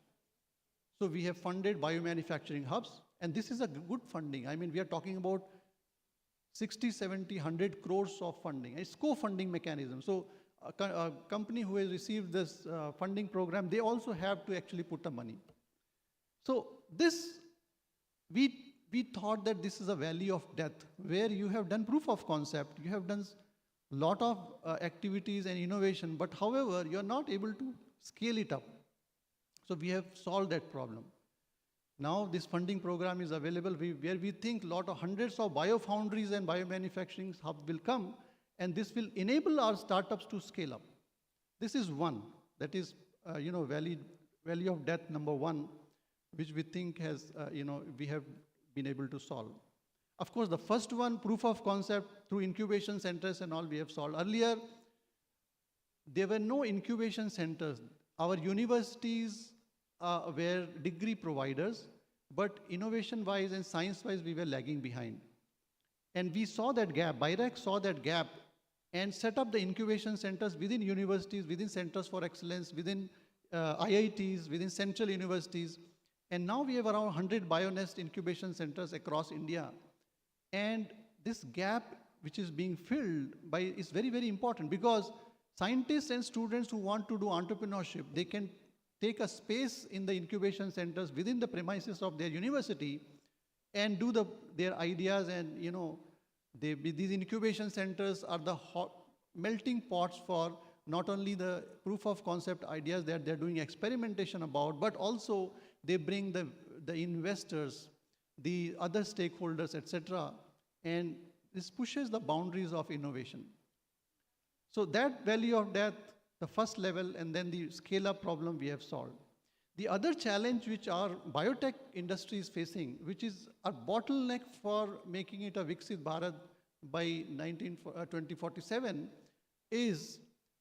So we have funded biomanufacturing hubs, and this is a good funding. I mean, we are talking about 60, 70, 100 crores of funding. It's co-funding mechanism. So a company who has received this funding program, they also have to actually put the money. So this, we thought that this is a valley of death, where you have done proof of concept, you have done a lot of activities and innovation, but however, you're not able to scale it up. So we have solved that problem. Now this funding program is available where we think hundreds of biofoundries and biomanufacturing hubs will come, and this will enable our startups to scale up. This is one, that is, valley of death number one, which we think has, we have been able to solve. Of course, the first one, proof of concept through incubation centers and all, we have solved. Earlier, there were no incubation centers. Our universities were degree providers, but innovation-wise and science-wise, we were lagging behind. And we saw that gap, BIRAC saw that gap, and set up the incubation centers within universities, within centers for excellence, within IITs, within central universities. And now we have around 100 BioNest incubation centers across India. And this gap, which is being filled by, is very, very important, because scientists and students who want to do entrepreneurship, they can take a space in the incubation centers within the premises of their university and do their ideas. And these incubation centers are the melting pots for not only the proof of concept ideas that they're doing experimentation about, but also they bring the investors, the other stakeholders, etc. And this pushes the boundaries of innovation. So that value of death, the first level, and then the scale-up problem we have solved. The other challenge which our biotech industry is facing, which is a bottleneck for making it a Viksit Bharat by 2047, is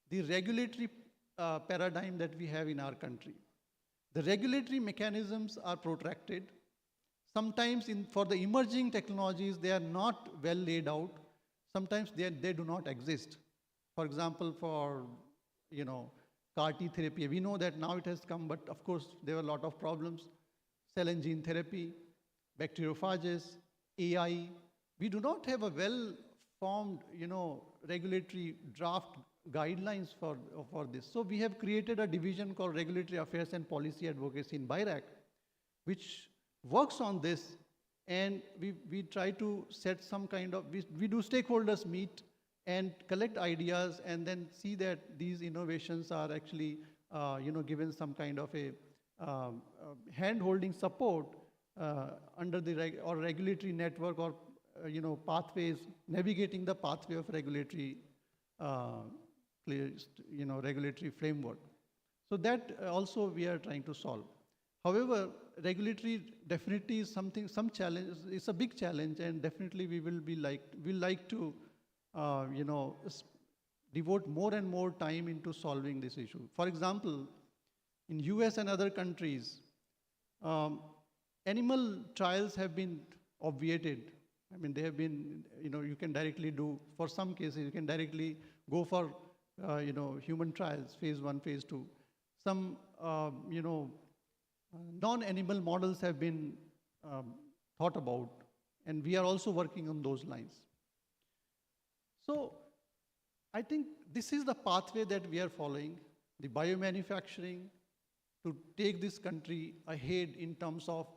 the regulatory paradigm that we have in our country. The regulatory mechanisms are protracted. Sometimes for the emerging technologies, they are not well laid out. Sometimes they do not exist. For example, for CAR-T therapy, we know that now it has come, but of course there were a lot of problems. Cell and gene therapy, bacteriophages, AI. We do not have a well-formed, regulatory draft guidelines for this. So we have created a division called Regulatory Affairs and Policy Advocacy in BIRAC, which works on this, and we try to set some kind of, we do stakeholders meet and collect ideas and then see that these innovations are actually given some kind of a hand-holding support under the regulatory network or pathways, navigating the pathway of regulatory regulatory framework. So that also we are trying to solve. However, regulatory definitely is some challenge. It's a big challenge, and definitely we will like to devote more and more time into solving this issue. For example, in US and other countries, animal trials have been obviated. I mean, they have been, you can directly do, for some cases, you can directly go for, human trials, phase 1, phase 2. Some, non-animal models have been thought about, and we are also working on those lines. So I think this is the pathway that we are following, the biomanufacturing, to take this country ahead in terms of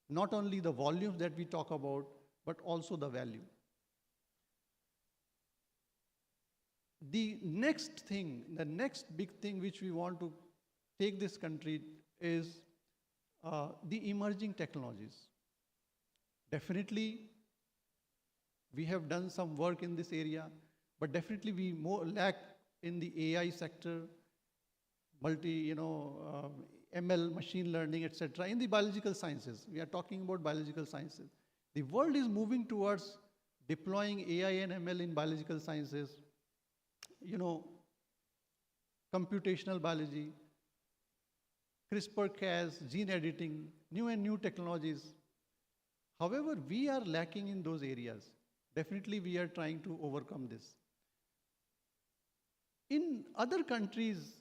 not only the volumes that we talk about, but also the value. The next thing, the next big thing which we want to take this country is the emerging technologies. Definitely, we have done some work in this area, but definitely we lack in the AI sector, ML, machine learning, etc. In the biological sciences, we are talking about biological sciences. The world is moving towards deploying AI and ML in biological sciences, computational biology, CRISPR-Cas, gene editing, new technologies. However, we are lacking in those areas. Definitely, we are trying to overcome this. In other countries,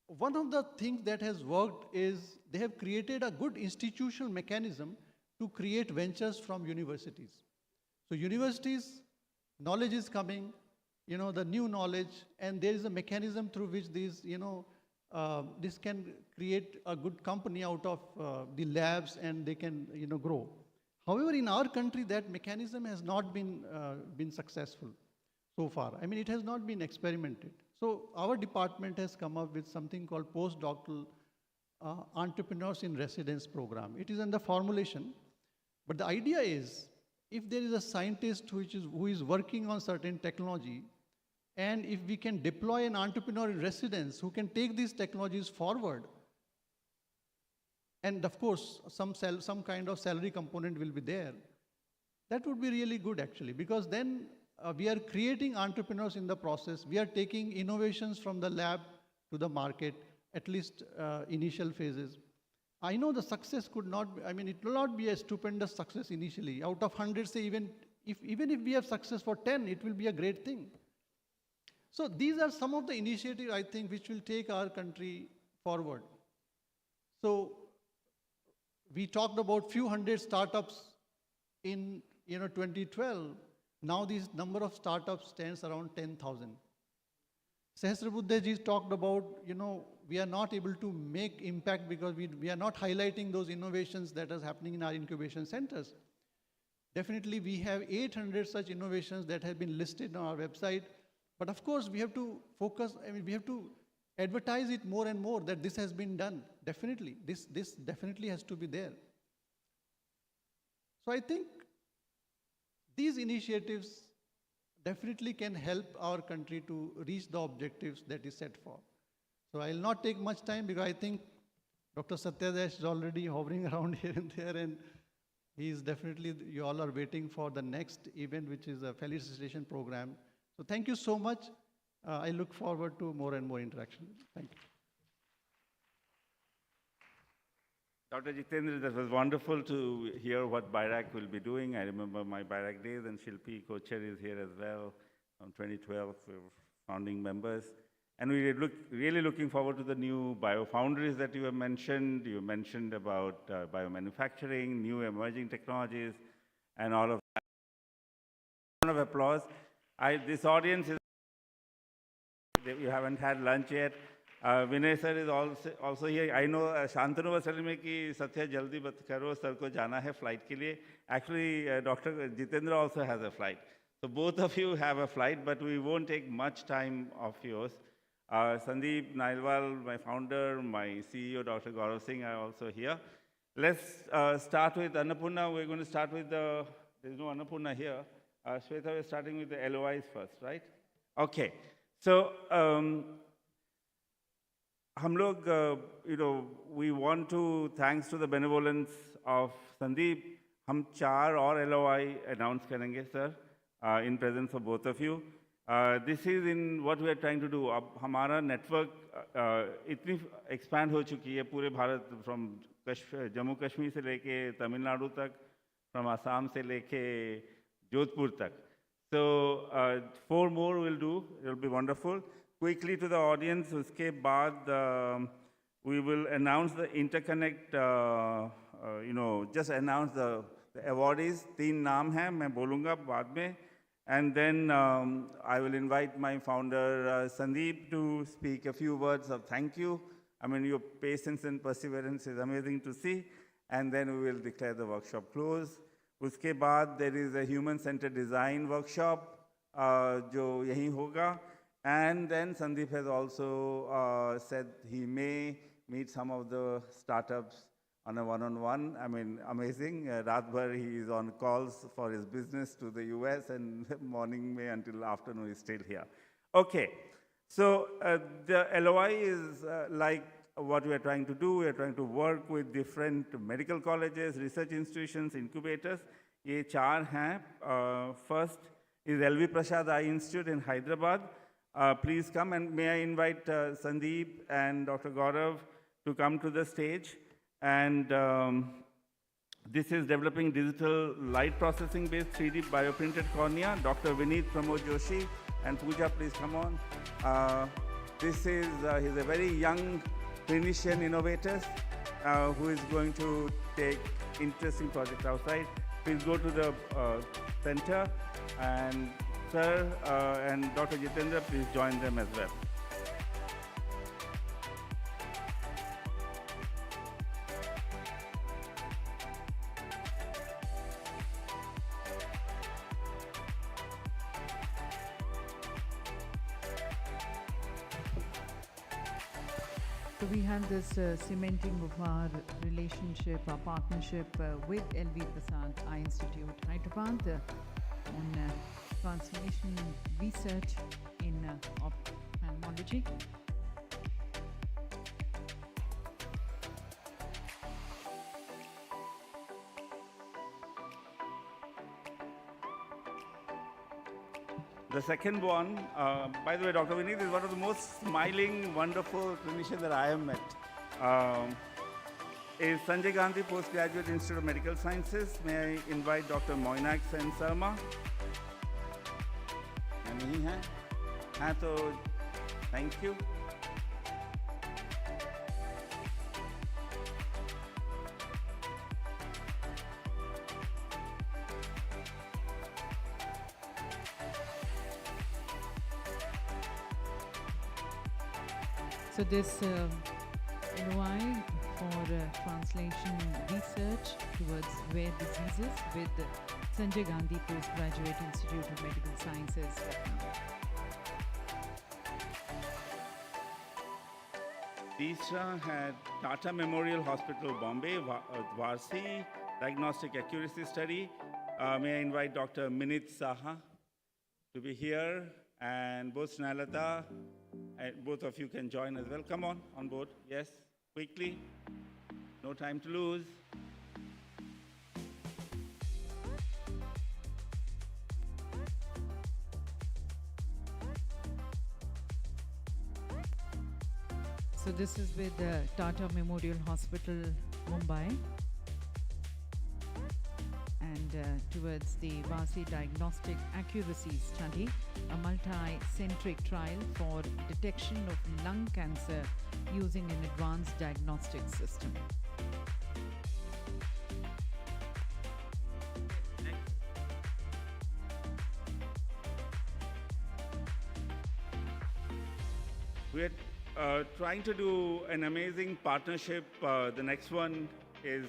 one of the things that has worked is they have created a good institutional mechanism to create ventures from universities. So universities, knowledge is coming, the new knowledge, and there is a mechanism through which these, this can create a good company out of the labs, and they can, grow. However, in our country, that mechanism has not been successful so far. I mean, it has not been experimented. So our department has come up with something called postdoctoral entrepreneurs in residence program. It is under formulation, but the idea is, if there is a scientist who is working on certain technology, and if we can deploy an entrepreneur in residence who can take these technologies forward, and of course, some kind of salary component will be there, that would be really good actually, because then we are creating entrepreneurs in the process. We are taking innovations from the lab to the market, at least initial phases. I know the success could not, it will not be a stupendous success initially. Out of 100, say even if we have success for 10, it will be a great thing. So these are some of the initiatives, I think, which will take our country forward. So we talked about few hundred startups in 2012. Now this number of startups stands around 10,000. Sahasrabuddhe ji talked about, we are not able to make impact because we are not highlighting those innovations that is happening in our incubation centers. Definitely we have 800 such innovations that have been listed on our website. But of course we have to focus, we have to advertise it more and more that this has been done. Definitely, this definitely has to be there. So I think these initiatives definitely can help our country to reach the objectives that is set for. So I'll not take much time because I think Dr. Satyadesh is already hovering around here and there, and he is definitely, you all are waiting for the next event, which is a felicitation program. So thank you so much. I look forward to more and more interaction. Thank you. Dr. Jitendra, that was wonderful to hear what BIRAC will be doing. I remember my BIRAC days, and Shilpi, co-chair, is here as well from 2012, we're founding members. And we're really looking forward to the new biofoundries that you have mentioned. You mentioned about biomanufacturing, new emerging technologies, and all of that. Round of applause. This audience is, you haven't had lunch yet. Vinay sir is also here. I know Shantanu was telling me कि Satya jaldi bat karo, sir ko jana hai flight ke liye. Actually, Dr. Jitendra also has a flight. So both of you have a flight, but we won't take much time of yours. Sandeep Nailwal, my founder, my CEO, Dr. Gaurav Singh, are also here. Let's start with Annapurna. We're going to start with there's no Annapurna here. Shweta, we're starting with the LOIs first, right? Okay. So, हम लोग, we want to, thanks to the benevolence of Sandeep, हम 4 और LOI announce करेंगे, sir, in presence of both of you. This is in what we are trying to do. अब हमारा network इतनी expand हो चुकी है पूरे भारत, from जम्मू कश्मीर से लेके तमिलनाडु तक, from Assam से लेके जोधपुर तक. So 4 more will do. It will be wonderful. Quickly to the audience, uske baad we will announce the interconnect, just announce the awardees. 3 naam hai, main bolunga baad mein. And then I will invite my founder, Sandeep, to speak a few words of thank you. I mean, your patience and perseverance is amazing to see. And then we will declare the workshop closed. Uske baad there is a human-centered design workshop, jo yahi hoga. And then Sandeep has also said he may meet some of the startups on a one-on-one. I mean, amazing. Raat bhar he is on calls for his business to the US, and morning may until afternoon he's still here. Okay, so the LOI is like what we are trying to do. We are trying to work with different medical colleges, research institutions, incubators. Ye 4 hain. First is LV Prasad Eye Institute in Hyderabad. Please come, and may I invite Sandeep and Dr. Gaurav to come to the stage. And this is developing digital light processing based 3D bioprinted cornea. Dr. Vineet Pramod Joshi and Pooja, please come on. This is, he's a very young clinician innovator who is going to take interesting projects outside. Please go to the center, and sir and Dr. Jitendra, please join them as well. So we have this cementing of our relationship, our partnership with LV Prasad Eye Institute, Hyderabad, on translation research in ophthalmology. The second one, by the way, Dr. Vineet is one of the most smiling, wonderful clinicians that I have met. Is Sanjay Gandhi Postgraduate Institute of Medical Sciences. May I invite Dr. Moinak Sen Sarma? नहीं है? हाँ तो thank you. So this LOI for translation research towards rare diseases with Sanjay Gandhi Postgraduate Institute of Medical Sciences, Lucknow. Tisra had Tata Memorial Hospital, Bombay, Varsi Diagnostic Accuracy Study. May I invite Dr. Minit Saha to be here, and both Snalata, both of you can join as well. Come on board. Yes, quickly. No time to lose. So this is with Tata Memorial Hospital, Mumbai, and towards the Varsi Diagnostic Accuracy Study, a multi-centric trial for detection of lung cancer using an advanced diagnostic system. We're trying to do an amazing partnership. The next one is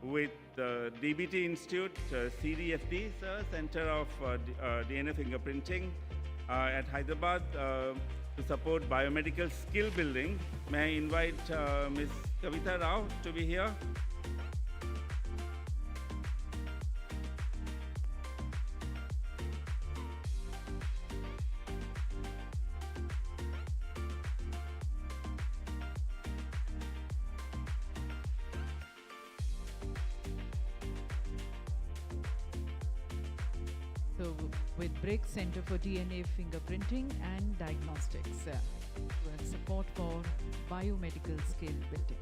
with the DBT Institute, CDFD, sir, Center of DNA Fingerprinting at Hyderabad, to support biomedical skill building. May I invite Ms. Kavita Rao to be here? So with BRICS Center for DNA Fingerprinting and Diagnostics, with support for biomedical skill building.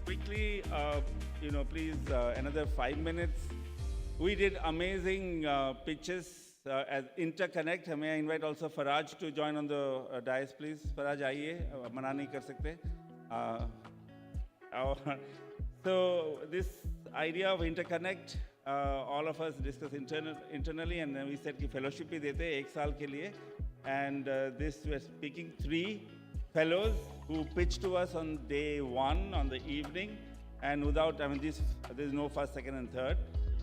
Quickly, please, another 5 minutes. We did amazing pitches as Interconnect. May I invite also Faraj to join on the dais, please? Faraj, आइए, मना नहीं कर सकते. So this idea of Interconnect, all of us discussed internally, and then we said कि fellowship भी देते हैं 1 साल के लिए. And this we're speaking 3 fellows who pitched to us on day 1 on the evening, and without, there's no first, second, and third.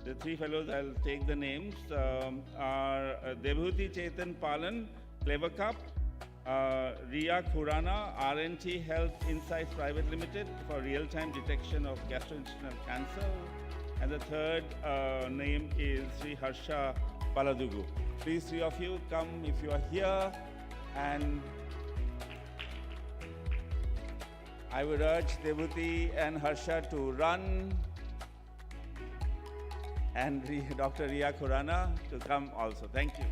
The 3 fellows, I'll take the names, are Debhuti Chetan Palan, Clever Cup, Riya Khurana, RNT Health Insights Private Limited for real-time detection of gastrointestinal cancer. And the third name is Sri Harsha Baladugu. Please, 3 of you, come if you are here. And I would urge Debhuti and Harsha to run, and Dr. Riya Khurana to come also. Thank you.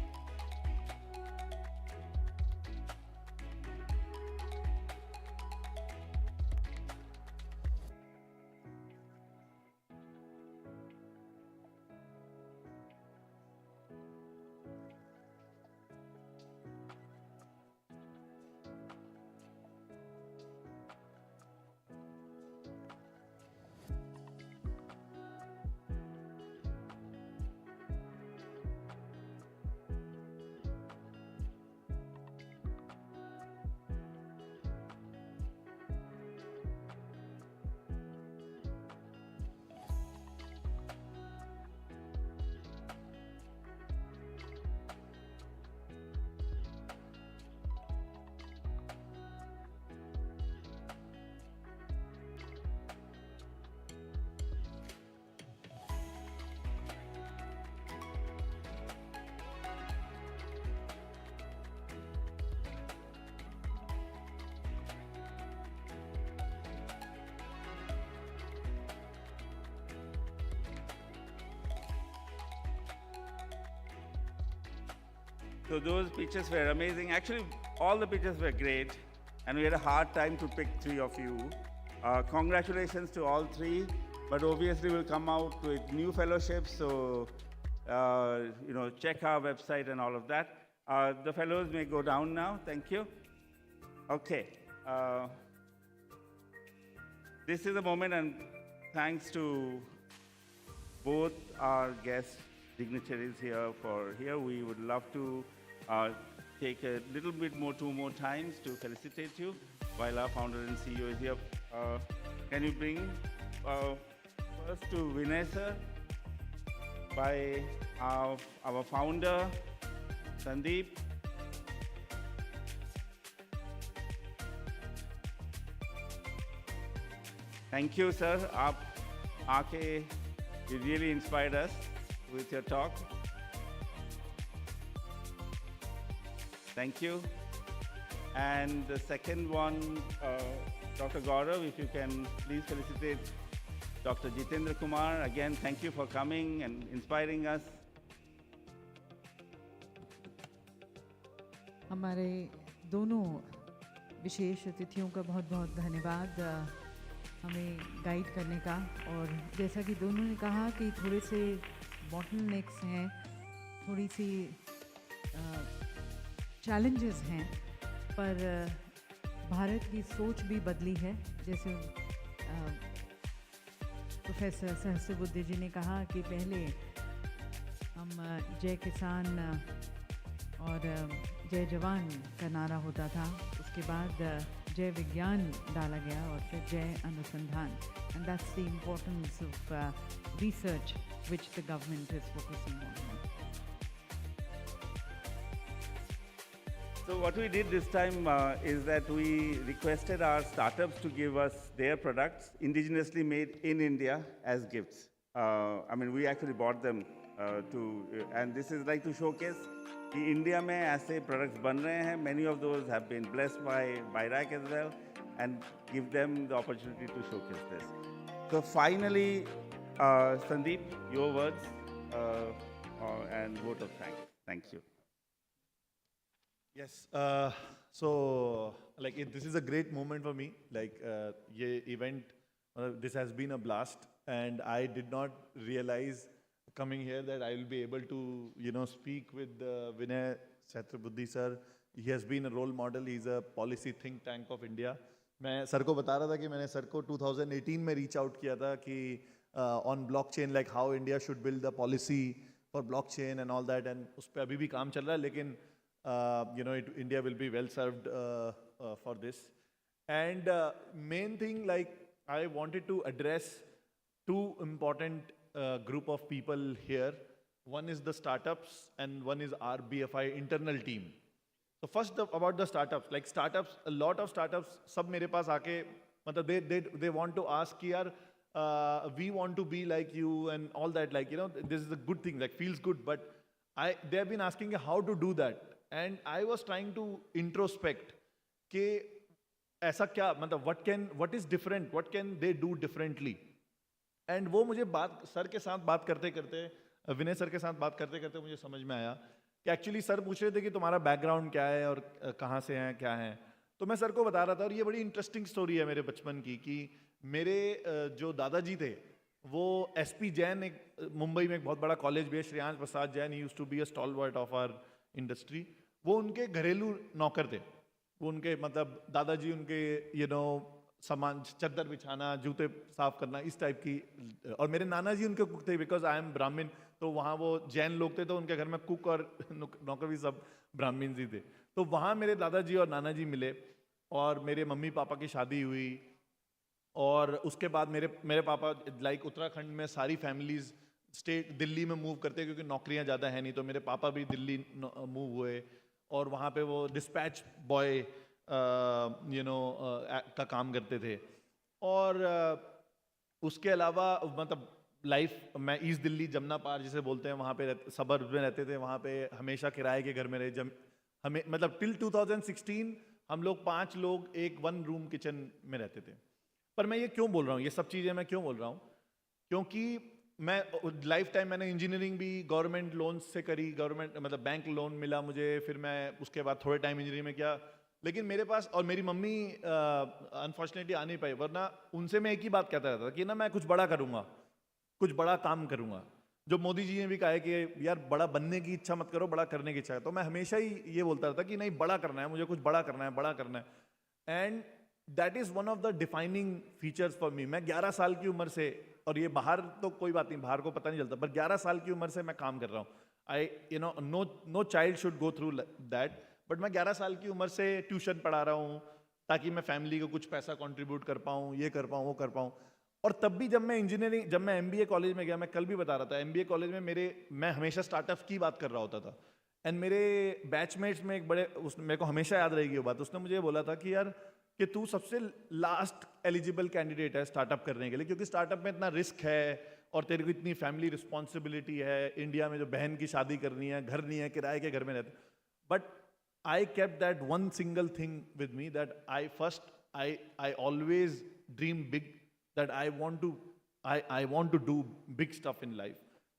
So those pitches were amazing. Actually, all the pitches were great, and we had a hard time to pick 3 of you. Congratulations to all 3, but obviously we'll come out with new fellowships, so check our website and all of that. The fellows may go down now. Thank you. Okay. This is a moment, and thanks to both our guest dignitaries here for here. We would love to take a little bit more, 2 more times to felicitate you while our founder and CEO is here. Can you bring first to Vinay sir by our founder, Sandeep. Thank you, sir. You really inspired us with your talk. Thank you. And the second one, Dr. Gaurav, if you can please felicitate Dr. Jitendra Kumar. Again, thank you for coming and inspiring us. हमारे दोनों विशेष अतिथियों का बहुत बहुत धन्यवाद हमें guide करने का। और जैसा कि दोनों ने कहा कि थोड़े से बॉटलनेक्स हैं, थोड़ी सी चैलेंजेस हैं, पर भारत की सोच भी बदली है। जैसे प्रोफेसर सहस्त्रबुद्धे जी ने कहा कि पहले हम जय किसान और जय जवान का नारा होता था, उसके बाद जय विज्ञान डाला गया और फिर जय अनुसंधान. And that's the importance of research which the government is focusing on. So what we did this time is that we requested our startups to give us their products indigenously made in India as gifts. I mean, we actually bought them and this is like to showcase कि India में ऐसे products बन रहे हैं. Many of those have been blessed by BIRAC as well, and give them the opportunity to showcase this. So finally, Sandeep, your words and vote of thanks. Thank you. Yes. So, like, this is a great moment for me. Like, ये event, this has been a blast, and I did not realize coming here that I will be able to, you know, speak with Vinay Sahasrabudhe sir. He has been a role model. He's a policy think tank of India. मैं sir को बता रहा था कि मैंने sir को 2018 में reach out किया था कि on blockchain, like how India should build the policy for blockchain and all that, and उस पर अभी भी काम चल रहा है, लेकिन you know, India will be well served for this. And main thing, like, I wanted to address two important group of people here. One is the startups and one is our BFI internal team. So first about the startups, like startups, a lot of startups, सब मेरे पास आके, मतलब they want to ask कि यार, we want to be like you and all that, like, you know, this is a good thing, like feels good, but they have been asking how to do that. And I was trying to introspect कि ऐसा क्या, मतलब what is different, what can they do differently. And वो मुझे sir के साथ बात करते करते, विनय सर के साथ बात करते करते मुझे समझ में आया कि एक्चुअली सर पूछ रहे थे कि तुम्हारा बैकग्राउंड क्या है और कहाँ से हैं, क्या है. तो मैं सर को बता रहा था, और ये बड़ी इंटरेस्टिंग स्टोरी है मेरे बचपन की, कि मेरे जो दादाजी थे वो SP जैन, एक मुंबई में एक बहुत बड़ा कॉलेज भी है, Shreyansh Prasad Jain, he used to be a stalwart of our industry. वो उनके घरेलू नौकर थे. वो उनके, मतलब दादाजी उनके, यू नो, सामान, चद्दर बिछाना, जूते साफ करना, इस टाइप की. और मेरे नाना जी उनके कुक थे, बिकॉज आई एम ब्राह्मण, तो वहाँ वो जैन लोग थे, तो उनके घर में कुक और नौकर भी सब ब्राह्मण जी थे. तो वहाँ मेरे दादाजी और नाना जी मिले, और मेरे मम्मी पापा की शादी हुई. और उसके बाद मेरे पापा, लाइक, उत्तराखंड में सारी फैमिलीज स्टेट दिल्ली में मूव करते, क्योंकि नौकरियाँ ज़्यादा है नहीं, तो मेरे पापा भी दिल्ली मूव हुए, और वहाँ पे वो डिस्पैच बॉय यू नो का काम करते थे. और उसके अलावा, मतलब लाइफ, मैं ईस्ट दिल्ली जमुना पार जिसे बोलते हैं, वहाँ पे सबर्ब में रहते थे. वहाँ पे हमेशा किराए के घर में रहे. हमें, मतलब टिल 2016 हम लोग 5 लोग एक 1 रूम किचन में रहते थे. पर मैं ये क्यों बोल रहा हूँ, ये सब चीज़ें मैं क्यों बोल रहा हूँ, क्योंकि मैं लाइफ टाइम मैंने इंजीनियरिंग भी गवर्नमेंट लोन से करी. गवर्नमेंट, मतलब बैंक लोन मिला मुझे, फिर मैं उसके बाद थोड़े टाइम इंजीनियरिंग में किया. लेकिन मेरे पास, और मेरी मम्मी अनफॉर्चुनेटली आ नहीं पाई, वरना उनसे मैं एक ही बात कहता रहता था कि ना मैं कुछ बड़ा करूँगा, कुछ बड़ा काम करूँगा. जो मोदी जी ने भी कहा है कि यार बड़ा बनने की इच्छा मत करो, बड़ा करने की इच्छा है. तो मैं हमेशा ही ये बोलता रहता कि नहीं, बड़ा करना है मुझे, कुछ बड़ा करना है, बड़ा करना है. And that is one of the defining features for me. मैं 11 साल की उम्र से, और ये बाहर तो कोई बात नहीं, बाहर को पता नहीं चलता, पर 11 साल की उम्र से मैं काम कर रहा हूँ. I, you know, no child should go through that, but मैं 11 साल की उम्र से ट्यूशन पढ़ा रहा हूँ ताकि मैं फैमिली को कुछ पैसा कंट्रीब्यूट कर पाऊँ, ये कर पाऊँ, वो कर पाऊँ. और तब भी जब मैं MBA कॉलेज में गया, मैं कल भी बता रहा था, MBA कॉलेज में मैं हमेशा स्टार्टअप की बात कर रहा होता था. एंड मेरे बैचमेट्स में एक बड़े, मेरे को हमेशा याद रहेगी वो बात, उसने मुझे बोला था कि यार, कि तू सबसे लास्ट एलिजिबल कैंडिडेट है स्टार्टअप करने के लिए, क्योंकि स्टार्टअप में इतना रिस्क है और तेरे को इतनी फैमिली रिस्पॉन्सिबिलिटी है. इंडिया में जो बहन की शादी करनी है, घर नहीं है, किराए के घर में रहते. But I kept that one single thing with me, that I always dream big, that I want to do big stuff in life.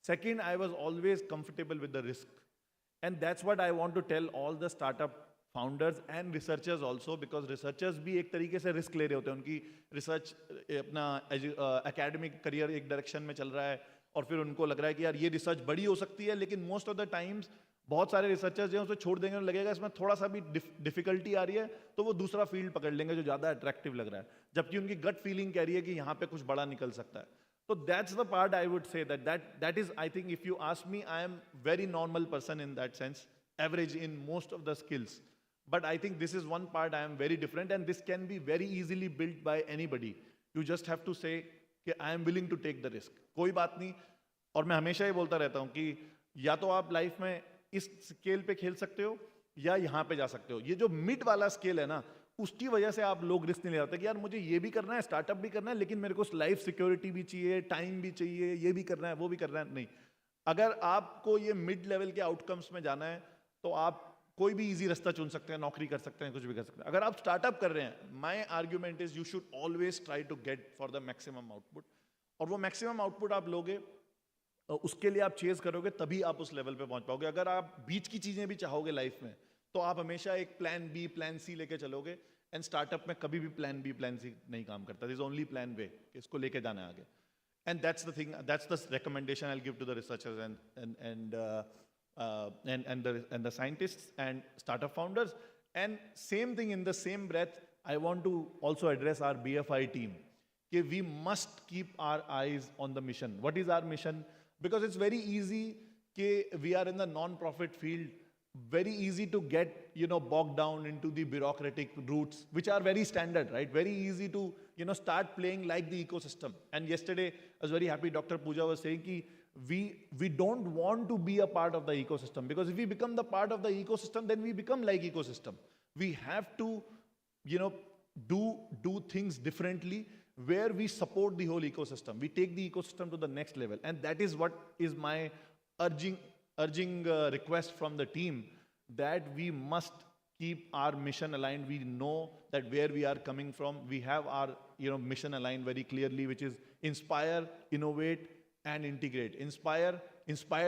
Second, I was always comfortable with the risk. And that's what I want to tell all the startup founders and researchers also, because researchers भी एक तरीके से risk ले रहे होते हैं. उनकी research, अपना academic career एक direction में चल रहा है, और फिर उनको लग रहा है कि यार ये research बड़ी हो सकती है, लेकिन most of the times बहुत सारे रिसर्चर्स जो हैं उसे छोड़ देंगे, लगेगा इसमें थोड़ा सा भी डिफिकल्टी आ रही है, तो वो दूसरा फील्ड पकड़ लेंगे जो ज़्यादा अट्रैक्टिव लग रहा है, जबकि उनकी गट फीलिंग कह रही है कि यहाँ पे कुछ बड़ा निकल सकता है. तो that's the part I would say, that is, I think, if you ask me, I am very normal person in that sense, average in most of the skills. But I think this is one part I am very different, and this can be very easily built by anybody. You just have to say कि I am willing to take the risk. कोई बात नहीं. और मैं हमेशा ही बोलता रहता हूँ कि या तो आप लाइफ में इस स्केल पे खेल सकते हो या यहाँ पे जा सकते हो. ये जो मिड वाला स्केल है ना, उसकी वजह से आप लोग रिस्क नहीं ले जाते कि यार मुझे ये भी करना है, स्टार्टअप भी करना है, लेकिन मेरे को लाइफ सिक्योरिटी भी चाहिए, टाइम भी चाहिए, ये भी करना है, वो भी करना है. नहीं, अगर आपको ये मिड लेवल के आउटकम्स में जाना है तो आप कोई भी इजी रास्ता चुन सकते हैं, नौकरी कर सकते हैं, कुछ भी कर सकते हैं. अगर आप स्टार्टअप कर रहे हैं, my argument is you should always try to get for the maximum output. और वो मैक्सिमम आउटपुट आप लोगे, उसके लिए आप चेज करोगे, तभी आप उस लेवल पे पहुंच पाओगे. अगर आप बीच की चीजें भी चाहोगे लाइफ में, तो आप हमेशा एक प्लान बी, प्लान सी लेके चलोगे. एंड स्टार्टअप में कभी भी प्लान बी, प्लान सी नहीं काम करता. दिस ओनली प्लान वे, इसको लेके जाना है आगे. And that's the thing, that's the recommendation I will give to the researchers and the scientists and startup founders. And same thing, in the same breath, I want to also address our BFI team. Okay, we must keep our eyes on the mission. What is our mission? Because it's very easy, we are in the non-profit field, very easy to get, bogged down into the bureaucratic routes, which are very standard, right? Very easy to, start playing like the ecosystem. And yesterday, I was very happy, Dr. Pooja was saying ki we don't want to be a part of the ecosystem, because if we become the part of the ecosystem, then we become like ecosystem. We have to, do things differently, where we support the whole ecosystem. We take the ecosystem to the next level. And that is what is my urging request from the team, that we must keep our mission aligned. We know that where we are coming from. We have our mission aligned very clearly, which is inspire, innovate, and integrate. Inspire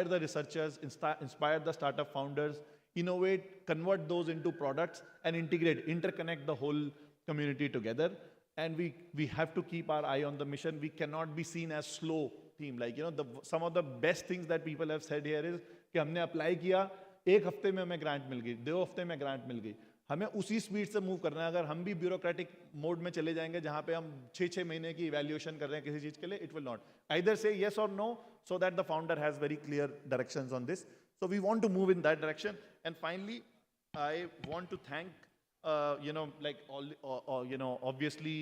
the researchers, inspire the startup founders, innovate, convert those into products, and integrate, interconnect the whole community together. And we have to keep our eye on the mission. We cannot be seen as slow team. Like, some of the best things that people have said here is कि हमने apply किया, एक हफ्ते में हमें grant मिल गई, 2 हफ्ते में ग्रांट मिल गई. हमें उसी स्पीड से मूव करना है. अगर हम भी ब्यूरोक्रेटिक मोड में चले जाएंगे, जहां पे हम 6-6 महीने की इवैल्यूएशन कर रहे हैं किसी चीज के लिए, it will not. Either say yes or no, so that the founder has very clear directions on this. So we want to move in that direction. And finally, I want to thank, obviously,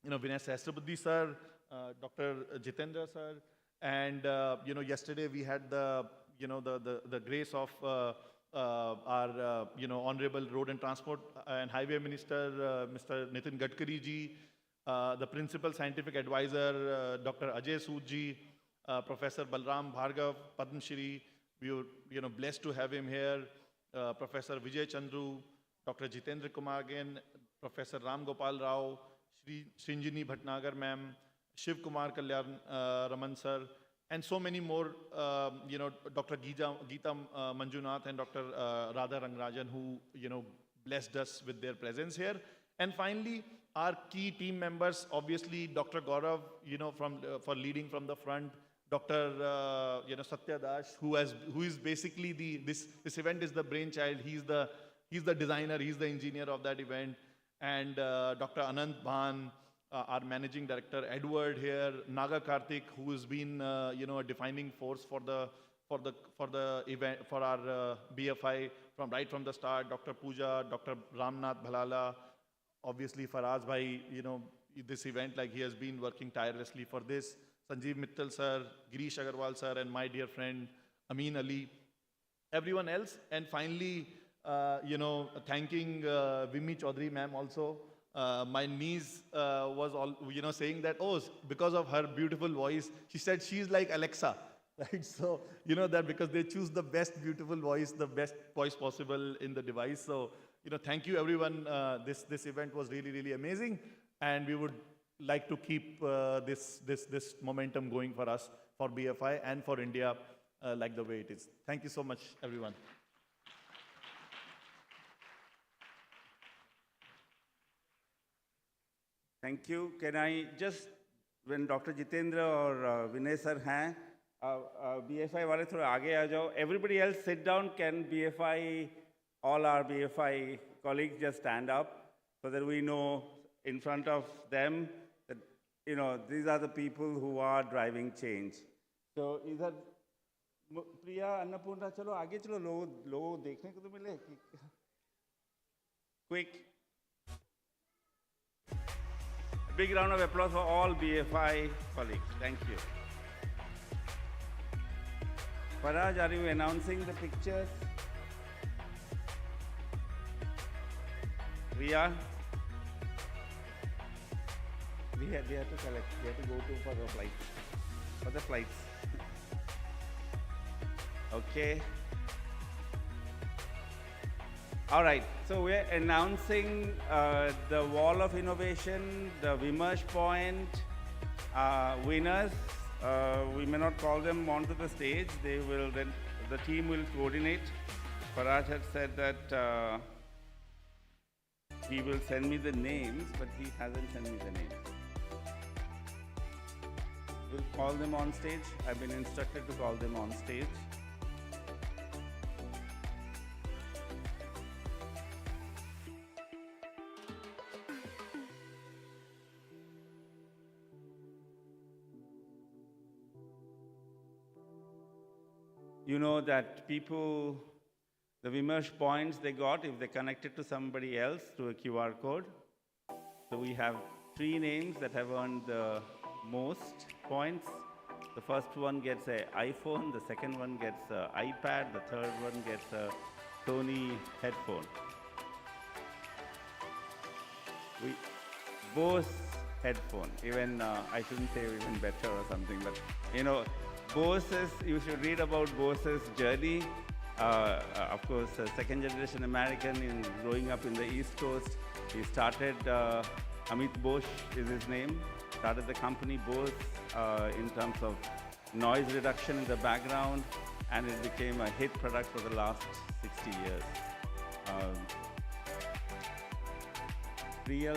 Vinay Sahasrabudhe sir, Dr. Jitendra sir, and yesterday we had the grace of our Honorable Road and Transport and Highway Minister, Mr. Nitin Gadkari ji, the Principal Scientific Advisor, Dr. Ajay Sood ji, Professor Balram Bhargav, Padma Shri. We were blessed to have him here. Professor Vijay Chandru, Dr. Jitendra Kumar again, Professor Ram Gopal Rao, Srinjini Bhatnagar ma'am, Shiv Kumar Kalyan Raman sir, and so many more, Dr. Geeta Manjunath and Dr. Radha Rangarajan, who, blessed us with their presence here. And finally, our key team members, obviously, Dr. Gaurav, for leading from the front, Dr. Satya Das, who is basically this event is the brainchild. He's the designer, he's the engineer of that event. And Dr. Anant Bhan, our managing director, Edward here, Naga Karthik, who has been a defining force for the event, for our BFI right from the start. Dr. Pooja, Dr. Ramnath Bhalala, obviously Faraz bhai, this event, like he has been working tirelessly for this. Sanjeev Mittal sir, Girish Agarwal sir, and my dear friend Amin Ali, everyone else. And finally, thanking Vimmi Chaudhary ma'am also. My niece was all, saying that, because of her beautiful voice, she said she's like Alexa, right? So, that because they choose the best beautiful voice, the best voice possible in the device. So, thank you everyone. This event was really, really amazing. And we would like to keep this momentum going for us, for BFI and for India, like the way it is. Thank you so much, everyone. Thank you. Can I just, when Dr. Jitendra or Vinay sir hain, BFI wale thoda aage aa jao. Everybody else sit down. Can BFI, all our BFI colleagues just stand up so that we know in front of them that, these are the people who are driving change. So, प्रिया अन्नपूर्णा चलो आगे चलो लोग देखने को तो मिले quick big round of applause for all BFI colleagues. Thank you. Faraj, are you announcing the pictures? Riya? We have to collect. We have to go to for the flights. For the flights. Okay. All right, so we're announcing the Wall of Innovation, the Vimersh Point winners. We may not call them onto the stage. They will then, the team will coordinate. Faraj had said that he will send me the names, but he hasn't sent me the names. We'll call them on stage. I've been instructed to call them on stage. You know that people, the Vimersh points they got if they connected to somebody else through a QR code. So we have 3 names that have earned the most points. The first one gets an iPhone, the second one gets an iPad, the third one gets a Sony headphone. Bose headphone, even I shouldn't say even better or something, but you know, Bose's, you should read about Bose's journey. Of course, a second generation American growing up in the East Coast. He started, Amit Bose is his name, started the company Bose in terms of noise reduction in the background, and it became a hit product for the last 60 years. Real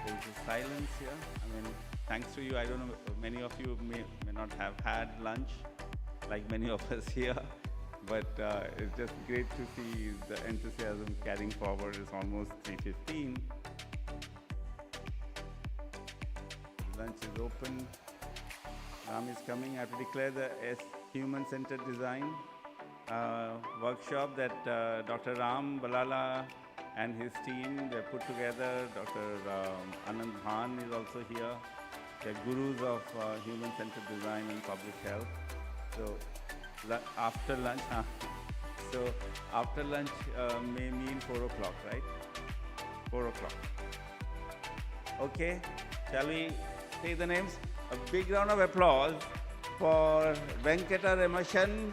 there's a silence here. I mean, thanks to you, I don't know, many of you may not have had lunch like many of us here, but it's just great to see the enthusiasm carrying forward. It's almost 3:15. Lunch is open. Ram is coming. I have to declare the Human-Centered Design workshop that Dr. Ram Balala and his team, they put together. Dr. Anand Bhan is also here. They're gurus of human-centered design and public health. So after lunch, so after lunch may mean 4 o'clock, right? 4 o'clock. Okay, shall we say the names? A big round of applause for Venkata Ramashan,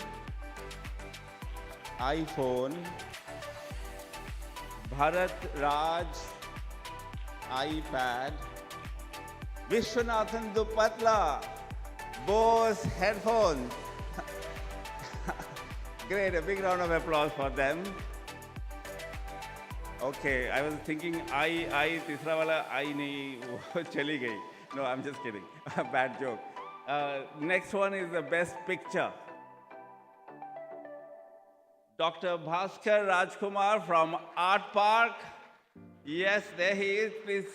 iPhone, Bharat Raj, iPad, Vishwanathan Dupatla, Bose headphones. Great, a big round of applause for them. Okay, I was thinking तीसरा वाला I नहीं वो चली गई. No, I'm just kidding. Bad joke. Next one is the best picture. Dr. Bhaskar Rajkumar from Art Park. Yes, there he is. Please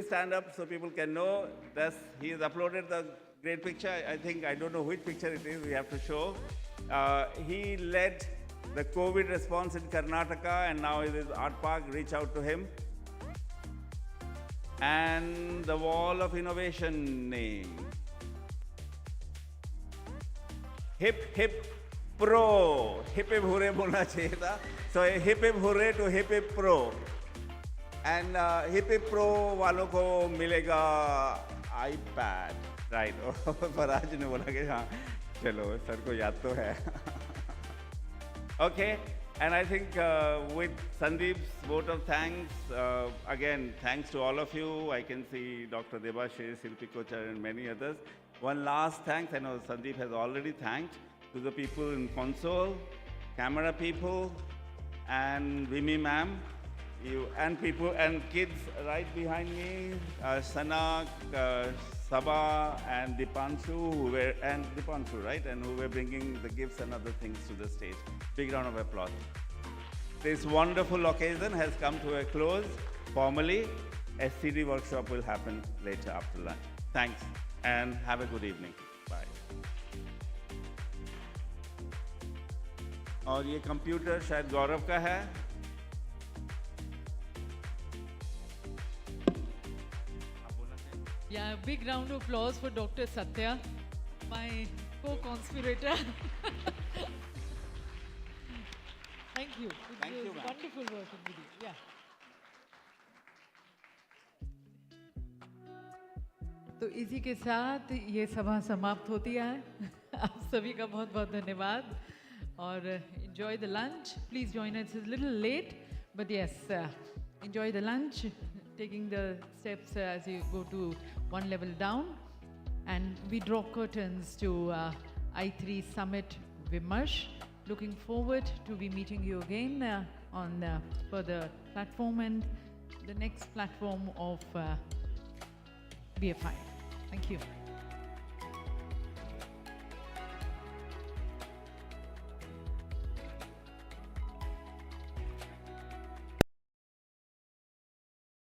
stand up so people can know. He has uploaded the great picture. I don't know which picture it is. We have to show. He led the COVID response in Karnataka, and now it is Art Park. Reach out to him. And the Wall of Innovation name. Hip Hip Pro. Hip Hip Hooray bolna chahiye tha. So Hip Hip Hooray to Hip Hip Pro. And Hip Hip Pro walo ko milega iPad. Right. Faraj ne bola कि हाँ चलो sir को याद तो है. Okay. And I think with Sandeep's vote of thanks, again, thanks to all of you. I can see Dr. Debashish, Silpi Kochar, and many others. One last thanks, I know Sandeep has already thanked, to the people in console, camera people, and Vimi ma'am, and people and kids right behind me, Sanak, Sabha, and Dipanshu, right? And who were bringing the gifts and other things to the stage. Big round of applause. this wonderful occasion has come to a close. Formally, SCD workshop will happen later after lunch. Thanks and have a good evening. Bye. और ये computer शायद गौरव का है. Yeah, a big round of applause for Dr. Satya, my co-conspirator. Thank you. Thank you, ma'am. Wonderful working with you. Yeah. तो इसी के साथ ये सभा समाप्त होती है. आप सभी का बहुत बहुत धन्यवाद और enjoy the lunch. Please join us. It's a little late, but yes, enjoy the lunch, taking the steps as you go to one level down. And we draw curtains to I3 Summit Vimarsh. Looking forward to be meeting you again on further platform and the next platform of BFI. Thank you.